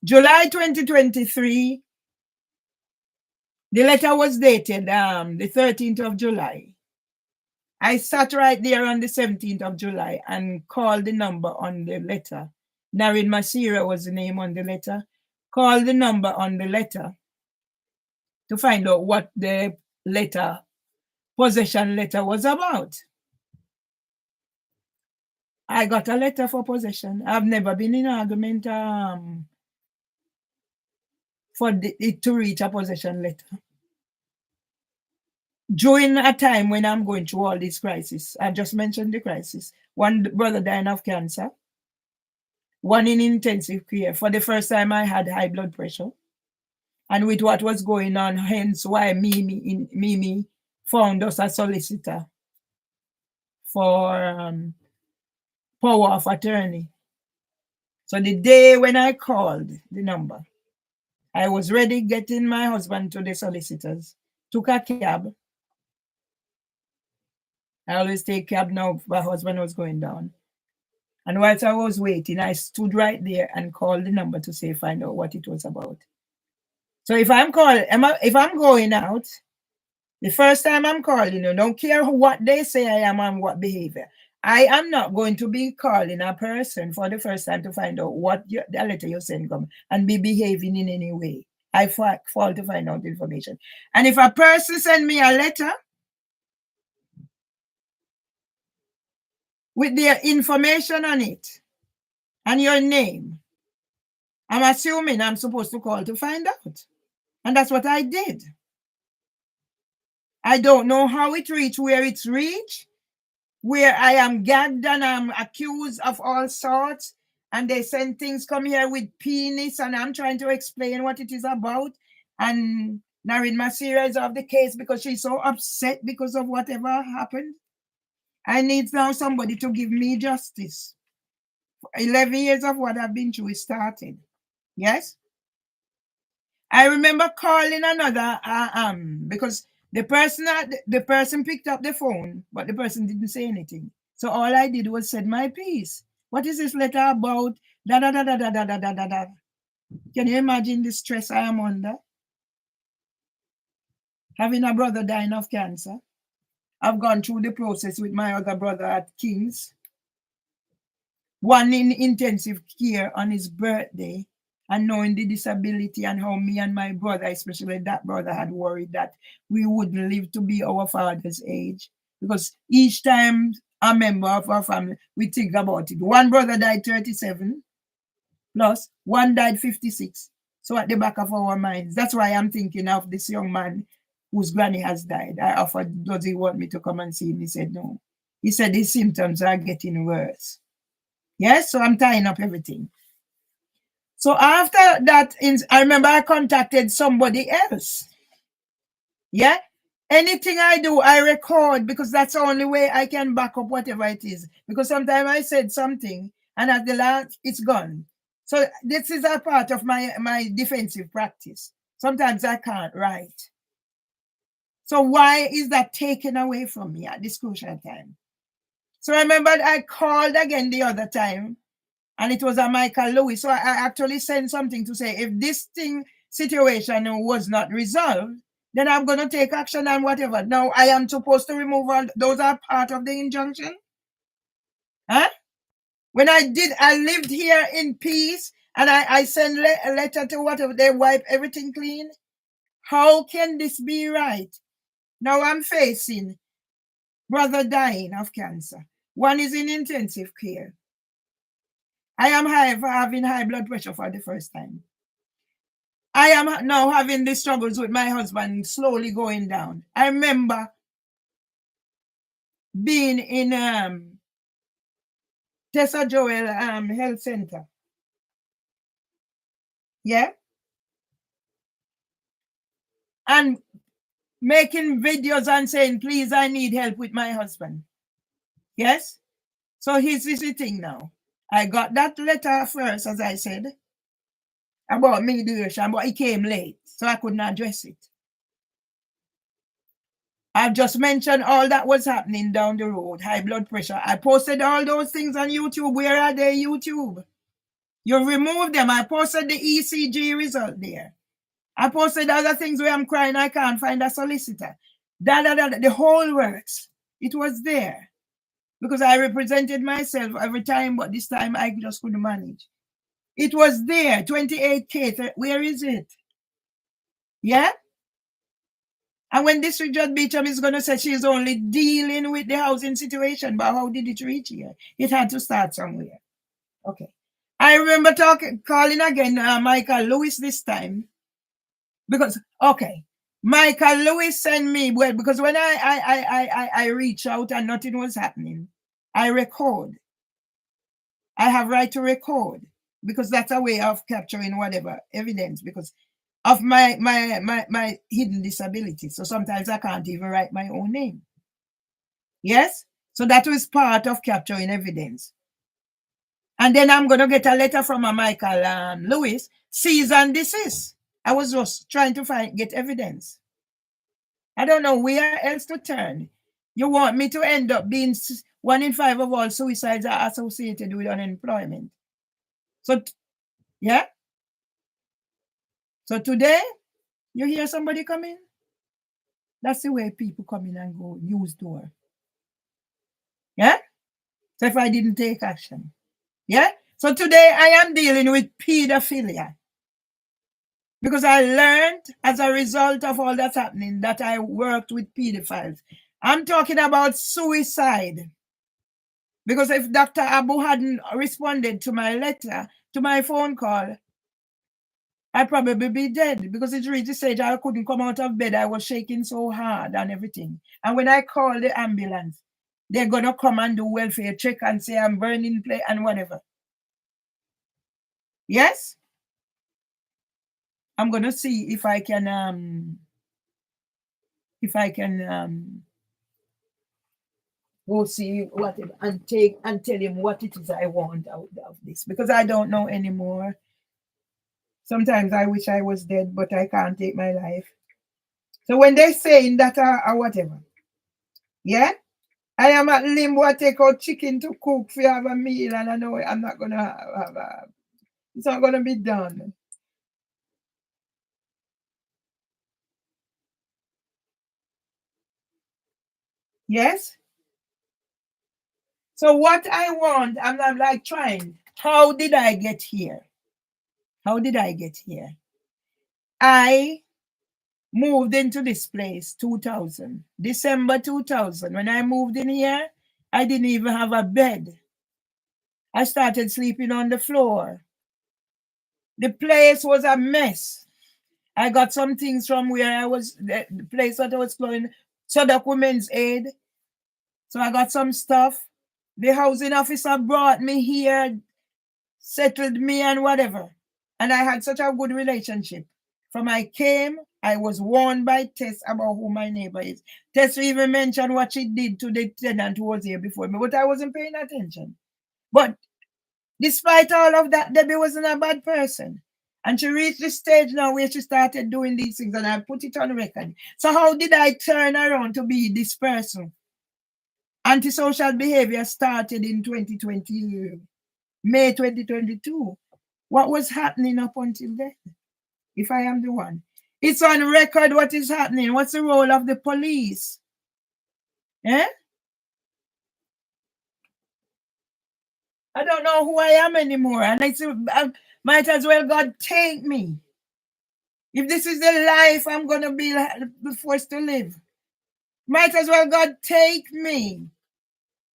July 2023, the letter was dated the 13th of July. I sat right there on the 17th of July and called the number on the letter. Narin Masira was the name on the letter. Called the number on the letter to find out what the letter, possession letter, was about. I got a letter for possession. I've never been in argument for it to reach a possession letter. During a time when I'm going through all these crises, I just mentioned the crisis. One brother dying of cancer, one in intensive care. For the first time, I had high blood pressure. And with what was going on, hence why Mimi found us a solicitor for power of attorney. So the day when I called the number, I was ready getting my husband to the solicitors, took a cab. I always take cab now, my husband was going down. And whilst I was waiting, I stood right there and called the number to say, find out what it was about. So if I'm going out, the first time I'm calling you, don't care what they say I am and what behavior. I am not going to be calling a person for the first time to find out what the letter you send come and be behaving in any way. I fall to find out information. And if a person send me a letter with their information on it and your name, I'm assuming I'm supposed to call to find out. And that's what I did. I don't know how it reached where it's reached, where I am gagged and I'm accused of all sorts. And they send things come here with penis, and I'm trying to explain what it is about. And Narin Masira is of the case because she's so upset because of whatever happened. I need now somebody to give me justice. 11 years of what I've been through is started. Yes? I remember calling another because the person picked up the phone, but the person didn't say anything. So all I did was said my piece. What is this letter about? Da da da da da da da da da da. Can you imagine the stress I am under? Having a brother dying of cancer. I've gone through the process with my other brother at King's. One in intensive care on his birthday, and knowing the disability and how me and my brother, especially that brother, had worried that we wouldn't live to be our father's age. Because each time a member of our family, we think about it. One brother died 37, plus one died 56. So at the back of our minds, that's why I'm thinking of this young man whose granny has died. I offered, does he want me to come and see him? He said no. He said his symptoms are getting worse. Yes, so I'm tying up everything. So after that, I remember I contacted somebody else. Yeah? Anything I do, I record because that's the only way I can back up whatever it is. Because sometimes I said something and at the last, it's gone. So this is a part of my defensive practice. Sometimes I can't write. So why is that taken away from me at this crucial time? So I remember I called again the other time, and it was a Michael Lewis. So I actually sent something to say, if this situation was not resolved, then I'm going to take action and whatever. Now, I am supposed to remove all, those are part of the injunction? Huh? When I lived here in peace, and I send a letter to whatever, they wipe everything clean. How can this be right? Now I'm facing brother dying of cancer. One is in intensive care. I am having high blood pressure for the first time. I am now having the struggles with my husband slowly going down. I remember being in Tessa Joel Health Center. Yeah? and making videos and saying, please, I need help with my husband. Yes? So he's visiting now. I got that letter first, as I said, about mediation, but it came late, so I couldn't address it. I've just mentioned all that was happening down the road, high blood pressure. I posted all those things on YouTube. Where are they, YouTube? You removed them. I posted the ECG result there. I posted other things where I'm crying, I can't find a solicitor. The whole works. It was there. Because I represented myself every time, but this time I just couldn't manage. It was there, 28K. Where is it? Yeah? And when District Judge Beecham is going to say she's only dealing with the housing situation, but how did it reach here? It had to start somewhere. Okay. I remember calling again Michael Lewis this time. Because, okay, Michael Lewis sent me, well, because when I reach out and nothing was happening, I record. I have right to record because that's a way of capturing whatever evidence because of my hidden disability. So sometimes I can't even write my own name. Yes? So that was part of capturing evidence. And then I'm going to get a letter from a Michael Lewis, cease and desist. I was just trying to get evidence. I don't know where else to turn. You want me to end up being 1 in 5 of all suicides are associated with unemployment. So, yeah. So today, you hear somebody coming? That's the way people come in and go, use door. Yeah? So if I didn't take action. Yeah? So today I am dealing with pedophilia. Because I learned as a result of all that's happening that I worked with pedophiles. I'm talking about suicide. Because if Dr. Abu hadn't responded to my letter, to my phone call, I'd probably be dead because it reached the stage I couldn't come out of bed. I was shaking so hard and everything. And when I call the ambulance, they're going to come and do welfare check and say I'm burning play and whatever. Yes? I'm going to see if I can go see whatever and tell him what it is I want out of this because I don't know anymore. Sometimes I wish I was dead, but I can't take my life. So when they're saying that or whatever, yeah, I am at limbo. I take out chicken to cook for have a meal, and I know I'm not gonna have it's not gonna be done. Yes. So what I want, I'm not like trying. How did I get here? How did I get here? I moved into this place 2000, December 2000. When I moved in here, I didn't even have a bed. I started sleeping on the floor. The place was a mess. I got some things from where I was, the place that I was going, Sodak Women's Aid. So I got some stuff. The housing officer brought me here, settled me and whatever. And I had such a good relationship. From I came, I was warned by Tess about who my neighbor is. Tess even mentioned what she did to the tenant who was here before me, but I wasn't paying attention. But despite all of that, Debbie wasn't a bad person. And she reached the stage now where she started doing these things, and I put it on record. So how did I turn around to be this person? Antisocial behavior started in 2020, May 2022. What was happening up until then? If I am the one. It's on record what is happening. What's the role of the police? Eh? I don't know who I am anymore. And I might as well God take me. If this is the life I'm going to be forced to live, might as well God take me.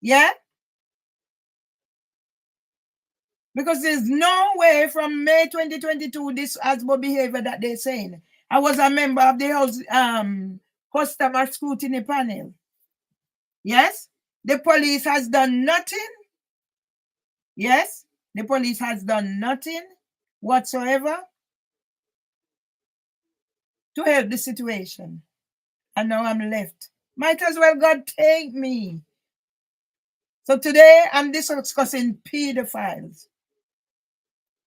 Yeah? Because there's no way from May 2022, this ASBO behavior that they're saying. I was a member of the House customer scrutiny panel. Yes? The police has done nothing. Yes? The police has done nothing whatsoever. to help the situation. And now I'm left. Might as well God take me. So today I'm discussing pedophiles,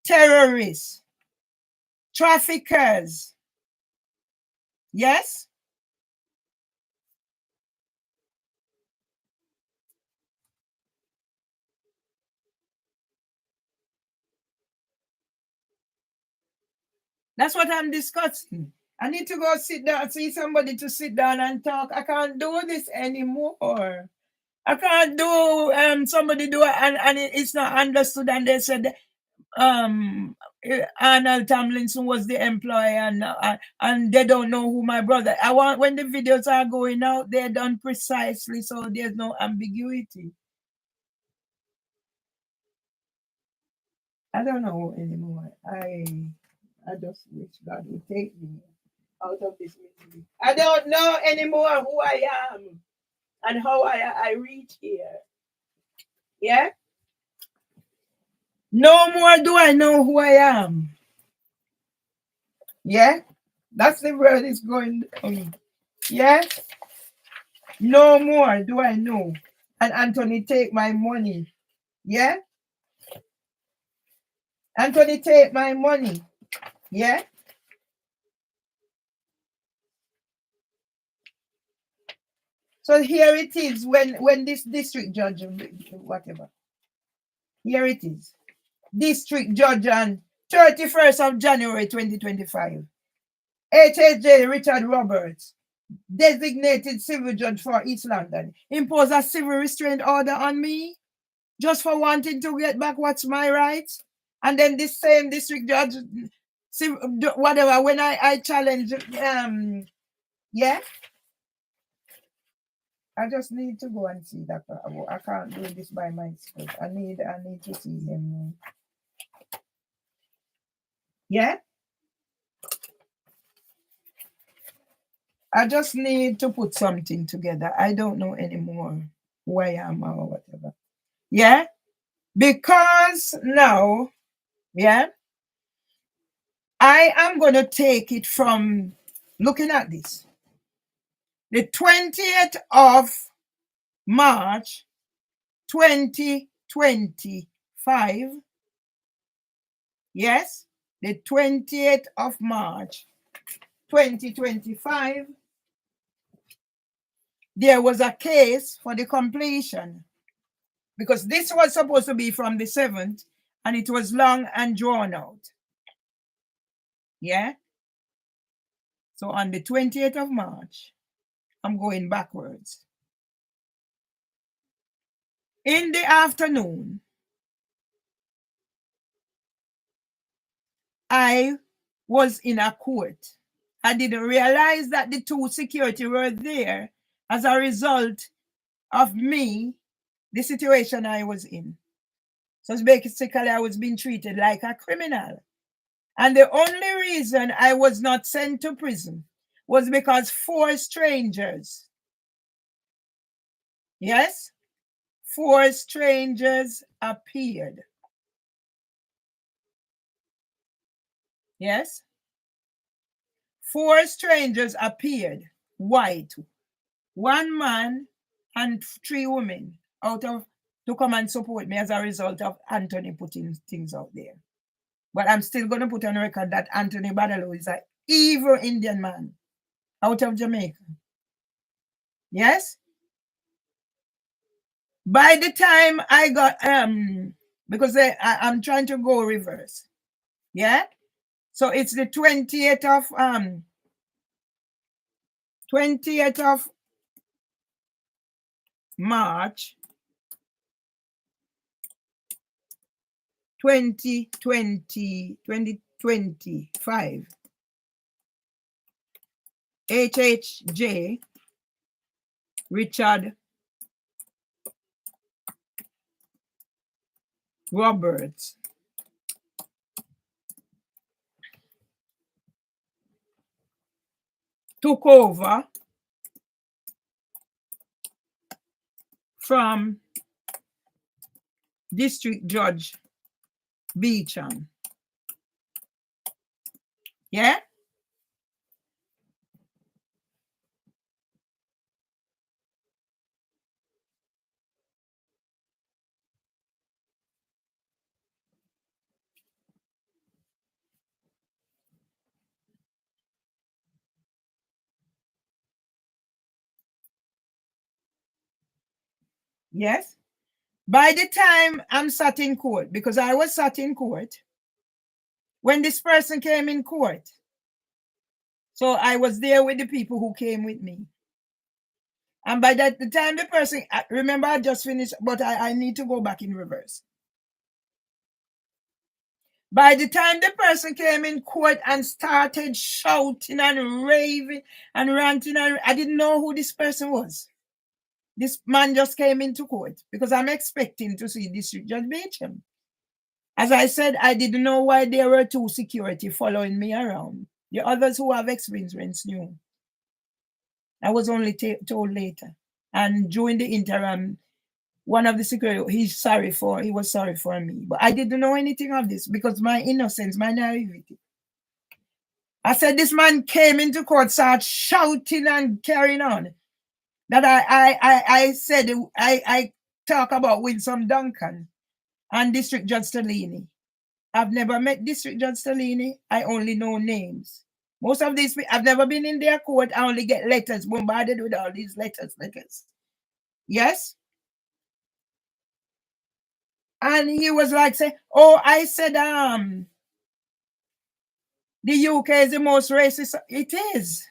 terrorists, traffickers. Yes? That's what I'm discussing. I need to go sit down, see somebody to sit down and talk. I can't do this anymore. I can't do somebody do it and it's not understood. And they said Arnold Tomlinson was the employer and they don't know who my brother. I want when the videos are going out, they're done precisely so there's no ambiguity. I don't know anymore. I just wish God would take me out of this misery. I don't know anymore who I am and how I reach here. Yeah? No more do I know who I am. Yeah? That's the word is going on. Yeah? No more do I know. And Anthony take my money. Yeah? Anthony take my money. Yeah? So here it is when this district judge, whatever. Here it is. District judge on 31st of January 2025. HHJ Richard Roberts, designated civil judge for East London, impose a civil restraint order on me just for wanting to get back what's my rights. And then this same district judge, whatever, when I challenge, yeah, I just need to go and see that. I can't do this by myself. I need to see him. Yeah? I just need to put something together. I don't know anymore who I am or whatever. Yeah? Because now, yeah, I am going to take it from looking at this. The 20th of March, 2025. Yes, the 20th of March, 2025. There was a case for the completion because this was supposed to be from the 7th and it was long and drawn out. Yeah. So on the 20th of March, I'm going backwards. In the afternoon, I was in a court. I didn't realize that the two security were there as a result of me, the situation I was in. So basically, I was being treated like a criminal. And the only reason I was not sent to prison was because 4 strangers, yes, 4 strangers appeared. Yes, 4 strangers appeared, white, 1 man and 3 women to come and support me as a result of Anthony putting things out there. But I'm still going to put on record that Anthony Badaloo is an evil Indian man out of Jamaica. Yes? By the time I got, because I'm trying to go reverse. Yeah? So it's the 20th of March 2025. HHJ Richard Roberts took over from District Judge Beecham. Yeah? Yes. By the time I'm sat in court, because I was sat in court when this person came in court. So I was there with the people who came with me. And by that the time the person, remember I just finished, but I need to go back in reverse. By the time the person came in court and started shouting and raving and ranting, I didn't know who this person was. This man just came into court because I'm expecting to see District Judge Beecham. As I said, I didn't know why there were two security following me around. The others who have experience knew. I was only told later. And during the interim, one of the security, he was sorry for me. But I didn't know anything of this because my innocence, my naivety. I said, this man came into court, started shouting and carrying on. That I said, I talk about Winsome Duncan and District Judge Stellini. I've never met District Judge Stellini. I only know names. Most of these, I've never been in their court. I only get letters, bombarded with all these letters. Yes? And he was like, say, oh, I said, the UK is the most racist. It is.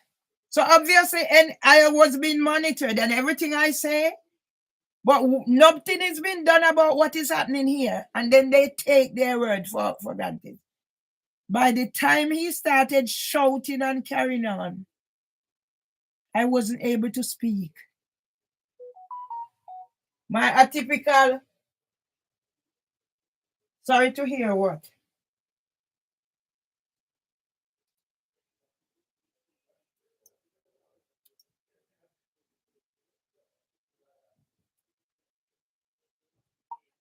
So obviously, and I was being monitored and everything I say, but nothing is being done about what is happening here. And then they take their word for granted. By the time he started shouting and carrying on, I wasn't able to speak. My atypical, sorry to hear what?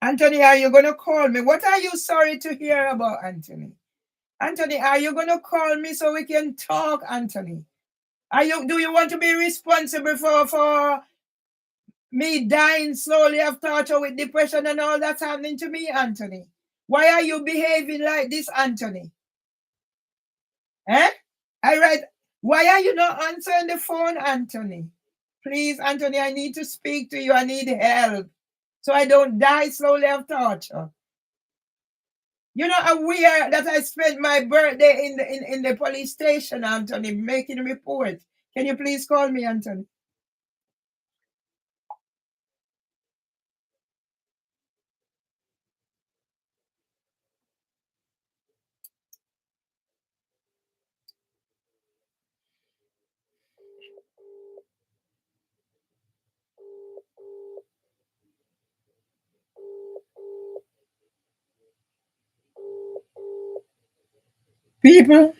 Anthony, are you going to call me? What are you sorry to hear about, Anthony? Anthony, are you going to call me so we can talk, Anthony? Do you want to be responsible for me dying slowly of torture with depression and all that's happening to me, Anthony? Why are you behaving like this, Anthony? Eh? I write, why are you not answering the phone, Anthony? Please, Anthony, I need to speak to you. I need help so I don't die slowly of torture. You're not aware that I spent my birthday in the police station, Anthony, making a report. Can you please call me, Anthony? People,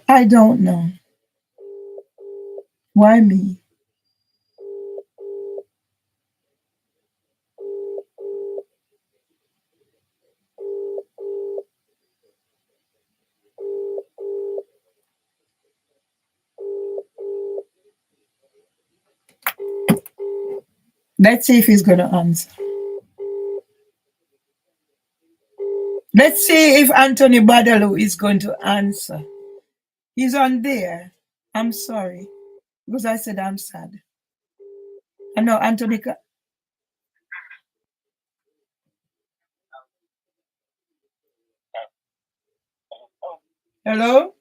I don't know. Why me? Let's see if he's going to answer. Let's see if Anthony Badaloo is going to answer. He's on there. I'm sorry. Because I said I'm sad. I know Anthony. Hello?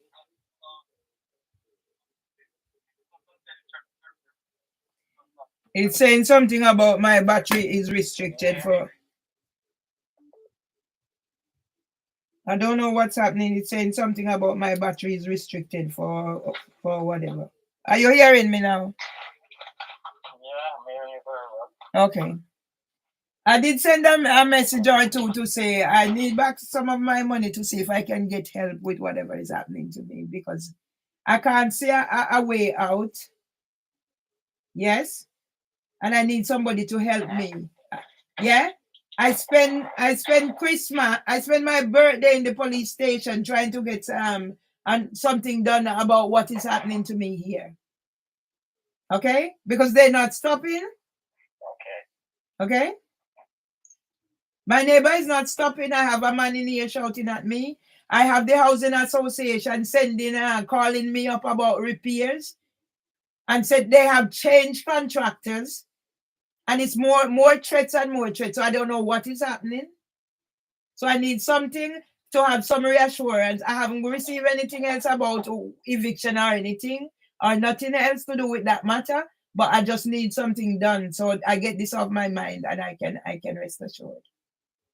It's saying something about my battery is restricted for. I don't know what's happening. It's saying something about my battery is restricted for whatever. Are you hearing me now? Yeah, I'm hearing you very well. Okay. I did send them a message or two to say I need back some of my money to see if I can get help with whatever is happening to me because I can't see a way out. Yes. And I need somebody to help me. Yeah. I spend Christmas, I spend my birthday in the police station trying to get and something done about what is happening to me here. Okay? Because they're not stopping. Okay? My neighbor is not stopping. I have a man in here shouting at me. I have the housing association calling me up about repairs and said they have changed contractors and it's more threats and more threats. So I don't know what is happening. So I need something to have some reassurance. I haven't received anything else about eviction or anything, or nothing else to do with that matter. But I just need something done so I get this off my mind and I can rest assured.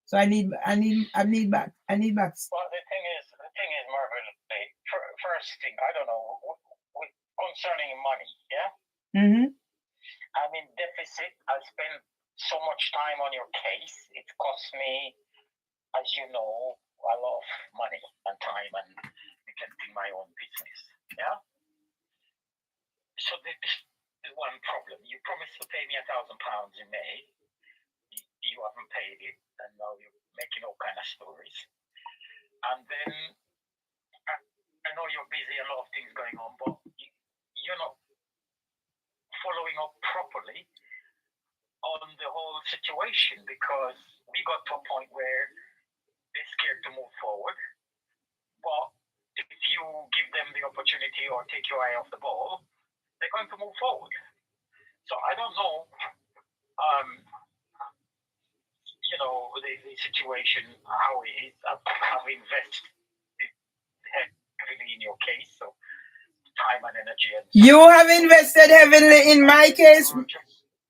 So I need back. Well, the thing is, Marvin, first thing, I don't know, concerning money, yeah? Mm-hmm. I'm in deficit. I spend so much time on your case. It costs me, as you know, a lot of money and time and neglecting my own business, yeah? So this is one problem. You promised to pay me £1,000 in May. You haven't paid it, and now you're making all kind of stories. And then I know you're busy, a lot of things going on, but you're not following up properly on the whole situation, because we got to a point where they're scared to move forward. But if you give them the opportunity or take your eye off the ball, they're going to move forward. So I don't know, you know, the situation, how it is. I've invested heavily in your case, so time and energy. You have invested heavily in my case,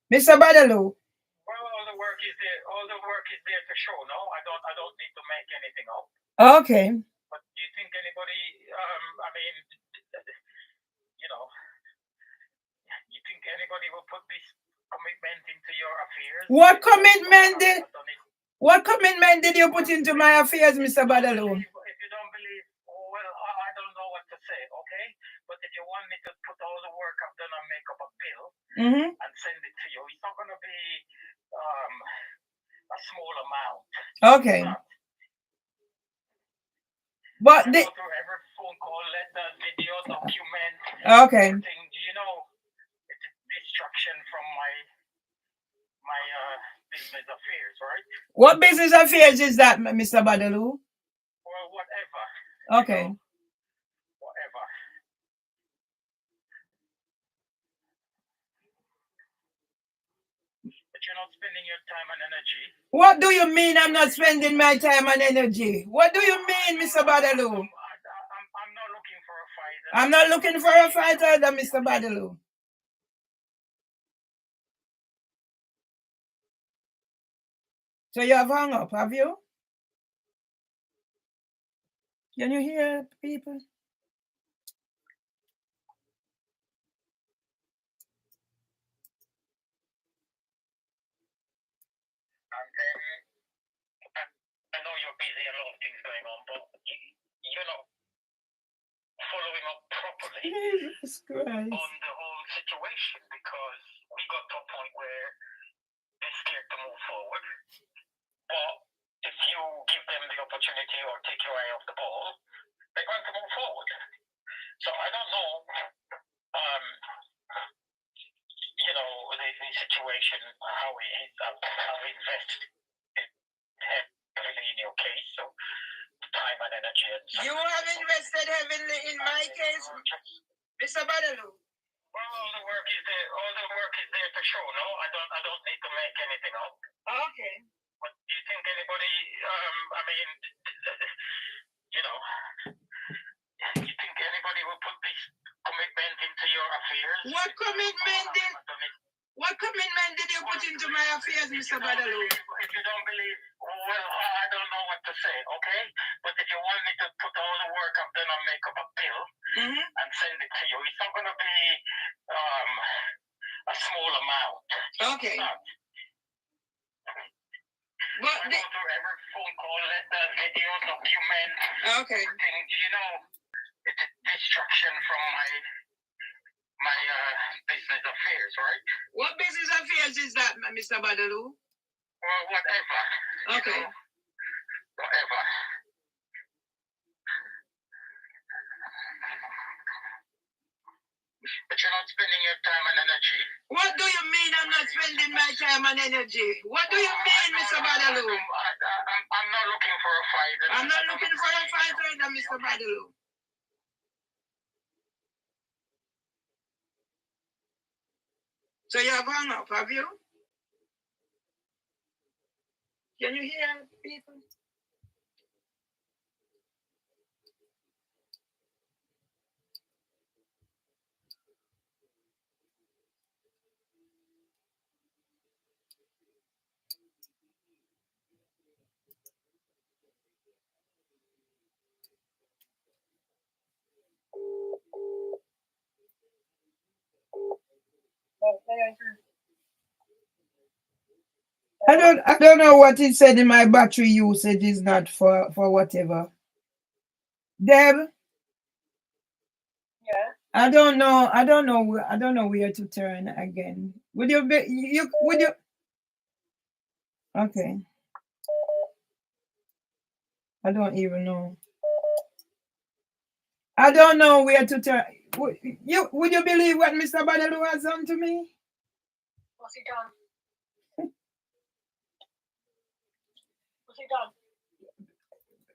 Mr. Badaloo. Well, all the work is there. All the work is there to show. No, I don't need to make anything up. Okay. But do you think anybody? I mean, you know, you think anybody will put this commitment into your affairs? What commitment did you put into my affairs, Mr. Badaloo? If you don't believe, well, I don't know what to say, okay? But if you want me to put all the work I've done and make up a bill and send it to you, it's not going to be a small amount. Okay. But go through every phone call, letter, video, document. Okay. Everything. Do you know it's distraction from my business affairs, right? What business affairs is that, Mr. Badaloo? Well, whatever. Okay. You know, whatever. But you're not spending your time and energy. What do you mean I'm not spending my time and energy? What do you mean, Mr. Badaloo? I'm not looking for a fight. I'm not looking for a fight either, Mr. Badaloo. So you have hung up, have you? Can you hear people? And then I know you're busy, a lot of things going on, but you're not following up properly on the whole situation, because we got to a point where they're scared to move forward. But if you give them the opportunity or take your eye off the ball, they're going to move forward. So I don't know, you know, the situation, how it is. I've invested heavily in your case, so time and energy. You have invested heavily in my case, Mr. Badaloo. Well, all the work is there. All the work is there to show. No, I don't need to make anything up. Okay. But do you think anybody? I mean, you know, you think anybody will put this commitment into your affairs? What commitment did you put into my affairs, Mr. Badaloo? If you don't believe, well, I don't know what to say, okay? But if you want me to put all the work I've done and make up a bill and send it to you, it's not going to be a small amount. Okay. But I go through every phone call, letter, video, document. Okay. Everything. Do you know it's a distraction from my business affairs, right? What business affairs is that, Mr. Badaloo? Well, whatever. Okay. You know, whatever. But you're not spending your time and energy. What do you mean I'm not spending my time and energy? What do you mean, Mr. Badaloo? I'm not looking looking for a fight. I'm not looking for a fight right now, Mr. Badalu. So you have hung up, have you? Can you hear people? I don't know what it said in my battery usage is not for whatever. Deb? Yeah. I don't know where to turn again. Would you okay. I don't even know. I don't know where to turn. Would you believe what Mr. Badalu has done to me? What's he done? What's he done?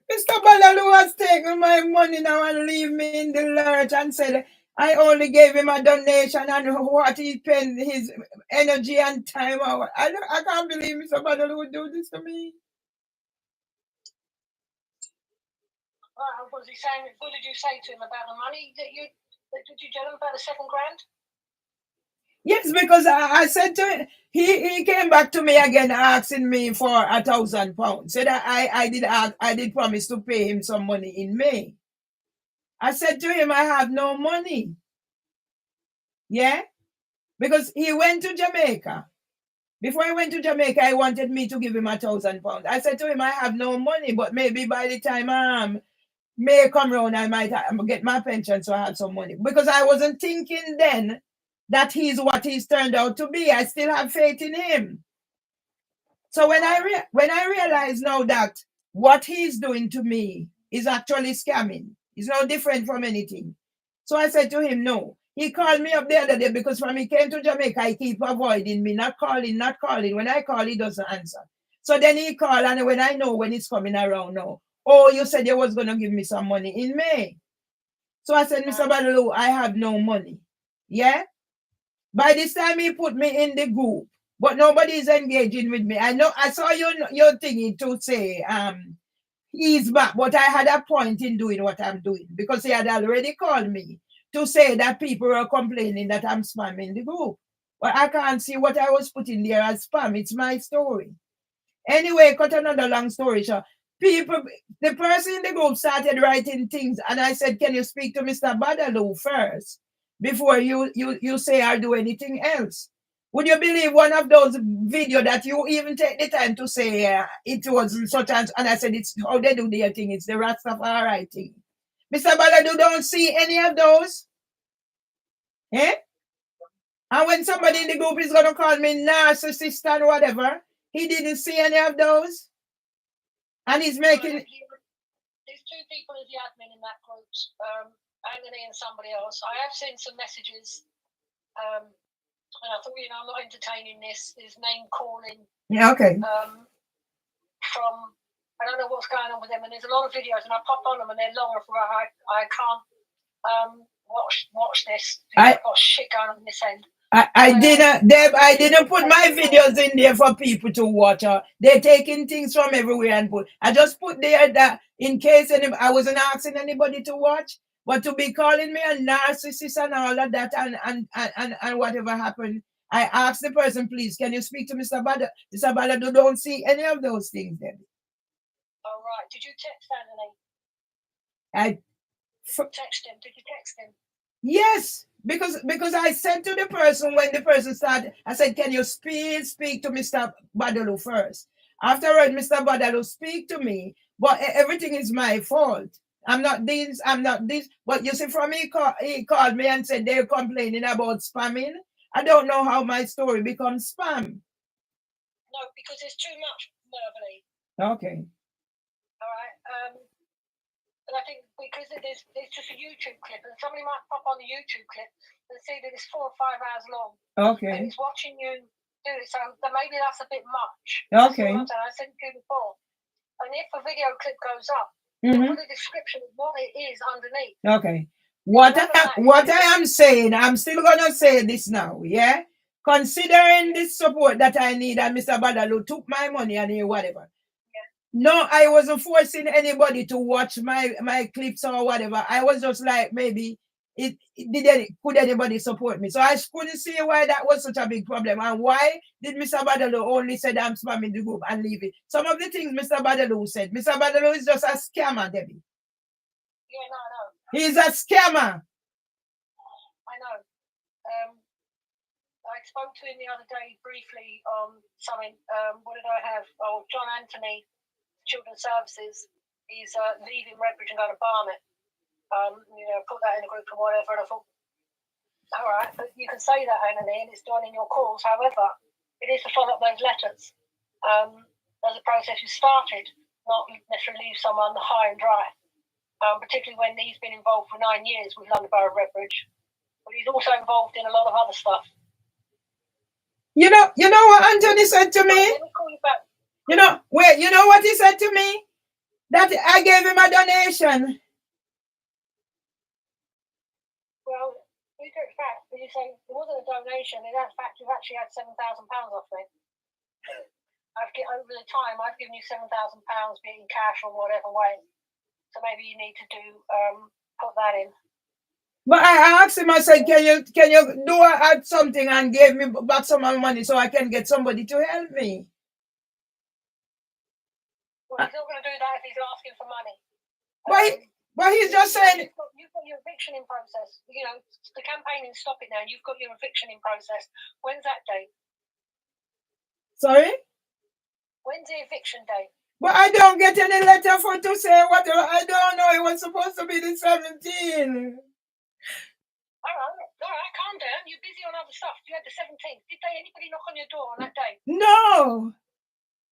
Mr. Badalu has taken my money now and leave me in the lurch and said I only gave him a donation and what he spent his energy and time out. I can't believe Mr. Badalu would do this to me. What was he saying? What did you say to him about the money that you did you tell him about the $7 grand? Yes, because I said to him, he came back to me again asking me for £1,000. Said I did promise to pay him some money in May. I said to him, I have no money. Yeah? Because he went to Jamaica. Before he went to Jamaica, he wanted me to give him £1,000. I said to him, I have no money, but maybe by the time May come around, I might get my pension, so I have some money. Because I wasn't thinking then that he's what he's turned out to be. I still have faith in him. So when I realize now that what he's doing to me is actually scamming, it's no different from anything. So I said to him, no. He called me up the other day because when he came to Jamaica, he keep avoiding me, not calling. When I call, he doesn't answer. So then he called, and when I know when he's coming around now, oh, you said you was going to give me some money in May. So I said, Mr. Badalu, I have no money. Yeah? By this time, he put me in the group, but nobody is engaging with me. I know I saw your thingy to say he's back, but I had a point in doing what I'm doing because he had already called me to say that people are complaining that I'm spamming the group. But I can't see what I was putting there as spam. It's my story. Anyway, cut another long story short. The person in the group started writing things, and I said, can you speak to Mr. Badalu first before you say or do anything else? Would you believe one of those videos that you even take the time to say it was such and I said it's how they do their thing, it's the Rastafari thing. Mr. Badalu don't see any of those? Eh? And when somebody in the group is gonna call me narcissist and whatever, he didn't see any of those. And he's making. There's two people as the admin in that group, Anthony and somebody else. I have seen some messages, and I thought, I'm not entertaining this. There's name calling. Yeah, okay. From I don't know what's going on with them, and there's a lot of videos, and I pop on them, and they're long for I can't watch this. I've got shit going on in this end. I didn't put my videos in there for people to watch. They're taking things from everywhere and put. I just put there that in case I wasn't asking anybody to watch, but to be calling me a narcissist and all of that and whatever happened, I asked the person, please, can you speak to Mr. Badalu? Mr. Badalu don't see any of those things then. All right. Did you text Anthony? Did you text him? Yes. Because I said to the person when the person started, I said, can you speak to Mr. Badalu first? Afterward, Mr. Badalu speak to me, but everything is my fault. I'm not this. But you see, from he called me and said they're complaining about spamming. I don't know how my story becomes spam. No, because there's too much verbally. Okay. All right. And I think because there's just a YouTube clip, and somebody might pop on the YouTube clip and see that it's 4 or 5 hours long. Okay. And he's watching you do it, so maybe that's a bit much. Okay. I said to you before. and if a video clip goes up, Mhm. put a description of what it is underneath. Okay. What I am saying, I'm still gonna say this now, yeah? Considering this support that I need, and Mr. Badalu took my money and whatever. No, I wasn't forcing anybody to watch my clips or whatever. I was just like, maybe could anybody support me? So I couldn't see why that was such a big problem. And why did Mr. Badalu only said I'm spamming the group and leave it? Some of the things Mr. Badalu said, Mr. Badalu is just a scammer, Debbie. Yeah, no, I know. He's a scammer. I know. I spoke to him the other day briefly on something. What did I have? Oh, John Anthony, Children's Services. He's leaving Redbridge and going to Barnet. Put that in the group or whatever. And I thought, all right, but you can say that, Anthony, and it's done in your calls. However, it is to follow up those letters. There's a process you started, not necessarily leave someone high and dry. Particularly when he's been involved for 9 years with London Borough of Redbridge. But he's also involved in a lot of other stuff. You know what Anthony said to me? Let me call you back. You know what he said to me? That I gave him a donation. Well, you get fact, but you say it wasn't a donation. In fact, you've actually had £7,000 off me. Over the time, I've given you £7,000, be it in cash or whatever way. So maybe you need to put that in. But I asked him, I said, can you do something and give me back some of my money so I can get somebody to help me? Well, he's not going to do that if he's asking for money. But he's just saying... You've got your eviction in process. You know, the campaigning stop it now. You've got your eviction in process. When's that date? Sorry? When's the eviction date? But I don't get any letter to say what. I don't know. It was supposed to be the 17th. All right, calm down. You're busy on other stuff. You had the 17th. Did anybody knock on your door on that day? No.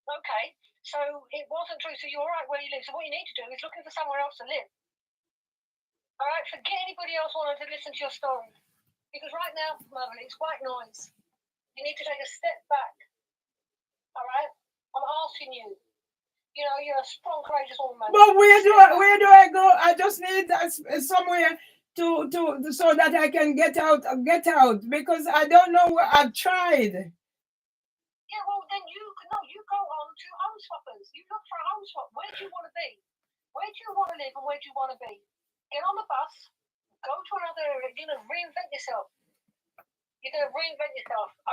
Okay, so it wasn't true. So you're all right where you live. So what you need to do is looking for somewhere else to live. All right, forget anybody else wanting to listen to your story. Because right now, Mobley, it's white noise. You need to take a step back. All right? I'm asking you. You know, you're a strong, courageous woman. But where do I go? I just need somewhere to so that I can get out because I don't know where I've tried. Yeah, well then you go on to Home Swappers. You look for a home swap. Where do you want to be? Where do you want to live and where do you want to be? Get on the bus, go to another area, you're gonna reinvent yourself. I've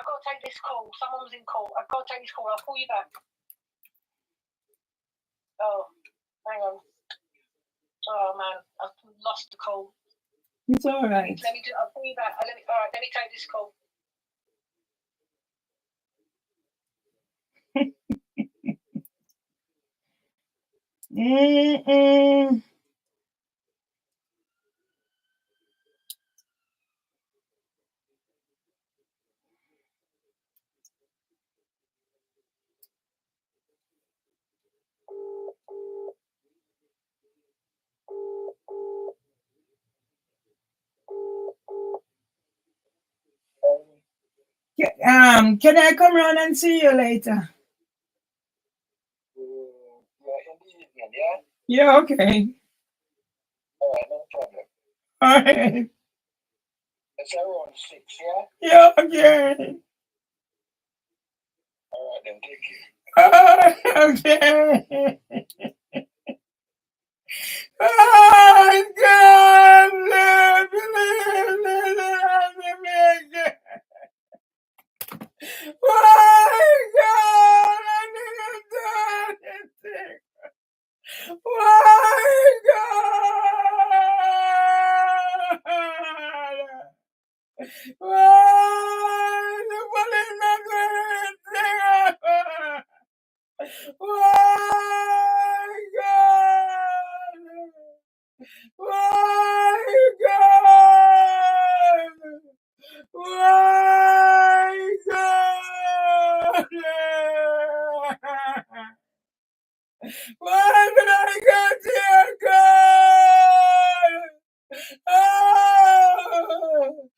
got to take this call. Someone's in call. I've got to take this call. I'll call you back. Oh, hang on. Oh man, I've lost the call. It's all right. I'll call you back. All right, let me take this call. Can I come around and see you later? Yeah, okay. All right, no problem. All right. It's around 6, yeah? Yeah, okay. All right, then, take care. Okay. Oh, God. Why, God? I never done anything. Why, God? Why? The police not doing anything. Why, God? Why, God? Why, God? Why did I get here, God? Oh!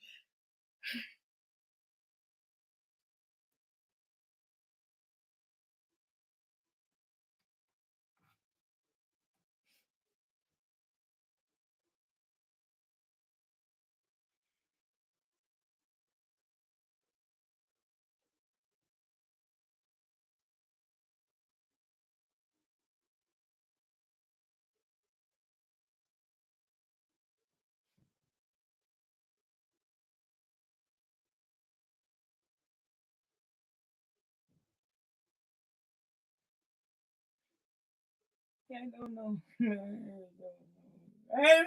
I don't know. I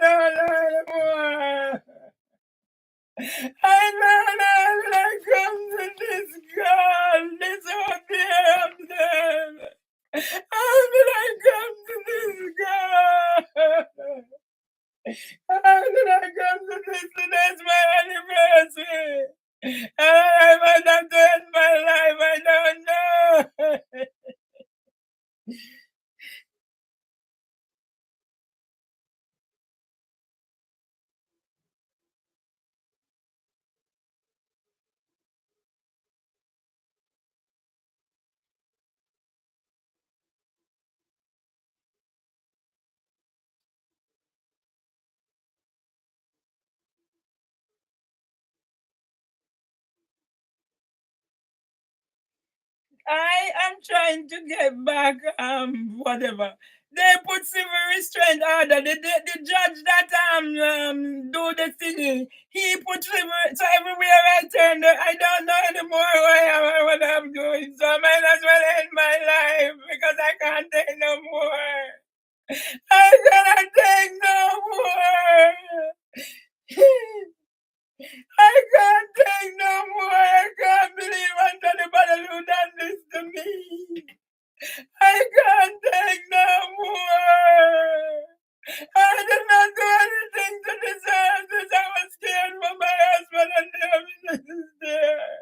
don't know anymore. I don't know when I come to this God, this out there, I'm dead. How did I come to this God? How did I come to this? Today's my anniversary. And I might have to end my life. I don't know. I am trying to get back, whatever. They put civil restraint order. The judge that do the thingy, he put civil. So everywhere I turn, I don't know anymore who I am or what I'm doing. So I might as well end my life because I can't take no more. I cannot take no more. I can't take no more. I can't believe anybody who done this to me. I can't take no more. I did not do anything to deserve this. I was scared for my husband and the evidence is there.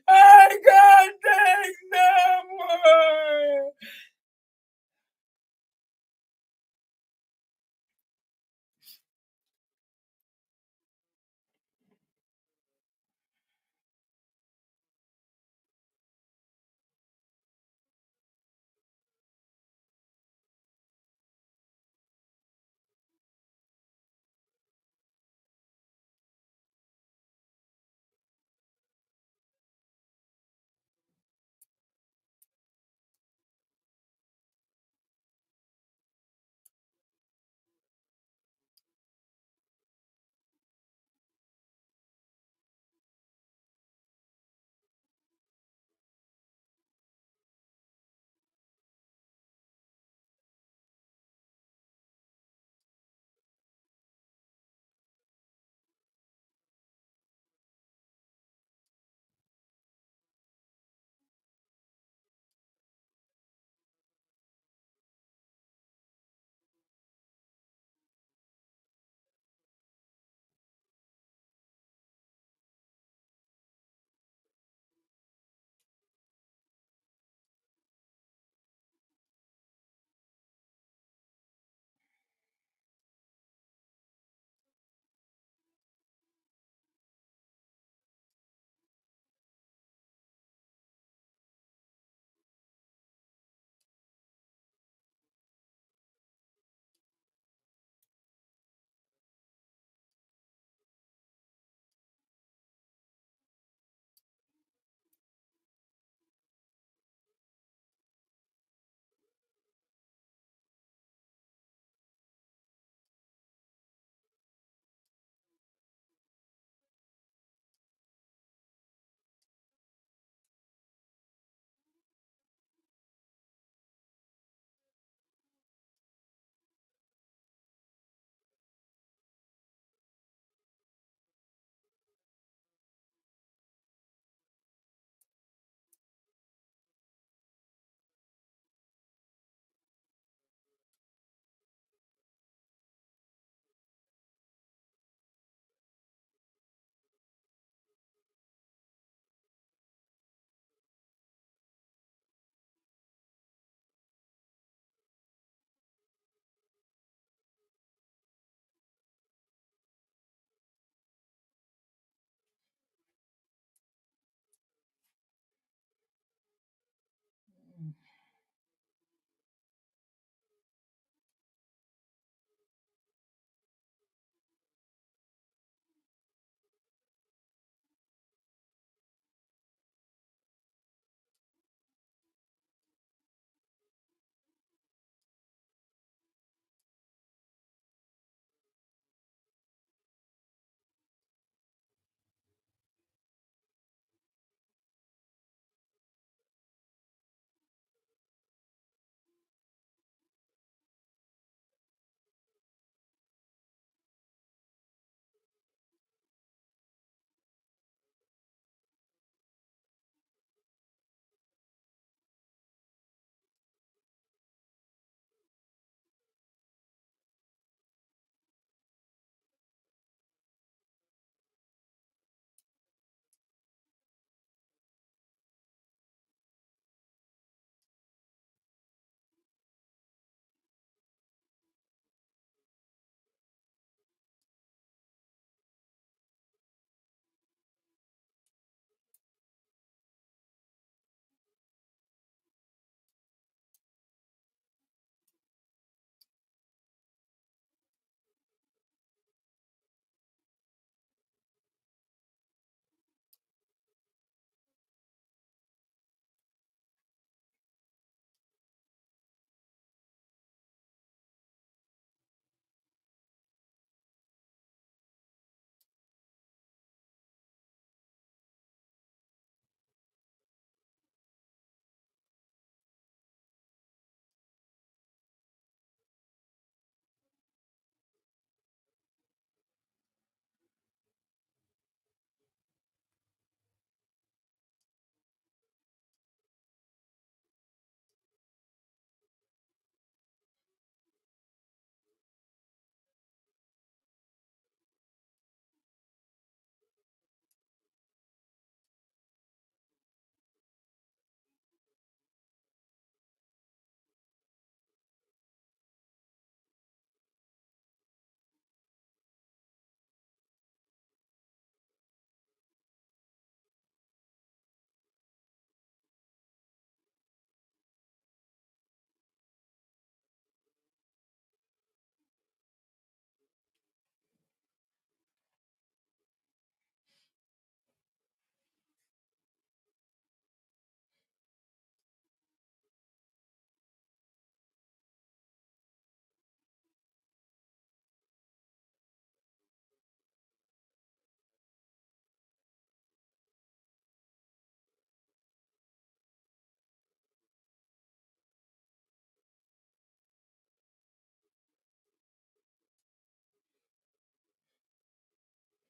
I can't take no more.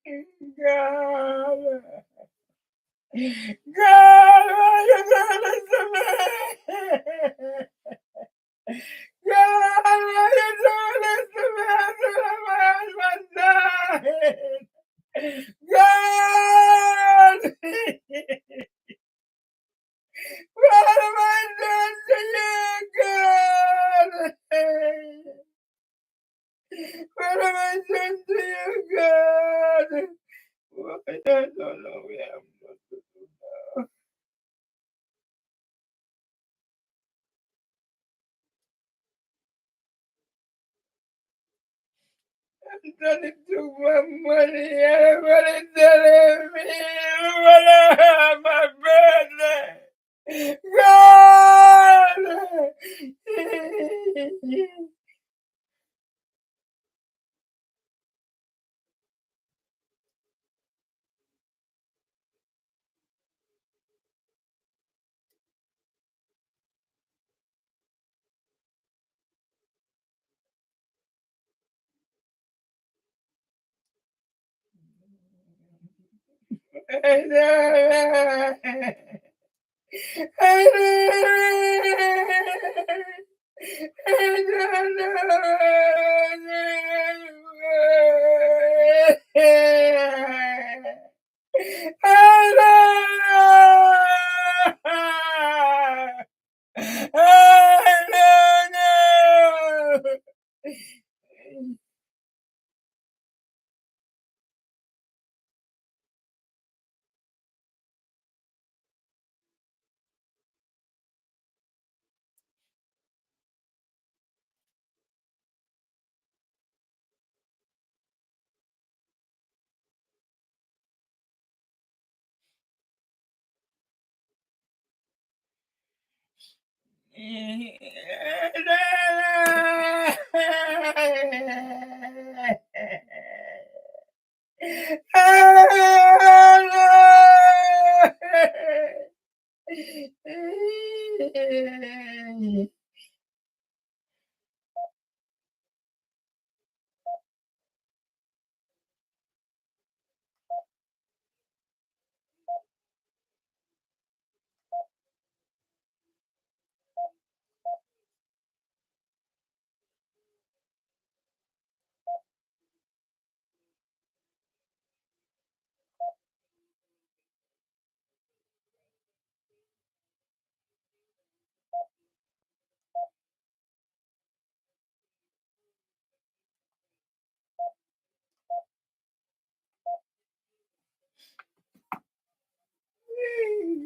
God. God, why you doing this to me? God, why you doing this to me? After my husband died. God! What have I done to you, God? What have I done to you, God? I don't know where I'm going to do now. I'm trying to my money. Everybody telling me what I have my birthday. God!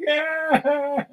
God.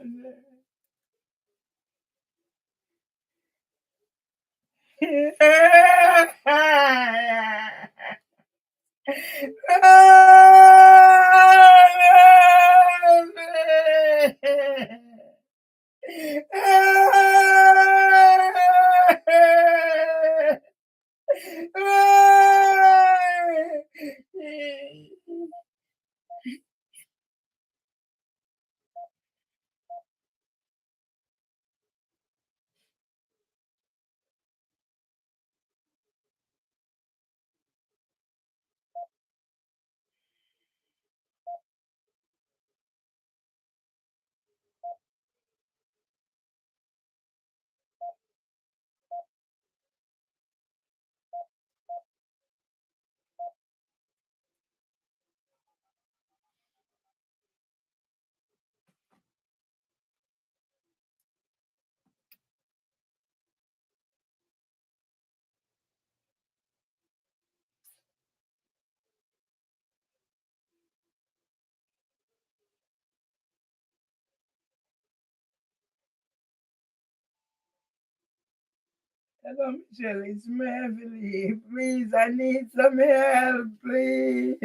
Hello, Michelle, it's Beverly. Please, I need some help, please.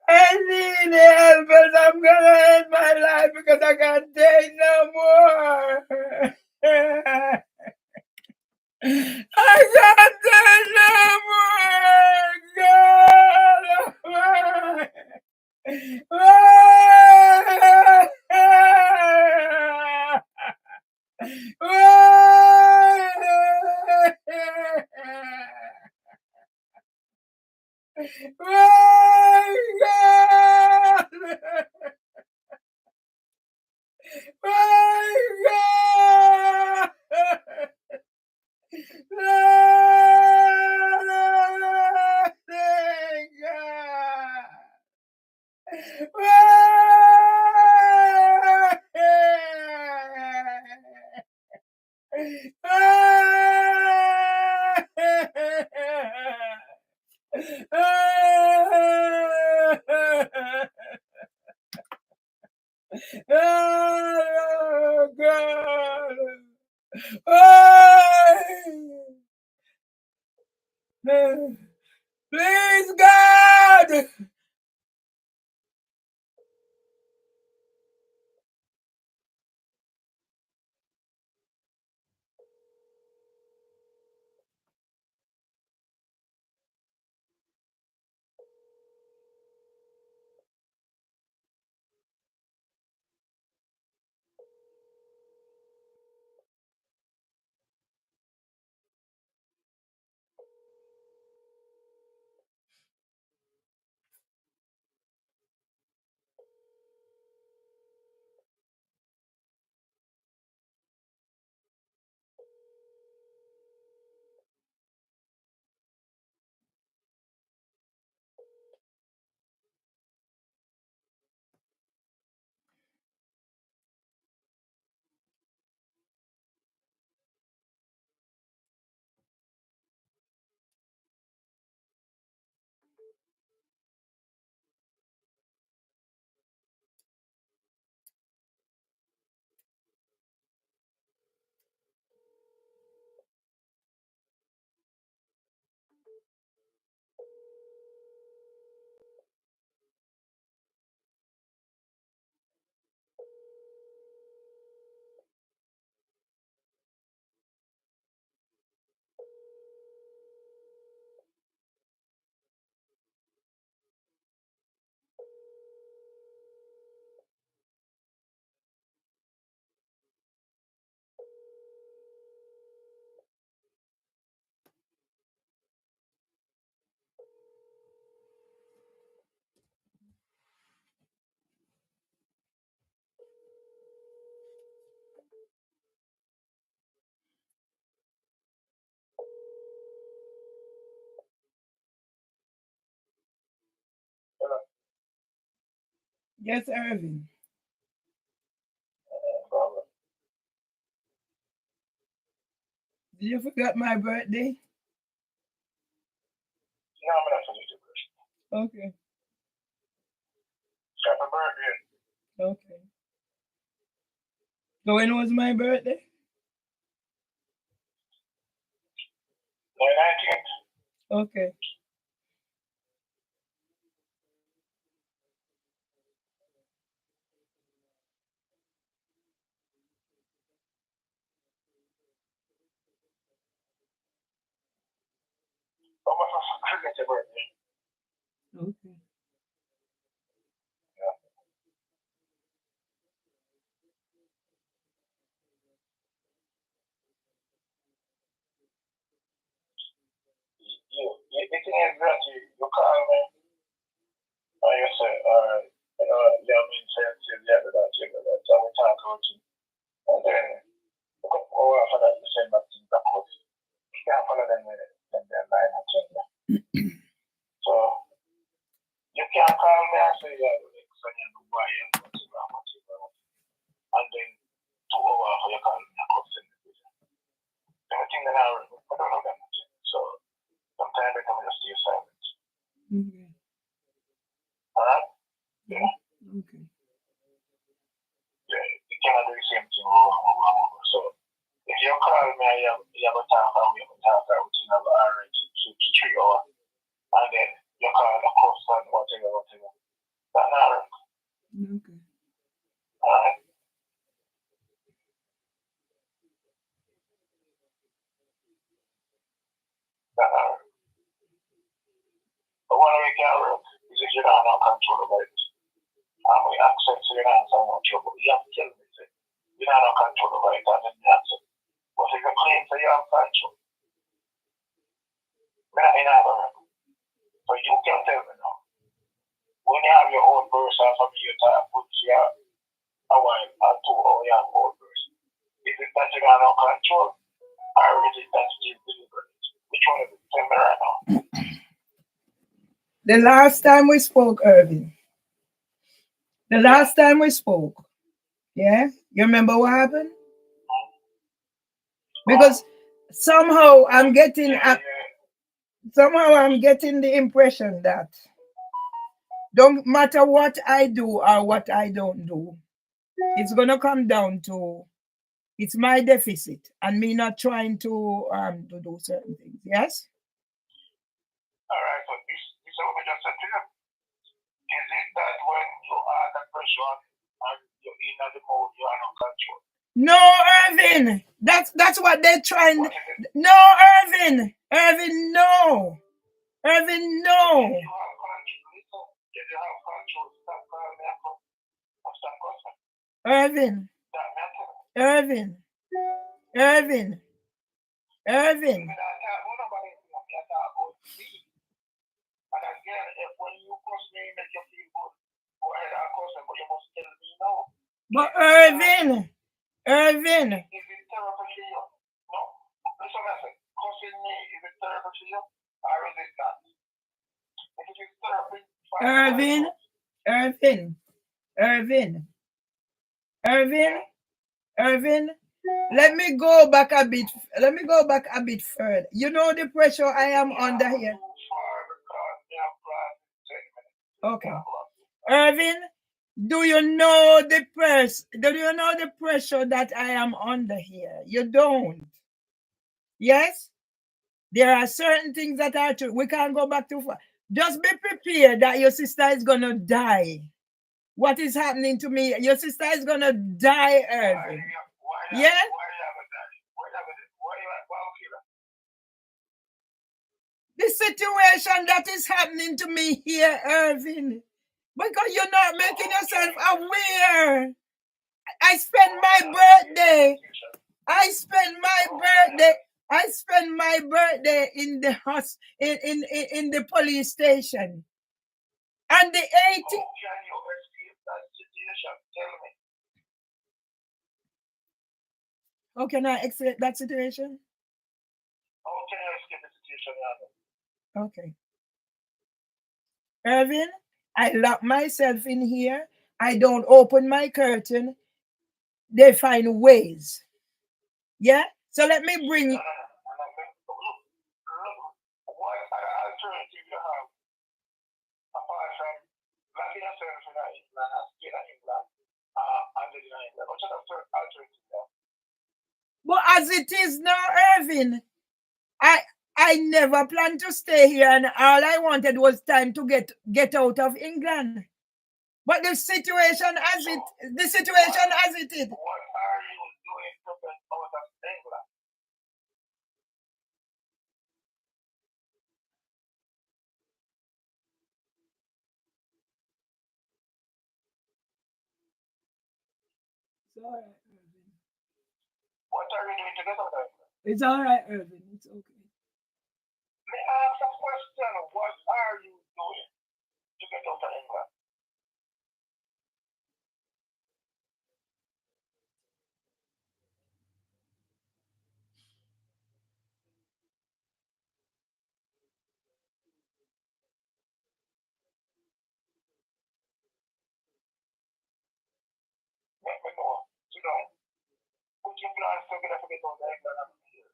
I need help, but I'm gonna end my life because I can't take no more. I can't take no more. God. Oh, God. Oh, please, God. Yes, Irving. Did you forget my birthday? No, I'm not forget your birthday. Okay. Happy birthday. Okay. So when was my birthday? May 19th. Okay. Oh, I forget your birthday. Okay. Yeah. The thing is that you call me, and you say, yeah, I mean, say, yeah, that, so we talk about you. And then, a couple of after that, you send back to the course. You can't follow them, then their line and change that. So, you can't call me and say, yeah, so you know why and whatever. And then 2 hours after you call me, I come send the video. Everything that I don't know them. So, sometimes they come just stay silent. Okay. Alright? Yeah. Okay. Yeah, you cannot do the same thing over. So, if you call me and you have a talk and we have a talk, I would have already to 3 hours. And then you call the course and whatever. That's not right. Okay. Alright? That's not right. But what we can work is if you don't have control over it. And we accept so you're not in some trouble. You have to tell me, say, you don't have control over it and then you accept. But if you claim that you have control, we're not in our work. So you can tell me now. When you have your own person from you to put your a wife or 2 or your own person, is it that you got no control or is it that you deliberate? Which one is it? Tell me right now. The last time we spoke, Irving. The last time we spoke. Yeah? You remember what happened? Because somehow I'm getting the impression that don't matter what I do or what I don't do, it's gonna come down to it's my deficit and me not trying to do certain things. Yes. All right, so this is what we just said to you. Is it that when you are the pressure and you're in the mode, you are not control? No, Irvin. That's what they're trying. No, Irvin. Irvin, no. Irvin, no. If you have control, stop calling me or stop cussing. Irvin. That matters. Irvin. Irvin. Irvin. And again, if when you cuss me, make you feel good, go ahead and cuss me, but you must tell me no. But Irvin. Irvin. Is it terrible for you? No. Listen, I say, cussing me, is it terrible for you? Or is it not? If it is terrible, Irvin. Irvin. Irvin. Irvin. Irvin. Let me go back a bit. Let me go back a bit further. You know the pressure I am under here. Okay. Irvin, do you know the pressure that I am under here? You don't. Yes? There are certain things that are true. We can't go back too far. Just be prepared that your sister is gonna die. What is happening to me? Your sister is gonna die, Irvin. Yeah? The situation that is happening to me here, Irvin, because you're not making yourself aware. I spend my birthday in the house in the police station. And the 80. How can you escape that situation? Tell me. How can I escape that situation? How can you escape the situation, Adam? Okay. Irvin, I lock myself in here. I don't open my curtain. They find ways. Yeah? So let me bring you. What alternative you have apart from locking yourself in England and staying in England and living in England? What alternative you have? But as it is now, Irvin, I never planned to stay here, and all I wanted was time to get out of England. But the situation as it is. What are you doing to get out of England? It's all right, Irvin. What are you doing to get out of England? It's all right, Irvin. It's okay. May I ask a question? What are you doing to get out of England? Let me know. Sit down. Put your plans together to get out of England and be here.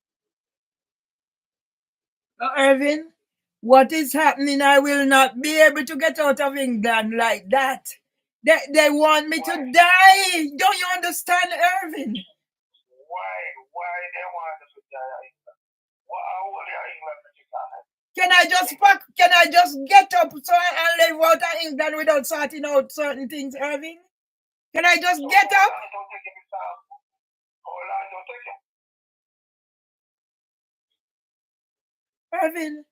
Irvin, what is happening? I will not be able to get out of England like that. They want me to die. Don't you understand, Irvin? Why they want us to die in England? How will they England that you can't? Can I just get up so I live out of England without sorting out certain things, Irvin? Can I just get up? Hold on, don't take it. Irvin,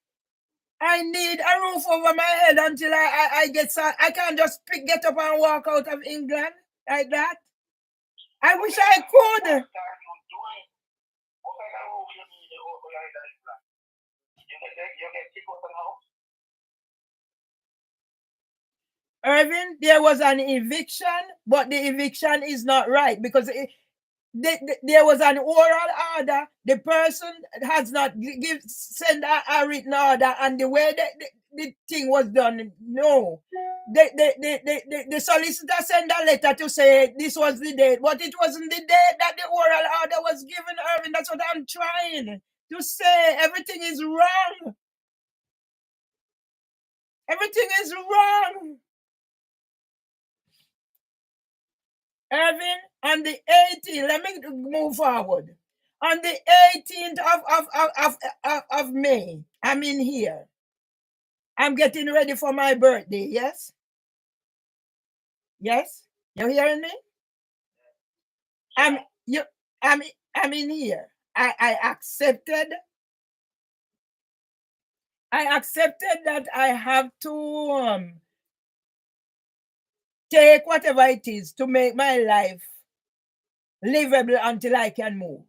I need a roof over my head until I get started. I can't just get up and walk out of England like that. I wish I could. What are you doing? What kind of roof you need over your head in England? You get kicked out of the house? Irvin, there was an eviction, but the eviction is not right because there was an oral order. The person has not sent a written order, and the way the thing was done, no. The solicitor sent a letter to say this was the date, but it wasn't the date that the oral order was given, Irvin. That's what I'm trying to say. Everything is wrong. Everything is wrong. Irving, on the 18th, let me move forward. On the 18th of May, I'm in here. I'm getting ready for my birthday, yes? Yes? You hearing me? I'm in here. I accepted that I have to take whatever it is to make my life livable until I can move.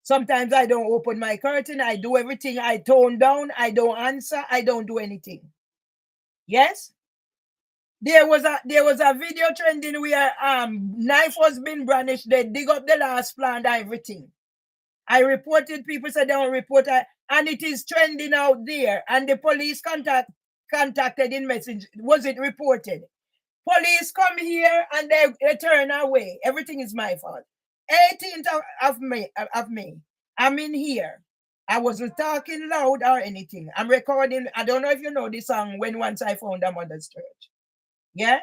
Sometimes I don't open my curtain. I do everything. I tone down. I don't answer. I don't do anything. Yes? There was a video trending where knife was being brandished. They dig up the last plant, everything. I reported, people said they don't report, and it is trending out there. And the police contacted in message. Was it reported? Police come here and they turn away. Everything is my fault. 18th of May. I'm in here. I wasn't talking loud or anything. I'm recording. I don't know if you know the song When Once I Found a Mother's Church. Yeah?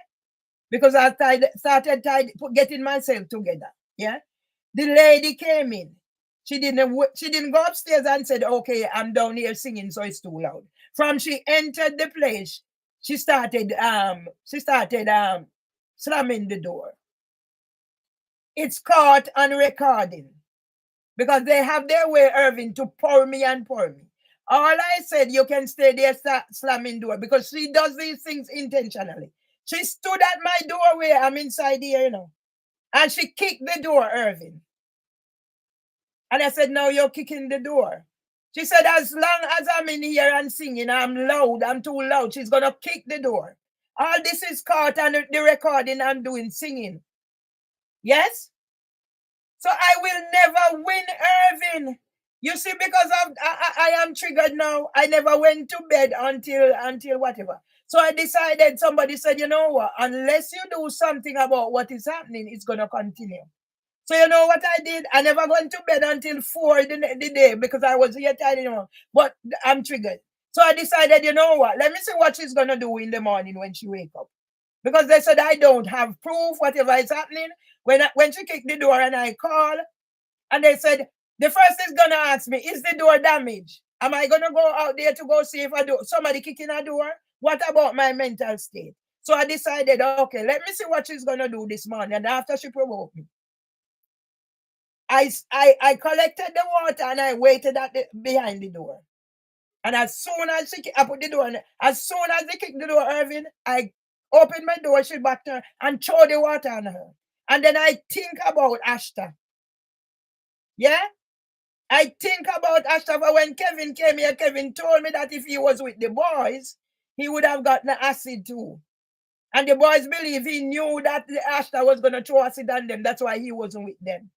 Because I started getting myself together. Yeah? The lady came in. She didn't go upstairs and said, okay, I'm down here singing, so it's too loud. From she entered the place, she started slamming the door. It's caught on recording because they have their way, Irving, to pour me. All I said, you can stay there slamming door, because she does these things intentionally. She stood at my doorway. I'm inside here, and she kicked the door, Irving. And I said, no, you're kicking the door. She said, as long as I'm in here and singing, I'm too loud. She's going to kick the door. All this is caught on the recording I'm doing, singing. Yes? So I will never win, Irving. You see, because I am triggered now. I never went to bed until whatever. So I decided, somebody said, you know what? Unless you do something about what is happening, it's going to continue. So you know what I did? I never went to bed until 4 the day because I was here tired, but I'm triggered. So I decided, you know what? Let me see what she's going to do in the morning when she wake up. Because they said I don't have proof, whatever is happening. When she kicked the door and I call, and they said, the first is going to ask me, is the door damaged? Am I going to go out there to go see if somebody kicking a door? What about my mental state? So I decided, okay, let me see what she's going to do this morning. And after she provoked me, I collected the water and I waited behind the door. And as soon as I put the door on, as soon as they kicked the door, Irving, I opened my door, she backed her and threw the water on her. And then I think about Ashta. Yeah? I think about Ashta. But when Kevin came here, Kevin told me that if he was with the boys, he would have gotten acid too. And the boys believe he knew that the Ashta was going to throw acid on them. That's why he wasn't with them.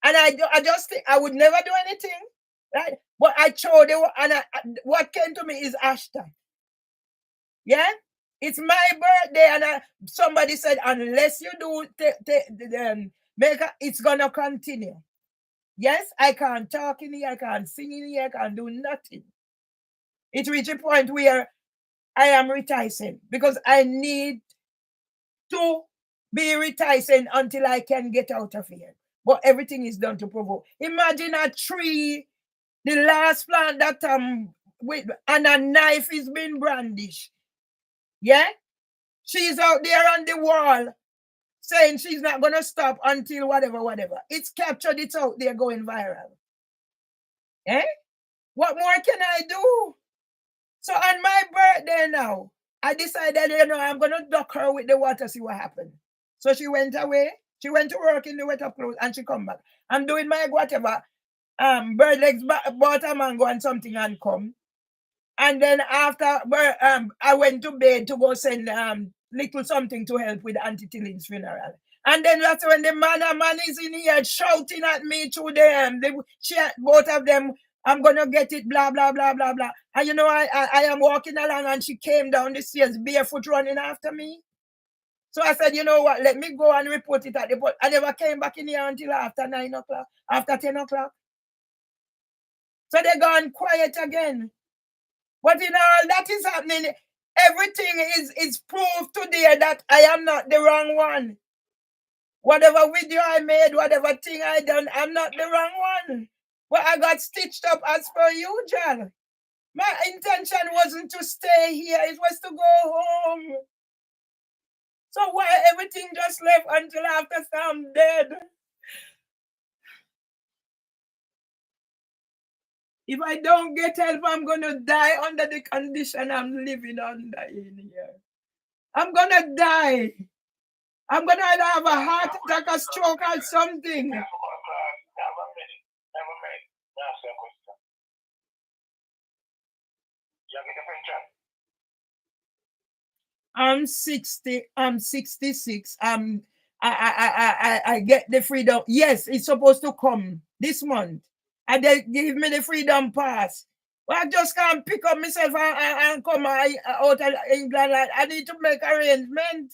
And I just think I would never do anything, right? But I showed it, and what came to me is Ashta. Yeah? It's my birthday, and somebody said, unless you do it's going to continue. Yes, I can't talk in here, I can't sing in here, I can't do nothing. It reached a point where I am reticent because I need to be reticent until I can get out of here. But everything is done to provoke. Imagine a tree, the last plant that with, and a knife is being brandished. Yeah? She's out there on the wall saying she's not going to stop until whatever. It's captured, it's out there going viral. Eh? What more can I do? So on my birthday now, I decided, I'm going to duck her with the water, see what happened. So she went away. She went to work in the wet up clothes and she come back. I'm doing my whatever. Bird legs bought a mango and something and come. And then after I went to bed to go send little something to help with Auntie Tilling's funeral. And then that's when the man is in here shouting at me through them. Both of them, I'm gonna get it, blah, blah, blah, blah, blah. And I am walking along and she came down the stairs barefoot running after me. So I said, you know what, let me go and report it at the police. I never came back in here until after 9 o'clock, after 10 o'clock. So they're gone quiet again. But in all that is happening, everything is proof today that I am not the wrong one. Whatever video I made, whatever thing I done, I'm not the wrong one. But I got stitched up as per usual. My intention wasn't to stay here, it was to go home. So why everything just left until after I'm dead? If I don't get help, I'm gonna die under the condition I'm living under in here. I'm gonna die. I'm gonna either have a heart attack, a stroke, or something. I'm 60. I'm 66. I get the freedom. Yes, it's supposed to come this month. And they give me the freedom pass. But I just can't pick up myself and come out of England. I need to make arrangement.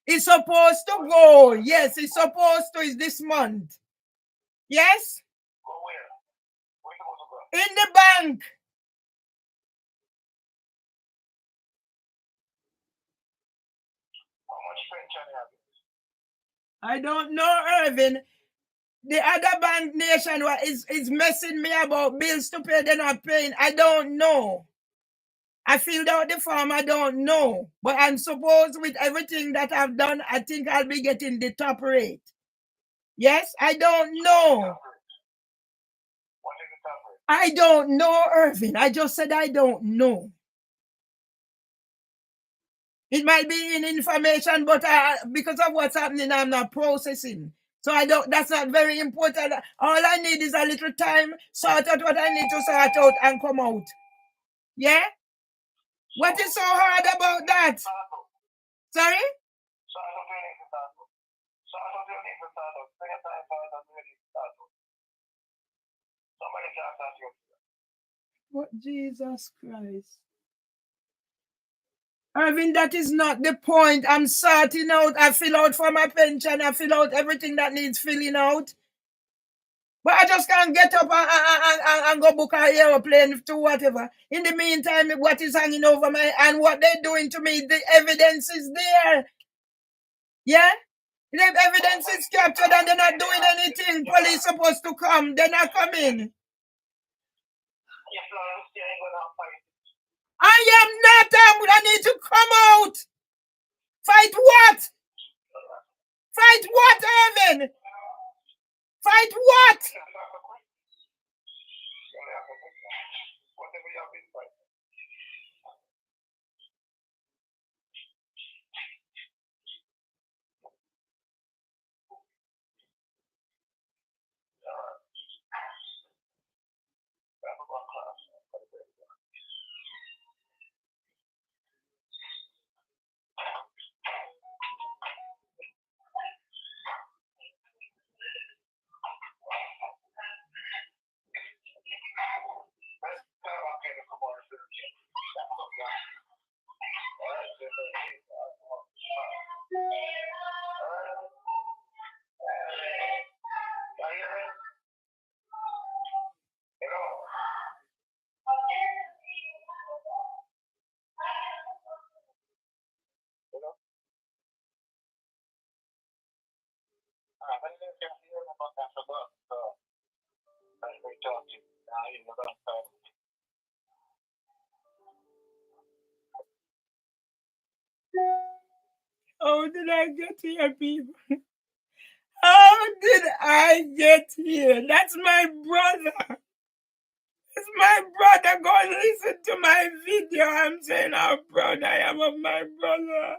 It's supposed to go. Yes, it's supposed to. It's this month. Yes? Go where? Where you supposed to go? In the bank. How much pension you have? I don't know, Irvin. The other bank nation is messing me about bills to pay. They're not paying. I don't know. I filled out the form. I don't know. But I'm supposed with everything that I've done, I think I'll be getting the top rate. Yes? I don't know. What is the top rate? I don't know, Irvin. I just said I don't know. It might be in information, but because of what's happening, I'm not processing. So I don't. That's not very important. All I need is a little time, sort out what I need to sort out, and come out. Yeah. What is so hard about that? Sorry? What, Jesus Christ? Irvin, that is not the point. I'm sorting out. I fill out for my pension. I fill out everything that needs filling out. But I just can't get up and go book an airplane to whatever. In the meantime, what is hanging over my and what they're doing to me, the evidence is there. Yeah? The evidence is captured and they're not doing anything. Police supposed to come. They're not coming. I am not. I need to come out. Fight what? Fight what, Irvin? Fight what? How did I get here, people? How did I get here? That's my brother. It's my brother. Go and listen to my video. I'm saying how proud I am of my brother.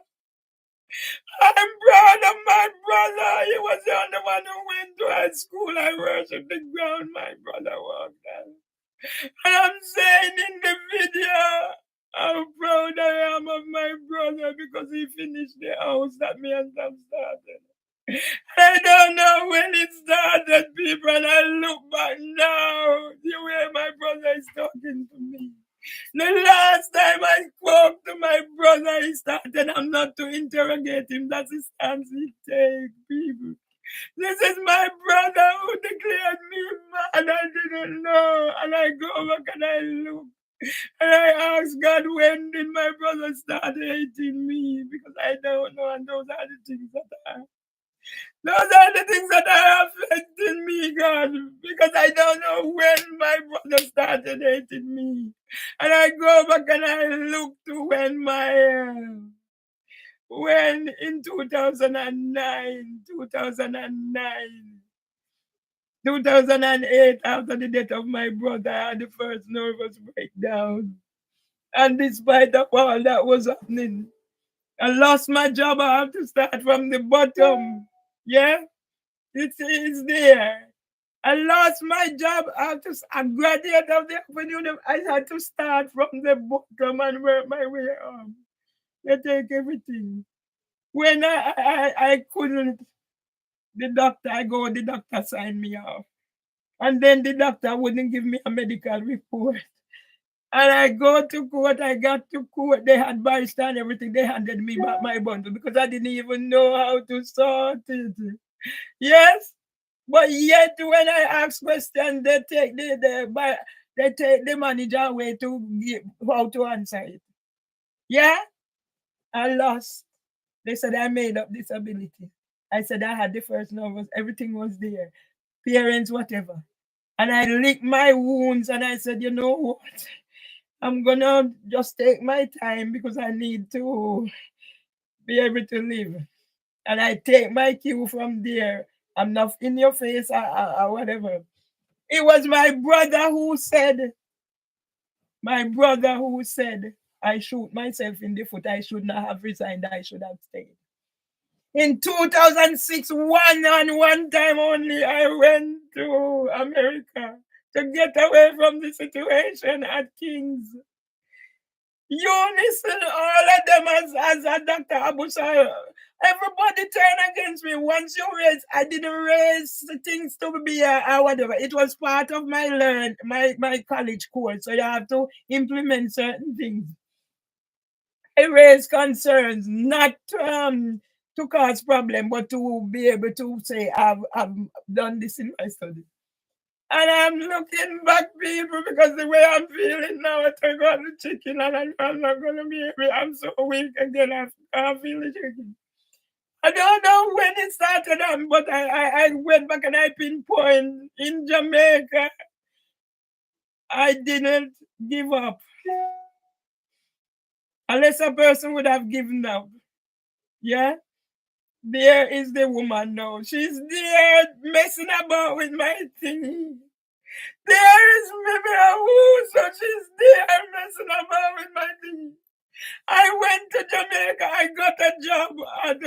I'm proud of my brother. He was the only one who went to high school. I worship the ground my brother walked on. And I'm saying in the video how proud I am of my brother because he finished the house that me and them started. I don't know when it started, people, and I look back now, the way my brother is talking to me. The last time I spoke to my brother, he started, I'm not to interrogate him. That's the stance he takes, people. This is my brother who declared me mad. I didn't know. And I go back and I look. And I ask God, when did my brother start hating me? Because I don't know. And those are the things that are affecting me, God. Because I don't know when my brother started hating me. And I go back and I look to when in 2009, 2008, after the death of my brother, I had the first nervous breakdown. And despite of all that was happening, I lost my job. I have to start from the bottom. Yeah, it's there. I lost my job. I graduated of the Open University. I had to start from the bottom and work my way up. They take everything. When I couldn't, the doctor signed me off. And then the doctor wouldn't give me a medical report. And I go to court, I got to court, they had bystand everything, they handed me back my bundle because I didn't even know how to sort it. Yes, but yet when I ask questions, they take the manager away to give, how to answer it. Yeah, I lost. They said I made up disability. I said I had the first nervous, everything was there. Parents, whatever. And I licked my wounds and I said, you know what? I'm gonna just take my time because I need to be able to live. And I take my cue from there. I'm not in your face or whatever. It was my brother who said, I shoot myself in the foot. I should not have resigned. I should have stayed. In 2006, one time only, I went to America to get away from the situation at King's. You listen, all of them as a Dr. Abusai. Everybody turn against me. Once you raise, I didn't raise things to be whatever. It was part of my college course. So you have to implement certain things. I raise concerns, not to cause problem, but to be able to say I've done this in my study. And I'm looking back, people, because the way I'm feeling now, I take out the chicken and I'm not going to be able, I'm so weak again, I feel the chicken. I don't know when it started, but I went back and I pinpoint in Jamaica. I didn't give up. Unless a person would have given up. Yeah? There is the woman now. She's there messing about with my thing. There is maybe a who, so she's there messing about with my thing. I went to Jamaica. I got a job at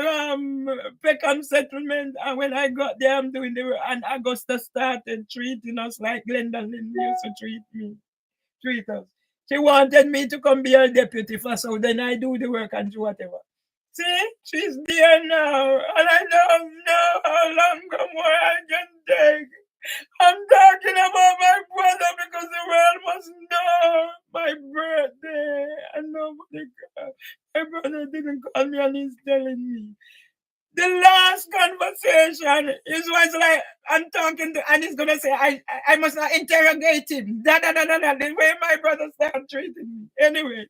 Peckham Settlement, and when I got there, I'm doing the work. And Augusta started treating us like Glenda Lynn used to treat us. She wanted me to come be her deputy for so then I do the work and do whatever. See, she's there now, and I don't know how long more I can take. I'm talking about my brother because the world must know my birthday and nobody called. My brother didn't call me and he's telling me. The last conversation was like, I'm talking to, and he's going to say, I must not interrogate him. The way my brother started treating me. Anyway,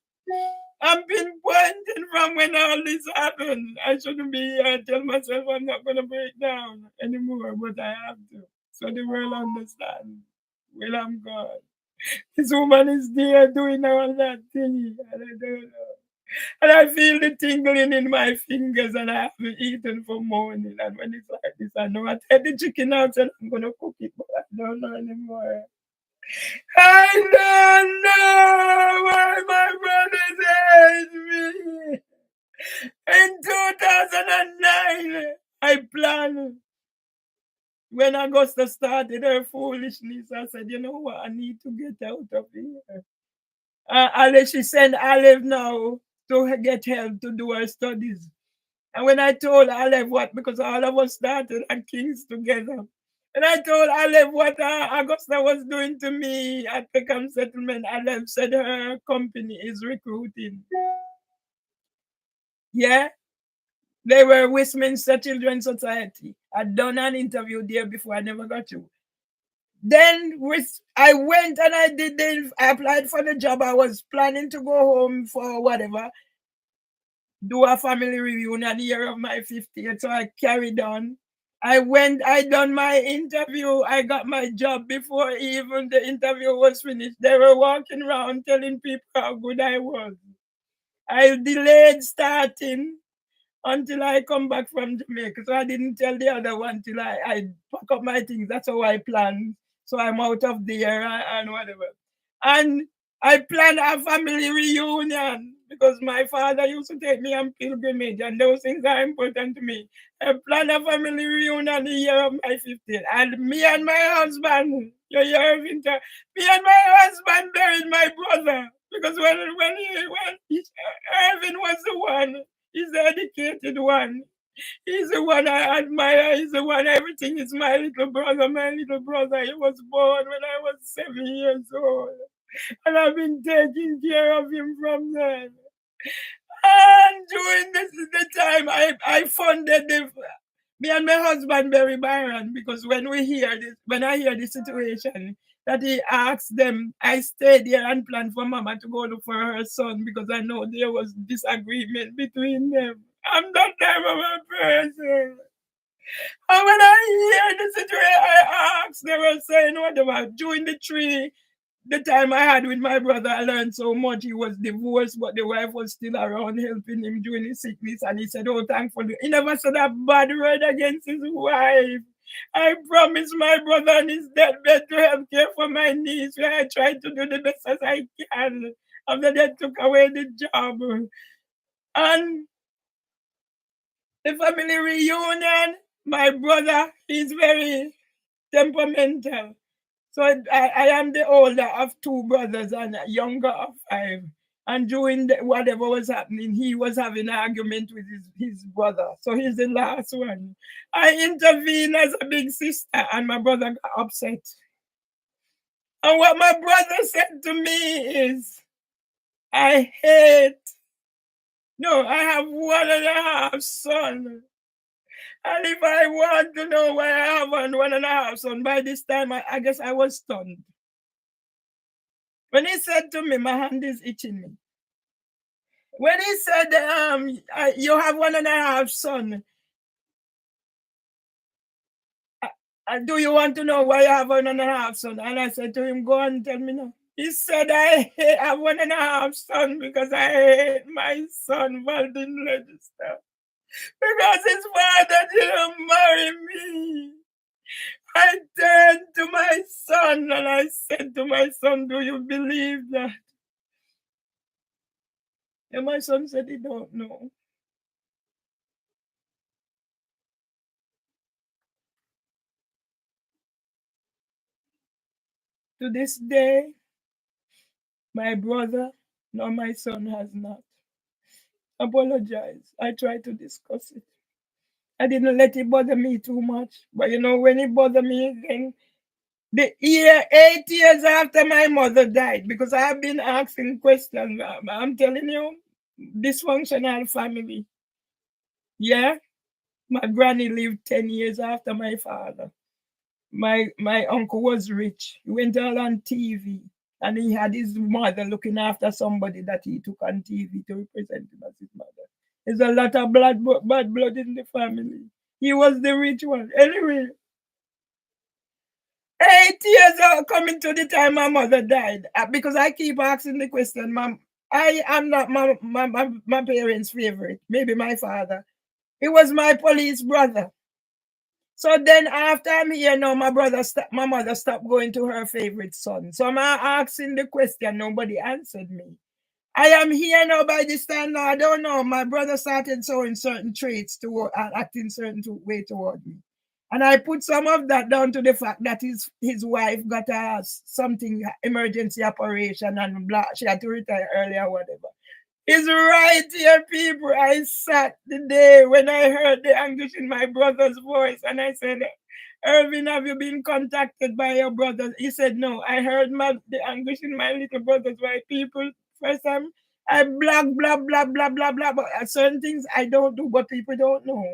I'm pinpointing from when all this happened. I shouldn't be here. I tell myself I'm not going to break down anymore, but I have to. So the world understands. Well, I'm God. This woman is there doing all that thing. And I don't know. And I feel the tingling in my fingers and I haven't eaten for morning. And when it's like this, I know I take the chicken out and I'm going to cook it, but I don't know anymore. I don't know why my brothers hate me. In 2009, I planned. When Augusta started her foolishness, I said, you know what, I need to get out of here. She sent Olive now to get help to do her studies. And when I told Olive what, because all of us started at King's together, And I told Aleph what Augusta was doing to me at the camp settlement. Aleph said her company is recruiting. Yeah, they were Westminster Children's Society. I'd done an interview there before. I never got you. Then I went and I applied for the job. I was planning to go home for whatever, do a family reunion the year of my 50th. So I carried on. I done my interview. I got my job before even the interview was finished. They were walking around telling people how good I was. I delayed starting until I come back from Jamaica. So I didn't tell the other one till I pack up my things. That's how I planned. So I'm out of there and whatever. And I planned a family reunion because my father used to take me on pilgrimage and those things are important to me. I planned a family reunion the year of my 50th. And me and my husband, me and my husband buried my brother. Because when Irvin was the one, he's the educated one. He's the one I admire. He's the one, everything is my little brother, my little brother. He was born when I was 7 years old. And I've been taking care of him from then. And during the time, I funded me and my husband, Barry Byron, because when I hear the situation, that he asked them, I stayed there and planned for Mama to go look for her son because I know there was disagreement between them. I'm that type of a person. And when I hear the situation, I asked, they were saying, what about during the time I had with my brother, I learned so much. He was divorced, but the wife was still around helping him during his sickness. And he said, oh, thankfully. He never said a bad word against his wife. I promised my brother on his deathbed to help care for my niece. I tried to do the best as I can. After they took away the job. And the family reunion, my brother is very temperamental. So I am the older of 2 brothers and a younger of 5. And during whatever was happening, he was having an argument with his brother. So he's the last one. I intervened as a big sister and my brother got upset. And what my brother said to me is, I have 1.5 sons. And if I want to know why I have 1.5 sons, by this time, I guess I was stunned. When he said to me, my hand is itching me. When he said, you have 1.5 sons, do you want to know why you have 1.5 sons? And I said to him, go and tell me now. He said, I have 1.5 sons because I hate my son, Valdin Register. Because his father didn't marry me. I turned to my son and I said to my son, do you believe that? And my son said he don't know. To this day, my brother nor my son has not apologized. I tried to discuss it. I didn't let it bother me too much. But when it bothered me again, 8 years after my mother died, because I have been asking questions. I'm telling you, dysfunctional family. Yeah? My granny lived 10 years after my father. My uncle was rich. He went all on TV. And he had his mother looking after somebody that he took on TV to represent him as his mother. There's a lot of bad blood in the family. He was the rich one. Anyway, 8 years coming to the time my mother died. Because I keep asking the question, Mom, I am not my parents' favorite. Maybe my father. He was my police brother. So then after I'm here now, my mother stopped going to her favorite son. So I'm asking the question, nobody answered me. I am here now by this time now. I don't know. My brother started showing certain traits acting certain way toward me. And I put some of that down to the fact that his wife got something emergency operation and she had to retire early or whatever. It's right here, people. I sat the day when I heard the anguish in my brother's voice and I said, Irvin, have you been contacted by your brothers? He said, no. I heard the anguish in my little brothers. Why people, first time, I blah, blah, blah, blah, blah, blah. But certain things I don't do, but people don't know.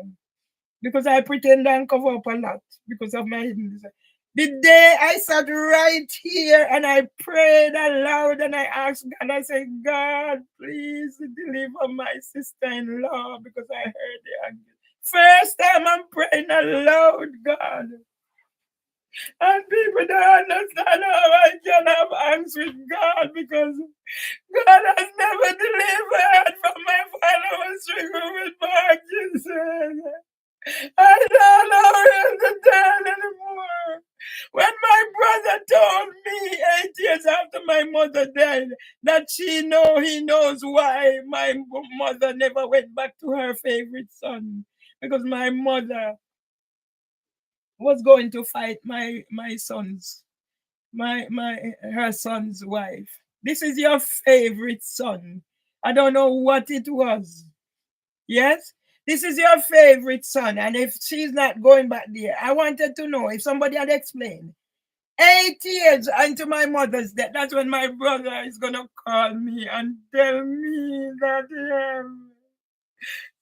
Because I pretend and cover up a lot because of my hidden desire. The day I sat right here and I prayed aloud and I asked God, I said, God, please deliver my sister-in-law because I heard the anguish. First time I'm praying aloud, God. And people don't understand how I can have angst with God because God has never delivered from my followers struggling with Parkinson's. I don't know where to turn anymore. When my brother told me 8 years after my mother died that he knows why my mother never went back to her favorite son. Because my mother was going to fight her son's wife. This is your favorite son. I don't know what it was. Yes? This is your favorite son. And if she's not going back there, I wanted to know if somebody had explained. 8 years into my mother's death, that's when my brother is going to call me and tell me that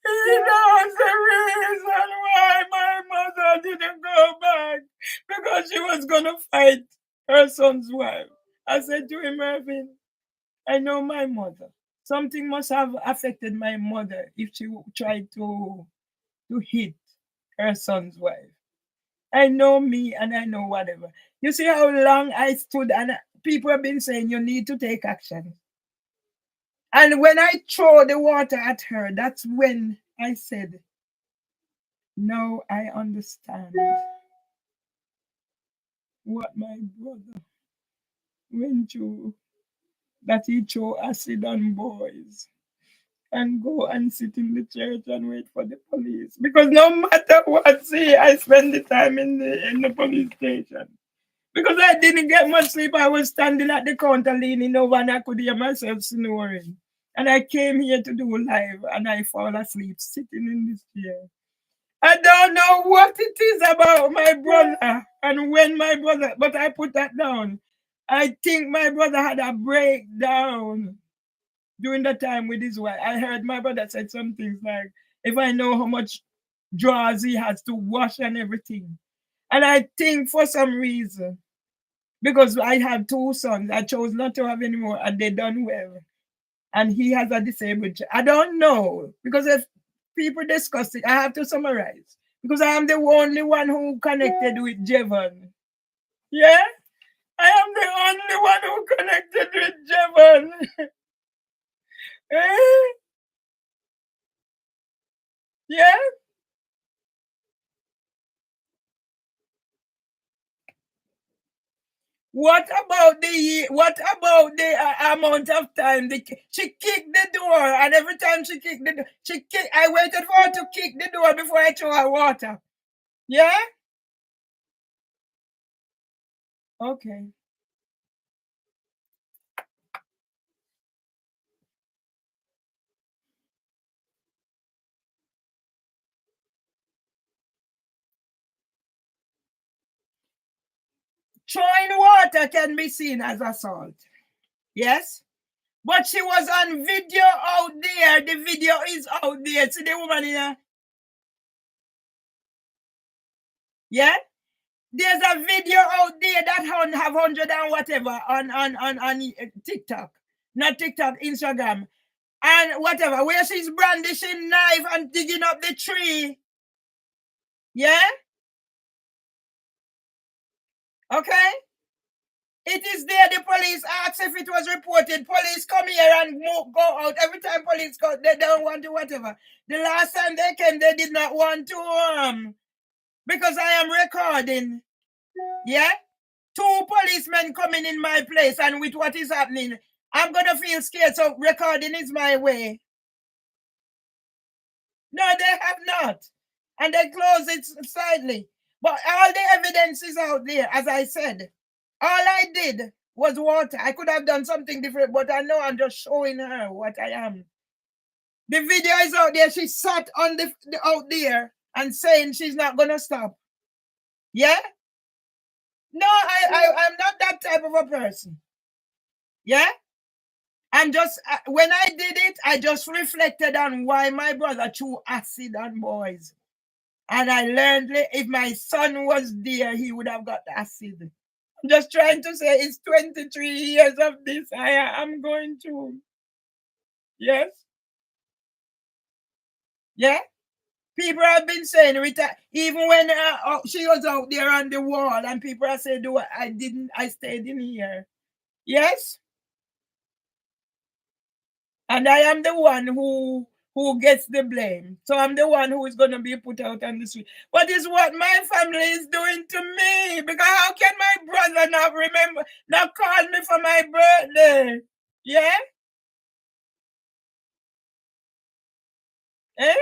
he knows the reason why my mother didn't go back because she was going to fight her son's wife. I said to him, Irvin, I know my mother. Something must have affected my mother if she tried to hit her son's wife. I know me and I know whatever. You see how long I stood and people have been saying you need to take action. And when I throw the water at her, that's when I said, now I understand what my brother went through, that he threw acid on boys and go and sit in the church and wait for the police. Because no matter what, see, I spend the time in the police station. Because I didn't get much sleep, I was standing at the counter leaning over and I could hear myself snoring. And I came here to do live and I fall asleep sitting in this chair. I don't know what it is about my brother and when my brother, but I put that down. I think my brother had a breakdown during the time with his wife. I heard my brother said some things like, if I know how much drawers he has to wash and everything. And I think for some reason, because I have 2 sons, I chose not to have anymore and they done well. And he has a disabled child. I don't know, because if people discuss it, I have to summarize. Because I am the only one who connected with Jevon. Yeah? I am the only one who connected with Jevon. Yeah? What about the amount of time she kicked the door, and every time she kicked the door, I waited for her to kick the door before I threw her water. Yeah? Okay. Throwing water can be seen as assault. Yes? But she was on video out there. The video is out there. See the woman here? Yeah? There's a video out there that have 100 and whatever on TikTok. Not TikTok, Instagram. And whatever, where she's brandishing knife and digging up the tree. Yeah? Okay? It is there. The police asked if it was reported. Police come here and go out. Every time police go, they don't want to whatever. The last time they came, they did not want to because I am recording. Yeah? 2 policemen coming in my place, and with what is happening, I'm gonna feel scared. So recording is my way. No, they have not. And they close it slightly. But all the evidence is out there, as I said. All I did was water. I could have done something different, but I know I'm just showing her what I am. The video is out there. She sat on the out there and saying she's not gonna stop. Yeah? No, I'm not that type of a person. Yeah? And just when I did it, I just reflected on why my brother threw acid on boys. And I learned if my son was there, he would have got the acid. I'm just trying to say it's 23 years of this I am going through. Yes? Yeah? People have been saying even when she was out there on the wall and people are saying, I stayed in here. Yes? And I am the one who gets the blame. So I'm the one who is going to be put out on the street. But it's what my family is doing to me. Because how can my brother not call me for my birthday? Yeah? Eh?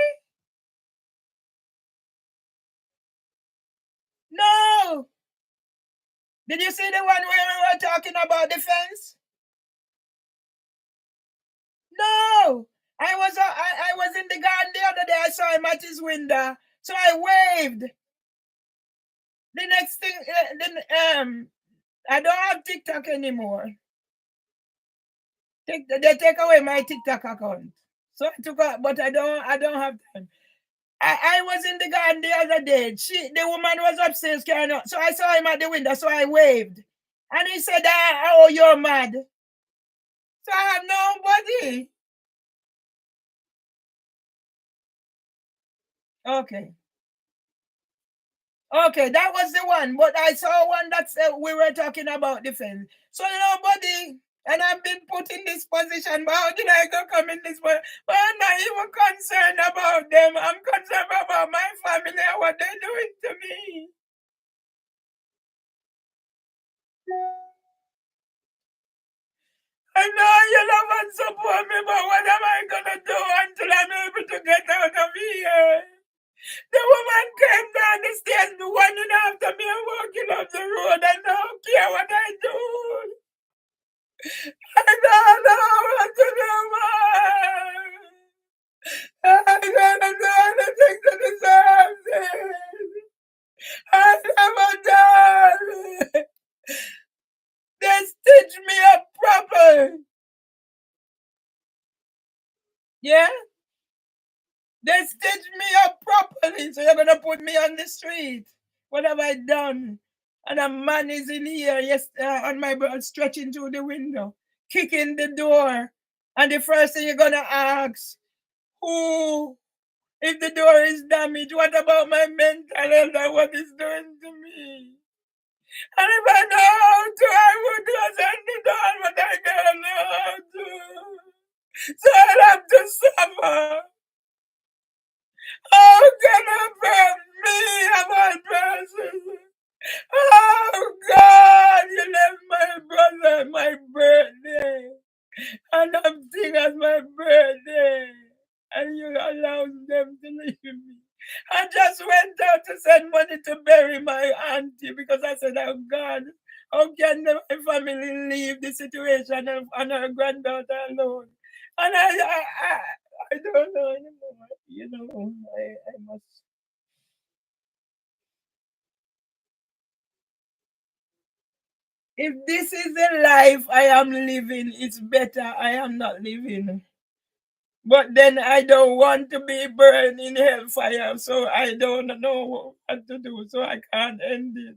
No. Did you see the one where we were talking about the fence? No. I was in the garden the other day. I saw him at his window. So I waved. The next thing, I don't have TikTok anymore. They take away my TikTok account. So I took out, but I don't have time. I was in the garden the other day. The woman was upstairs carrying on. So I saw him at the window, so I waved. And he said, oh, you're mad. So I have nobody. Okay. Okay, that was the one. But I saw one that we were talking about defense. So nobody, and I've been put in this position. But how did I come in this position? But I'm not even concerned about them. I'm concerned about my family and what they're doing to me. I know you love and support me, but what am I gonna do until I'm able to get out of here? The woman came down the stairs, running after me and walking up the road. I don't care what I do. I don't know what to do, man. I gotta do anything to deserve this. I never done. They stitch me up proper. Yeah? They stitched me up properly, so you're gonna put me on the street. What have I done? And a man is in here, yes, on my bird, stretching through the window, kicking the door. And the first thing you're gonna ask, who? If the door is damaged, what about my mental health and what it's doing to me? And if I know how to, I would close the door, but I don't know how to. So I'll have to suffer. How can I burn me of all persons? Oh God, you left my brother my birthday. And I'm seeing as my birthday. And you allowed them to leave me. I just went out to send money to bury my auntie because I said, oh God, how can my family leave the situation and her granddaughter alone? And I don't know anymore. You know, I must. If this is the life I am living, it's better I am not living. But then I don't want to be burned in hellfire, so I don't know what to do, so I can't end it.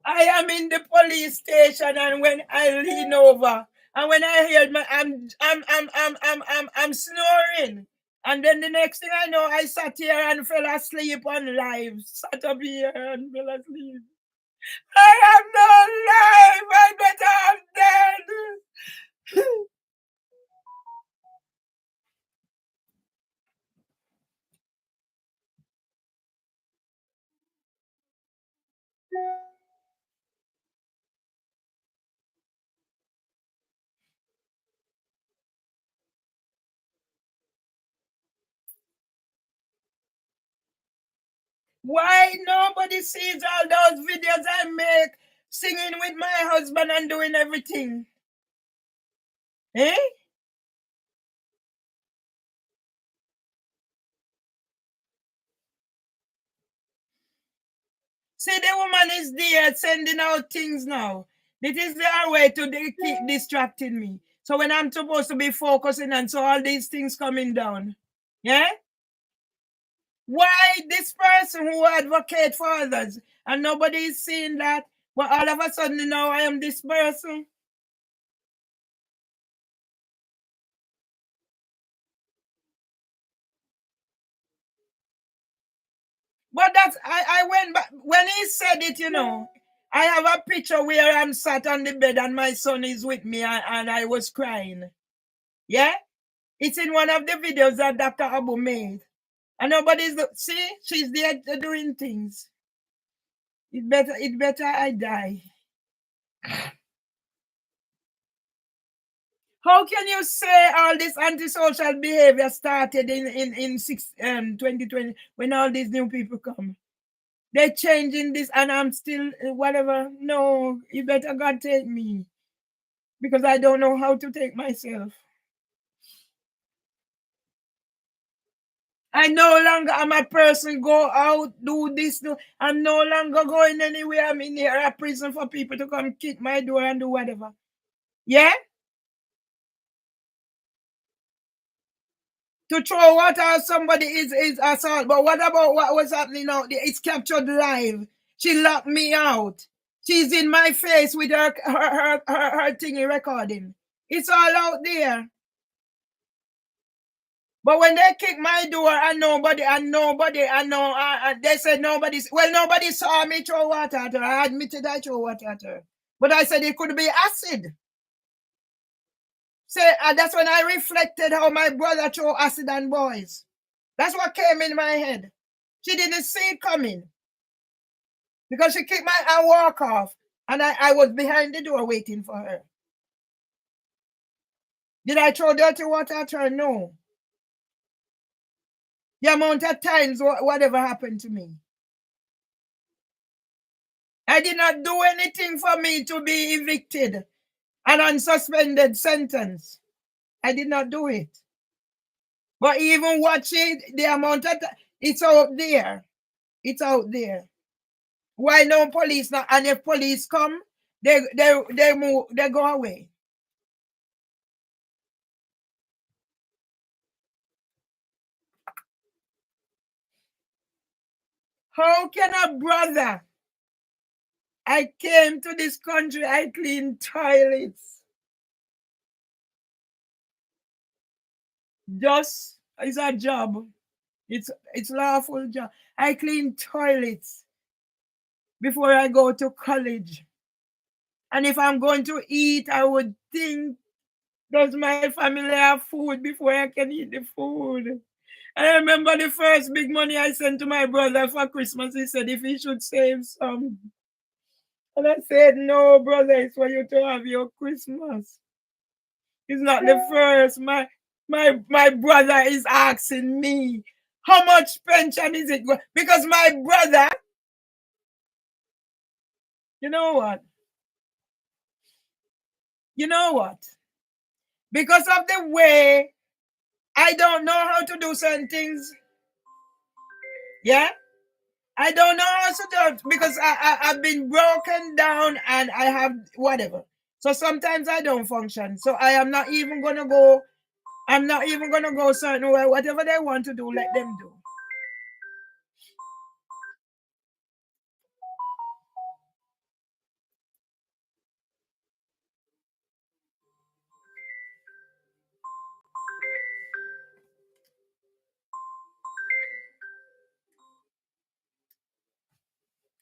I am in the police station, and when I lean over, and when I hear I'm snoring, and then the next thing I know, I sat here and fell asleep on live. Sat up here and fell asleep. I have no life. I better have dead. Why nobody sees all those videos I make singing with my husband and doing everything? Eh? See, the woman is there sending out things now. This is their way to keep distracting me. So when I'm supposed to be focusing and so all these things coming down. Yeah? Why this person who advocate for others and nobody is seeing that, but all of a sudden now I am this person? But that's I went back when he said it, you know. I have a picture where I'm sat on the bed and my son is with me and I was crying. Yeah? It's in one of the videos that Dr. Abu made. And nobody's see, she's there doing things. It better I die. How can you say all this antisocial behavior started in 2020 when all these new people come? They're changing this and I'm still whatever. No, you better God take me. Because I don't know how to take myself. I no longer am a person go out, do this, do. I'm no longer going anywhere. I'm in here a prison for people to come kick my door and do whatever. Yeah? To throw water at somebody is assault. But what about what was happening out there? It's captured live. She locked me out. She's in my face with her thingy recording. It's all out there. But when they kick my door and nobody, they said nobody's, well, nobody saw me throw water at her. I admitted I throw water at her. But I said it could be acid. Say, that's when I reflected how my brother threw acid on boys. That's what came in my head. She didn't see it coming. Because she kicked my and walk off. And I was behind the door waiting for her. Did I throw dirty water at her? No. The amount of times whatever happened to me. I did not do anything for me to be evicted and on suspended sentence. I did not do it. But even watch it, the amount of it's out there. It's out there. Why no police now? And if police come, they move, they go away. How can a brother? I came to this country, I clean toilets. Just it's a job. It's lawful job. I clean toilets before I go to college. And if I'm going to eat, I would think, does my family have food before I can eat the food? I remember the first big money I sent to my brother for Christmas. He said if he should save some. And I said, no, brother, it's for you to have your Christmas. It's not the first. My brother is asking me, how much pension is it? Because my brother, you know what? You know what? Because of the way I don't know how to do certain things. Yeah? I don't know how to do it because I've been broken down and I have whatever. So sometimes I don't function. So I am not even going to go. I'm not even going to go certain way. Whatever they want to do, let them do.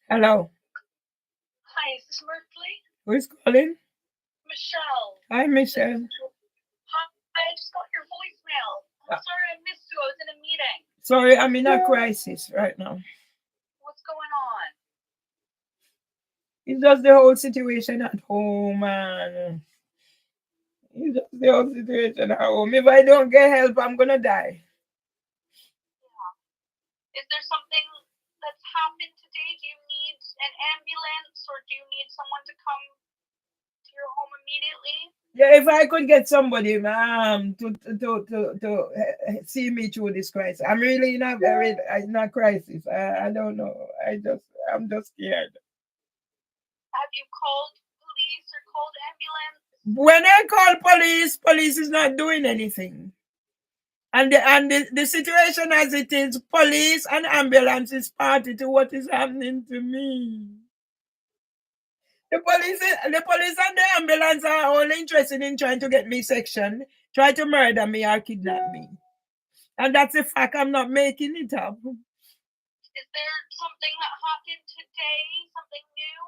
Hello. Hi, is this Merkley? Who is calling? Michelle. Hi, Michelle. Hi, I just got your voicemail. I'm sorry I missed you. I was in a meeting. Sorry, I'm in a crisis right now. What's going on? It's just the whole situation at home, man. It's just the whole situation at home. If I don't get help, I'm gonna die. Is there something that's happened today? Do you need an ambulance or do you need someone to come to your home immediately? Yeah, if I could get somebody to see me through this crisis. I'm really in a crisis. I don't know. I'm just scared. Have you called police or called ambulance? When I call police is not doing anything. And the situation as it is, police and ambulance is party to what is happening to me. The police and the ambulance are only interested in trying to get me sectioned, try to murder me or kidnap me. And that's a fact. I'm not making it up. Is there something that happened today? Something new?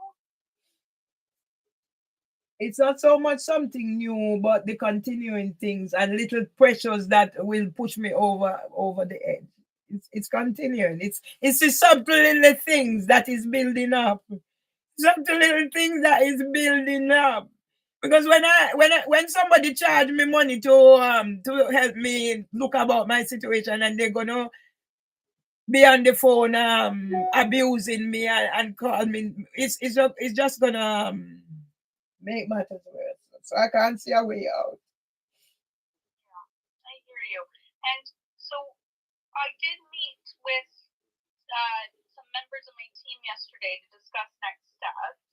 It's not so much something new, but the continuing things and little pressures that will push me over the edge. It's continuing. It's the subtle little things that is building up. Subtle little things that is building up. Because when somebody charge me money to help me look about my situation and they're gonna be on the phone abusing me and call me, it's just gonna make matters worse. So I can't see a way out. I hear you. And so I did meet with some members of my team yesterday to discuss next steps.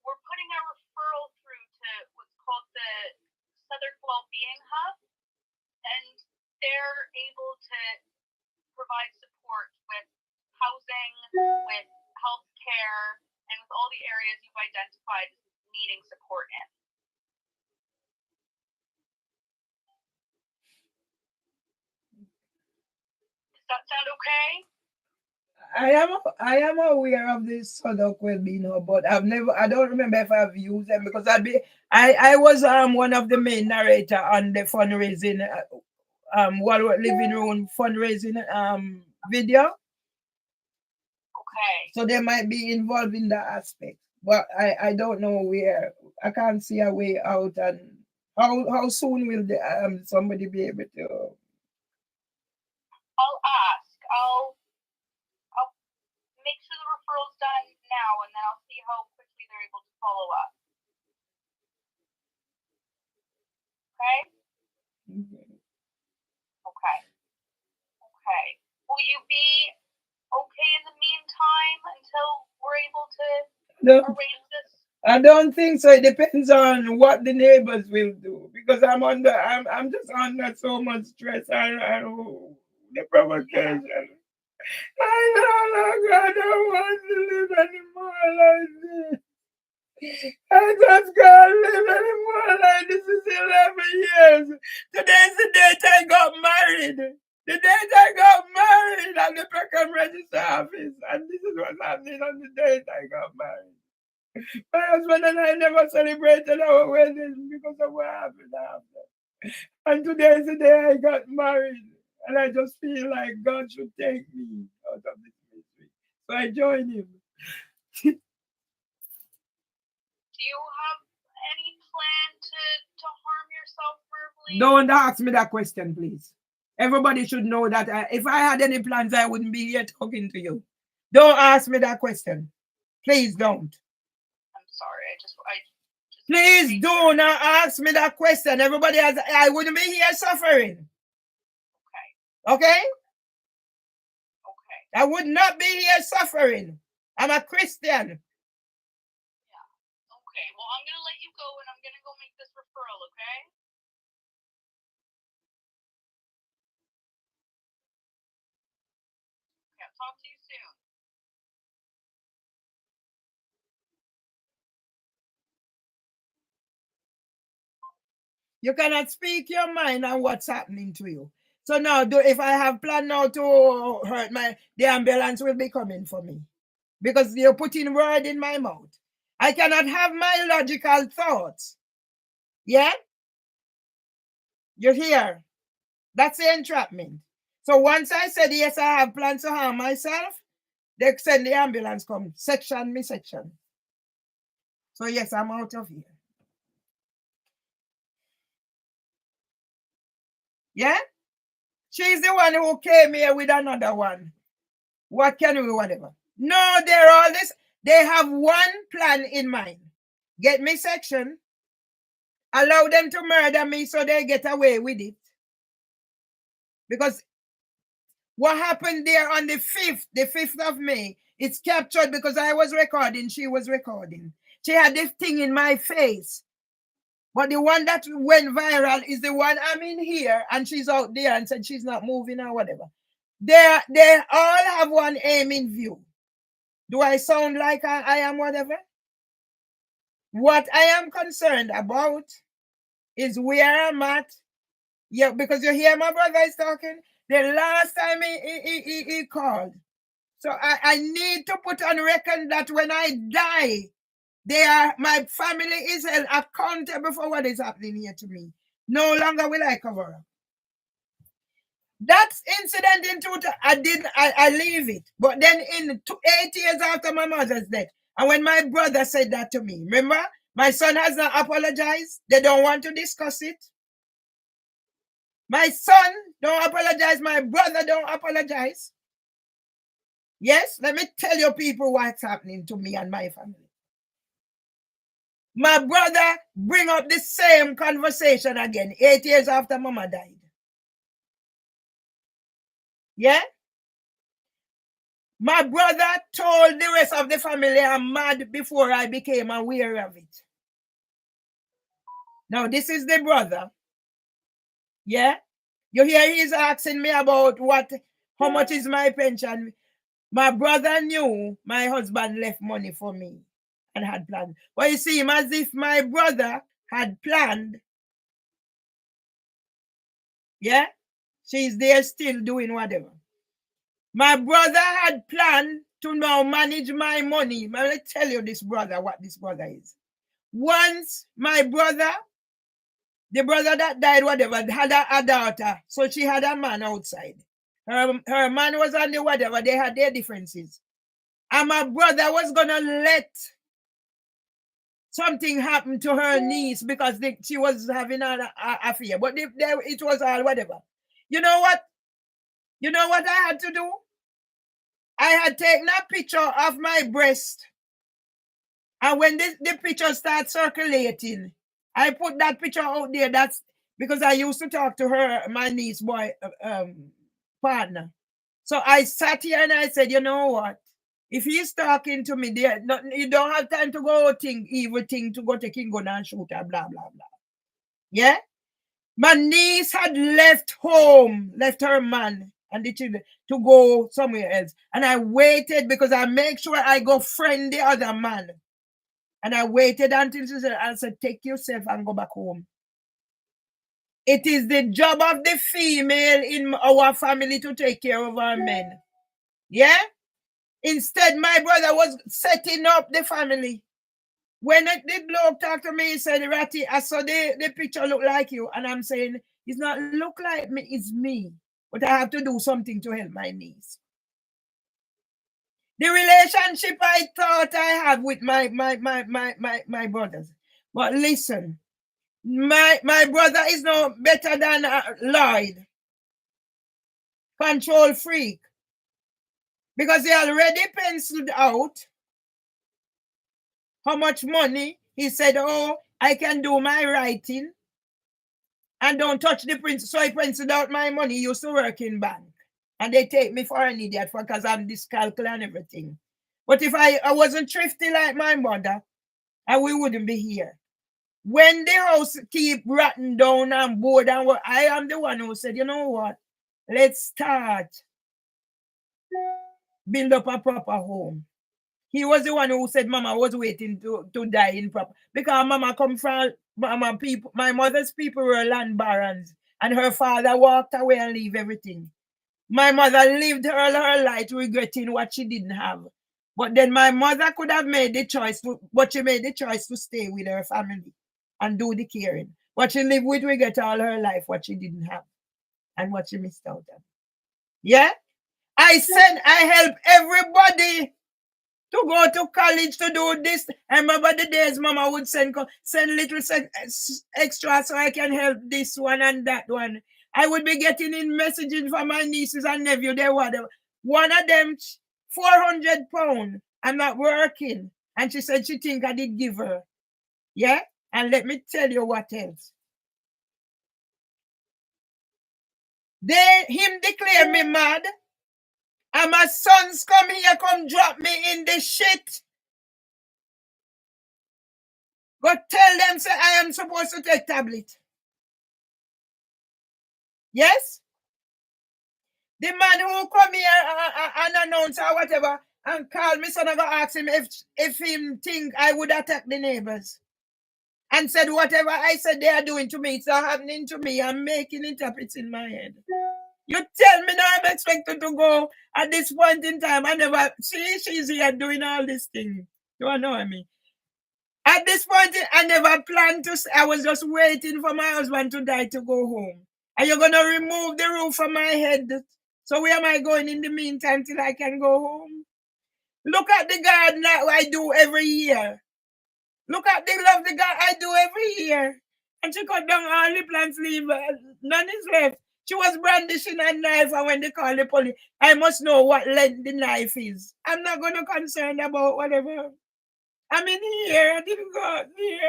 We're putting a referral through to what's called the Southern Wellbeing Hub, and they're able to provide support with housing, with health care, and with all the areas you've identified as needing support in. Does that sound okay? I am aware of this Southern Wellbeing Hub, but I don't remember if I've used them because I was one of the main narrator on the fundraising Walworth Living Room fundraising video. Okay. So they might be involved in that aspect. But I don't know where. I can't see a way out, and how soon will somebody be able to? I'll ask. I'll make sure the referral's done now, and then I'll see how quickly they're able to follow up. Okay? Okay. Okay. Will you be okay in the meantime until we're able to arrange this? I don't think so. It depends on what the neighbors will do because I'm just under so much stress. The provocation. I don't want to live anymore like this. I just can't live anymore like this. Is 11 years. Today's the date I got married. The date I got married at the Peckham Register office. And this is what's happening on the date I got married. My husband and I never celebrated our wedding because of what happened after. And today is the day I got married. And I just feel like God should take me out of this mystery. So I join him. Do you have any plan to harm yourself verbally? Don't ask me that question, please. Everybody should know that if I had any plans, I wouldn't be here talking to you. Don't ask me that question. Please don't. I'm sorry. I just Please do not ask me that question. Everybody has. I wouldn't be here suffering. Okay. Okay? Okay. I would not be here suffering. I'm a Christian. Yeah. Okay. Well, I'm going to let you go, and I'm going to go make this referral, okay? Okay, I'll talk to you soon. You cannot speak your mind on what's happening to you. So now, if I have planned now to hurt the ambulance will be coming for me. Because you're putting word in my mouth. I cannot have my logical thoughts. Yeah? You're here. That's the entrapment. So once I said, yes, I have plans to harm myself, they send the ambulance come. Section. So yes, I'm out of here. Yeah? She's the one who came here with another one. What can we, whatever? No, they're all this. They have one plan in mind. Get me section allow them to murder me so they get away with it. Because what happened there on the 5th of May, it's captured because I was recording, she was recording. She had this thing in my face. But the one that went viral is the one I'm in here and she's out there and said she's not moving or whatever. They all have one aim in view. Do I sound like I am whatever? What I am concerned about is where I'm at. Yeah, because you hear my brother is talking. The last time he called. So I need to put on record that when I die, my family is held accountable for what is happening here to me. No longer will I cover up. That incident in 2000, I leave it. But then 8 years after my mother's death, and when my brother said that to me, remember, my son has not apologized. They don't want to discuss it. My son don't apologize. My brother don't apologize. Yes, let me tell you people what's happening to me and my family. My brother bring up the same conversation again 8 years after mama died. Yeah? My brother told the rest of the family I'm mad before I became aware of it. Now, this is the brother. Yeah? You hear he's asking me about how much is my pension. My brother knew my husband left money for me and had planned. But you see, as if my brother had planned. Yeah? She's there still doing whatever. My brother had planned to now manage my money. Let me tell you this brother, what this brother is. Once my brother, the brother that died, whatever, had a daughter. So she had a man outside. Her man was on the whatever. They had their differences. And my brother was going to let something happen to her niece because she was having an affair. But it was all whatever. You know what? You know what I had to do? I had taken a picture of my breast. And when the picture started circulating, I put that picture out there. That's because I used to talk to her, my niece boy partner. So I sat here and I said, you know what? If he's talking to me, you don't have time to go evil thing to go take him gun and shoot her, blah, blah, blah. Yeah? My niece had left home, left her man and the children to go somewhere else. And I waited because I make sure I go friend the other man. And I waited until she said, I said, take yourself and go back home. It is the job of the female in our family to take care of our men. Yeah? Instead, my brother was setting up the family. When the bloke talked to me, he said, Ratty, I saw the picture look like you. And I'm saying, it's not look like me, it's me. But I have to do something to help my niece. The relationship I thought I had with my brothers. But listen, my brother is no better than Lloyd. Control freak. Because he already penciled out how much money. He said, oh, I can do my writing and don't touch the print. So I penciled out my money. He used to work in bank. And they take me for an idiot because I'm dyscalculic and everything. But if I wasn't thrifty like my mother, we wouldn't be here. When the house keep rotting down and board and what, I am the one who said, you know what? Let's start. Build up a proper home. He was the one who said Mama was waiting to die in proper. Because Mama come from my mother's people were land barons. And her father walked away and leave everything. My mother lived her life regretting what she didn't have. But then my mother could have made the choice, but she made the choice to stay with her family and do the caring. But she lived with regret all her life, what she didn't have and what she missed out on. Yeah? I help everybody to go to college to do this. I remember the days Mama would send little extra so I can help this one and that one. I would be getting in messages from my nieces and nephew. They were one of them, £400. I'm not working. And she said she think I did give her. Yeah? And let me tell you what else. Him declare me mad. And my sons come here, come drop me in the shit. But tell them, say, I am supposed to take tablet. Yes? The man who come here and announce or whatever and call me, son, I go ask him if him think I would attack the neighbors. And said, whatever I said they are doing to me, it's not happening to me. I'm making it up. It's in my head. You tell me now I'm expected to go at this point in time. I never, she's here doing all this thing. You know what I mean? At this point, I never planned to, I was just waiting for my husband to die to go home. Are you going to remove the roof from my head? So where am I going in the meantime till I can go home? Look at the garden that I do every year. Look at the love the God I do every year. And she cut down all the plants leave. None is left. She was brandishing a knife, and when they call the police, I must know what length the knife is. I'm not going to concern about whatever. I'm in here. I didn't go out here.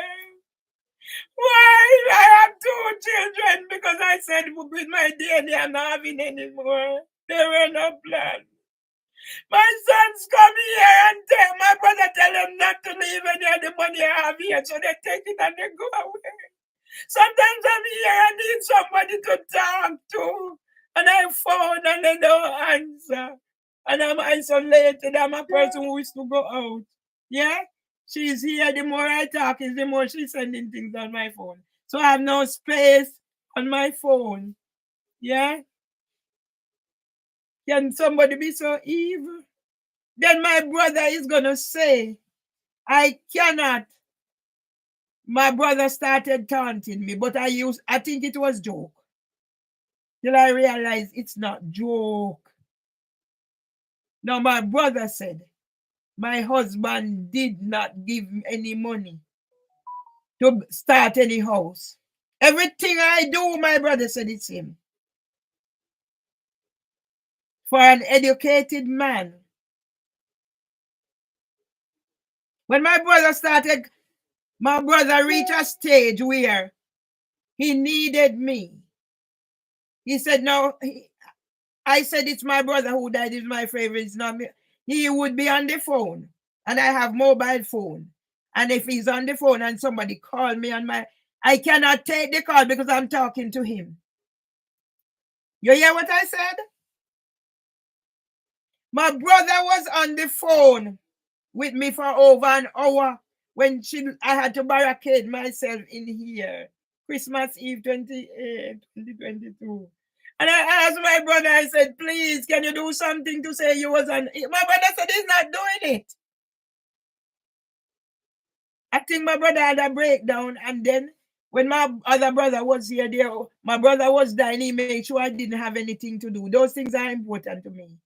Why? I have 2 children because I said with my DNA I'm not having any more. There were no plans. My sons come here and tell my brother, tell them not to leave any of the money I have here, so they take it and they go away. Sometimes I'm here, I need somebody to talk to, and I phone and they don't answer. And I'm isolated. I'm a person who is to go out. Yeah? She's here. The more I talk, is the more she's sending things on my phone. So I have no space on my phone. Yeah? Can somebody be so evil? Then my brother is going to say, I cannot. My brother started taunting me, but I think it was joke. Till I realized it's not joke. Now my brother said, my husband did not give me any money to start any house. Everything I do, my brother said it's him. For an educated man. When my brother reached a stage where he needed me. He said, no, I said, it's my brother who died, is my favorite, it's not me. He would be on the phone, and I have mobile phone. And if he's on the phone and somebody call me on I cannot take the call because I'm talking to him. You hear what I said? My brother was on the phone with me for over an hour when I had to barricade myself in here. Christmas Eve 2022. And I asked my brother, I said, please, can you do something to say you was on? My brother said he's not doing it. I think my brother had a breakdown, and then when my other brother was here, my brother was dying, he made sure I didn't have anything to do. Those things are important to me.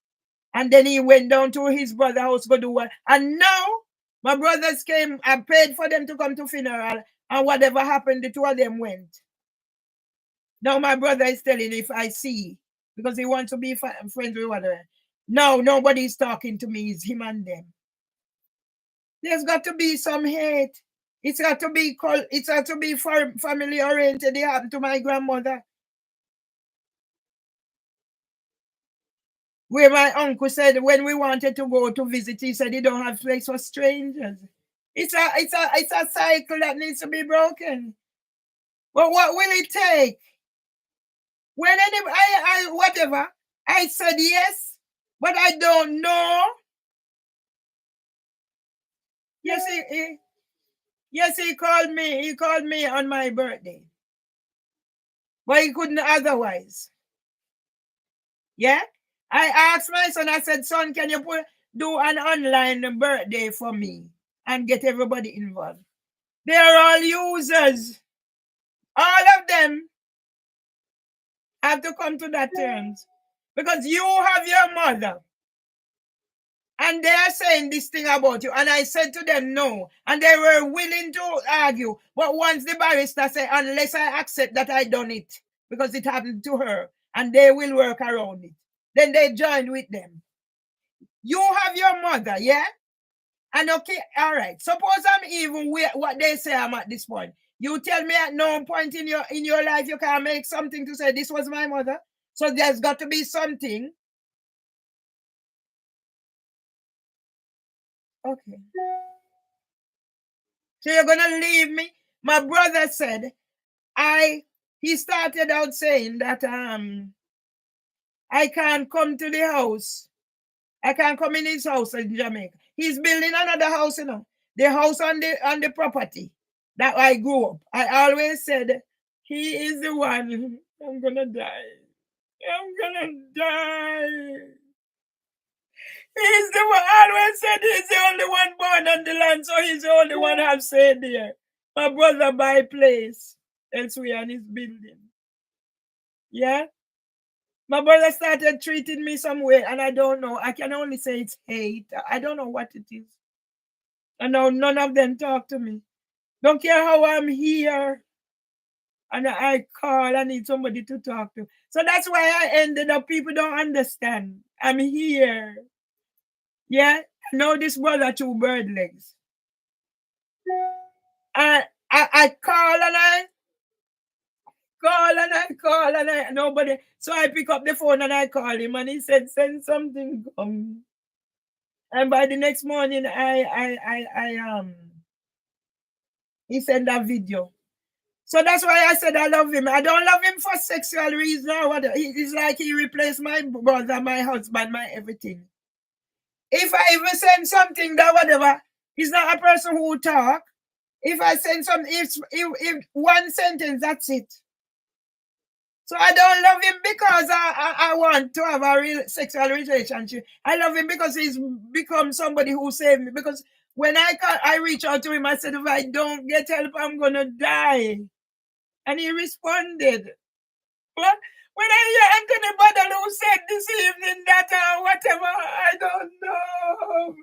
And then he went down to his brother's house to do what. And now my brothers came, I paid for them to come to funeral, and whatever happened, the 2 of them went. Now my brother is telling if I see, because he wants to be friends with whatever. No, nobody's talking to me. It's him and them. There's got to be some hate. It's got to be family oriented. It happened to my grandmother. Where my uncle said when we wanted to go to visit, he said he don't have place for strangers. It's a cycle that needs to be broken. But what will it take? When whatever, I said yes, but I don't know. Yes, he called me. He called me on my birthday. But he couldn't otherwise. Yeah? I asked my son, I said, son, can you do an online birthday for me and get everybody involved? They are all users. All of them have to come to that terms. Because you have your mother. And they are saying this thing about you. And I said to them, no. And they were willing to argue. But once the barrister said, unless I accept that I done it, because it happened to her, and they will work around it, then they joined with them. You have your mother, yeah? And okay, all right. Suppose I'm even what they say I'm at this point. You tell me at no point in your life you can't make something to say this was my mother. So there's got to be something. Okay. So you're gonna leave me? My brother said he started out saying that I can't come to the house. I can't come in his house in Jamaica. He's building another house, the house on the property that I grew up. I always said he is the one. I'm gonna die. I'm gonna die. He's the one. I always said he's the only one born on the land, so he's the only one have said there. My brother buy place elsewhere and he's building. Yeah. My brother started treating me some way, and I don't know. I can only say it's hate. I don't know what it is. And now none of them talk to me. Don't care how I'm here. And I call, I need somebody to talk to. So that's why I ended up, people don't understand. I'm here. Yeah? I know this brother two bird legs. And I call and I call and nobody. So I pick up the phone and I call him and he said, send something. And by the next morning, he sent a video. So that's why I said I love him. I don't love him for sexual reasons or whatever. It's like he replaced my brother, my husband, my everything. If I even send something that whatever, he's not a person who talk. If I send something, if one sentence, that's it. So I don't love him because I want to have a real sexual relationship. I love him because he's become somebody who saved me. Because when I reach out to him, I said, if I don't get help, I'm going to die. And he responded. Well, when I hear Anthony Badal who said this evening that whatever, I don't know.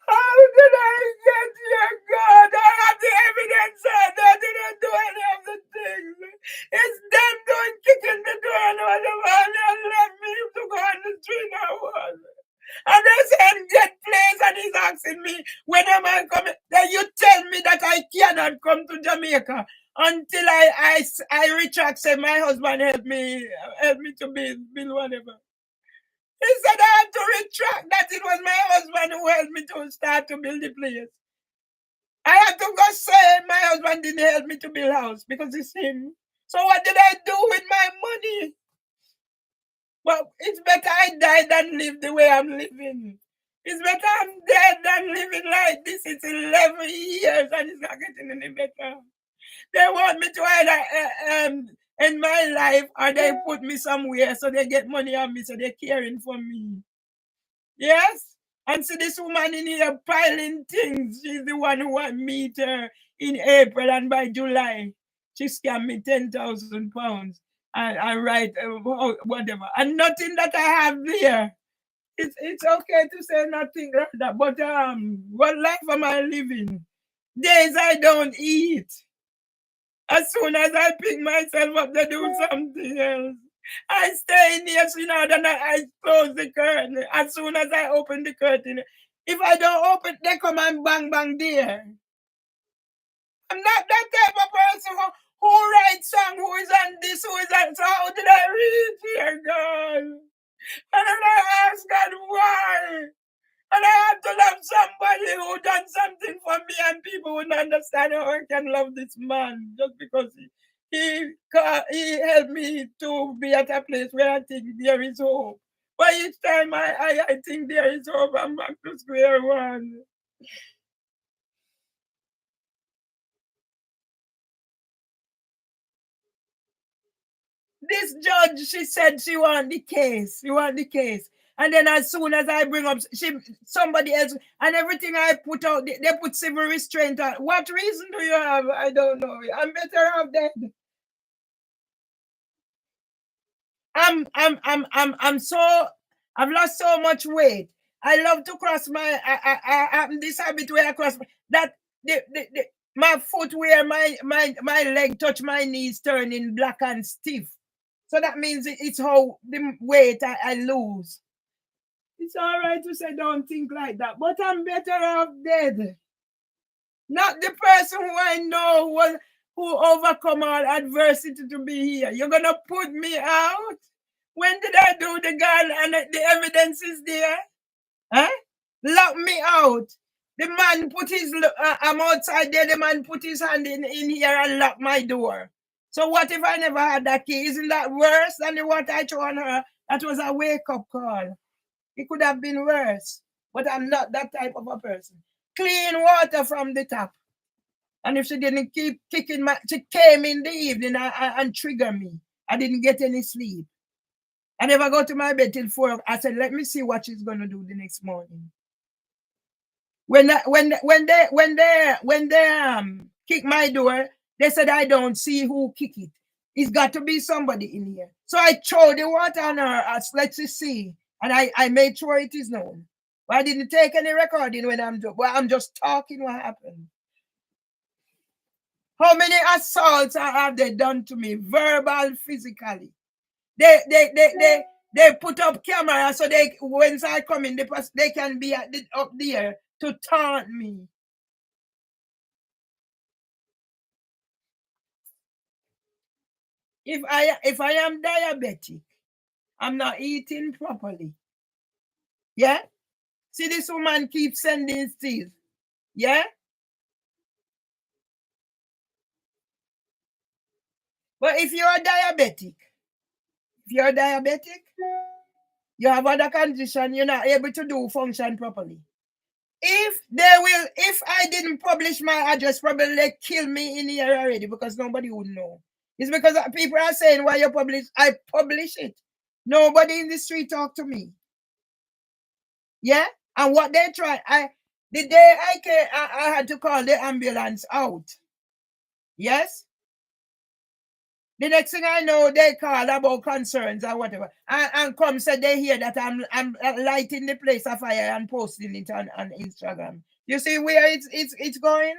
How did I get here, God? I have the evidence and I didn't do any of the things. It's them doing kicking the door and whatever, and let me to go on the street I was. And they said, get place, and he's asking me, when am I coming? Then you tell me that I cannot come to Jamaica until I retract, say my husband help me to build whatever. He said I had to retract that it was my husband who helped me to start to build the place. I had to go say my husband didn't help me to build a house because it's him. So what did I do with my money? Well, it's better I die than live the way I'm living. It's better I'm dead than living like this. It's 11 years and it's not getting any better. They want me to either end my life or they put me somewhere so they get money on me, so they're caring for me. Yes? And see this woman in here piling things. She's the one who I meet her in April, and by July, she scammed me £10,000 and write whatever. And nothing that I have there. It's okay to say nothing like that, but what life am I living? Days I don't eat. As soon as I pick myself up, they do something else. I stay in here, then I close the curtain. As soon as I open the curtain, if I don't open, they come and bang, bang there. I'm not that type of person who writes song, who is on this, who is on. So how did I reach here, God? And then I ask God why. And I have to love somebody who done something for me, and people wouldn't understand how I can love this man just because he helped me to be at a place where I think there is hope. But each time I think there is hope, I'm back to square one. This judge, she said she want the case. She want the case. And then as soon as I bring up somebody else, and everything I put out, they put civil restraint on. What reason do you have? I don't know. I'm better off dead. I've lost so much weight. I love to cross I have this habit where I cross that my foot where my leg touch my knees turning black and stiff. So that means it's how the weight I lose. It's all right to say don't think like that, but I'm better off dead. Not the person who I know who overcome all adversity to be here. You're gonna put me out? When did I do the God and the evidence is there? Huh? Lock me out. The man put his, I'm outside there, the man put his hand in here and lock my door. So what if I never had that key? Isn't that worse than the what I threw on her? That was a wake-up call. It could have been worse. But I'm not that type of a person. Clean water from the tap. And if she didn't keep kicking she came in the evening and trigger me. I didn't get any sleep. I never go to my bed till 4. I said, let me see what she's gonna do the next morning. When they kick my door, they said I don't see who kick it. It's got to be somebody in here. So I throw the water on her as let's see. And I made sure it is known. But I didn't take any recording when I'm just talking what happened. How many assaults have they done to me? Verbal, physically. They put up camera so when I come in, they can be up there to taunt me. If I am diabetic, I'm not eating properly. Yeah? See, this woman keeps sending things. Yeah? But if you're diabetic, you have other condition, you're not able to function properly. If I didn't publish my address, probably they kill me in here already because nobody would know. It's because people are saying why you publish. I publish it. Nobody in the street talk to me. Yeah? And what they try, the day I had to call the ambulance out. Yes? The next thing I know, they call about concerns or whatever. And come say they hear that I'm lighting the place afire and posting it on Instagram. You see where it's going?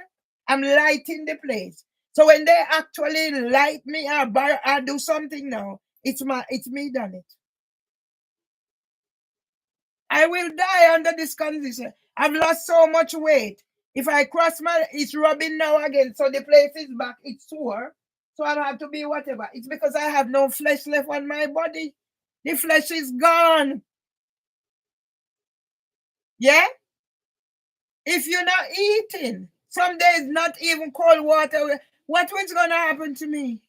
I'm lighting the place. So when they actually light me or do something now, it's me done it. I will die under this condition. I've lost so much weight. If I cross it's rubbing now again. So the place is back. It's sore. So I have to be whatever. It's because I have no flesh left on my body. The flesh is gone. Yeah? If you're not eating, some days not even cold water, what's going to happen to me?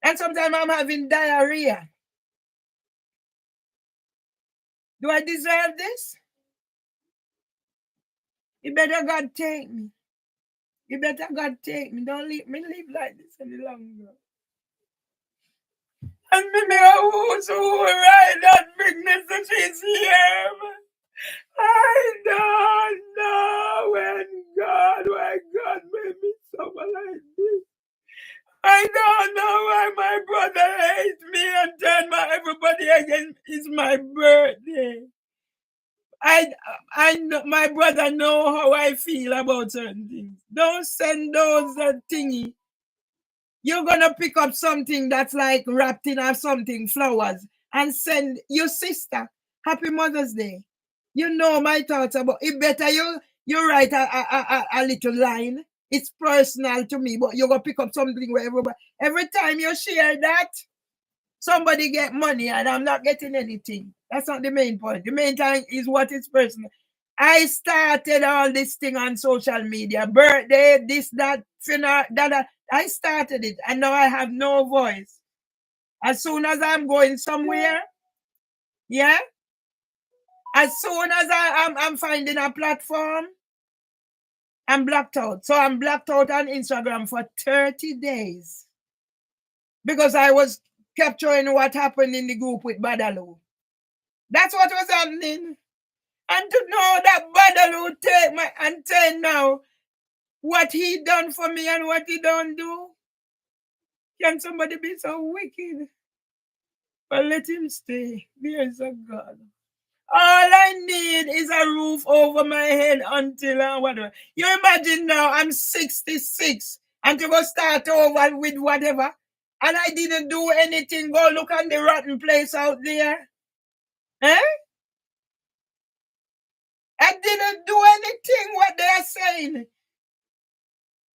And sometimes I'm having diarrhea. Do I deserve this? You better God take me. You better God take me. Don't leave me live like this any longer. And me who's who ride that bigness that she's here. I don't know why God made me suffer like this. I don't know why my brother hates me and turn everybody against. It's my birthday. I know my brother know how I feel about certain things. Don't send those thingy. You're gonna pick up something that's like wrapped in or something, flowers, and send your sister Happy Mother's Day. You know my thoughts about it. Better you write a little line. It's personal to me, but you're gonna pick up something where every time you share that, somebody get money and I'm not getting anything. That's not the main point. The main thing is what is personal. I started all this thing on social media. Birthday, this, that, funeral, that. I started it and now I have no voice. As soon as I'm going somewhere, yeah, as soon as I'm finding a platform, I'm blocked out. So I'm blocked out on Instagram for 30 days because I was capturing what happened in the group with Badaloo. That's what was happening. And to know that Badaloo take my antenna now, what he done for me and what he don't do. Can somebody be so wicked? But let him stay. There's a God. All I need is a roof over my head until whatever. You imagine now I'm 66 and to go start over with whatever. And I didn't do anything. Go look at the rotten place out there. Eh? I didn't do anything what they are saying.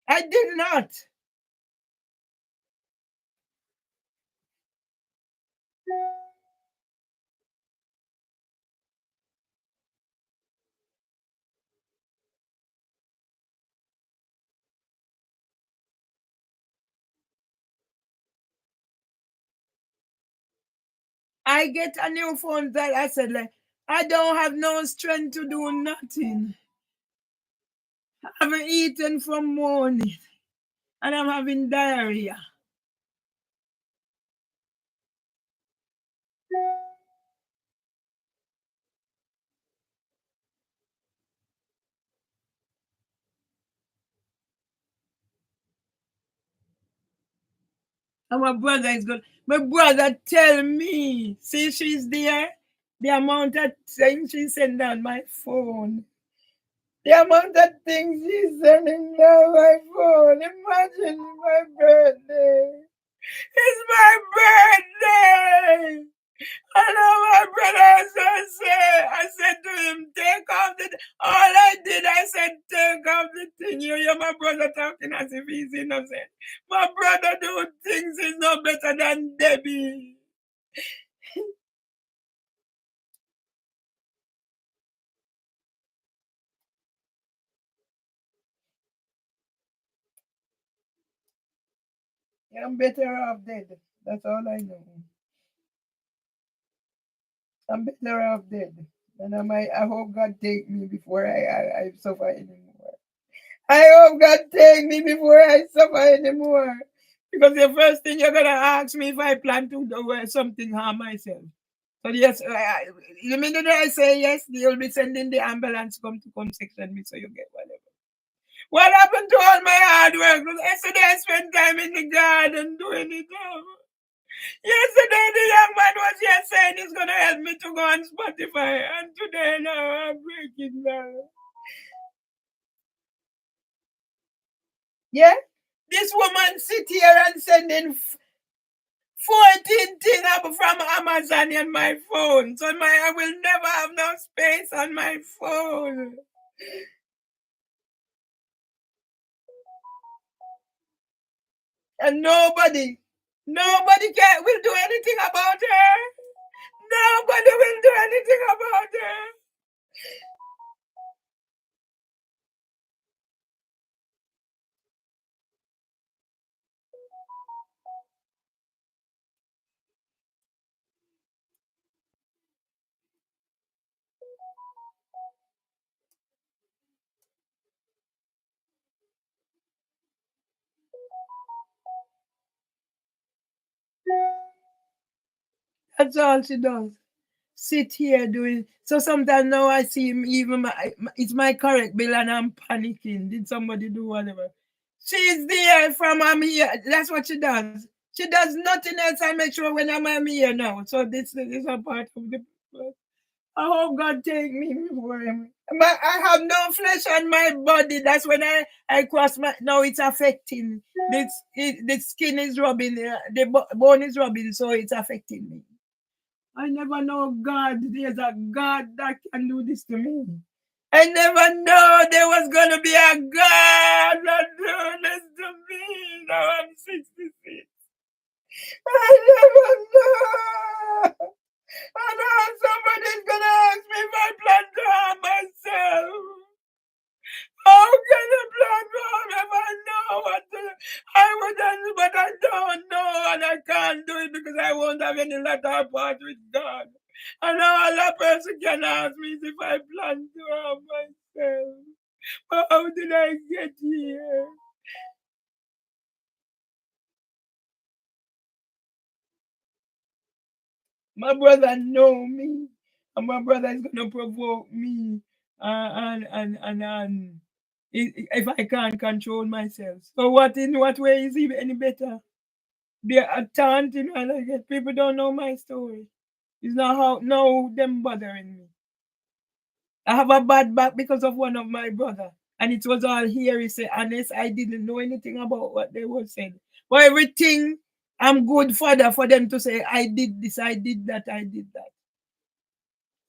I did not. I get a new phone that I said, like, I don't have no strength to do nothing. I haven't eaten from morning and I'm having diarrhea. And my brother is good. My brother tell me, see, she's there. The amount of things she sent on my phone. The amount of things she's sending on my phone. Imagine my birthday. It's my birthday. I know my brother I said to him, take off the all I did, I said, take off the thing. You hear my brother talking as if he's innocent. My brother do things is no better than Debbie. I'm better off dead. That's all I know. I'm better off dead. And I hope God take me before I suffer anymore. I hope God take me before I suffer anymore. Because the first thing you're gonna ask me if I plan to do something harm myself. So yes, the minute I say yes, you'll be sending the ambulance come section me so you get whatever. What happened to all my hard work? Yesterday I spent time in the garden doing it. Yesterday the young man was here saying he's gonna help me to go on Spotify, and today now I'm breaking down. Yeah, this woman sit here and sending 14 things from Amazon on my phone. So I will never have no space on my phone. And nobody will do anything about her. Nobody will do anything about her. That's all she does. Sit here doing. So sometimes now I see him, even it's my correct bill and I'm panicking. Did somebody do whatever? She's there from I'm here. That's what she does. She does nothing else. I make sure when I'm here now. So this is a part of the. I hope God take me before him. But I have no flesh on my body. That's when I cross my. Now it's affecting. The skin is rubbing. The bone is rubbing, so it's affecting me. I never know God. There's a God that can do this to me. I never know there was gonna be a God that do this to me. Now I'm 66. I never know. I know somebody's gonna ask me if I plan to harm myself. How can I plan to harm if I know what I would do, but I don't know and I can't do it because I won't have any latter part with God. And all a person can ask me is if I plan to harm myself. But how did I get here? My brother know me, and my brother is gonna provoke me, and if I can't control myself. So in what way is he any better? They're a taunting and I get people don't know my story. It's not how no them bothering me. I have a bad back because of one of my brother. And it was all here, he said, honest, I didn't know anything about what they were saying. But everything I'm good father for them to say, I did this, I did that, I did that.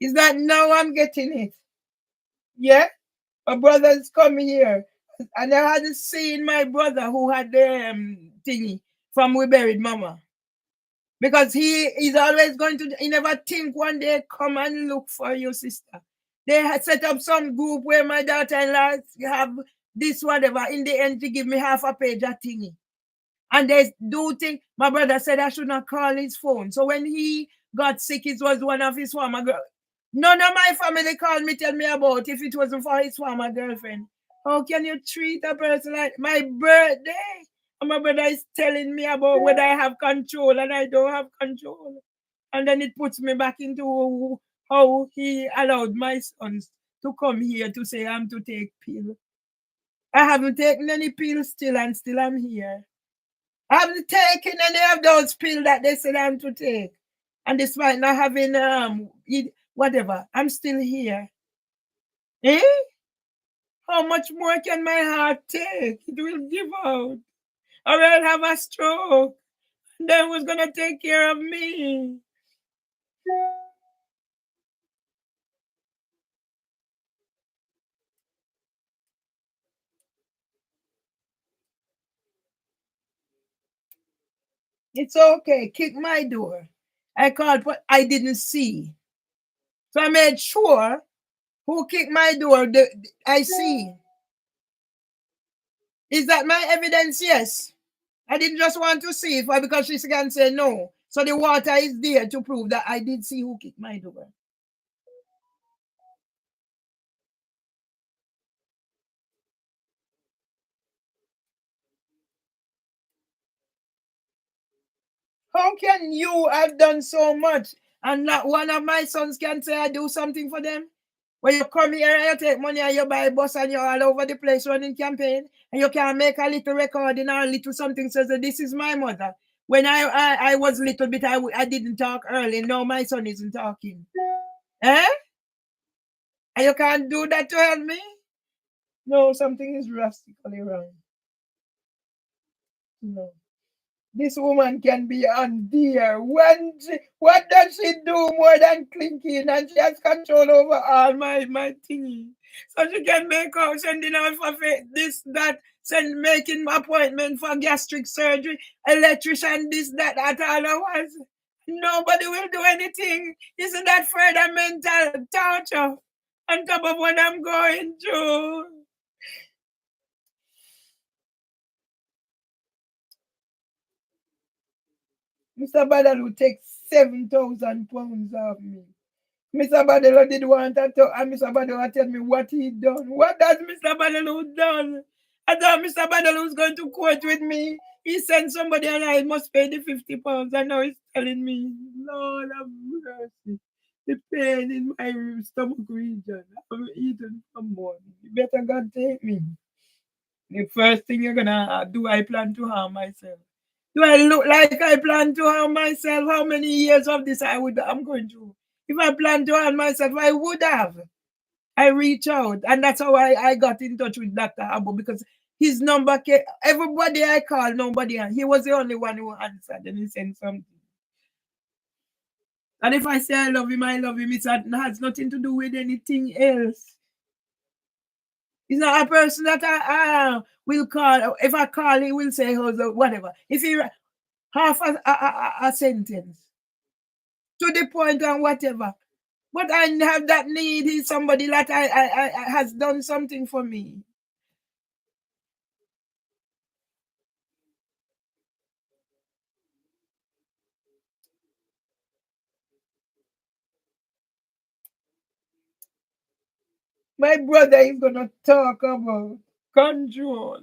Is that now I'm getting it? Yeah, my brother's come here. And I hadn't seen my brother who had the thingy from we buried mama. Because he is always going to, he never think one day come and look for your sister. They had set up some group where my daughter-in-law have this whatever. In the end, to give me half a page of thingy. And they do think, my brother said I should not call his phone. So when he got sick, it was one of his former girl. None of my family called me, tell me about if it wasn't for his former girlfriend. How can you treat a person like my birthday? And my brother is telling me about whether I have control and I don't have control. And then it puts me back into how he allowed my sons to come here to say I'm to take pills. I haven't taken any pills still and still I'm here. I haven't taken any of those pills that they said I'm to take. And despite not having whatever, I'm still here. Eh? How much more can my heart take? It will give out. Or I'll have a stroke. And then who's gonna take care of me? It's okay. Kick my door. I called, but I didn't see. So I made sure who kicked my door, I see. Is that my evidence? Yes. I didn't just want to see it because she can say no. So the water is there to prove that I did see who kicked my door. How can you have done so much and not one of my sons can say I do something for them? When you come here and you take money and you buy a bus and you're all over the place running campaign and you can make a little recording or a little something says that this is my mother. When I was little bit, I didn't talk early. Now my son isn't talking. Eh? And you can't do that to help me? No, something is drastically wrong. No. This woman can be on there. What does she do more than clinking? And she has control over all my thingy. So she can make out sending out for this, that, making appointment for gastric surgery, electrician, this, that, at all hours. Nobody will do anything. Isn't that further mental torture on top of what I'm going through? Mr. Badalu takes 7,000 pounds off me. Mr. Badalu did want to talk, and Mr. Badalu tell me what he done. What does Mr. Badalu done? I thought Mr. Badalu was going to quote with me. He sent somebody and I must pay the 50 pounds. And now he's telling me, Lord have mercy. The pain in my stomach region. I'm eating some more. You better God take me. The first thing you're gonna do, I plan to harm myself. Do I look like I plan to harm myself? How many years of this I'm going through? If I plan to harm myself, I would have. I reach out, and that's how I got in touch with Dr. Abu because his number came. Everybody I called, nobody. He was the only one who answered, and he sent something. And if I say I love him, it has nothing to do with anything else. He's not a person that I will call. If I call, he will say whatever. If he half a sentence to the point and whatever. But I have that need. He's somebody that I has done something for me. My brother is gonna talk about control.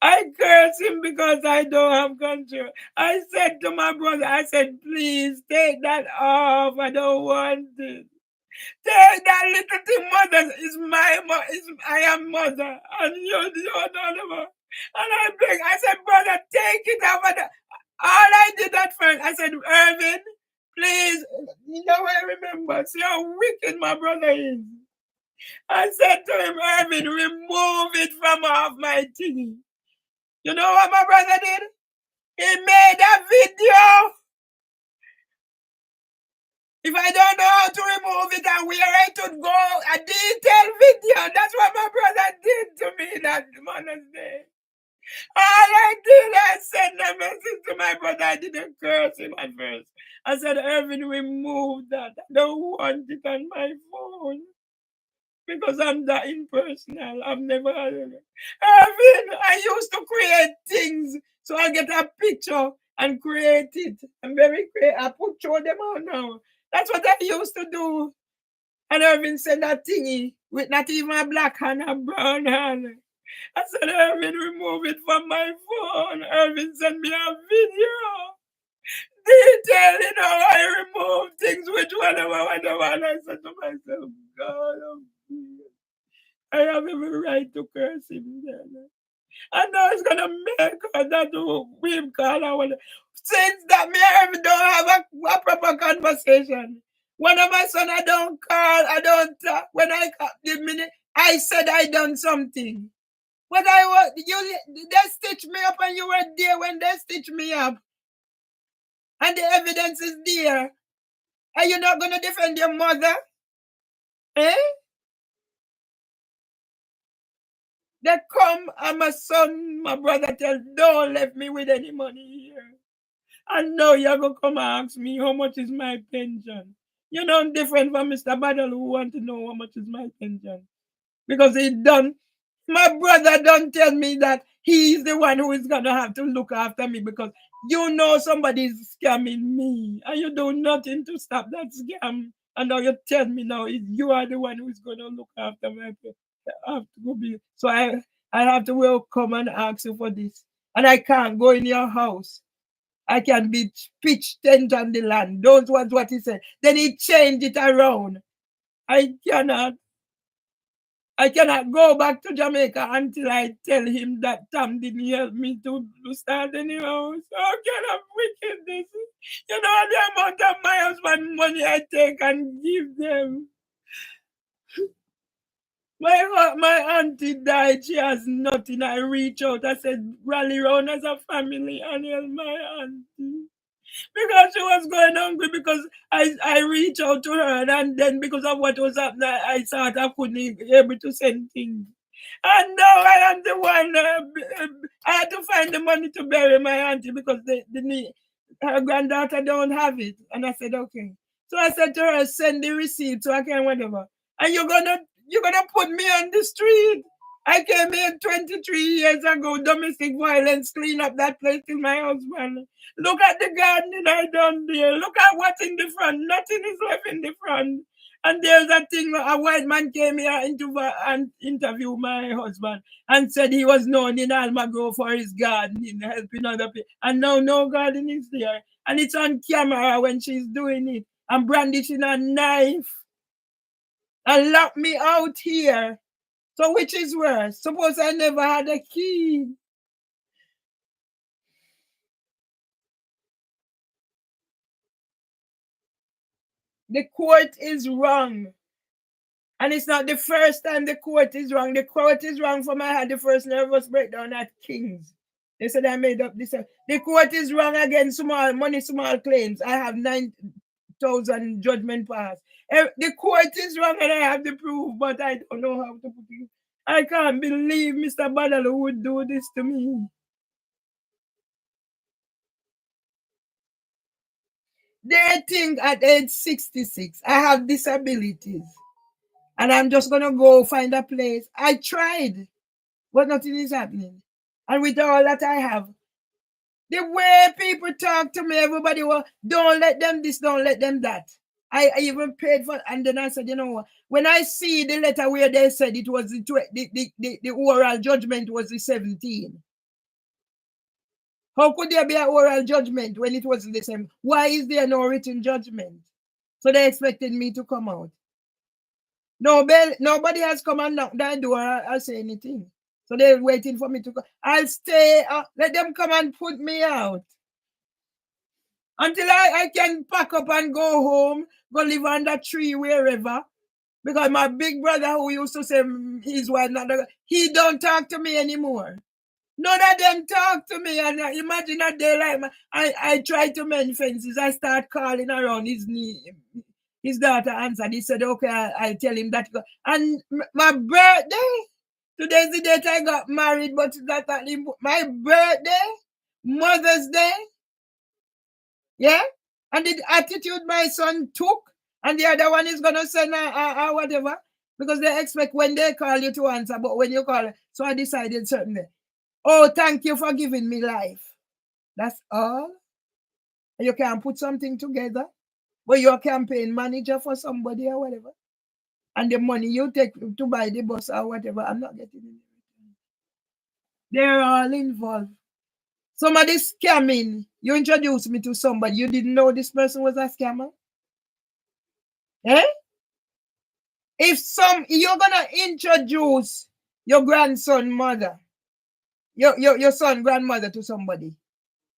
I curse him because I don't have control. I said to my brother, I said, please take that off. I don't want it. Take that little thing, mother. I am mother. And you're the other. And I beg, I said, brother, take it off. All I did at first, I said, Irvin, please. You know, I remember. See how wicked my brother is. I said to him, Irvin, remove it from off my thingy. You know what my brother did? He made a video. If I don't know how to remove it and where I should go, a detailed video. That's what my brother did to me that Mother's Day. All I did, I sent a message to my brother. I didn't curse him at first. I said, Irvin, remove that. I don't want it on my phone. Because I'm that impersonal. I've never had it. Irvin, I used to create things. So I get a picture and create it. I'm very creative. I put show them out now. That's what I used to do. And Irvin said that thingy with not even a black hand, a brown hand. I said, Irvin, remove it from my phone. Irvin sent me a video detailing how I remove things, which whatever. And I said to myself, God, I have every right to curse him then. And now it's gonna make her that we call her. Since that me and Irvin don't have a proper conversation. One of my son, I don't call, I don't talk. When I call, the minute I said I done something. But I was they stitched me up and you were there when they stitched me up. And the evidence is there. Are you not gonna defend your mother? Eh? They come and my son, my brother tell, don't left me with any money here. And now you're gonna come and ask me how much is my pension. You know I'm different from Mr. Battle who want to know how much is my pension. Because he done, my brother don't tell me that he's the one who is gonna have to look after me because you know somebody's scamming me and you do nothing to stop that scam. And now you tell me now you are the one who is gonna look after my so I have to will come and ask you for this. And I can't go in your house. I can be pitch tent on the land. Those was what he said. Then he changed it around. I cannot go back to Jamaica until I tell him that Tom didn't help me to start any house. How can I wicked this? You know the amount of my husband money I take and give them. My auntie died. She has nothing. I reach out. I said, rally round as a family and help my auntie. Because she was going hungry because I reached out to her and then because of what was happening, I thought I couldn't be able to send things. And now I am the one, I had to find the money to bury my auntie because her granddaughter don't have it. And I said, okay. So I said to her, send the receipt so I can whatever. And you're gonna put me on the street. I came here 23 years ago, domestic violence, clean up that place with my husband. Look at the gardening I done there. Look at what's in the front. Nothing is left in the front. And there's a thing, a white man came here and interviewed my husband and said he was known in Almagrove for his gardening, helping other people. And now no garden is there. And it's on camera when she's doing it. And brandishing a knife. And lock me out here. So which is worse? Suppose I never had a key. The court is wrong. And it's not the first time the court is wrong. The court is wrong for I had the first nervous breakdown at King's. They said I made up this. The court is wrong again, small claims. I have 9,000 judgment passed. The court is wrong and I have the proof, but I don't know how to put it. I can't believe Mr. Badalo would do this to me. They think at age 66, I have disabilities. And I'm just going to go find a place. I tried, but nothing is happening. And with all that I have, the way people talk to me, everybody was, don't let them this, don't let them that. I even paid for, and then I said, you know what? When I see the letter where they said it was the oral judgment was the 17th. How could there be an oral judgment when it wasn't the same? Why is there no written judgment? So they expected me to come out. Nobody has come and knocked that door or say anything. So they're waiting for me to come. I'll stay. Let them come and put me out. Until I can pack up and go home, go live under a tree wherever. Because my big brother who used to say his wife, he don't talk to me anymore. None of them talk to me. And imagine a day like I try to mend fences. I start calling around his knee. His daughter answered. He said, okay, I'll tell him that. And my birthday, today's the date I got married, but that's not my birthday, Mother's Day, yeah? And the attitude my son took, and the other one is going to send whatever, because they expect when they call you to answer, but when you call, so I decided certainly, oh, thank you for giving me life. That's all. You can put something together, but you're a campaign manager for somebody or whatever. And the money you take to buy the bus or whatever, I'm not getting it. They're all involved. Somebody scamming. You introduced me to somebody. You didn't know this person was a scammer? Eh? If you're gonna introduce your grandson mother, your son grandmother to somebody,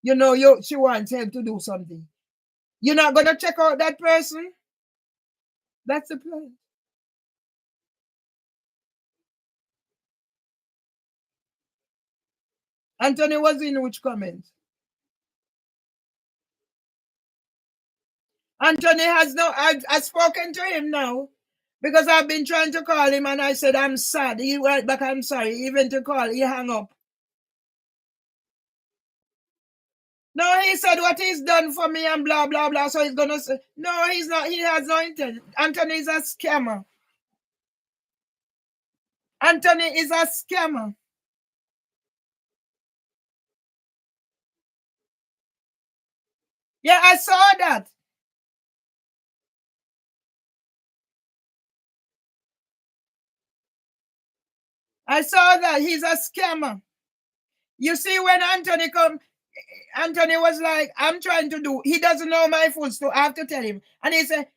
you know she wants help to do something. You're not gonna check out that person? That's the plan. Anthony was in which comment? Anthony has no, I've spoken to him now because I've been trying to call him and I said, I'm sad. He went back, I'm sorry. Even to call, he hung up. No, he said what he's done for me and blah, blah, blah. So he's going to say, no, he's not. He has no intent. Anthony is a scammer. Anthony is a scammer. Yeah, I saw that. I saw that. He's a scammer. You see, when Anthony come, Anthony was like, I'm trying to do, he doesn't know my full story. I have to tell him. And he said,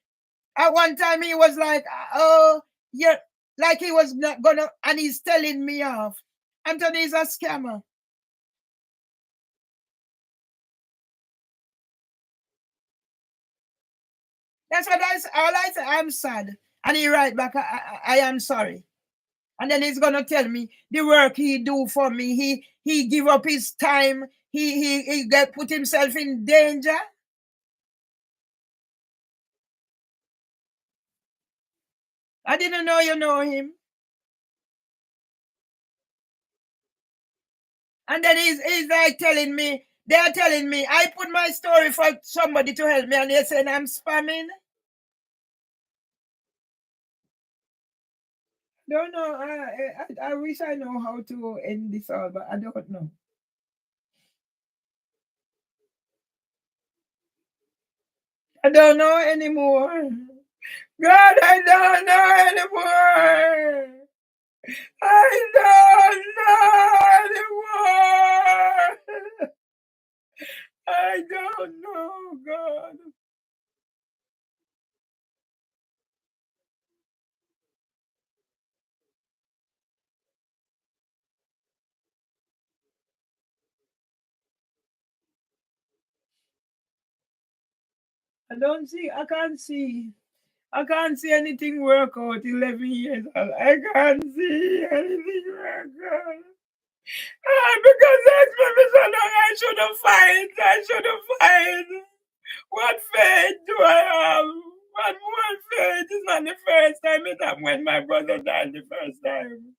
at one time he was like, oh, yeah, like he was not gonna, and he's telling me off. Anthony is a scammer. That's what all I say, I'm sad. And he write back, I am sorry. And then he's gonna tell me the work he do for me. He give up his time. He get put himself in danger. I didn't know you know him. And then he's like telling me, they're telling me, I put my story for somebody to help me, and they're saying I'm spamming. Don't know. I wish I know how to end this all, but I don't know. I don't know anymore. God, I don't know anymore. I don't know anymore. I don't know, God. I don't see, I can't see. I can't see anything work out 11 years old. I can't see anything work out. Because that's been me so long, I shouldn't fight. I shouldn't fight. What faith do I have? What more faith? It's not the first time it happened when my brother died the first time.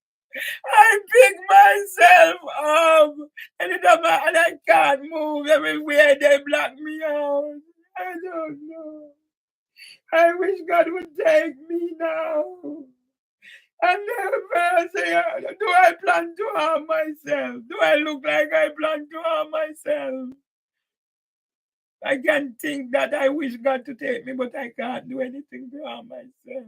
I pick myself up and I can't move everywhere. They block me out. I don't know. I wish God would take me now. And never say, do I plan to harm myself? Do I look like I plan to harm myself? I can think that I wish God to take me, but I can't do anything to harm myself.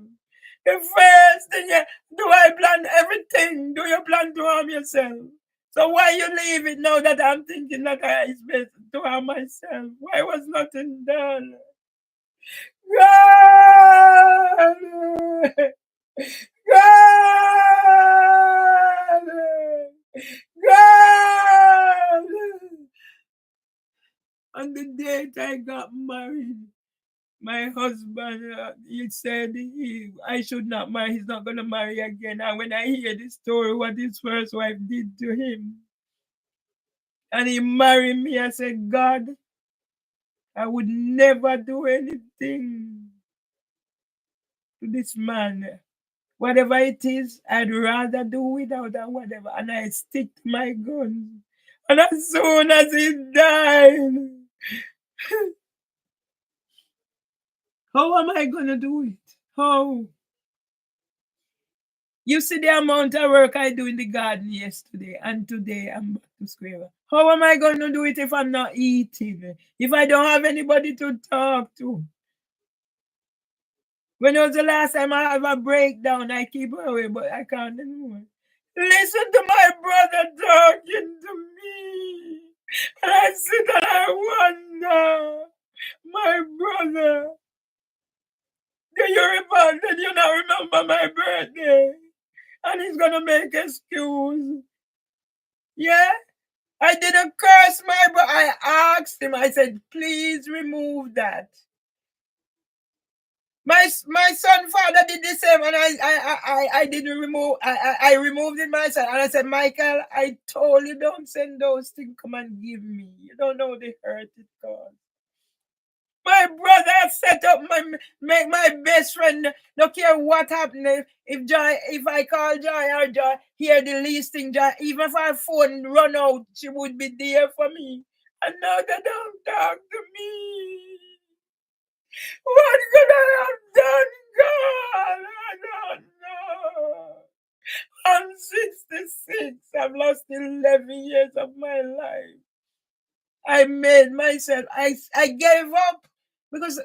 The first thing, do I plan everything? Do you plan to harm yourself? So why you leave it now that I'm thinking that it's best to harm myself? Why was nothing done? God! God! God! On the date I got married, my husband, he said I should not marry. He's not going to marry again. And when I hear the story, what his first wife did to him, and he married me, I said, God, I would never do anything to this man. Whatever it is, I'd rather do without and whatever. And I stick to my guns. And as soon as he died, how am I going to do it? How? You see the amount of work I do in the garden yesterday, and today I'm back to square one. How am I going to do it if I'm not eating? If I don't have anybody to talk to? When was the last time I have a breakdown? I keep away, but I can't anymore. Listen to my brother talking to me. And I sit and I wonder, my brother, do you remember? Did you not remember my birthday? And he's gonna make excuse. Yeah? I didn't curse my brother. I asked him, I said, please remove that. My son father did the same, and I didn't remove. I removed it myself, and I said, Michael, I told you don't send those things. Come and give me. You don't know the hurt it caused. My brother set up my best friend. No care what happened. If I call Joy or Joy, hear the least thing, Joy. Even if our phone run out, she would be there for me. And now they don't talk to me. What could I have done, God? I don't know. I'm 66. I've lost 11 years of my life. I made myself, I gave up because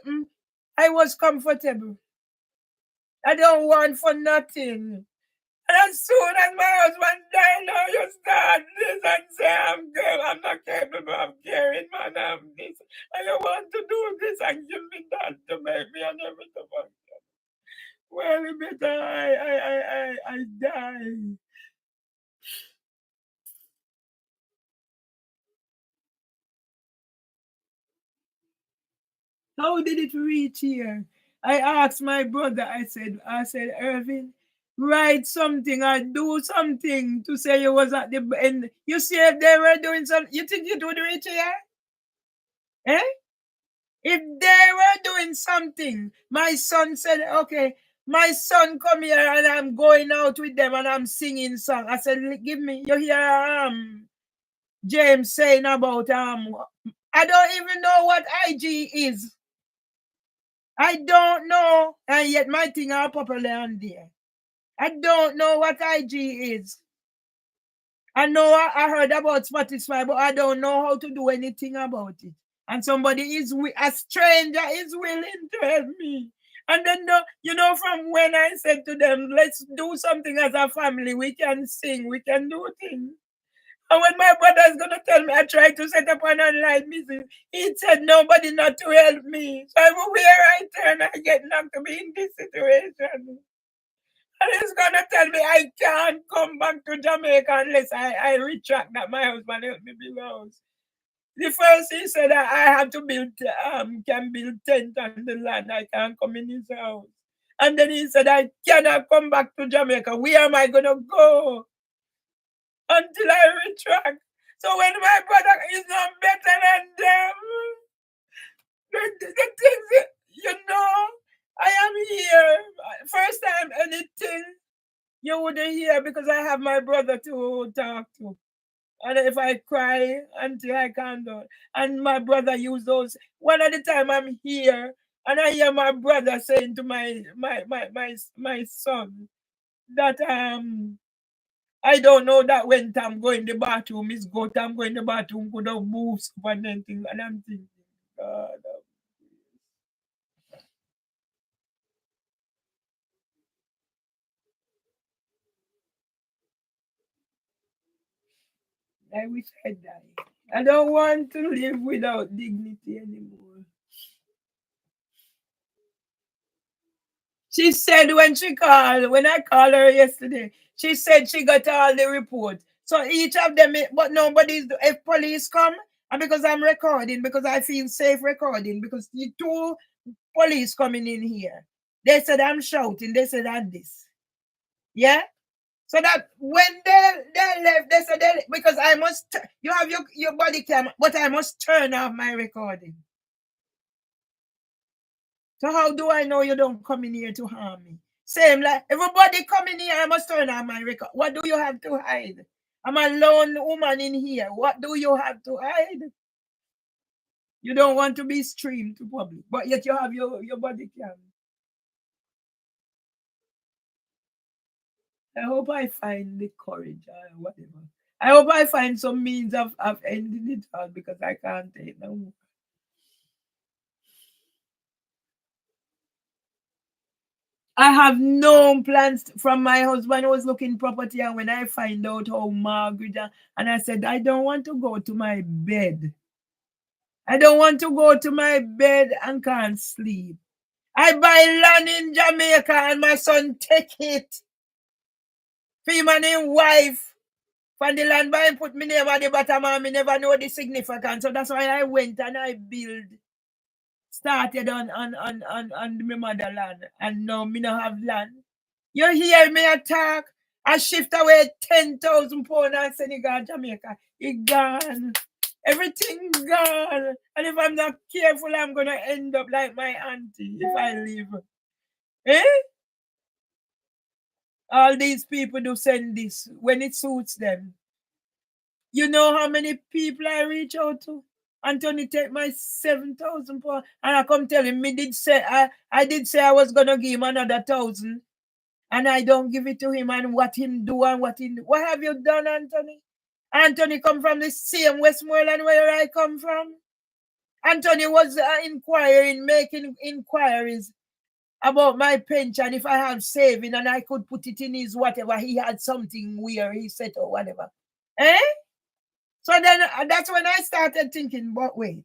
I was comfortable. I don't want for nothing. And as soon as my husband died, now you start this and say, I'm not capable of caring, man. I'm this. And you want to do this and give me that to make me unable to function. Well, it better I die. How did it reach here? I asked my brother, I said, Irvin, write something or do something to say you was at the end. You see if they were doing something, you think it would reach here? Eh? If they were doing something, my son said, okay, my son come here and I'm going out with them and I'm singing song. I said, give me, you hear James saying about I don't even know what IG is. I don't know, and yet my thing are popular on there. I don't know what IG is. I know I heard about Spotify, but I don't know how to do anything about it. And somebody a stranger is willing to help me. And then, from when I said to them, let's do something as a family, we can sing, we can do things. And when my brother is going to tell me, I tried to set up an online business, he said nobody not to help me. So everywhere I turn, I get knocked to be in this situation. And he's going to tell me I can't come back to Jamaica unless I retract that my husband helped me build a house. The first he said I have to can build tent on the land. I can't come in his house. And then he said I cannot come back to Jamaica. Where am I going to go? Until I retract. So when my brother is not better than them, the things, I am here. First time anything you wouldn't hear because I have my brother to talk to. And if I cry until I can't do it. And my brother use those. One at the time I'm here and I hear my brother saying to my son that I don't know that when I'm going to the bathroom, it's good. I'm going to the bathroom, could have moved and anything. And I'm thinking, God. I wish I died. I don't want to live without dignity anymore. She said when I called her yesterday, she said she got all the reports. So each of them, but nobody's, if police come, and because I'm recording, because I feel safe recording, because the two police coming in here, they said I'm shouting, they said I'm this. Yeah? So that when they left, they said, because I must, you have your body cam, but I must turn off my recording. So how do I know you don't come in here to harm me? Same like everybody come in here, I must turn on my record. What do you have to hide? I'm a lone woman in here. What do you have to hide? You don't want to be streamed to public, but yet you have your body cam. I hope I find the courage or whatever. I hope I find some means of ending it all because I can't take no more. I have no plans from my husband was looking property, and when I find out how Margaret and I said, I don't want to go to my bed. I don't want to go to my bed and can't sleep. I buy land in Jamaica and my son take it. For him and his wife. From the land by him put me name at the bottom and me never know the significance. So that's why I went and I started on my motherland. And now me no have land. You hear me attack? I shift away 10,000 pounds in Senegal, Jamaica. It gone. Everything gone. And if I'm not careful, I'm going to end up like my auntie if I leave. Eh? All these people do send this when it suits them. You know how many people I reach out to? Anthony take my 7,000 pounds. And I come tell him, I did say I was going to give him another 1,000. And I don't give it to him and what him do and what him do. What have you done, Anthony? Anthony come from the same Westmoreland where I come from. Anthony was making inquiries about my pension if I have saving and I could put it in his whatever. He had something where he said or whatever. Eh? So then that's when I started thinking, but wait.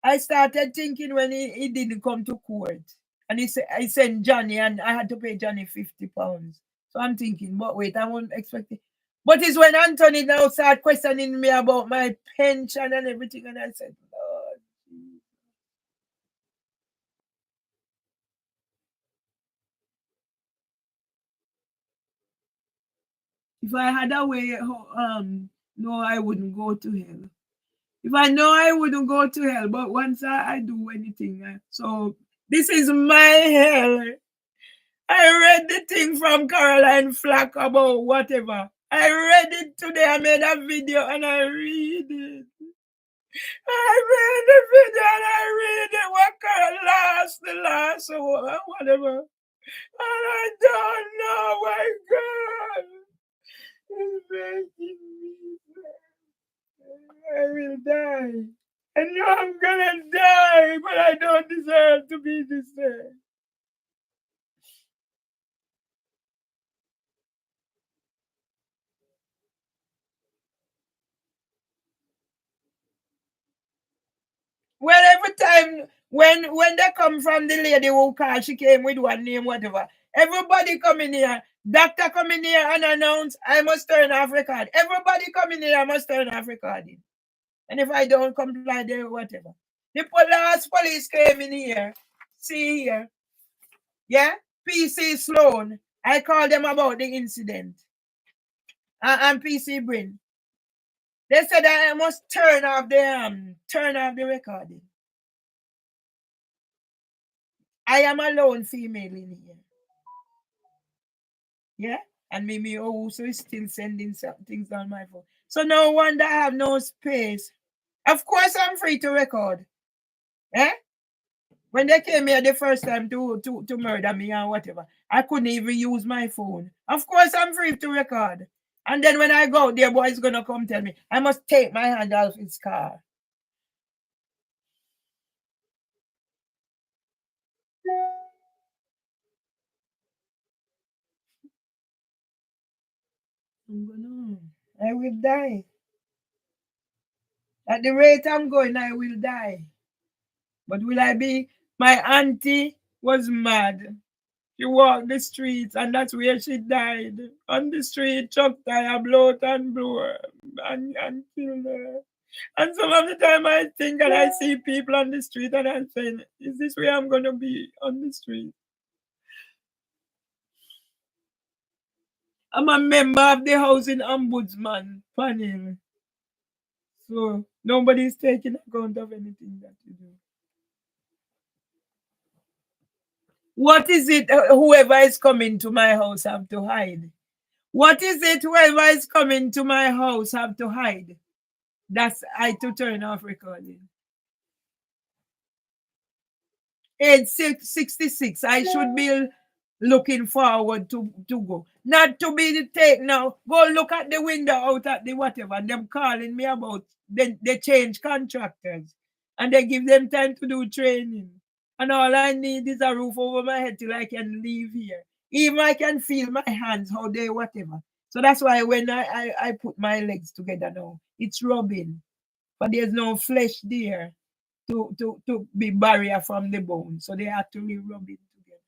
I started thinking when he didn't come to court. And he sent Johnny, and I had to pay Johnny £50. So I'm thinking, but wait, I won't expect it. But it's when Anthony now started questioning me about my pension and everything, and I said, Lord. If I had a way, no, I wouldn't go to hell. If I know I wouldn't go to hell, but once I do anything, so this is my hell. I read the thing from Caroline Flack about whatever. I read it today. I made a video and I read it. I read the video and I read it. What the last or whatever. And I don't know. My God. It's making me sad. I will die. I know I'm gonna die, but I don't deserve to be this way. Well, every time when they come from the lady who called, she came with one name, whatever. Everybody come in here. Doctor come in here and announce I must turn off record. Everybody come in here, I must turn off recording. And if I don't comply, then whatever. The last police came in here. See here. Yeah? PC Sloan. I called them about the incident. And PC Brin. They said I must turn off the recording. I am a lone female in here. Yeah? And me also is still sending some things on my phone. So no wonder I have no space. Of course I'm free to record. Eh? When they came here the first time to murder me or whatever, I couldn't even use my phone. Of course I'm free to record. And then when I go, their boy is going to come tell me, I must take my hand off his car. I will die. At the rate I'm going, I will die. But will I be? My auntie was mad. She walked the streets, and that's where she died. On the street, Chuck tire blow and blow her and kill her. And some of the time I think and I see people on the street and I'm saying, is this where I'm going to be on the street? I'm a member of the Housing Ombudsman panel. So nobody's taking account of anything that you do. What is it whoever is coming to my house have to hide? What is it whoever is coming to my house have to hide? That's I to turn off recording. Age 66. I should be looking forward to go. Not to be the take now. Go look at the window out at the whatever. Them calling me about they change contractors and they give them time to do training. And all I need is a roof over my head till I can leave here. Even I can feel my hands, how they whatever. So that's why when I put my legs together now, it's rubbing. But there's no flesh there to be barrier from the bone. So they have to re-rub it together.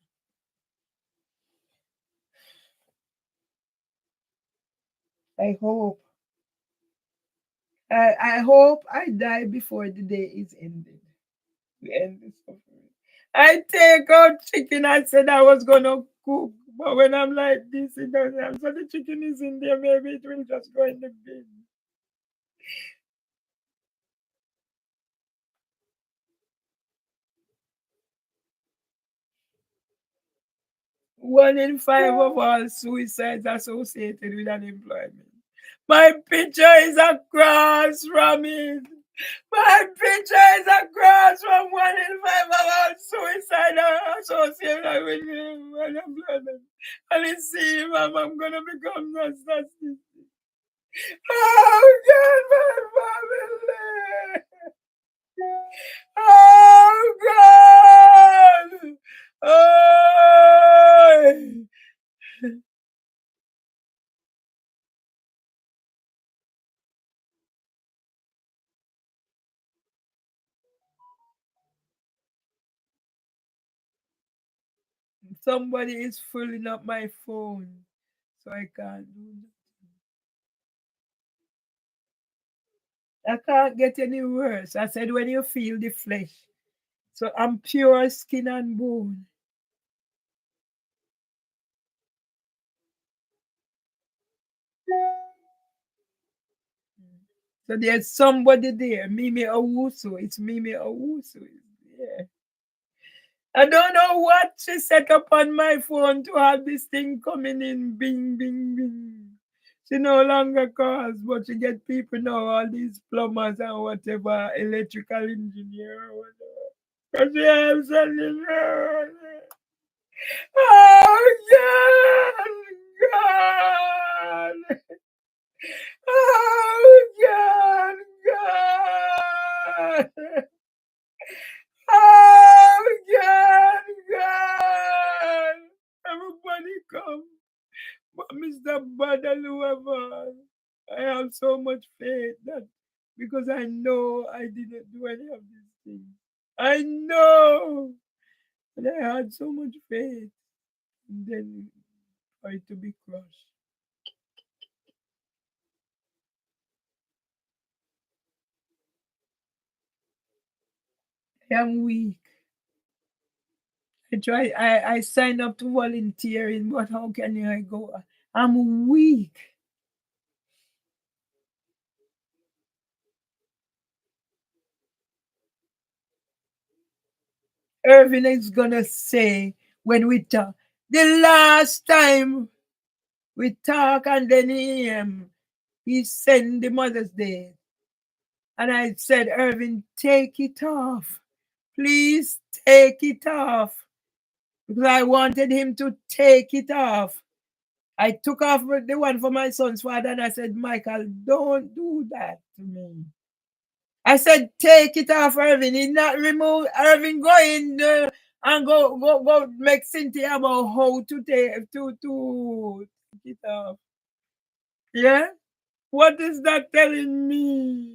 I hope. I hope I die before the day is ended. We end the suffering. I take out chicken. I said I was gonna cook, but when I'm like this, it doesn't. So the chicken is in there. Maybe it will just go in the bin. One in five of all suicides associated with unemployment. My picture is across from it. My picture is across from one in five of all suicide associated with unemployment. And you see, Mom, I'm gonna become narcissistic. Oh God, my family. Oh God. Oh. Somebody is filling up my phone, so I can't do that. I can't get any worse. I said, when you feel the flesh. So I'm pure skin and bone. So there's somebody there, Mimi Owusu. It's Mimi Owusu. Yeah. I don't know what she set up on my phone to have this thing coming in, bing, bing, bing. She no longer calls, but she get people now, all these plumbers and whatever, electrical engineer or whatever. Because she has something. Oh, God, God. Oh, God, God. Oh, God, God. Everybody come. But Mr. Badalueva, I have so much faith that because I know I didn't do any of these things. I know. And I had so much faith. And then for it to be crushed. I am weak. I signed up to volunteering, but how can I go? I'm weak. Irving is gonna say when we talk. The last time we talk and then he sent the Mother's Day. And I said, Irving, take it off. Please take it off. Because I wanted him to take it off. I took off the one for my son's father and I said, Michael, don't do that to me. I said, take it off, Irving. He not remove Irving. Go in there and go make Cynthia about how to take it off. Yeah? What is that telling me?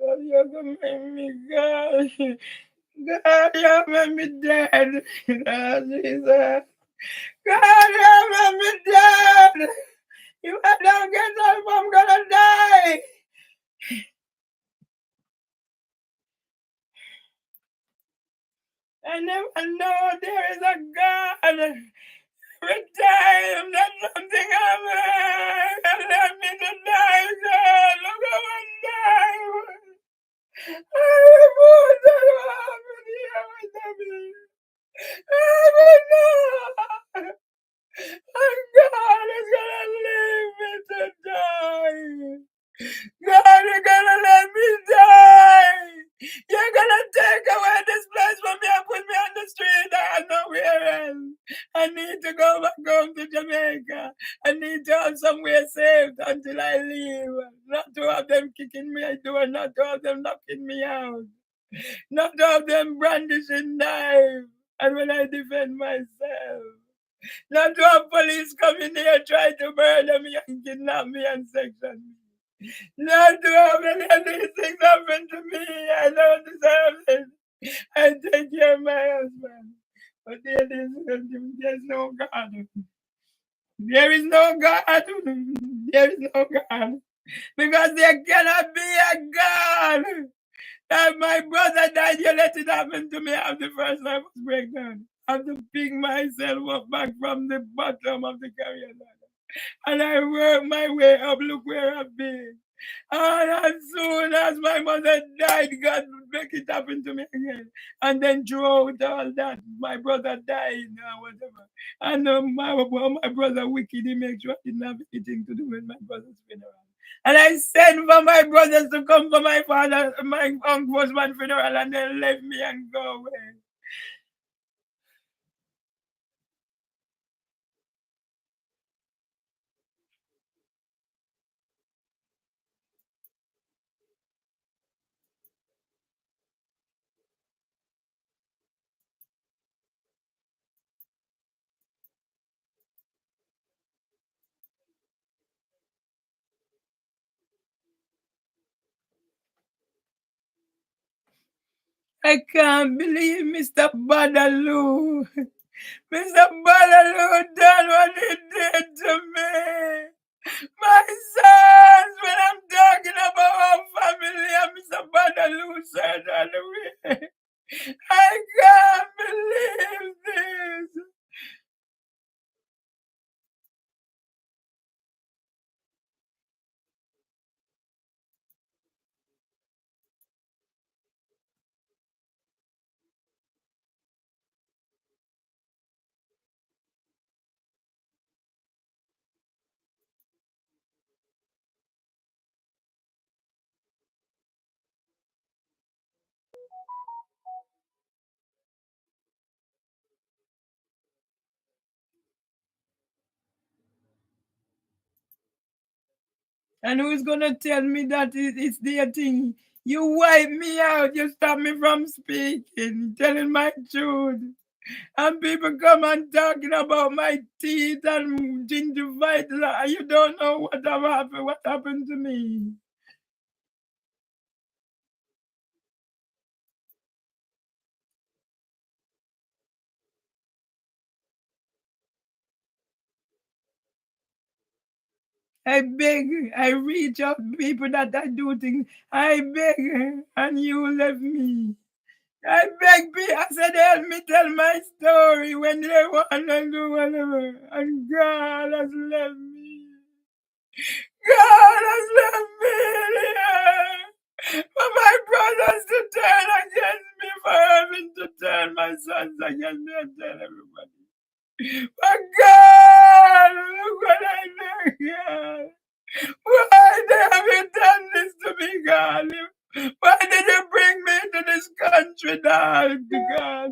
God, you're gonna make me God. God, you made me dead. God, Jesus. God, you made me dead. If I don't get up, I'm gonna die. I never know there is a God. Every time that something happens, and let me to die, God. Look how I'm dying. I want that happen here with me. I will not. And God is gonna leave me to die. God, you're gonna let me die. You're gonna take away this place from me and put me on the street. I have nowhere else. I need to go back home to Jamaica. I need to have somewhere safe until I leave. Not to have them kicking me door, not to have them knocking me out, not to have them brandishing knife. And when I defend myself, not to have police coming here try to murder me and kidnap me and section me. Not to have any of these things happen to me. I don't deserve it. I take care of my husband. But there's no God. There is no God. There is no God. Because there cannot be a God. If my brother died, you let it happen to me after the first time I was pregnant. I have to pick myself up back from the bottom of the carrier ladder. And I work my way up. Look where I've been. And as soon as my mother died, God make it happen to me again. And then throughout all that, my brother died or whatever. And my brother wicked, he make sure he didn't have anything to do with my brother's funeral. And I sent for my brothers to come for my father, my uncle's funeral, and they left me and go away. I can't believe Mr. Badaloo. Mr. Badaloo done what he did to me. My sons, when I'm talking about our family, and Mr. Badaloo said that way. I can't believe this. And who's gonna tell me that it's their thing? You wipe me out, you stop me from speaking, telling my truth. And people come and talking about my teeth and gingivitis. You don't know what happened to me. I beg, I reach out to people that I do things. I beg, and you left me. I beg people, I said, help me tell my story when they want to do whatever. And God has left me. God has left me here. For my brothers to turn against me, for having to turn my sons against me and tell everybody. But God, look what I did, God. Why have you done this to me, God? Why did you bring me to this country, dog, God?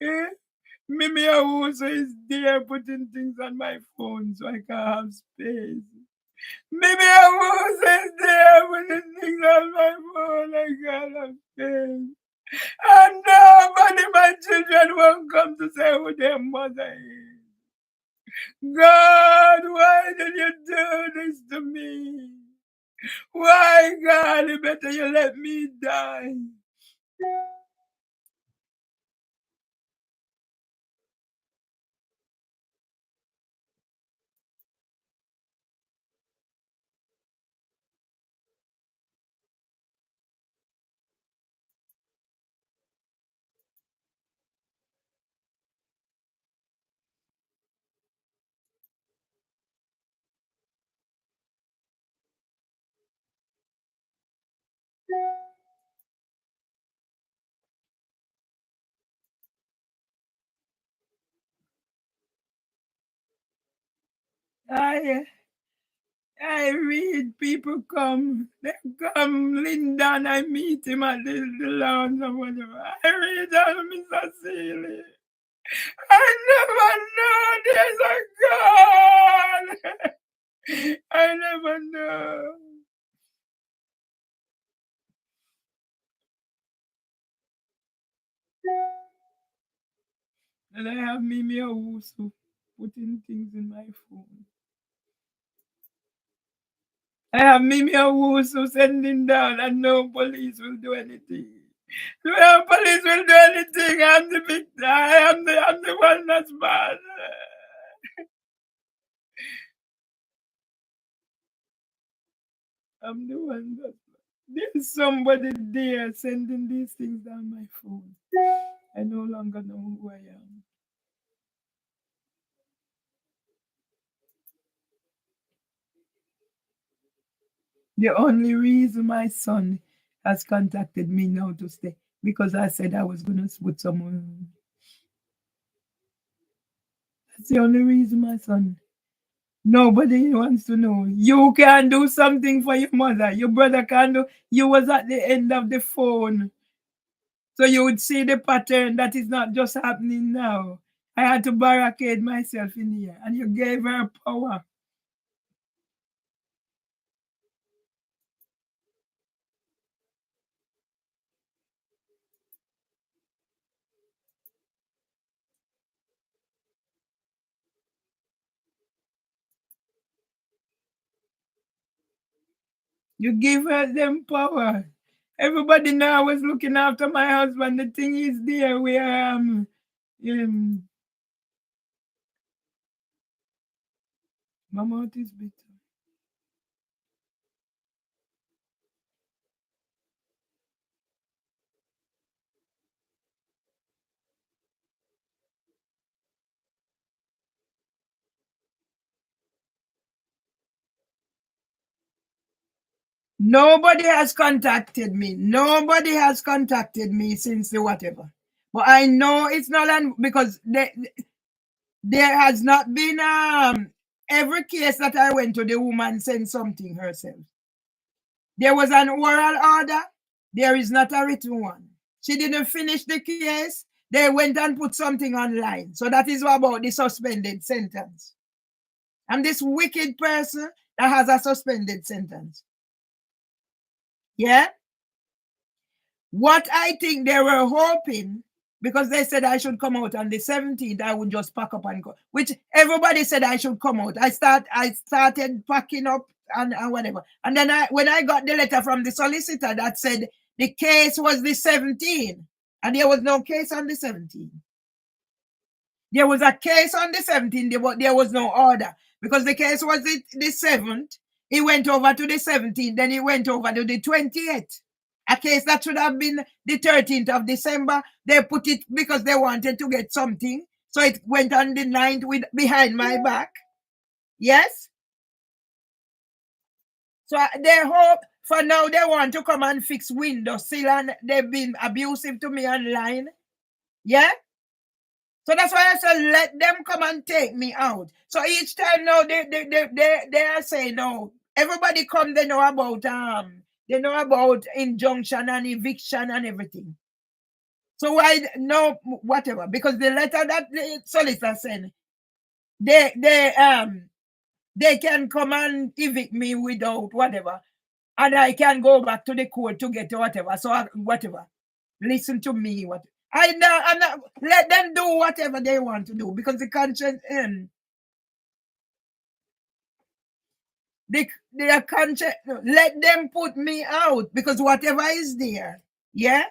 Eh? Mimi also is there putting things on my phone so I can have space. Mimi also is there putting things on my phone so I can have space. And nobody, my children won't come to say who their mother is. God, why did you do this to me? Why, God? You better you let me die. I read people come. They come, Linda, and I meet him at the lounge or whatever. I read that, Mr. Seeley. I never know there's a God. I never know. And I have Mimi Owusu putting things in my phone. I have Mimi Owusu sending down, and no police will do anything. No police will do anything. I'm the victim. I'm the one that's bad. I'm the one that there's somebody there sending these things down my phone. I no longer know who I am. The only reason my son has contacted me now to stay because I said I was gonna put someone. That's the only reason, my son. Nobody wants to know. You can do something for your mother. Your brother can do. You was at the end of the phone. So you would see the pattern that is not just happening now. I had to barricade myself in here, and you gave her power. You give her them power. Everybody now was looking after my husband. The thing is there where my mouth is bitter. Nobody has contacted me. Nobody has contacted me since the whatever. But I know it's not because there has not been every case that I went to, the woman sent something herself. There was an oral order. There is not a written one. She didn't finish the case. They went and put something online. So that is about the suspended sentence. I'm this wicked person that has a suspended sentence. Yeah? What I think they were hoping, because they said I should come out on the 17th, I would just pack up and go, which everybody said I should come out. I started packing up and whatever. And then when I got the letter from the solicitor that said the case was the 17th, and there was no case on the 17th. There was a case on the 17th, but there was no order because the case was the 7th. It went over to the 17th, then it went over to the 28th. A case that should have been the 13th of December, they put it because they wanted to get something. So it went on the 9th behind my back. Yes? So they hope for now they want to come and fix windowsill, and they've been abusive to me online. Yeah? So that's why I said let them come and take me out. So each time now they are saying no. Everybody come, they know about injunction and eviction and everything. So why no whatever? Because the letter that the solicitor sent, they can come and evict me without whatever, and I can go back to the court to get whatever. So whatever. Listen to me. What I'm not let them do whatever they want to do because the conscience their conscience, let them put me out, because whatever is there, yeah.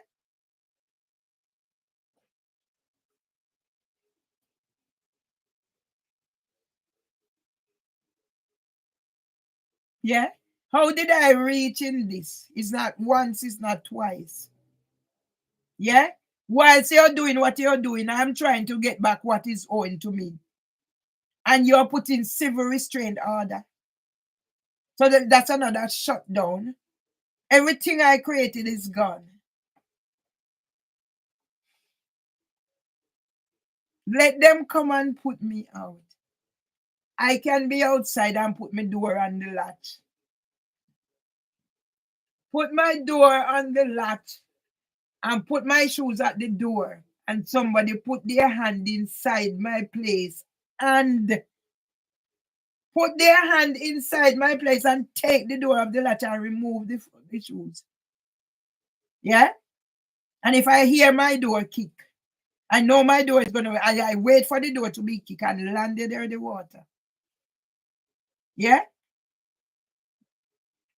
Yeah. How did I reach in this? It's not once, it's not twice. Yeah. Whilst you're doing what you're doing, I'm trying to get back what is owing to me. And you're putting civil restraint order. So that's another shutdown. Everything I created is gone. Let them come and put me out. I can be outside and put my door on the latch. Put my door on the latch and put my shoes at the door, and somebody put their hand inside my place and put their hand inside my place and take the door of the latch and remove the shoes. Yeah? And if I hear my door kick, I know my door is going to, I wait for the door to be kicked and landed there in the water. Yeah?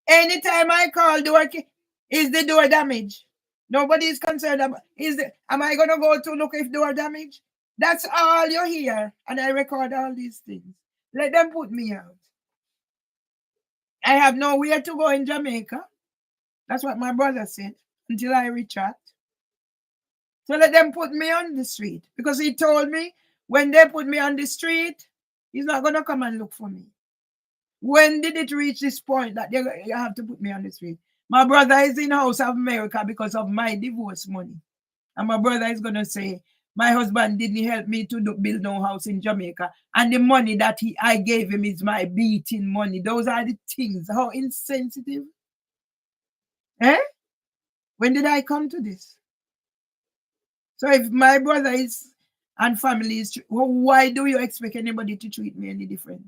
Anytime I call door kick, is the door damaged? Nobody is concerned about, am I going to go to look if door damaged? That's all you hear. And I record all these things. Let them put me out. I have nowhere to go in Jamaica. That's what my brother said until I retract. So let them put me on the street, because he told me when they put me on the street, he's not going to come and look for me. When did it reach this point that you have to put me on the street? My brother is in House of America because of my divorce money. And my brother is going to say, my husband didn't help me to build no house in Jamaica. And the money that I gave him is my beating money. Those are the things. How insensitive. Eh? When did I come to this? So if my brother is and family is, why do you expect anybody to treat me any different?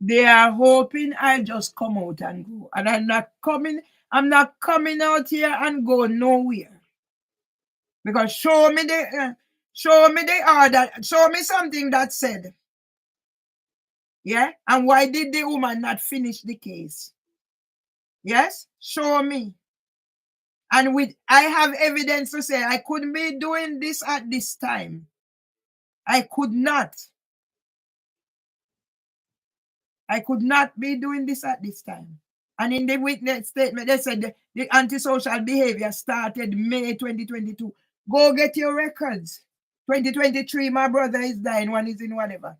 They are hoping I just come out and go. And I'm not coming out here and go nowhere. Because show me the order, show me something that said. Yeah? And why did the woman not finish the case? Yes? Show me. And I have evidence to say I couldn't be doing this at this time. I could not. I could not be doing this at this time. And in the witness statement, they said the antisocial behavior started May 2022. Go get your records. 2023, my brother is dying, one is in whatever.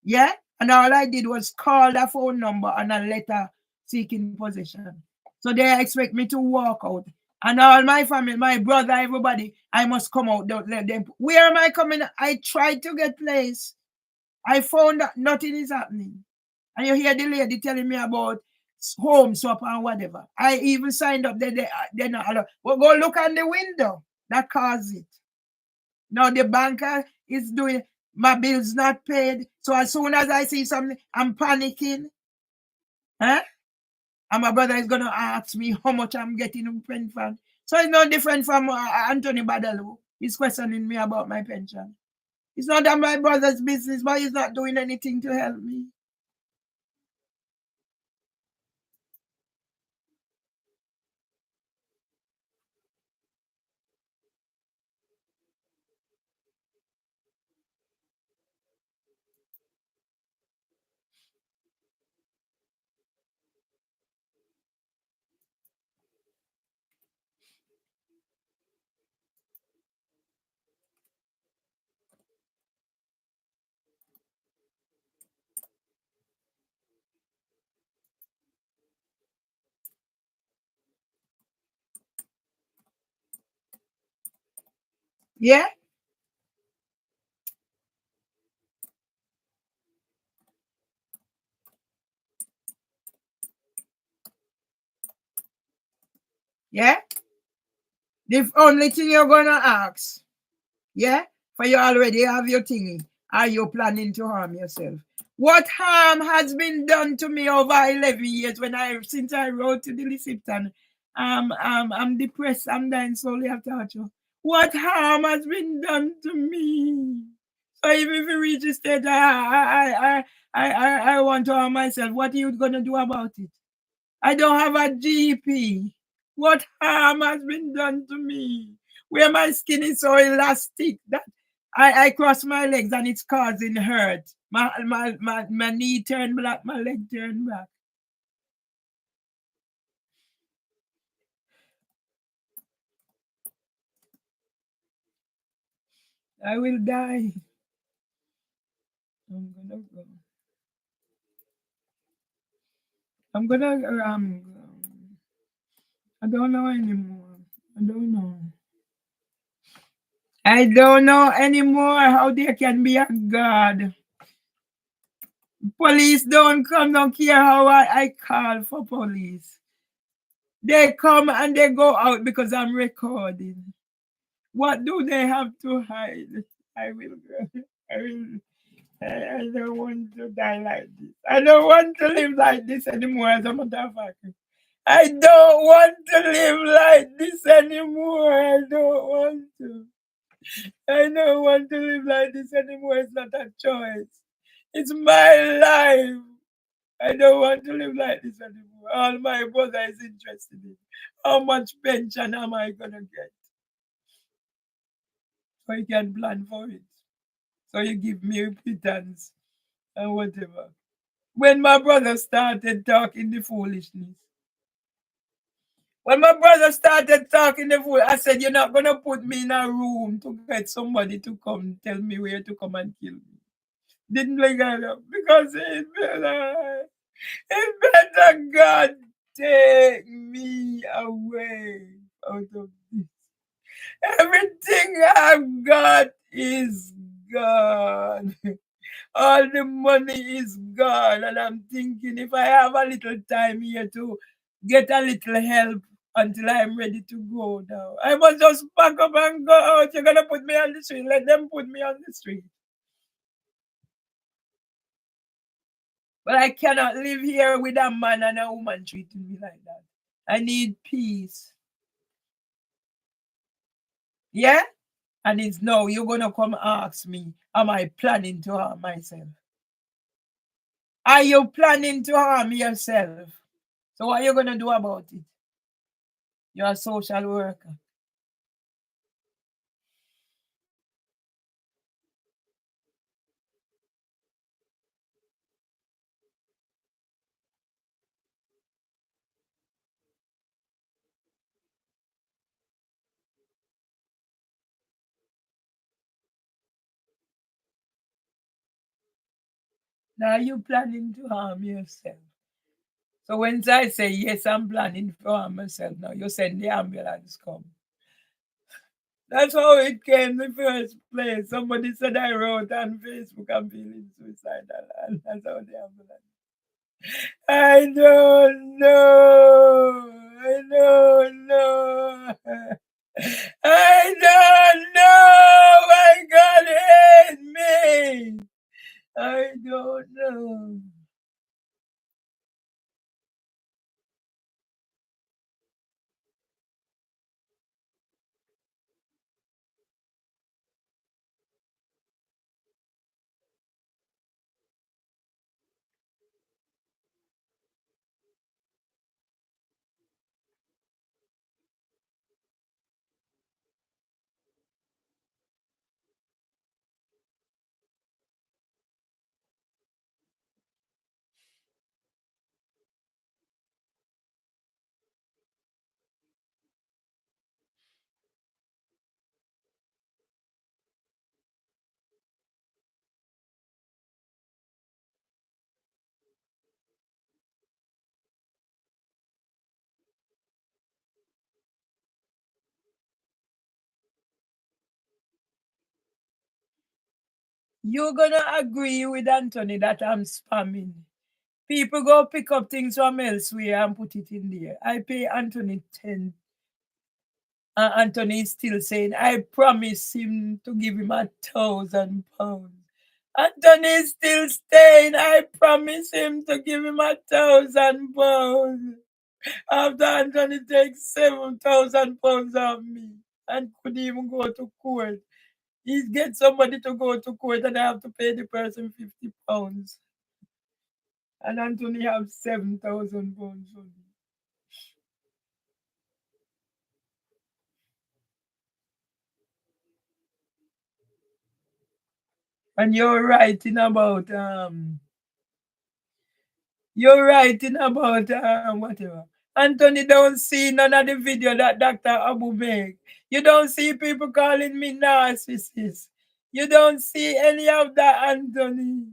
Yeah? And all I did was call the phone number and a letter seeking possession. So they expect me to walk out. And all my family, my brother, everybody, I must come out. Don't let them. Where am I coming? I tried to get place. I found that nothing is happening. And you hear the lady telling me about home swap and whatever. I even signed up. They're not allowed. Well, go look on the window. That caused it. Now the banker is doing, my bills not paid. So as soon as I see something, I'm panicking. Huh? And my brother is going to ask me how much I'm getting in pension fund. So it's no different from Anthony Badalo. He's questioning me about my pension. It's not that my brother's business, but he's not doing anything to help me. Yeah? Yeah? The only thing you're going to ask, yeah, For you already have your thingy. Are you planning to harm yourself? What harm has been done to me over 11 years since I wrote to the Lissipton? I'm depressed. I'm dying slowly of torture. What harm has been done to me? So even if you reach the stage, I want to harm myself. What are you gonna do about it? I don't have a GP. What harm has been done to me? Where my skin is so elastic that I cross my legs and it's causing hurt. My knee turned black, my leg turned black. I will die. I'm gonna go. I'm gonna I don't know anymore. I don't know. I don't know anymore how there can be a God. Police don't come, don't care how I call for police. They come and they go out because I'm recording. What do they have to hide? I will go. I don't want to die like this. I don't want to live like this anymore as a motherfucker. I don't want to live like this anymore. I don't want to. I don't want to live like this anymore. It's not a choice. It's my life. I don't want to live like this anymore. All my brother is interested in how much pension am I gonna get? So you can plan for it. So you give me pittance and whatever. When my brother started talking the foolishness, I said, you're not gonna put me in a room to get somebody to come tell me where to come and kill me. Didn't bring that up because it's better God take me away out of this. Everything I've got is gone. All the money is gone. And I'm thinking if I have a little time here to get a little help until I'm ready to go now, I must just pack up and go out. You're going to put me on the street. Let them put me on the street. But I cannot live here with a man and a woman treating me like that. I need peace. Yeah? And it's no, you're going to come ask me, am I planning to harm myself? Are you planning to harm yourself? So what are you going to do about it? You're a social worker. Now you planning to harm yourself. So when I say yes, I'm planning to harm myself now, you send the ambulance come. That's how it came in the first place. Somebody said I wrote on Facebook I'm feeling suicidal, and that's how the ambulance. I don't know. I don't know. I don't know why God hates me. I don't know. You're gonna agree with Anthony that I'm spamming. People go pick up things from elsewhere and put it in there. I pay Anthony 10 Anthony is still saying, I promise him to give him £1,000. Anthony is still saying, I promise him to give him £1,000. After Anthony takes £7,000 off me and could even go to court. He gets somebody to go to court and I have to pay the person £50. And Anthony have £7,000 for me. And you're writing about whatever. Anthony don't see none of the video that Dr. Abu make. You don't see people calling me narcissist. You don't see any of that, Anthony.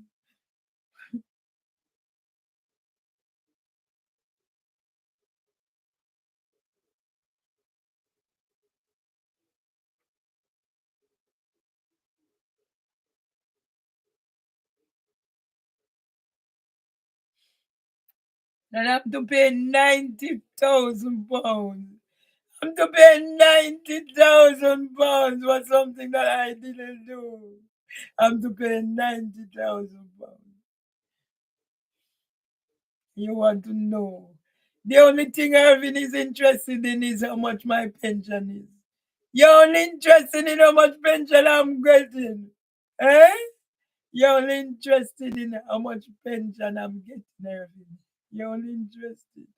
And I have to pay £90,000. I'm to pay £90,000 for something that I didn't do. I'm to pay £90,000. You want to know? The only thing Irvin is interested in is how much my pension is. You're only interested in how much pension I'm getting. Eh? You're only interested in how much pension I'm getting, Irvin. You're only interested.